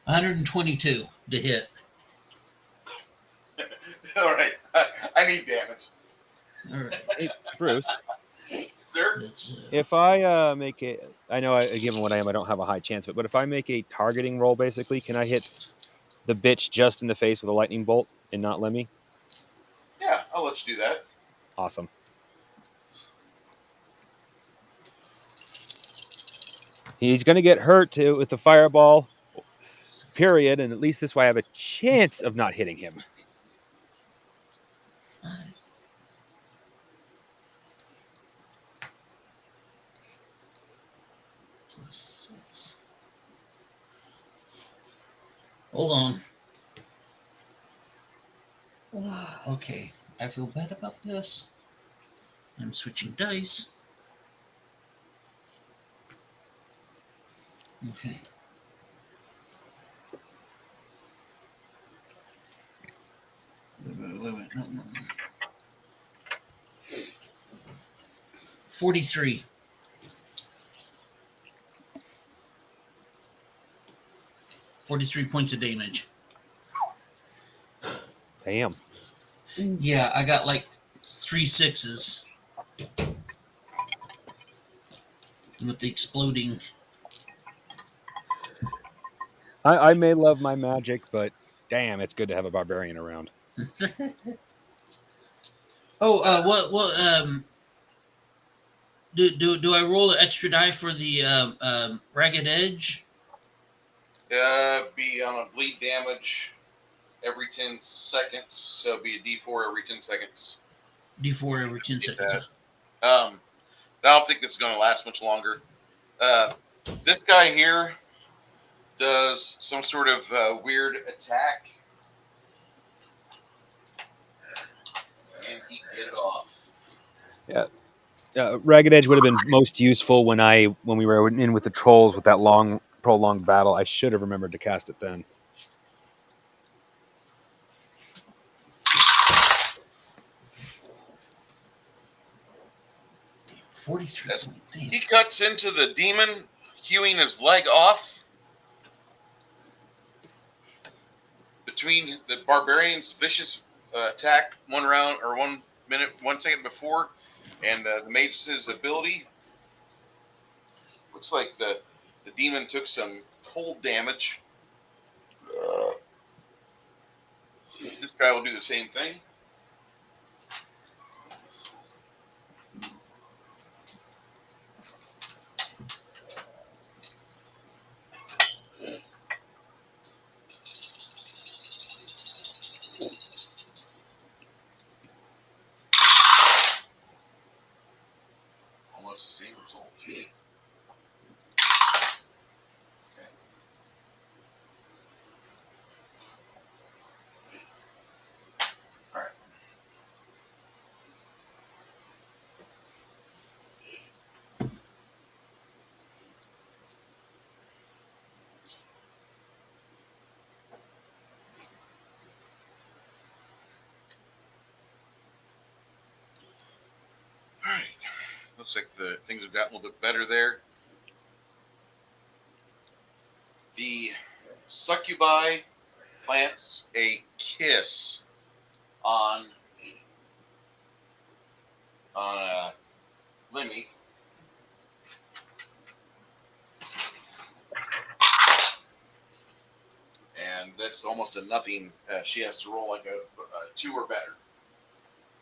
122 to hit. All right. I need damage. All right. Hey, Bruce, Sir? if I make it, I know given what I am, I don't have a high chance of it, but if I make a targeting roll, basically, can I hit the bitch just in the face with a lightning bolt and not Lemmy? Yeah, I'll let you do that. Awesome. He's going to get hurt with the Fireball, period, and at least this way I have a chance of not hitting him. Hold on. Okay, I feel bad about this. I'm switching dice. Okay. Wait. No. 43. 43 points of damage. Damn. Yeah, I got like 3 6s. With the exploding. I may love my magic, but damn, it's good to have a barbarian around. Do I roll an extra die for the Ragged Edge? Be on a bleed damage every 10 seconds, so it'll be a D4 every 10 seconds. D4 every 10 seconds. I don't think it's going to last much longer. This guy here does some sort of weird attack, and he get it off. Yeah. Ragged Edge would have been most useful when we were in with the trolls with that long prolonged battle. I should have remembered to cast it then. 43 Yes. point. He cuts into the demon, hewing his leg off. Between the barbarian's vicious attack 1 round or 1 minute, 1 second before, and the mage's ability, looks like the demon took some cold damage. This guy will do the same thing. Almost the same result. Okay. All right. All right. Looks like the things have gotten a little bit better there. The succubi plants a kiss on Lemmy. And that's almost a nothing. She has to roll like a 2 or better.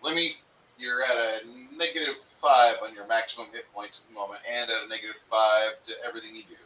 Lemmy, you're at a -5 on your maximum hit points at the moment, and at a -5 to everything you do.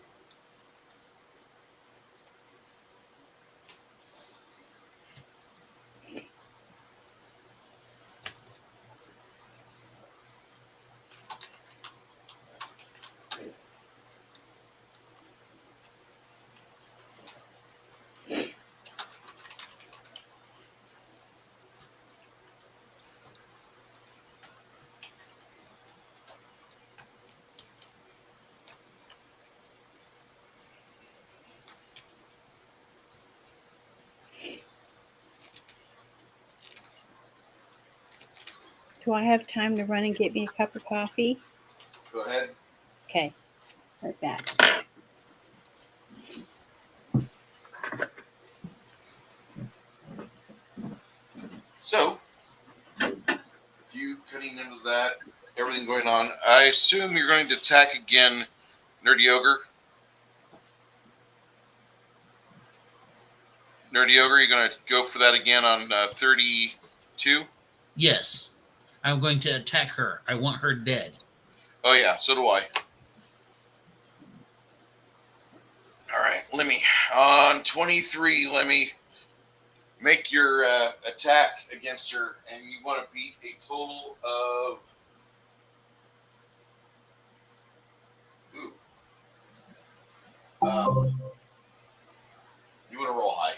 Do I have time to run and get me a cup of coffee? Go ahead. Okay, right back. So, with you cutting into that, everything going on, I assume you're going to attack again, Nerdy Ogre. Nerdy Ogre, you're going to go for that again on 32? Yes. I'm going to attack her. I want her dead. Oh, yeah, so do I. All right, Lemmy. On 23, Lemmy, make your attack against her, and you want to beat a total of... Ooh. You want to roll high.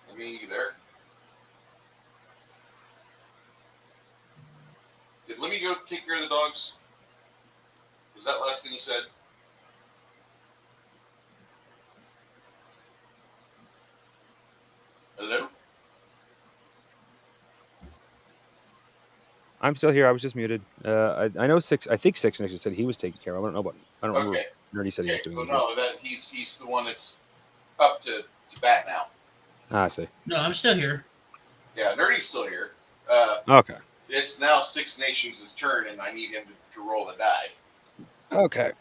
Lemmy, you there? Did Lemmy go take care of the dogs? Was that last thing he said? Hello? I'm still here. I was just muted. I know Six. I think Six Next said he was taking care of. I don't know about. I don't remember. Okay. Nerdy said he was Okay. doing Well, it. no, that he's the one that's up to bat now. I see. No, I'm still here. Yeah, Nerdy's still here. Okay. It's now Six Nations' turn, and I need him to roll the die. Okay.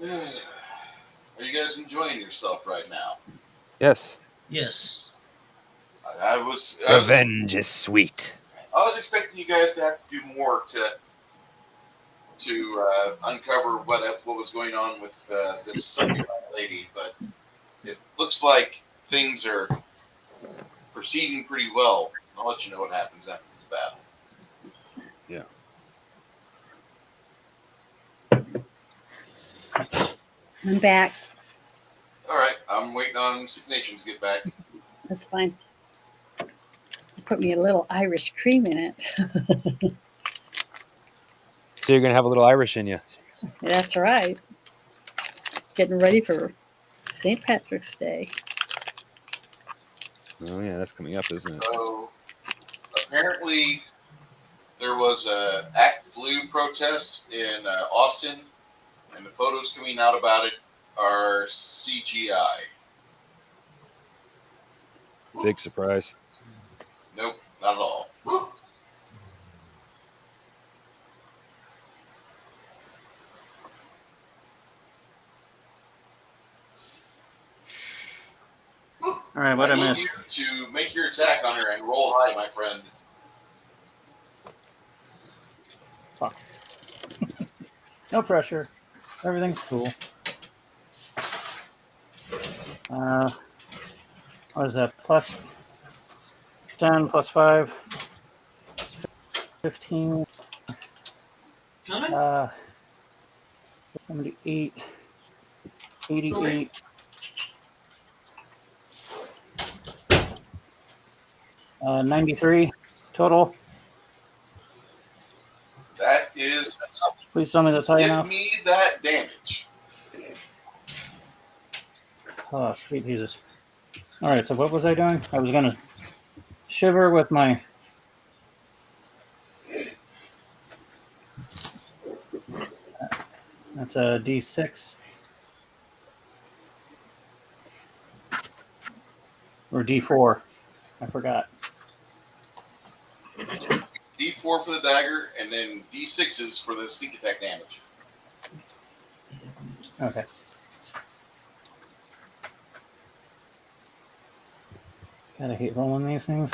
Are you guys enjoying yourself right now? Yes. Yes. I was Revenge is sweet. I was expecting you guys to have to do more to uncover what was going on with this succubi lady, but it looks like things are proceeding pretty well. I'll let you know what happens after the battle. Yeah. I'm back. All right, I'm waiting on Sick Nation to get back. That's fine. Put me a little Irish cream in it. So you're gonna have a little Irish in you. That's right. Getting ready for St. Patrick's Day. Oh yeah, that's coming up, isn't it? So apparently there was a Act Blue protest in Austin, and the photos coming out about it are CGI. Big surprise. Nope, not at all. All right, what I need missed? you to make your attack on her and roll high, my friend. Fuck. No pressure. Everything's cool. What is that? Plus 10, plus 5, 15. 78, 88. Uh, 93 total. That is enough. Please tell me that's high Give enough. me that damage. Oh, sweet Jesus. All right, so what was I doing? I was going to shiver with my... That's a D6. Or D4. I forgot. D4 for the dagger, and then D6s for the sneak attack damage. Okay. Gotta hate rolling these things.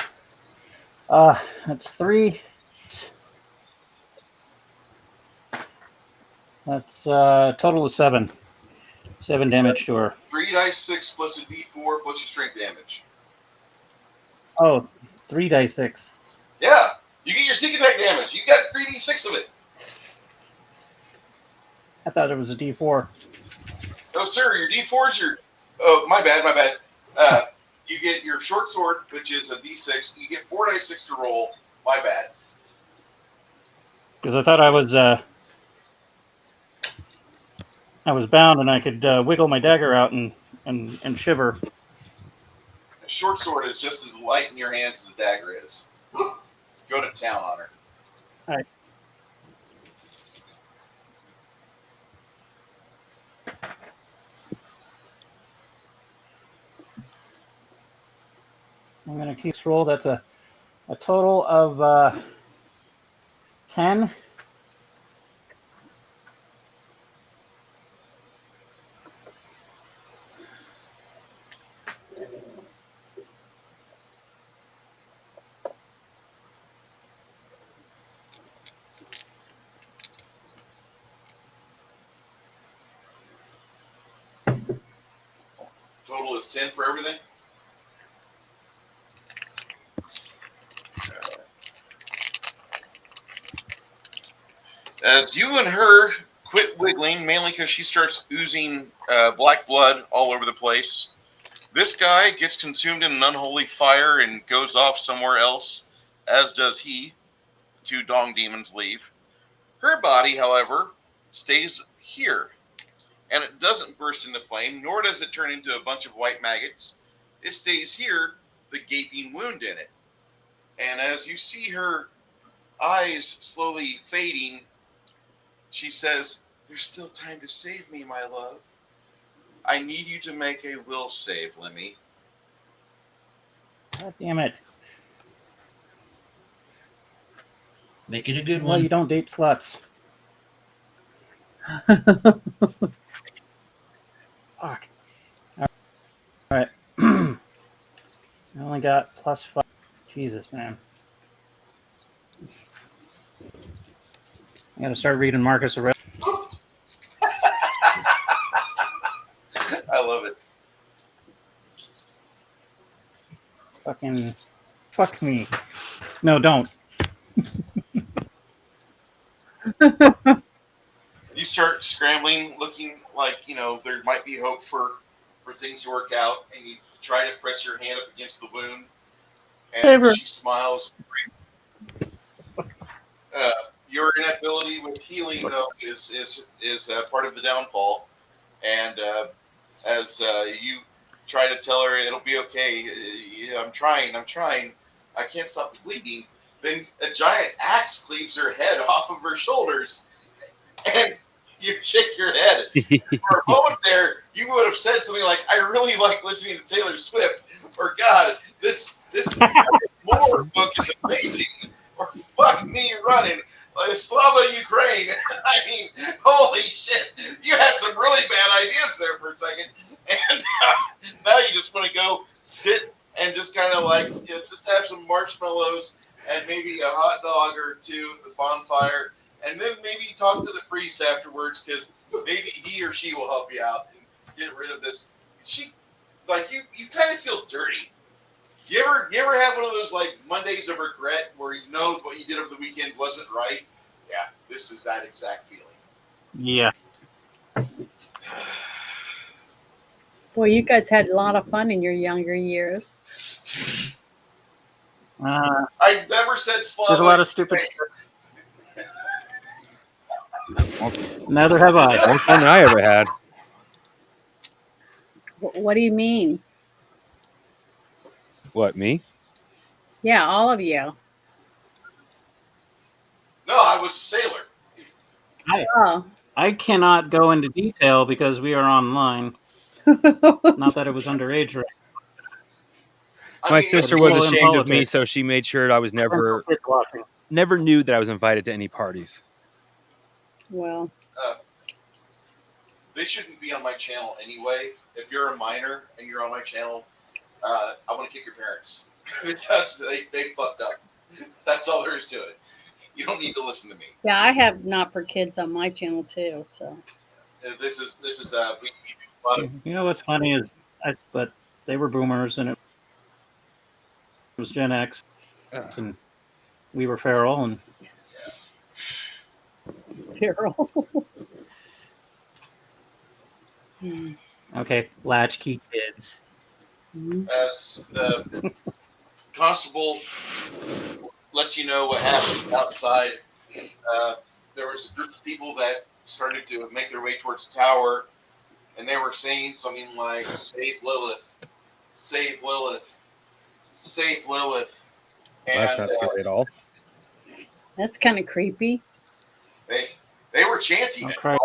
That's 3. That's total of 7. 7 damage to her. 3 dice 6 plus a D4 plus your strength damage. Oh, 3 dice 6. Yeah, you get your sneak attack damage. You got 3d6 of it. I thought it was a D4. No, sir, your D4 is your... Oh, my bad. You get your short sword, which is a D6. You get 4 dice 6 to roll. My bad. Because I thought I was bound and I could wiggle my dagger out and shiver. A short sword is just as light in your hands as a dagger is. Go to town on her. All right. I'm going to keep roll. That's a total of 10. Total is 10 for everything. As you and her quit wiggling, mainly because she starts oozing black blood all over the place, this guy gets consumed in an unholy fire and goes off somewhere else, as does he. The 2 dong demons leave. Her body, however, stays here, and it doesn't burst into flame, nor does it turn into a bunch of white maggots. It stays here, the gaping wound in it. And as you see her eyes slowly fading, she says, "There's still time to save me, my love. I need you to make a will save, Lemmy." God damn it. Make it a good Well, one. you don't date sluts. Fuck. All right. I only got plus 5. Jesus, man. I gotta start reading Marcus Aurelius. I love it. Fucking fuck me. No, don't. You start scrambling, looking like there might be hope for things to work out, and you try to press your hand up against the wound, and Favorite. she smiles. Your inability with healing, though, is part of the downfall, and as you try to tell her it'll be okay, I'm trying, I can't stop the bleeding. Then a giant axe cleaves her head off of her shoulders, and you shake your head. For a moment there, you would have said something like, "I really like listening to Taylor Swift," or "God, this lore book is amazing," or "Fuck me running." Slava Ukraine. I mean, holy shit! You had some really bad ideas there for a second, and now you just want to go sit and just kind of like just have some marshmallows and maybe a hot dog or two at the bonfire, and then maybe talk to the priest afterwards, because maybe he or she will help you out and get rid of this. You kind of feel dirty. You ever have one of those like Mondays of regret where you know what you did over the weekend wasn't right? Yeah, this is that exact feeling. Yeah. Boy, you guys had a lot of fun in your younger years. I never said Slava. There's a lot of stupid. Neither have I. More fun than I ever had. What do you mean? What, me? Yeah, all of you. No, I was a sailor. Oh. I cannot go into detail because we are online. Not that it was underage, right? My sister was people in ashamed of me, politics. so she made sure I was never knew that I was invited to any parties. Well, they shouldn't be on my channel anyway. If you're a minor and you're on my channel, I want to kick your parents because they fucked up. That's all there is to it. You don't need to listen to me. yeah, I have Not for Kids on my channel too. So This is we do a lot of. You know what's funny is, but they were boomers and it was Gen X, and we were feral and. Carol. Okay, latchkey kids. As the constable lets you know what happened outside, there was a group of people that started to make their way towards the tower, and they were saying something like, "Save Lilith, save Lilith, save Lilith." And That's not scary at all. That's kind of creepy. they were chanting it Okay.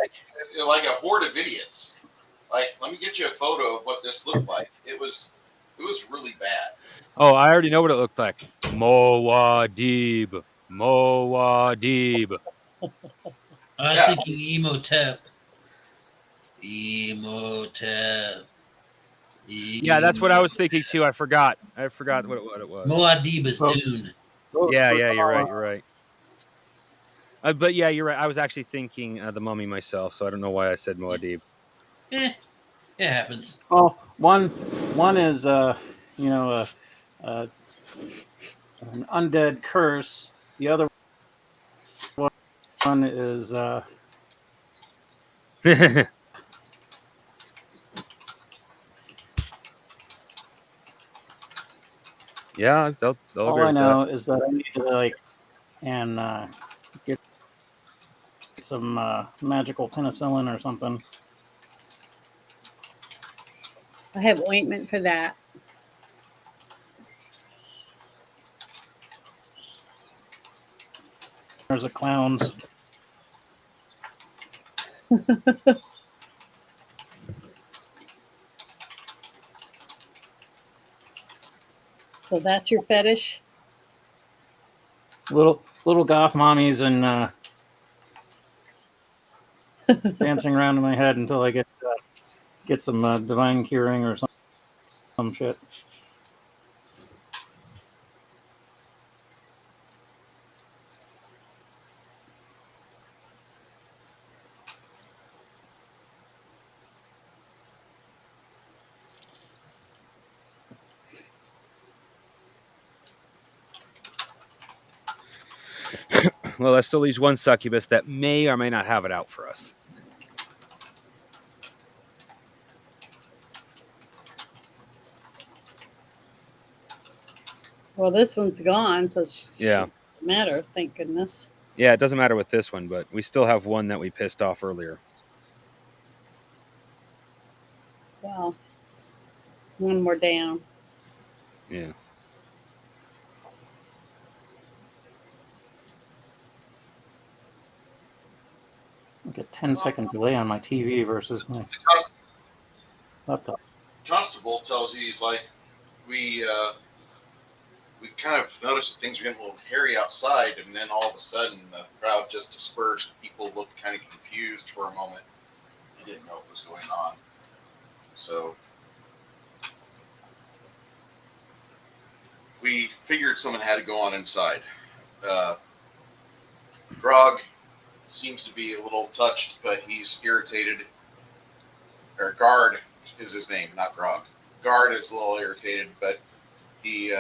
like a horde of idiots. Like, let me get you a photo of what this looked like. It was really bad. Oh, I already know what it looked like. Moadib. Moadib. I was thinking Emotep. Emotep. Yeah, that's what I was thinking too. I forgot what it was. Moadib is Well- Dune. Yeah, you're right. But yeah, you're right. I was actually thinking the Mummy myself, so I don't know why I said Moadib. It happens. Well, one is an undead curse. The other one is Yeah, they'll all agree I with know is that I need to get some magical penicillin or something. I have ointment for that. There's the clowns. So that's your fetish? Little goth mommies and dancing around in my head until I get some divine curing or some shit. Well, that still leaves one succubus that may or may not have it out for us. Well, this one's gone, so Yeah. shouldn't matter. Thank goodness. Yeah, it doesn't matter with this one, but we still have one that we pissed off earlier. Well, one more down. Yeah. Like a 10-second delay on my TV versus my The const- laptop. constable tells you, he's like, we kind of noticed that things are getting a little hairy outside, and then all of a sudden the crowd just dispersed. People looked kind of confused for a moment. They didn't know what was going on. So we figured someone had to go on inside. Grog seems to be a little touched, but he's irritated. Or Guard is his name, not Grog. Guard is a little irritated, but he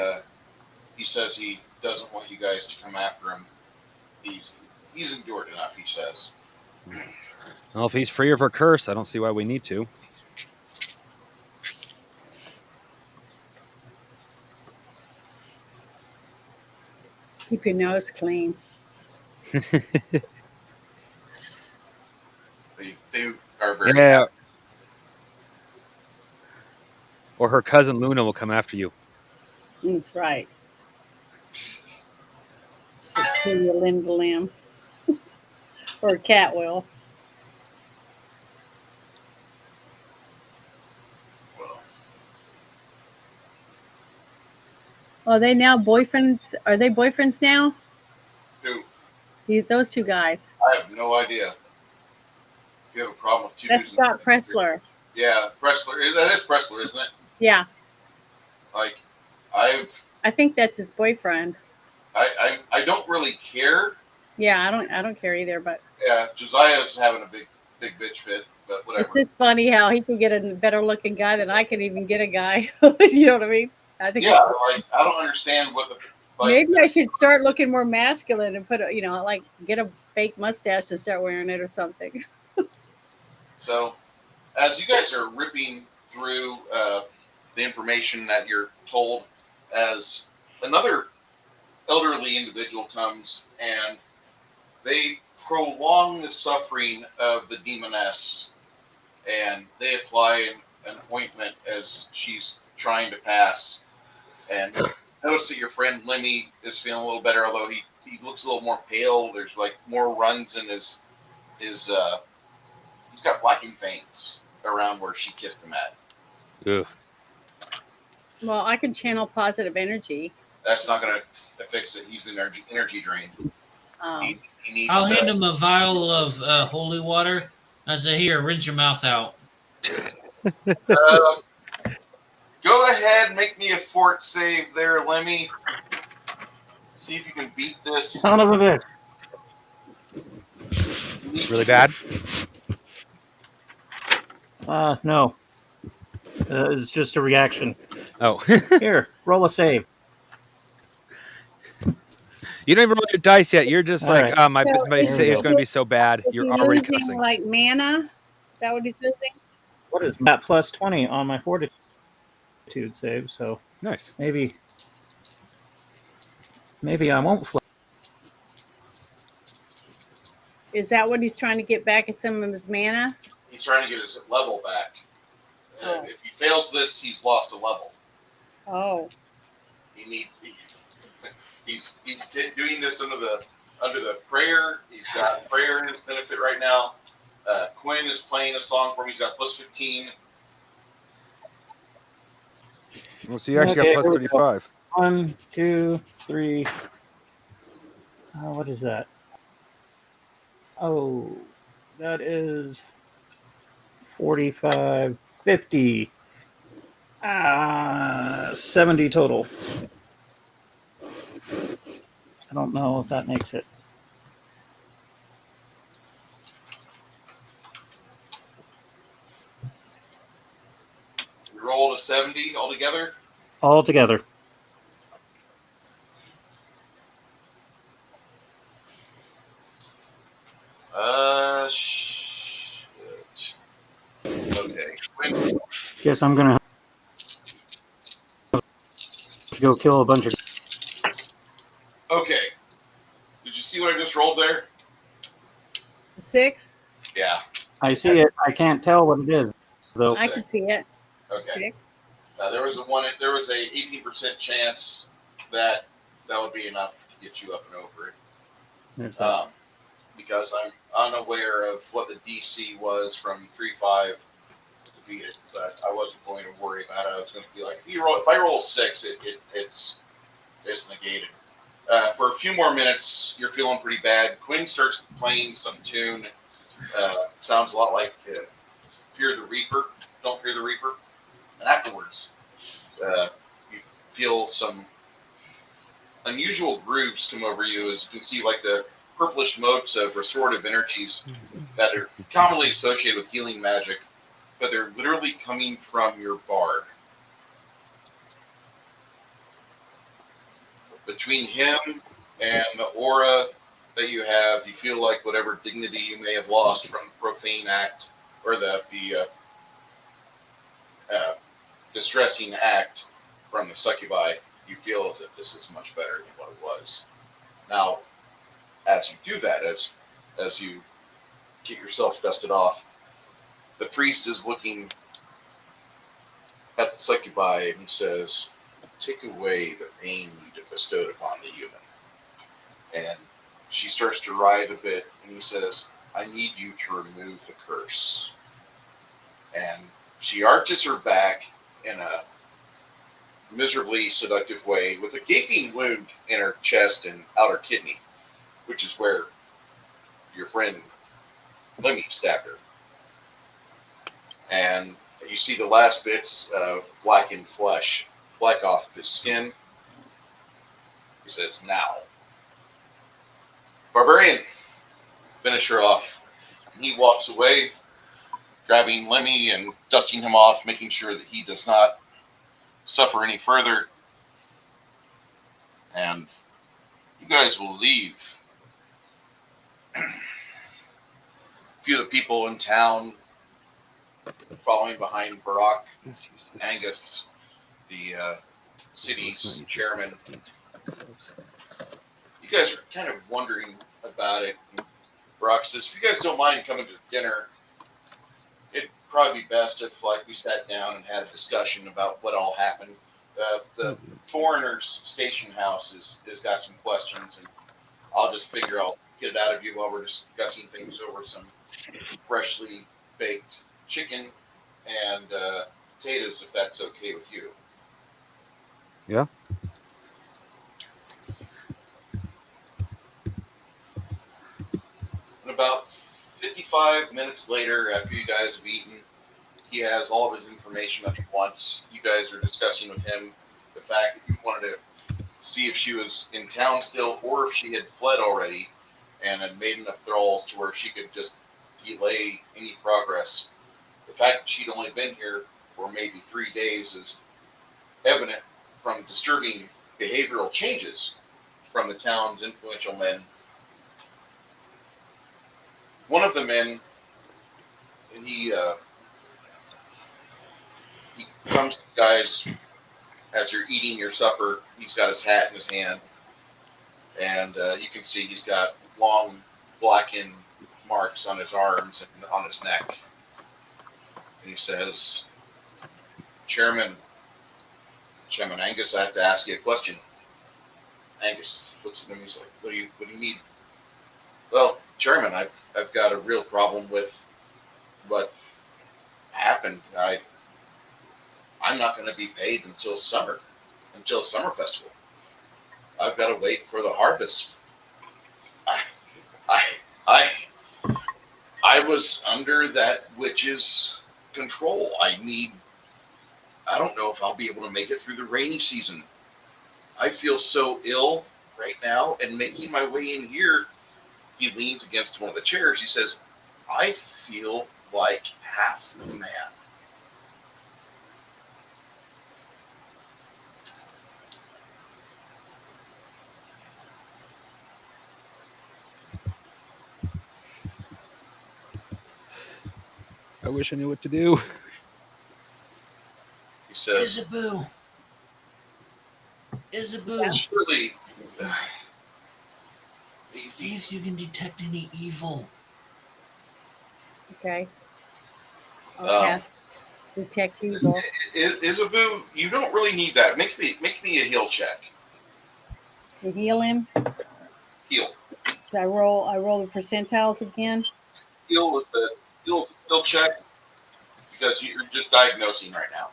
says he doesn't want you guys to come after him. He's endured enough, he says. Well, if he's free of her curse, I don't see why we need to. Keep your nose clean. They are very Yeah. happy. Or her cousin Luna will come after you. That's right. She'll kill you limb to limb. Or a cat will. Well, Are they now boyfriends? Are they boyfriends now? who? Those two guys. I have no idea. If you have a problem with two That's dudes, Scott Pressler. Yeah, Pressler. That is Pressler, isn't it? Yeah, Like, I I think that's his boyfriend. don't really care. Yeah, I don't care either, but Yeah, Josiah's having a big bitch fit, but whatever. it's just funny how he can get a better looking guy than I can even get a guy. You know what I mean? I think Yeah, it's- like I don't understand what the like. maybe I should start looking more masculine and put like get a fake mustache and start wearing it or something. So, as you guys are ripping through the information that you're told, as another elderly individual comes and they prolong the suffering of the demoness, and they apply an ointment as she's trying to pass. And notice that your friend Lemmy is feeling a little better, although he looks a little more pale. There's like more runs in his he's got blackened veins around where she kissed him at. Ugh. Well, I can channel positive energy. That's not going to fix it. He's been energy drained. He needs. I'll hand him a vial of holy water. I say, here, rinse your mouth out. Go ahead, make me a fort save there, Lemmy. See if you can beat this. Son of a bitch. Really bad? No. It's just a reaction. Oh. Here, roll a save. You don't even roll your dice yet. You're just All like, right. oh, my So save is is- going to be so bad. Is You're he already losing, cussing. like mana? Is that what he's losing? What is that? Plus 20 on my fortitude save, so Nice. maybe I won't flip. Is that what he's trying to get back at some of his mana? He's trying to get his level back. Oh. If he fails this, he's lost a level. Oh, He's doing this under the prayer. He's got prayer in his benefit right now. Quinn is playing a song for him. He's got plus 15. Well, so you actually Okay, got plus here we go. 35. 1, 2, 3. What is that? Oh, that is 45, 50. 70 total. I don't know if that makes it. You rolled a 70 altogether. All together. Shit. Okay. Guess I'm gonna have to go kill a bunch of 6. Yeah. I see it. I can't tell what it is, though. I can see it. Okay. 6. There was a 18% chance that would be enough to get you up and over it. There's that. Because I'm unaware of what the DC was from 3-5 to beat it, but I wasn't going to worry about it. I was going to be like, if I roll 6, it's negated. For a few more minutes, you're feeling pretty bad. Quinn starts playing some tune. Sounds a lot like Fear the Reaper. Don't Fear the Reaper. And afterwards, you feel some unusual grooves come over you, as you can see, like the purplish motes of restorative energies that are commonly associated with healing magic, but they're literally coming from your bard. Between him and the aura that you have, you feel like whatever dignity you may have lost from the profane act or the distressing act from the succubi, you feel that this is much better than what it was. Now, as you do that, as you get yourself dusted off, the priest is looking at the succubi and he says, "Take away the pain you bestowed upon the human." And she starts to writhe a bit, and he says, "I need you to remove the curse." And she arches her back in a miserably seductive way with a gaping wound in her chest and outer kidney, which is where your friend Lemmy stabbed her. And you see the last bits of blackened flesh fleck off of his skin. He says, "Now, barbarian, finish her off." And he walks away, grabbing Lemmy and dusting him off, making sure that he does not suffer any further. And you guys will leave. A few of the people in town following behind Barack, Angus, the city's chairman. You guys are kind of wondering about it. And Barack says, "If you guys don't mind coming to dinner, it'd probably be best if we sat down and had a discussion about what all happened. The foreigners' station house has got some questions, and I'll just figure I'll get it out of you while we're discussing things over some freshly baked chicken and potatoes, if that's okay with you." Yeah. And about 55 minutes later, after you guys have eaten, he has all of his information that he wants. You guys are discussing with him the fact that you wanted to see if she was in town still or if she had fled already and had made enough thralls to where she could just delay any progress. The fact that she'd only been here for maybe 3 days is evident from disturbing behavioral changes from the town's influential men. One of the men, he comes to you guys as you're eating your supper. He's got his hat in his hand, and you can see he's got long blackened marks on his arms and on his neck. And he says, Chairman Angus, I have to ask you a question." Angus looks at him. He's like, what do you need?" "Well, Chairman, I've got a real problem with what happened. I'm not going to be paid until summer festival. I've got to wait for the harvest. I was under that witch's control. I don't know if I'll be able to make it through the rainy season. I feel so ill right now, and making my way in here," he leans against one of the chairs. He says, "I feel like half man." I wish I knew what to do. He says, Isaboo, "Surely, see if you can detect any evil. Okay. I'll Um, cast detect evil. Isabu, you don't really need that. Make me a heal check. To heal him. Heal. So I roll the percentiles again. Heal is a skill check because you're just diagnosing right now.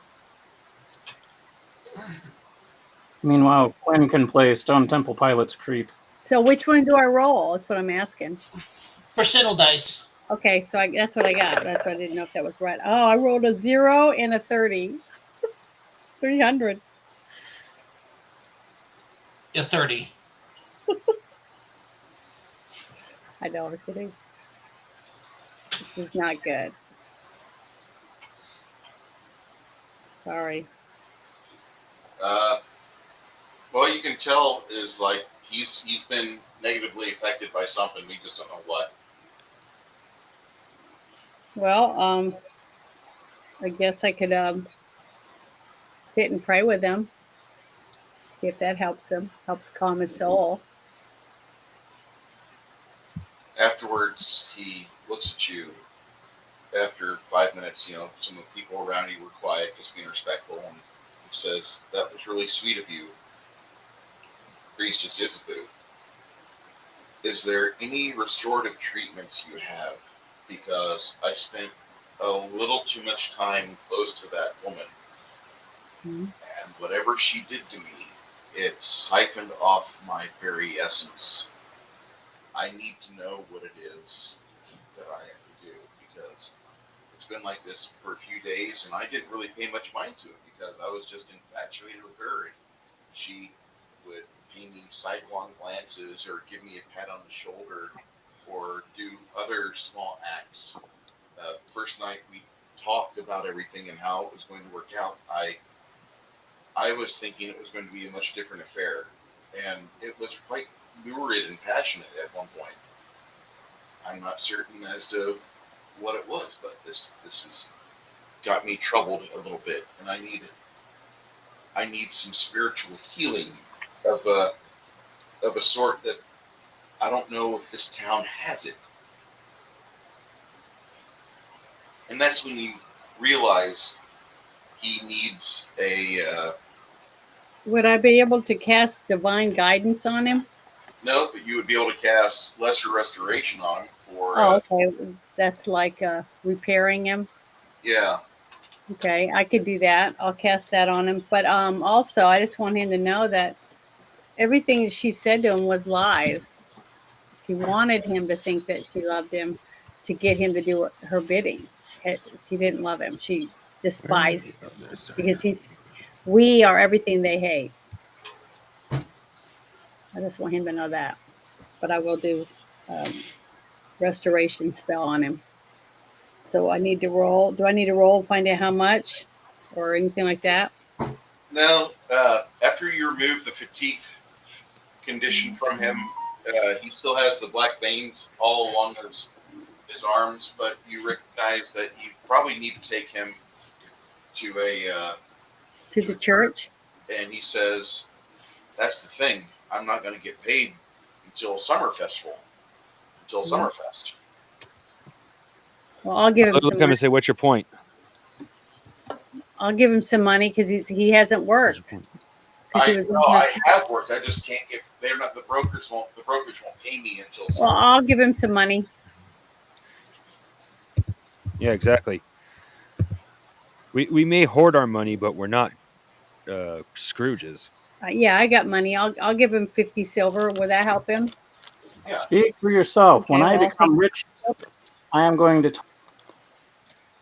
Meanwhile, Quinn can play Stone Temple Pilot's Creep. So which one do I roll? That's what I'm asking. Percentile dice. Okay, so that's what I got. That's what I didn't know if that was right. Oh, I rolled a 0 and a 30. 300. A 30. I know, I'm kidding. This is not good. Sorry. Well, you can tell is like he's been negatively affected by something. We just don't know what. Well, I guess I could sit and pray with him. See if that helps him. Helps calm his soul. Afterwards, he looks at you. After 5 minutes, you know, some of the people around you were quiet, just being respectful, and he says, "That was really sweet of you, Priestess Isabu. Is there any restorative treatments you have? Because I spent a little too much time close to that woman, Mm-hmm. and whatever she did to me, it siphoned off my very essence. I need to know what it is that I have to do, because it's been like this for a few days, and I didn't really pay much mind to it because I was just infatuated with her. And she would pay me sidelong glances or give me a pat on the shoulder or do other small acts. First night we talked about everything and how it was going to work out. I was thinking it was going to be a much different affair, and it was quite lurid and passionate at one point. I'm not certain as to what it was, but this has got me troubled a little bit, and I need some spiritual healing of a sort that I don't know if this town has it. And that's when you realize he needs a Would I be able to cast divine guidance on him? no, but you would be able to cast lesser restoration on him for Oh, okay. That's like repairing him. yeah. Okay, I could do that. I'll cast that on him. But also, I just want him to know that everything she said to him was lies. She wanted him to think that she loved him, to get him to do her bidding. She didn't love him. She despised him because we are everything they hate. I just want him to know that. But I will do restoration spell on him. So I need to roll. Do I need to roll and find out how much or anything like that? Now, after you remove the fatigue condition from him, he still has the black veins all along his arms, but you recognize that you probably need to take him to To the church? and he says, "That's the thing. I'm not going to get paid until Summerfest. Well, I'll give him Look some at him and money. say, "What's your point?" I'll give him some money because he hasn't worked. Because he was. I have worked. I just can't get. They're not the brokerage won't pay me until Well, summer." I'll give him some money. Yeah, exactly. We may hoard our money, but we're not Scrooges. Yeah, I got money. I'll give him 50 silver. Will that help him? Yeah. Speak for yourself. When Okay, I well, I'll become take- rich, I am going to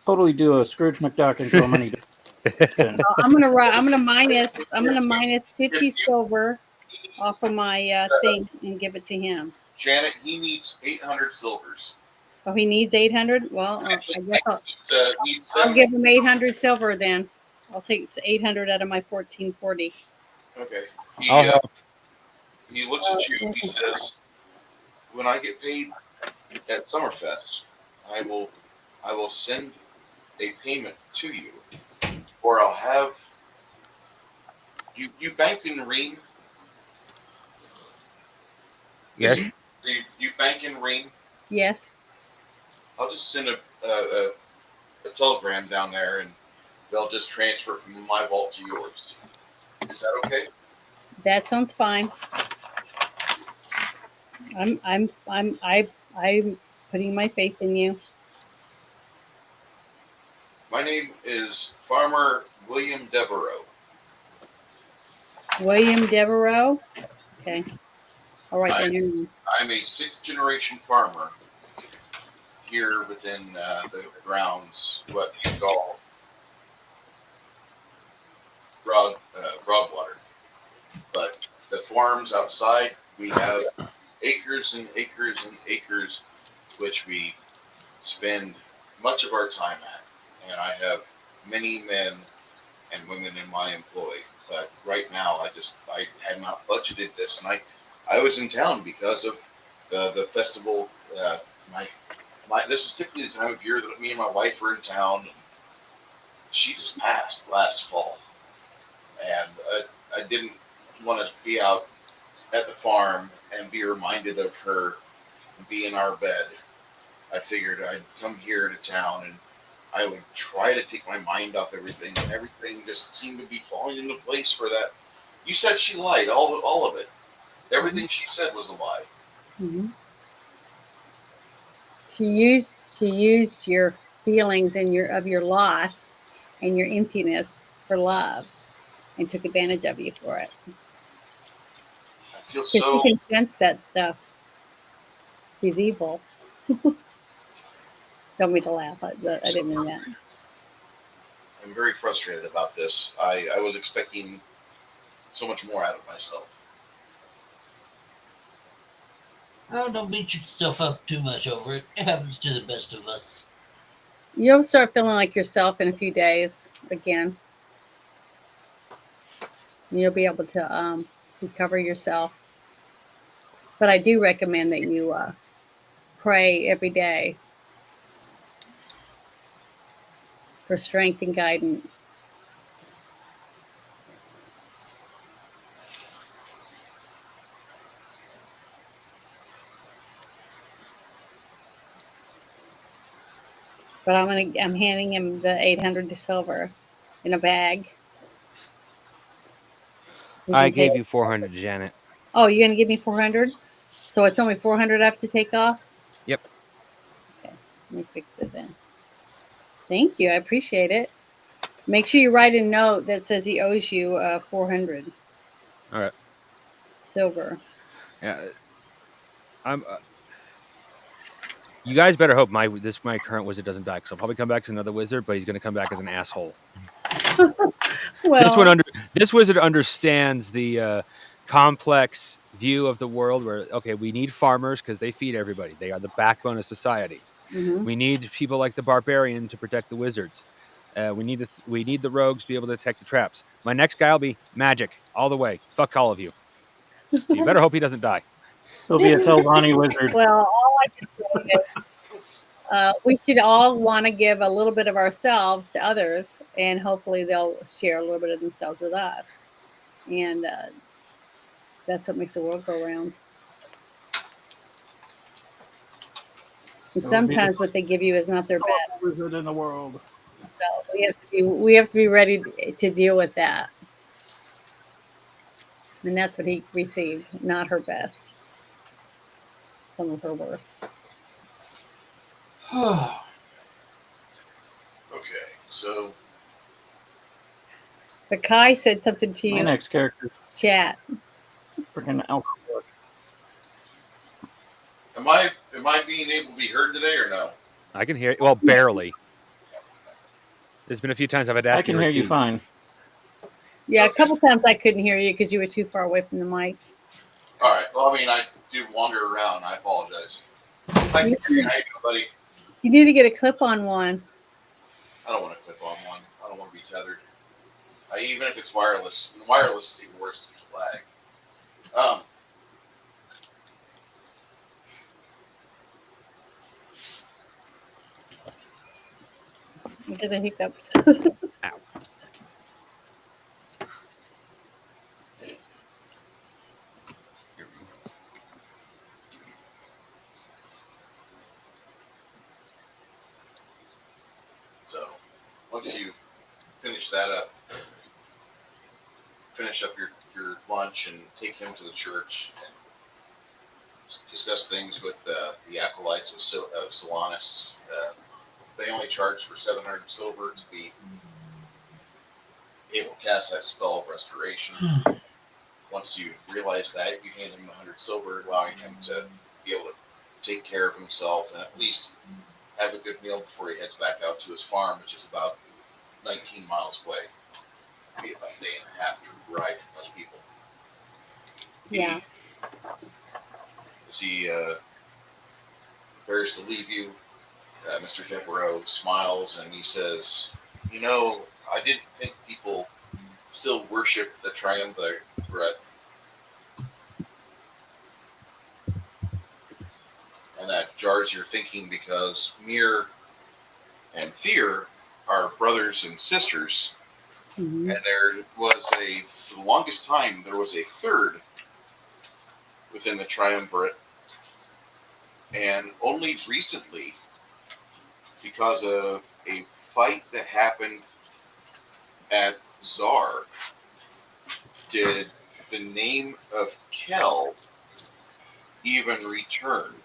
totally do a Scrooge McDuck into a money. I'm gonna minus 50 silver off of my thing and give it to him. Janet, he needs 800 silvers. Oh, he needs 800. Well, I Actually, guess needs I'll 7. give him 800 silver then. I'll take 800 out of my 1440. Okay. I'll help. He looks at you and he says, "When I get paid at Summerfest, I will send a payment to you, or I'll have you bank in Reen. Yes. You bank in Reen. Yes. I'll just send a telegram down there, and they'll just transfer from my vault to yours. Is that okay? That sounds fine. I'm putting my faith in you. My name is Farmer William Devereaux. William Devereaux. Okay. All right. Then. I'm a 6th-generation farmer here within the grounds, what you call Broadwater. But the farms outside, we have acres and acres and acres, which we spend much of our time at. And I have many men and women in my employ. But right now, I had not budgeted this, and I was in town because of the festival. This is typically the time of year that me and my wife were in town. And she just passed last fall, and I didn't want to be out at the farm and be reminded of her and be in our bed. I figured I'd come here to town and I would try to take my mind off everything, and everything just seemed to be falling into place for that. You said she lied, all of it. Everything she said was a lie. Mm-hmm. She used your feelings and your loss and your emptiness for love, and took advantage of you for it. I feel Because she so. can sense that stuff. She's evil. Don't mean to laugh. I didn't mean that. I'm very frustrated about this. I was expecting so much more out of myself. Oh, don't beat yourself up too much over it. It happens to the best of us. You'll start feeling like yourself in a few days again. You'll be able to recover yourself. But I do recommend that you pray every day for strength and guidance. But I'm handing him the 800 silver in a bag. I gave you 400, Janet. Oh, you're gonna give me 400? So it's only 400 I have to take off? Yep. Okay, let me fix it then. Thank you, I appreciate it. Make sure you write a note that says he owes you 400. All right. Silver. Yeah. I'm. You guys better hope my current wizard doesn't die, because I'll probably come back as another wizard, but he's going to come back as an asshole. Well, this wizard understands the complex view of the world where, okay, we need farmers because they feed everybody. They are the backbone of society. mm-hmm. We need people like the barbarian to protect the wizards. We need the rogues to be able to detect the traps. My next guy will be magic all the way. Fuck all of you. So you better hope he doesn't die. He'll be a Teldani wizard. Well, all I can say is we should all want to give a little bit of ourselves to others, and hopefully they'll share a little bit of themselves with us. And that's what makes the world go round. And sometimes what they give you is not their best. Wizard in the world. So we have to be ready to deal with that. And that's what he received, not her best. Some of her worst. Okay, so But Kai said something to My you. next character, Chat. freaking alcoholic. am I being able to be heard today or no? I can hear it. Well, barely. There's been a few times I've had to ask I can hear you fine. Yeah, a couple times I couldn't hear you because you were too far away from the mic. All right. Well, I mean, I do wander around. I apologize. Hi, how you doing, buddy? You need to get a clip-on one. I don't want to clip on one. I don't want to be tethered. Even if it's wireless. And wireless is even worse than flag. You get the hiccups. Ow. once you finish that up, finish up your lunch and take him to the church and discuss things with the acolytes of Solanus. They only charge for 700 silver to be able to cast that spell of restoration. Once you realize that, you hand him 100 silver, allowing him to be able to take care of himself and at least have a good meal before he heads back out to his farm, which is about 19 miles away. It'll be about a day and a half to ride for most people. Yeah. As he prepares to leave you, Mr. Devereaux smiles and he says, "You know, I didn't think people still worship the triumvirate. And that jars your thinking because Mir and Thier are brothers and sisters. Mhm. And there was for the longest time, there was a third within the triumvirate. And only recently, because of a fight that happened at Czar, did the name of Kel even return.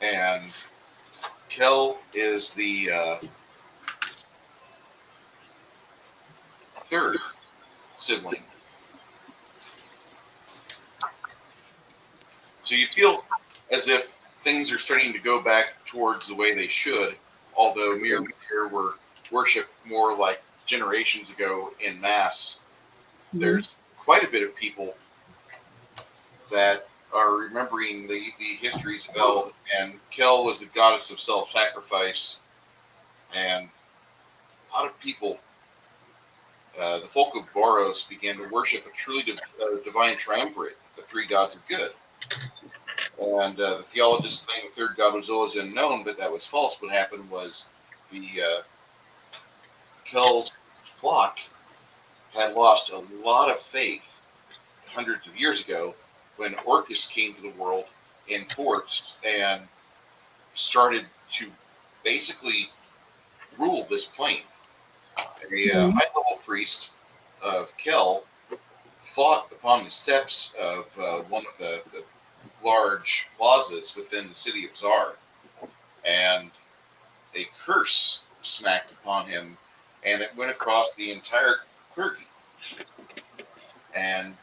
And Kel is the third sibling. So you feel as if things are starting to go back towards the way they should, although Mir and Thier were worshipped more like generations ago in mass. There's quite a bit of people that are remembering the histories of Eld, and Kel was the goddess of self-sacrifice, and a lot of people, the folk of Boros, began to worship a truly divine triumvirate, the three gods of good. And the theologists claim the third god was always unknown, but that was false. What happened was the Kel's flock had lost a lot of faith hundreds of years ago when Orcus came to the world in force and started to basically rule this plane. A high-level priest of Kel fought upon the steps of one of the large plazas within the city of Czar, and a curse smacked upon him, and it went across the entire clergy. And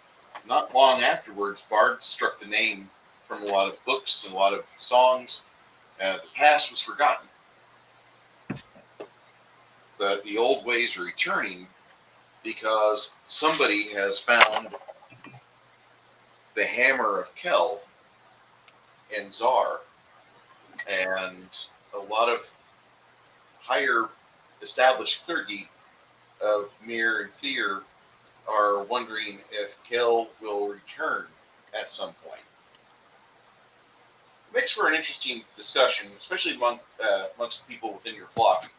not long afterwards, bards struck the name from a lot of books and a lot of songs. The past was forgotten, but the old ways are returning because somebody has found the hammer of Kel in Czar, and a lot of higher established clergy of Mir and Thier are wondering if Kel will return at some point. It makes for an interesting discussion, especially amongst people within your flock.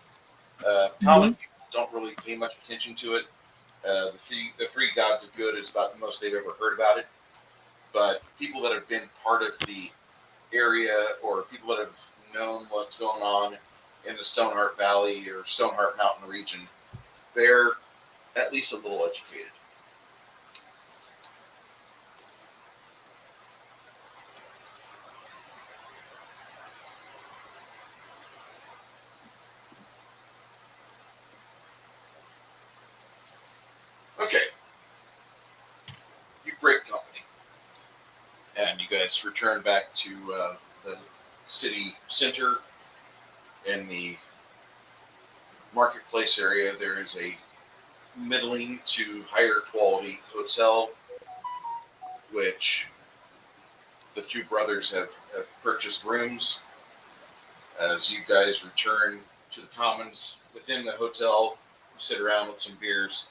Common people don't really pay much attention to it. The three gods of good is about the most they've ever heard about it. But people that have been part of the area, or people that have known what's going on in the Stoneheart Valley or Stoneheart Mountain region, they're at least a little educated. Okay. You break company, and you guys return back to the city center. In the marketplace area, there is a middling to higher quality hotel, which the two brothers have purchased rooms. As you guys return to the commons within the hotel, you sit around with some beers.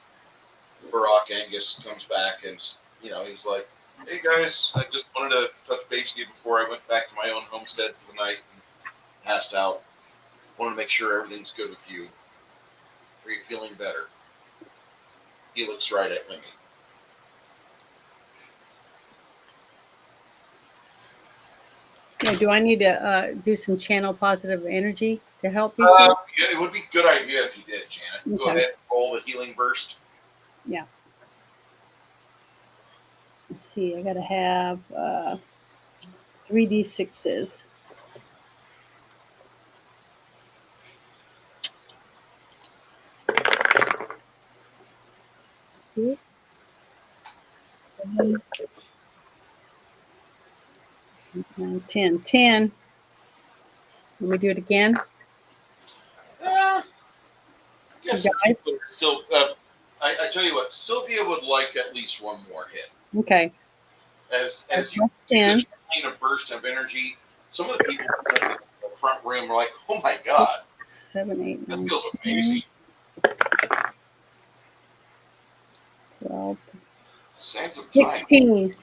Barack Angus comes back and, he's like, "Hey guys, I just wanted to touch base with you before I went back to my own homestead for the night and passed out. Want to make sure everything's good with you. Are you feeling better?" He looks right at me. Yeah, do I need to do some channel positive energy? to help people? Yeah, it would be a good idea if you did, Janet. Go Okay. ahead and roll the healing burst. Yeah. Let's see. I got to have 3d6s. Oops. 7, 9, 10. 10. Let me do it again. I guess You guys? people are still. I tell you what, Sylvia would like at least one more hit. Okay. As That's you do plus this clean a burst of energy, some of the people in the front room are like, "Oh my god, 7, 8, that 9, feels 10, amazing." 12, Sands of time. 16.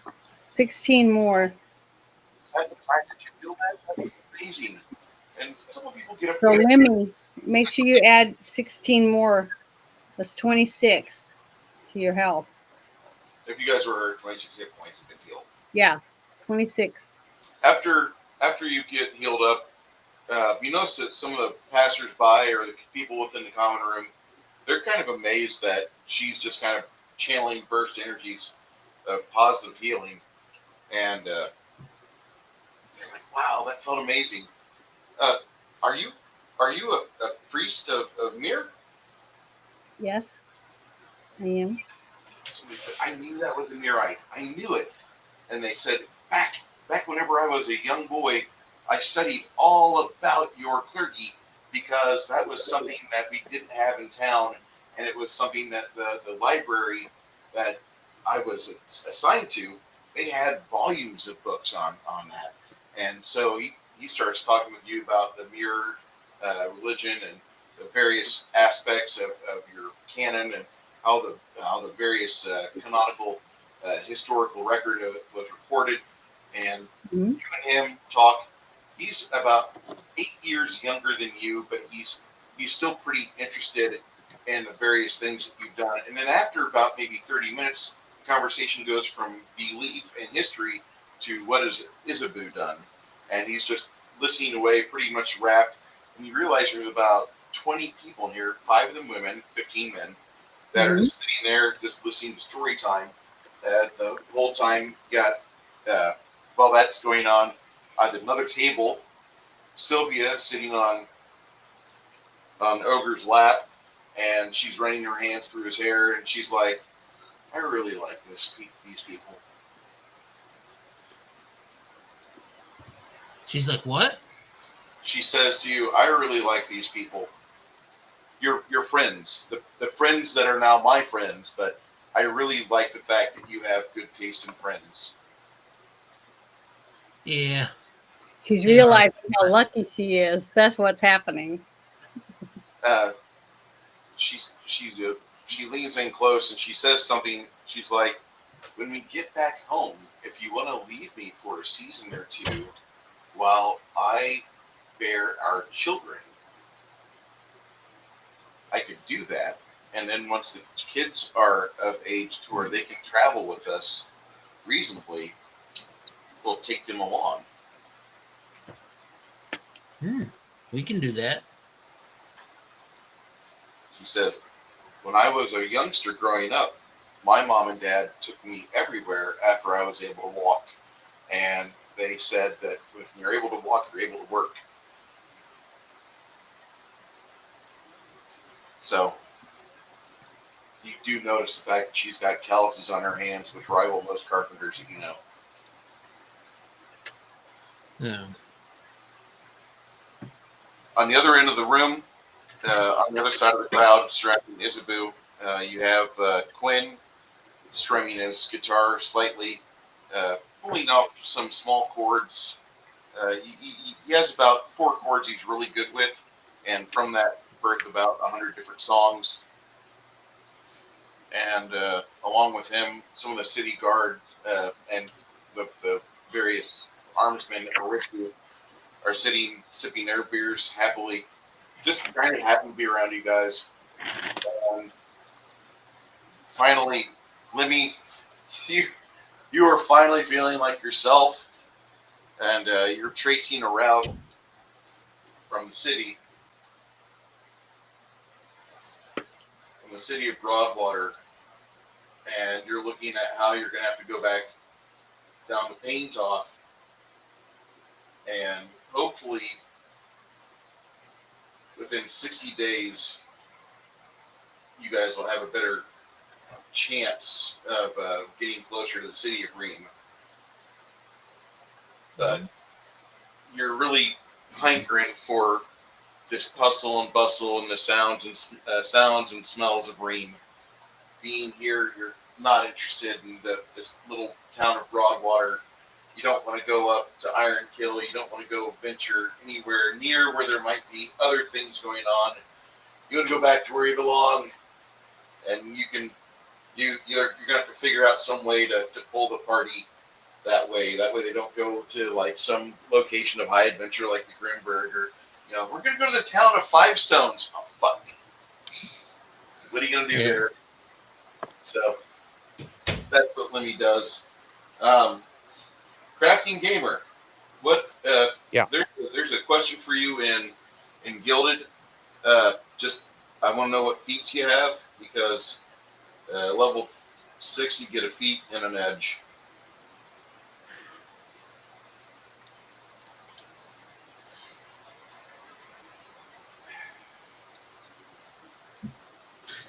16 more. Sands of time. Did you feel that? That's amazing. And a couple of people get up. So Get Lemmy, make sure you add 16 more. That's 26 to your health. If you guys were hurt, 26 hit points, good deal. Yeah, 26. After you get healed up, you notice that some of the passers-by or the people within the common room, they're kind of amazed that she's just kind of channeling burst energies of positive healing, and they're like, "Wow, that felt amazing." Are you a priest of Mir? Yes, I am. Somebody said, "I knew that was a Mirite. I knew it." And they said, back whenever I was a young boy, I studied all about your clergy because that was something that we didn't have in town, and it was something that the library that I was assigned to, they had volumes of books on that. And so he starts talking with you about the Mir religion and the various aspects of your canon and how the various canonical historical record was recorded. And Mhm. you and him talk. He's about 8 years younger than you, but he's still pretty interested in the various things that you've done. And then after about maybe 30 minutes, the conversation goes from belief and history to what has Isabu done. And he's just listening away, pretty much rapt. And you realize there's about 20 people in here, 5 of them women, 15 men, that are just sitting there just listening to story time. The whole time you got, while that's going on, at another table, Sylvia sitting on Ogre's lap, and she's running her hands through his hair, and she's like, "I really like these people." She's like, what? She says to you, "I really like these people. Your friends, the friends that are now my friends, but I really like the fact that you have good taste in friends." Yeah. She's Yeah. realizing how lucky she is. That's what's happening. She leans in close and she says something. She's like, "When we get back home, if you want to leave me for a season or two while I bear our children, I could do that. And then once the kids are of age to where they can travel with us reasonably, we'll take them along." We can do that. She says, "When I was a youngster growing up, my mom and dad took me everywhere after I was able to walk. And they said that when you're able to walk, you're able to work." So you do notice the fact that she's got calluses on her hands, which rival most carpenters that you know. Yeah. On the other end of the room, on the other side of the crowd, surrounding Isabu, you have Quinn strumming his guitar slightly, pulling off some small chords. He has about 4 chords he's really good with, and from that birth about 100 different songs. And along with him, some of the city guard and the various armsmen that were with you are sitting, sipping their beers happily, just kind of happy to be around you guys. And finally, Lemmy, you are finally feeling like yourself, and you're tracing a route from the city the city of Broadwater, and you're looking at how you're going to have to go back down to Paintoff, and hopefully within 60 days, you guys will have a better chance of getting closer to the city of Ream. But you're really hankering for this hustle and bustle and the sounds and smells of Ream. Being here, you're not interested in this little town of Broadwater. You don't want to go up to Ironkill. You don't want to go venture anywhere near where there might be other things going on. You want to go back to where you belong, and you're gonna have to figure out some way to pull the party that way. That way they don't go to like some location of high adventure like the Grimberg, or we're gonna go to the town of Five Stones. Oh fuck! What are you gonna do there? So that's what Lemmy does. Crafting Gamer, what? There's a question for you in Gilded. I want to know what feats you have, because level 6 you get a feat and an edge.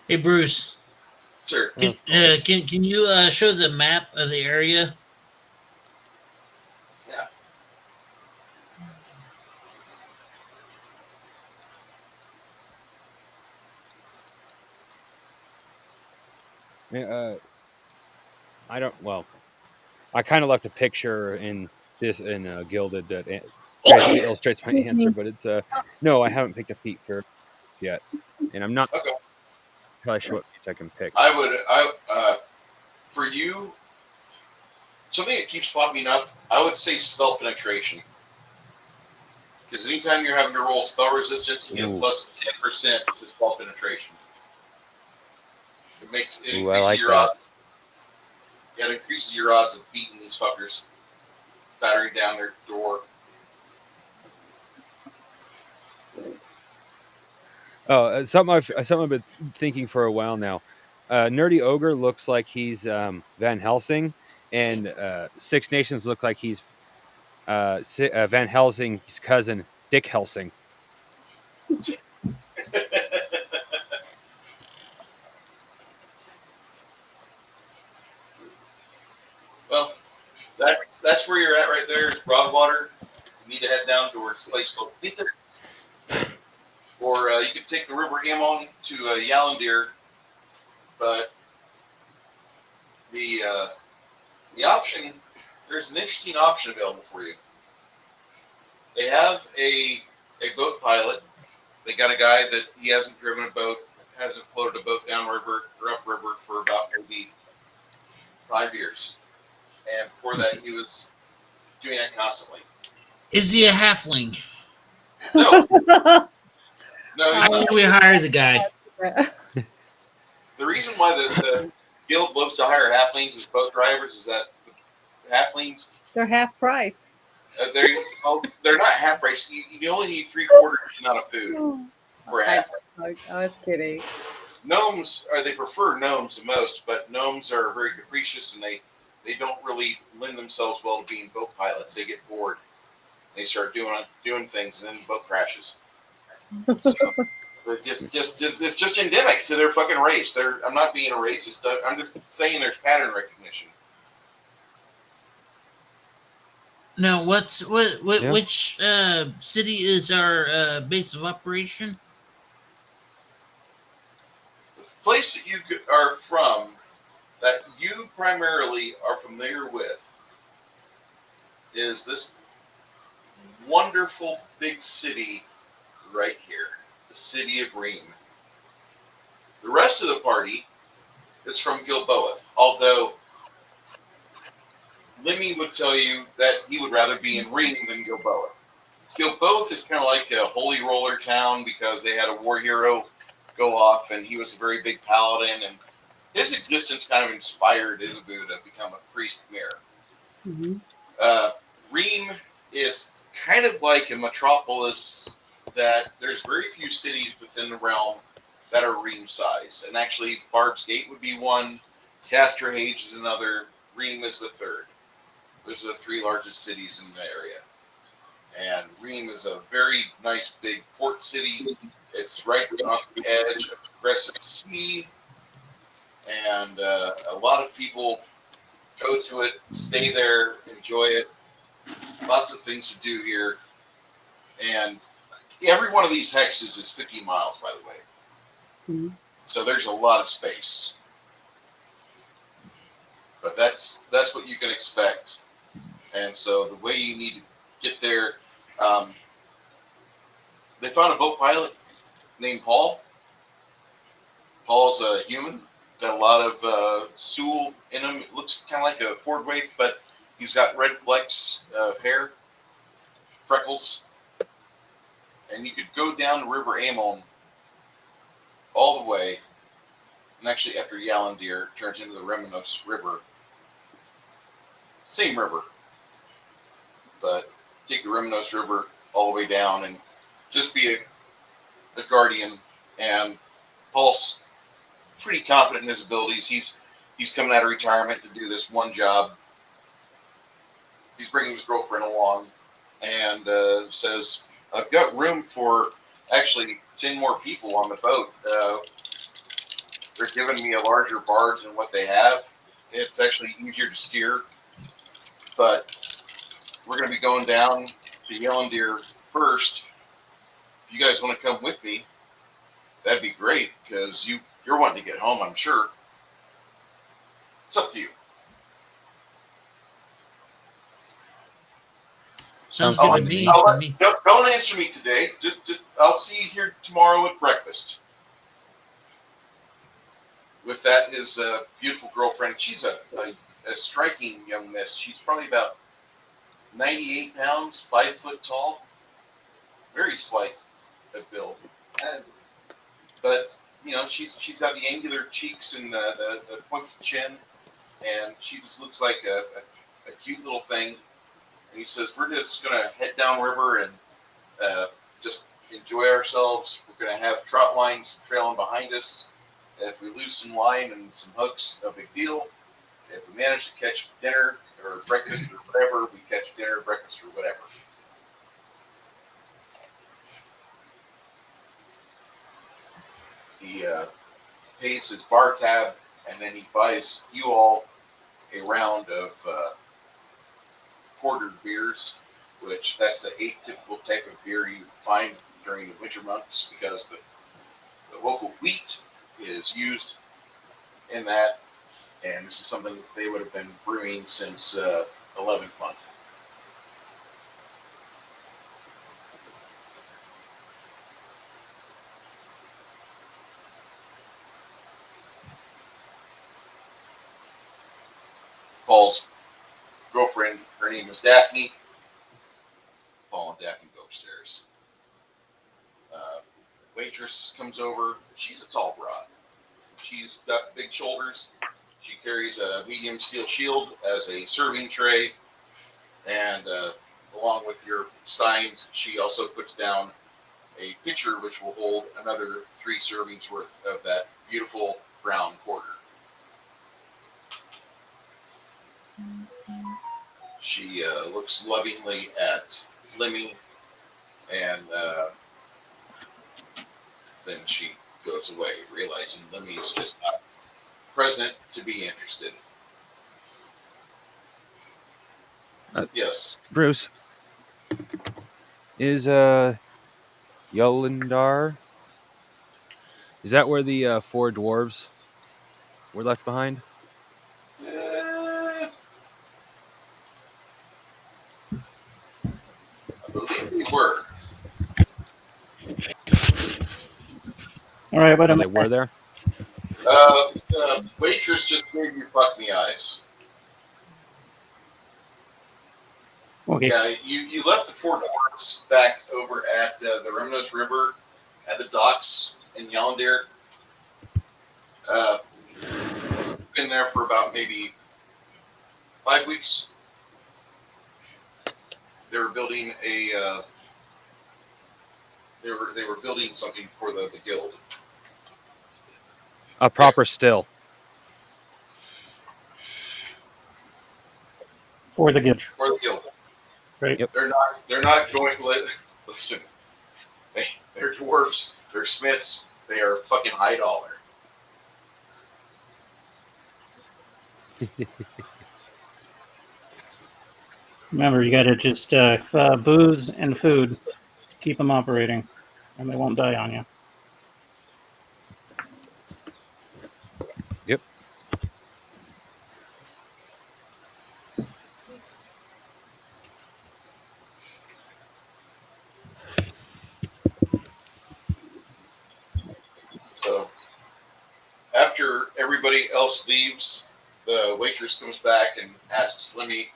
Hey, Bruce. Sir. Can you show the map of the area? Yeah. I don't. Well, I kind of left a picture in Gilded that basically illustrates my answer, but it's no, I haven't picked a feat for yet, and I'm not probably sure what feats I can pick. For you, something that keeps popping up, I would say spell penetration. Because anytime you're having to roll spell resistance, you get a plus 10% to spell penetration. It increases your odds. Yeah, it increases your odds of beating these fuckers, battering down their door. Oh, something I've been thinking for a while now. Nerdy Ogre looks like he's Van Helsing, and Six Nations look like he's Van Helsing's cousin, Dick Helsing. Well, that's where you're at right there. It's Broadwater. You need to head down towards a place called Lilith. Or you could take the River Eamon to Yallandir. But the option, there's an interesting option available for you. They have a boat pilot. They got a guy that he hasn't driven a boat, hasn't floated a boat downriver or upriver for about maybe 5 years. And before that, he was doing that constantly. Is he a halfling? No. No, I say we hire the guy. The reason why the guild loves to hire halflings as boat drivers is that the halflings, they're half price. They're not half price. You only need 3/4 amount of food for a halfling. I was kidding. Gnomes they prefer gnomes the most, but gnomes are very capricious and they don't really lend themselves well to being boat pilots. They get bored. They start doing things, and then the boat crashes. So, it's just endemic to their fucking race. I'm not being a racist. I'm just saying there's pattern recognition. Now, which city is our base of operation? The place that you are from, that you primarily are familiar with, is this wonderful big city right here, the city of Ream. The rest of the party is from Gilboath, although Lemmy would tell you that he would rather be in Ream than Gilboath. Gilboath is kind of like a holy roller town because they had a war hero go off and he was a very big paladin, and his existence kind of inspired Isabu to become a priest mayor. Mm-hmm. Ream is kind of like a metropolis that there's very few cities within the realm that are ream size. And actually, Bard's Gate would be one, Casterhage is another, Ream is the third. Those are the three largest cities in the area. And Ream is a very nice big port city. It's right on the edge of aggressive sea, and a lot of people go to it, stay there, enjoy it. Lots of things to do here, and every one of these hexes is 50 miles, by the way. Mhm. So there's a lot of space, but that's what you can expect. And so the way you need to get there, they found a boat pilot named Paul. Paul's a human, got a lot of Sewell in him. It looks kind of like a Ford Waif, but he's got red flecks of hair, freckles, and you could go down the River Amon all the way, and actually after Yalandir turns into the Remenos River, same river, but take the Remenos River all the way down and just be a guardian. And Paul's pretty confident in his abilities. He's coming out of retirement to do this one job. He's bringing his girlfriend along, and says, "I've got room for actually 10 more people on the boat. They're giving me a larger barge than what they have. It's actually easier to steer, but we're going to be going down to Yalandir first. If you guys want to come with me, that'd be great, because you're wanting to get home, I'm sure. It's up to you." Sounds Sounds good good to to me. me. Don't answer me today. Just I'll see you here tomorrow at breakfast. With that, his beautiful girlfriend. She's a striking young miss. She's probably about 98 pounds, 5 foot tall, very slight of build, but she's got the angular cheeks and the pointed chin, and she just looks like a cute little thing. And he says, "We're just gonna head downriver and just enjoy ourselves. We're gonna have trout lines trailing behind us. If we lose some line and some hooks, no big deal. If we manage to catch dinner or breakfast or whatever, we catch dinner, breakfast, or whatever." He pays his bar tab, and then he buys you all a round of portered beers, which that's the atypical type of beer you find during the winter months, because the local wheat is used in that, and this is something that they would have been brewing since 11th month. Paul's girlfriend, her name is Daphne. Paul and Daphne go upstairs. Waitress comes over. She's a tall broad. She's got big shoulders. She carries a medium steel shield as a serving tray, and along with your steins, she also puts down a pitcher which will hold another 3 servings worth of that beautiful brown porter. She looks lovingly at Lemmy, and then she goes away, realizing Lemmy's just not present to be interested. Yes. Bruce, is Yolindar? Is that where the 4 dwarves were left behind? I believe we were. All right, wait a Oh, they minute. were there. Waitress just gave you fuck me eyes. Okay. Yeah, you left the 4 dwarves back over at the Remenos River at the docks in Yalandir. Been there for about maybe 5 weeks. They were building they were building something for the guild. A proper still. For the gift. For the guild. Right. Yep. They're not going to listen. They're dwarves. They're smiths. They are fucking high dollar. Remember, you got to just booze and food to keep them operating, and they won't die on you. Yep. So after everybody else leaves, the waitress comes back and asks Lemmy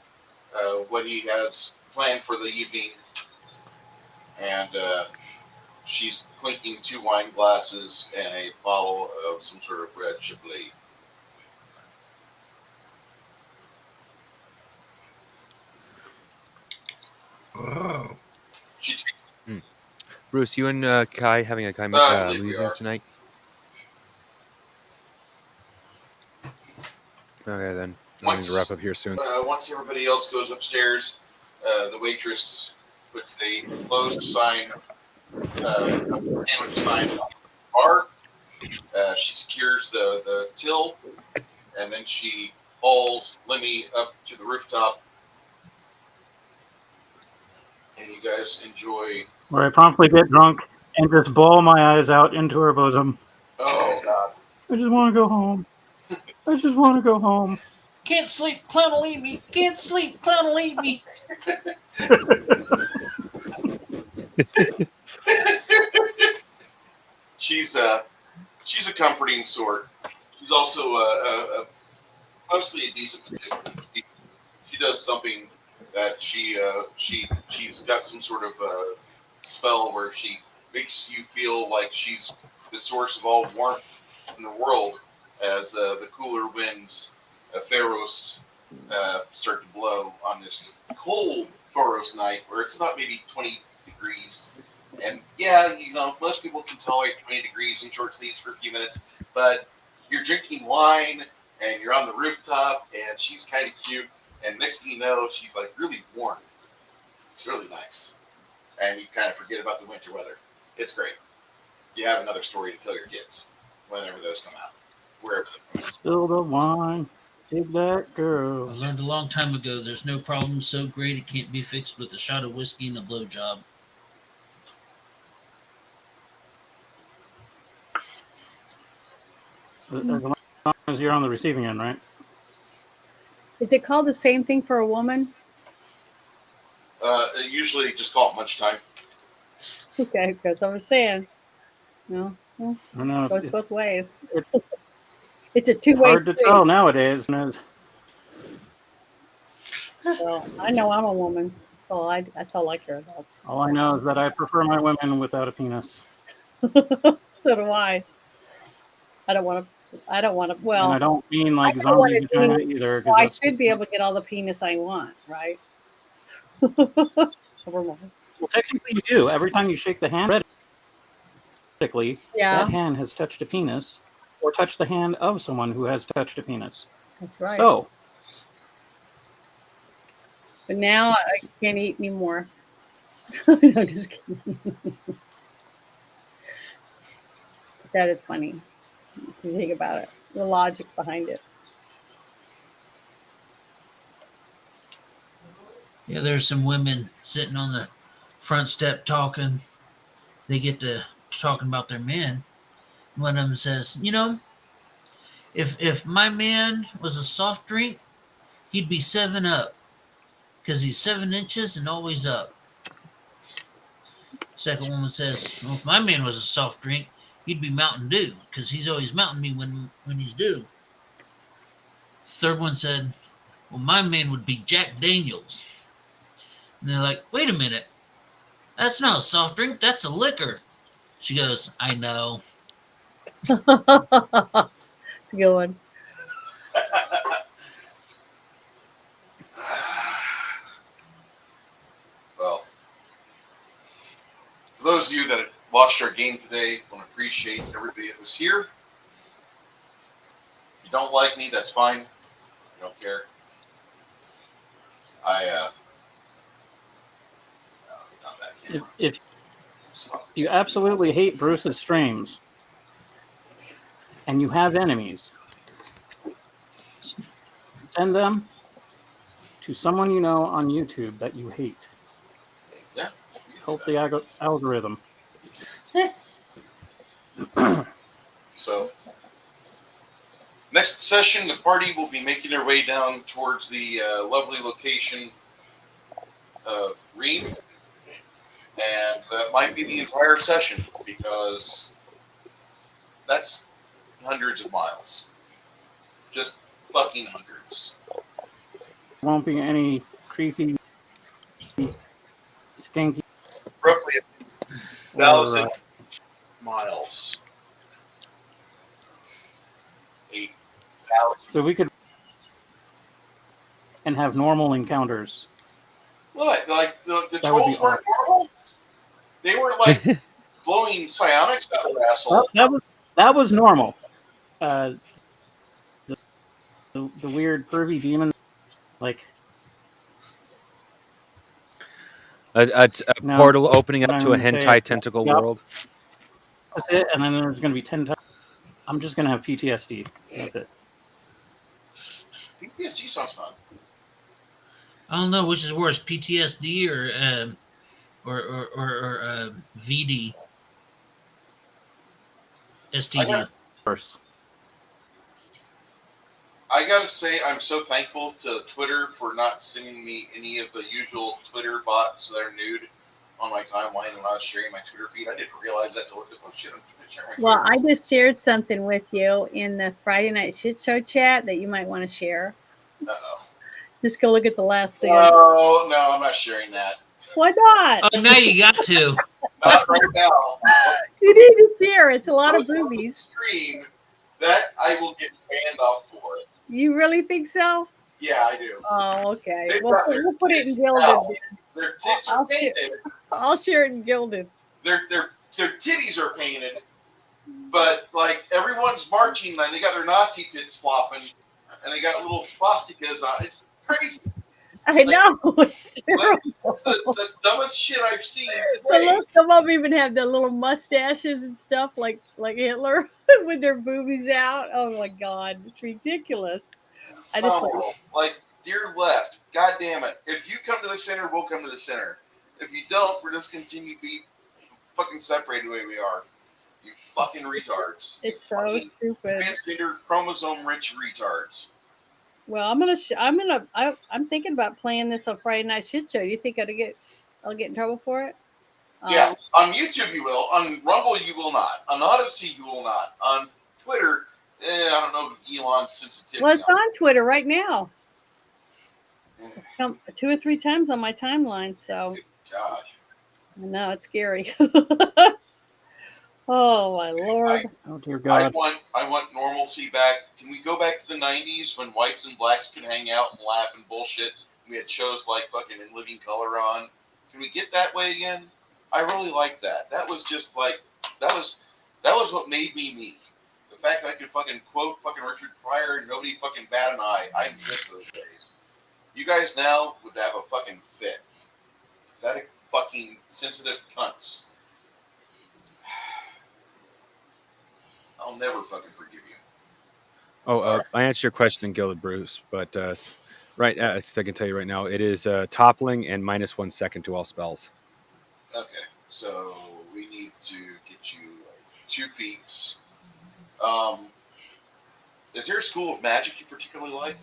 what he has planned for the evening, and she's clinking 2 wine glasses and a bottle of some sort of red Chablis. She takes Bruce, you and Kai having a Kai I believe we musings are. tonight? Okay, then. I need to wrap up here soon. Once everybody else goes upstairs, the waitress puts a closed sign, a sandwich sign on the bar. She secures the till, and then she hauls Lemmy up to the rooftop. And you guys enjoy. Where I promptly get drunk and just bawl my eyes out into her bosom. Oh, God. I just want to go home. I just want to go home. Can't sleep, clown will eat me. Can't sleep, clown will eat me. She's a comforting sort. She's also mostly a decent magician. She does something that she's got some sort of spell where she makes you feel like she's the source of all warmth in the world as the cooler winds of Pharos start to blow on this cold Pharos night where it's about maybe 20 degrees. And yeah, most people can tolerate 20 degrees in short sleeves for a few minutes, but you're drinking wine and you're on the rooftop and she's kind of cute. And next thing you know, she's like really warm. It's really nice. And you kind of forget about the winter weather. It's great. You have another story to tell your kids whenever those come out. Wherever they come out. Spill the wine. Dig that I girl. learned a long time ago there's no problem so great it can't be fixed with a shot of whiskey and a blowjob. As long as you're on the receiving end, right? Is it called the same thing for a woman? Usually just call it lunchtime. Okay, because I was saying, I know goes both ways. it's It's a two-way hard to street. tell nowadays. Well, I know I'm a woman. That's all I care about. All I know is that I prefer my women without a penis. So do I. I don't want to. Well, And I don't mean like I don't zombie wanna vagina be- either. 'cause well, I that's- should be able to get all the penis I want, right? Never mind. Well, technically you do. Every time you shake the hand, theoretically, Yeah, that hand has touched a penis or touched the hand of someone who has touched a penis. that's right. So, But now I can't eat anymore. No, just kidding. That is funny. If you think about it, the logic behind it. Yeah, there's some women sitting on the front step talking. They get to talking about their men. One of them says, if my man was a soft drink, he'd be 7-Up because he's 7 inches and always up. Second woman says, well, if my man was a soft drink, he'd be Mountain Dew because he's always mounting me when he's due. Third one said, well, my man would be Jack Daniels. And they're like, wait a minute. That's not a soft drink. That's a liquor. She goes, I know. It's a good one. Well, for those of you that watched our game today, I want to appreciate everybody that was here. you don't like me, that's fine. I don't care. Not that camera. If you absolutely hate Bruce's streams and you have enemies, send them to someone you know on YouTube that you hate. Yeah. Help the algorithm. So, next session, the party will be making their way down towards the lovely location of Ream, and that might be the entire session because that's hundreds of miles. Just fucking hundreds. Won't be any creepy, stinky. Roughly 1,000 miles. 8,000. So we could and have normal encounters. What? Like the That would be trolls weren't normal? They were like blowing psionics out of their asshole. That was normal. The weird pervy demon, like a No, portal opening up I'm to a gonna say hentai it. tentacle Yep. world. that's it. And then there's going to be 10 times. I'm just going to have PTSD. That's it. PTSD sounds fun. I don't know which is worse, PTSD or VD. STD. First. I gotta say, I'm so thankful to Twitter for not sending me any of the usual Twitter bots that are nude on my timeline when I was sharing my Twitter feed. I didn't realize that till oh shit, I'm sharing my Well, Twitter. I just shared something with you in the Friday Night Shit Show chat that you might want to share. Uh-oh. Just go look at the last thing. No, I'm not sharing that. Why not? Oh, now you got to. Not right now. You need to share. It's a lot of Go to the boobies. Stream that I will get banned off for. You really think so? Yeah, I do. Oh, okay. They've We'll got their put it in tits Gilded. out. Their tits are I'll share- painted. I'll share it in Gilded. Their titties are painted, but like everyone's marching and they got their Nazi tits flopping and they got little swastikas on. It's crazy. I know. It's terrible. It's the dumbest shit I've seen But today. look, some of them even have the little mustaches and stuff like Hitler with their boobies out. Oh my God, it's ridiculous. It's I just phenomenal. Like, dear left, God damn it. If you come to the center, we'll come to the center. If you don't, we're just continue to be fucking separated the way we are. You fucking retards. It's so Fucking stupid. transgender chromosome-rich retards. Well, I'm thinking about playing this on Friday Night Shit Show. Do you think I'll get in trouble for it? Yeah, on YouTube you will. On Rumble you will not. On Odyssey you will not. On Twitter, I don't know Elon's sensitivity. Well, it's on on Twitter right now. it. It's come 2 or 3 times on my timeline. So Good God. I know it's scary. Oh my Lord! Oh dear I God. want normalcy back. Can we go back to the 90s when whites and blacks could hang out and laugh and bullshit? We had shows like fucking In Living Color on. Can we get that way again? I really like that. That was just like that was what made me me. The fact that I could fucking quote fucking Richard Pryor and nobody fucking bat an eye. I miss those days. You guys now would have a fucking fit. Pathetic fucking sensitive cunts. I'll never fucking forgive you. Oh, I answered your question in Gilded Bruce, but right, I can tell you right now, it is toppling and -1 second to all spells. Okay, so we need to get you 2 feats. Is there a school of magic you particularly like?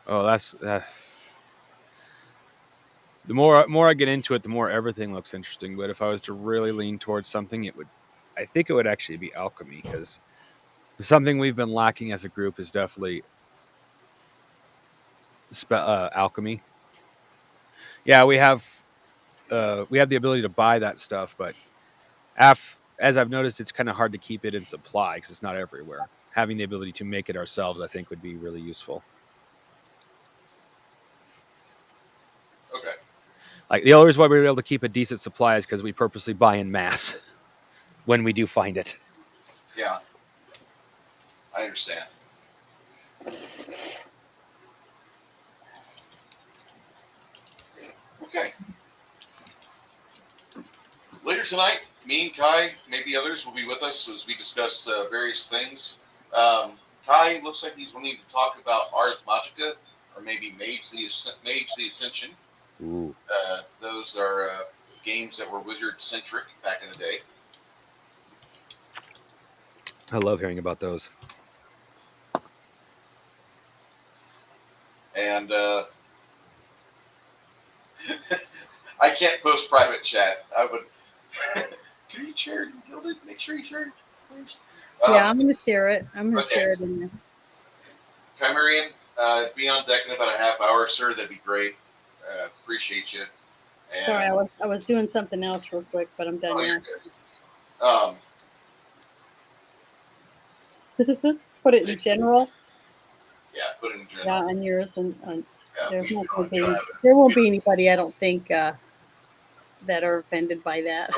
That's the more I get into it, the more everything looks interesting. But if I was to really lean towards something, I think it would actually be alchemy, because something we've been lacking as a group is definitely alchemy. Yeah, we have the ability to buy that stuff, but as I've noticed, it's kind of hard to keep it in supply because it's not everywhere. Having the ability to make it ourselves, I think, would be really useful. Okay. Like the only reason why we were able to keep a decent supply is because we purposely buy in mass. when we do find it. Yeah, I understand. Okay. Later tonight, me and Kai, maybe others, will be with us as we discuss various things. Kai looks like he's wanting to talk about Ars Magica, or maybe Mage the Ascension. Ooh. Those are games that were wizard-centric back in the day. I love hearing about those. And I can't post private chat. I would. Can you share it and Gilded? Make sure you share it, please. Yeah, I'm going to share it. I'm going to okay. share it in there. Chimerian, be on deck in about a half hour, sir. That'd be great. Appreciate you. And, Sorry, I was doing something else real quick, but I'm done oh, now. you're good. Put it in general. Yeah, put it in general. Yeah, on yours, and Yeah, there won't be anybody, I don't think, that are offended by that.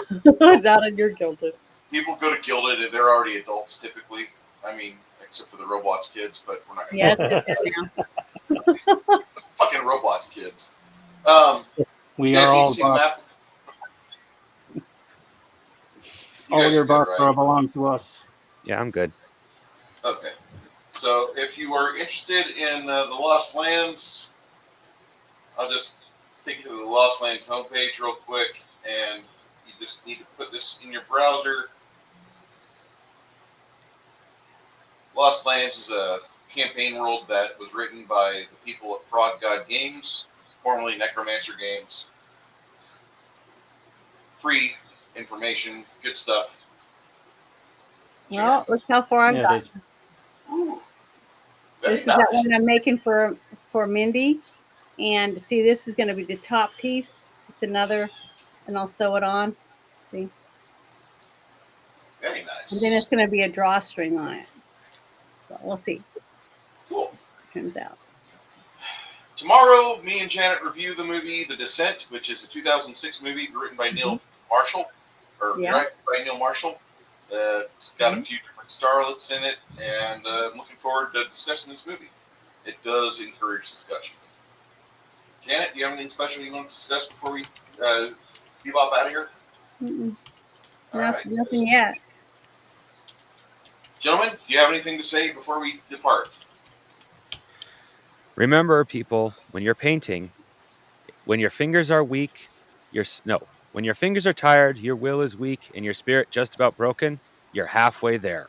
Not on your Gilded. People go to Gilded and they're already adults typically. I mean, except for the Roblox kids, but we're not going Yeah, it's different now. fucking Roblox kids. We are all the map? all your good, Barbara belong to us. Yeah, I'm good. Okay. So if you are interested in the Lost Lands, I'll just take you to the Lost Lands homepage real quick, and you just need to put this in your browser. Lost Lands is a campaign world that was written by the people at Frog God Games, formerly Necromancer Games. Free information, good stuff. Well, look how far I've got. Ooh, This is that one I'm making for Mindy. And see, this is going to be the top piece. It's another, and I'll sew it on. See? Very nice. And then it's going to be a drawstring on it. So we'll see. Cool. Turns out. Tomorrow, me and Janet review the movie The Descent, which is a 2006 movie written by Neil Marshall, or directed by Neil Marshall. It's got a few different starlets in it, and I'm looking forward to discussing this movie. It does encourage discussion. Janet, do you have anything special you want to discuss before we bebop out of here? Nothing yet. Gentlemen, do you have anything to say before we depart? Remember, people, when you're painting, when your fingers are weak, when your fingers are tired, your will is weak, and your spirit just about broken, you're halfway there.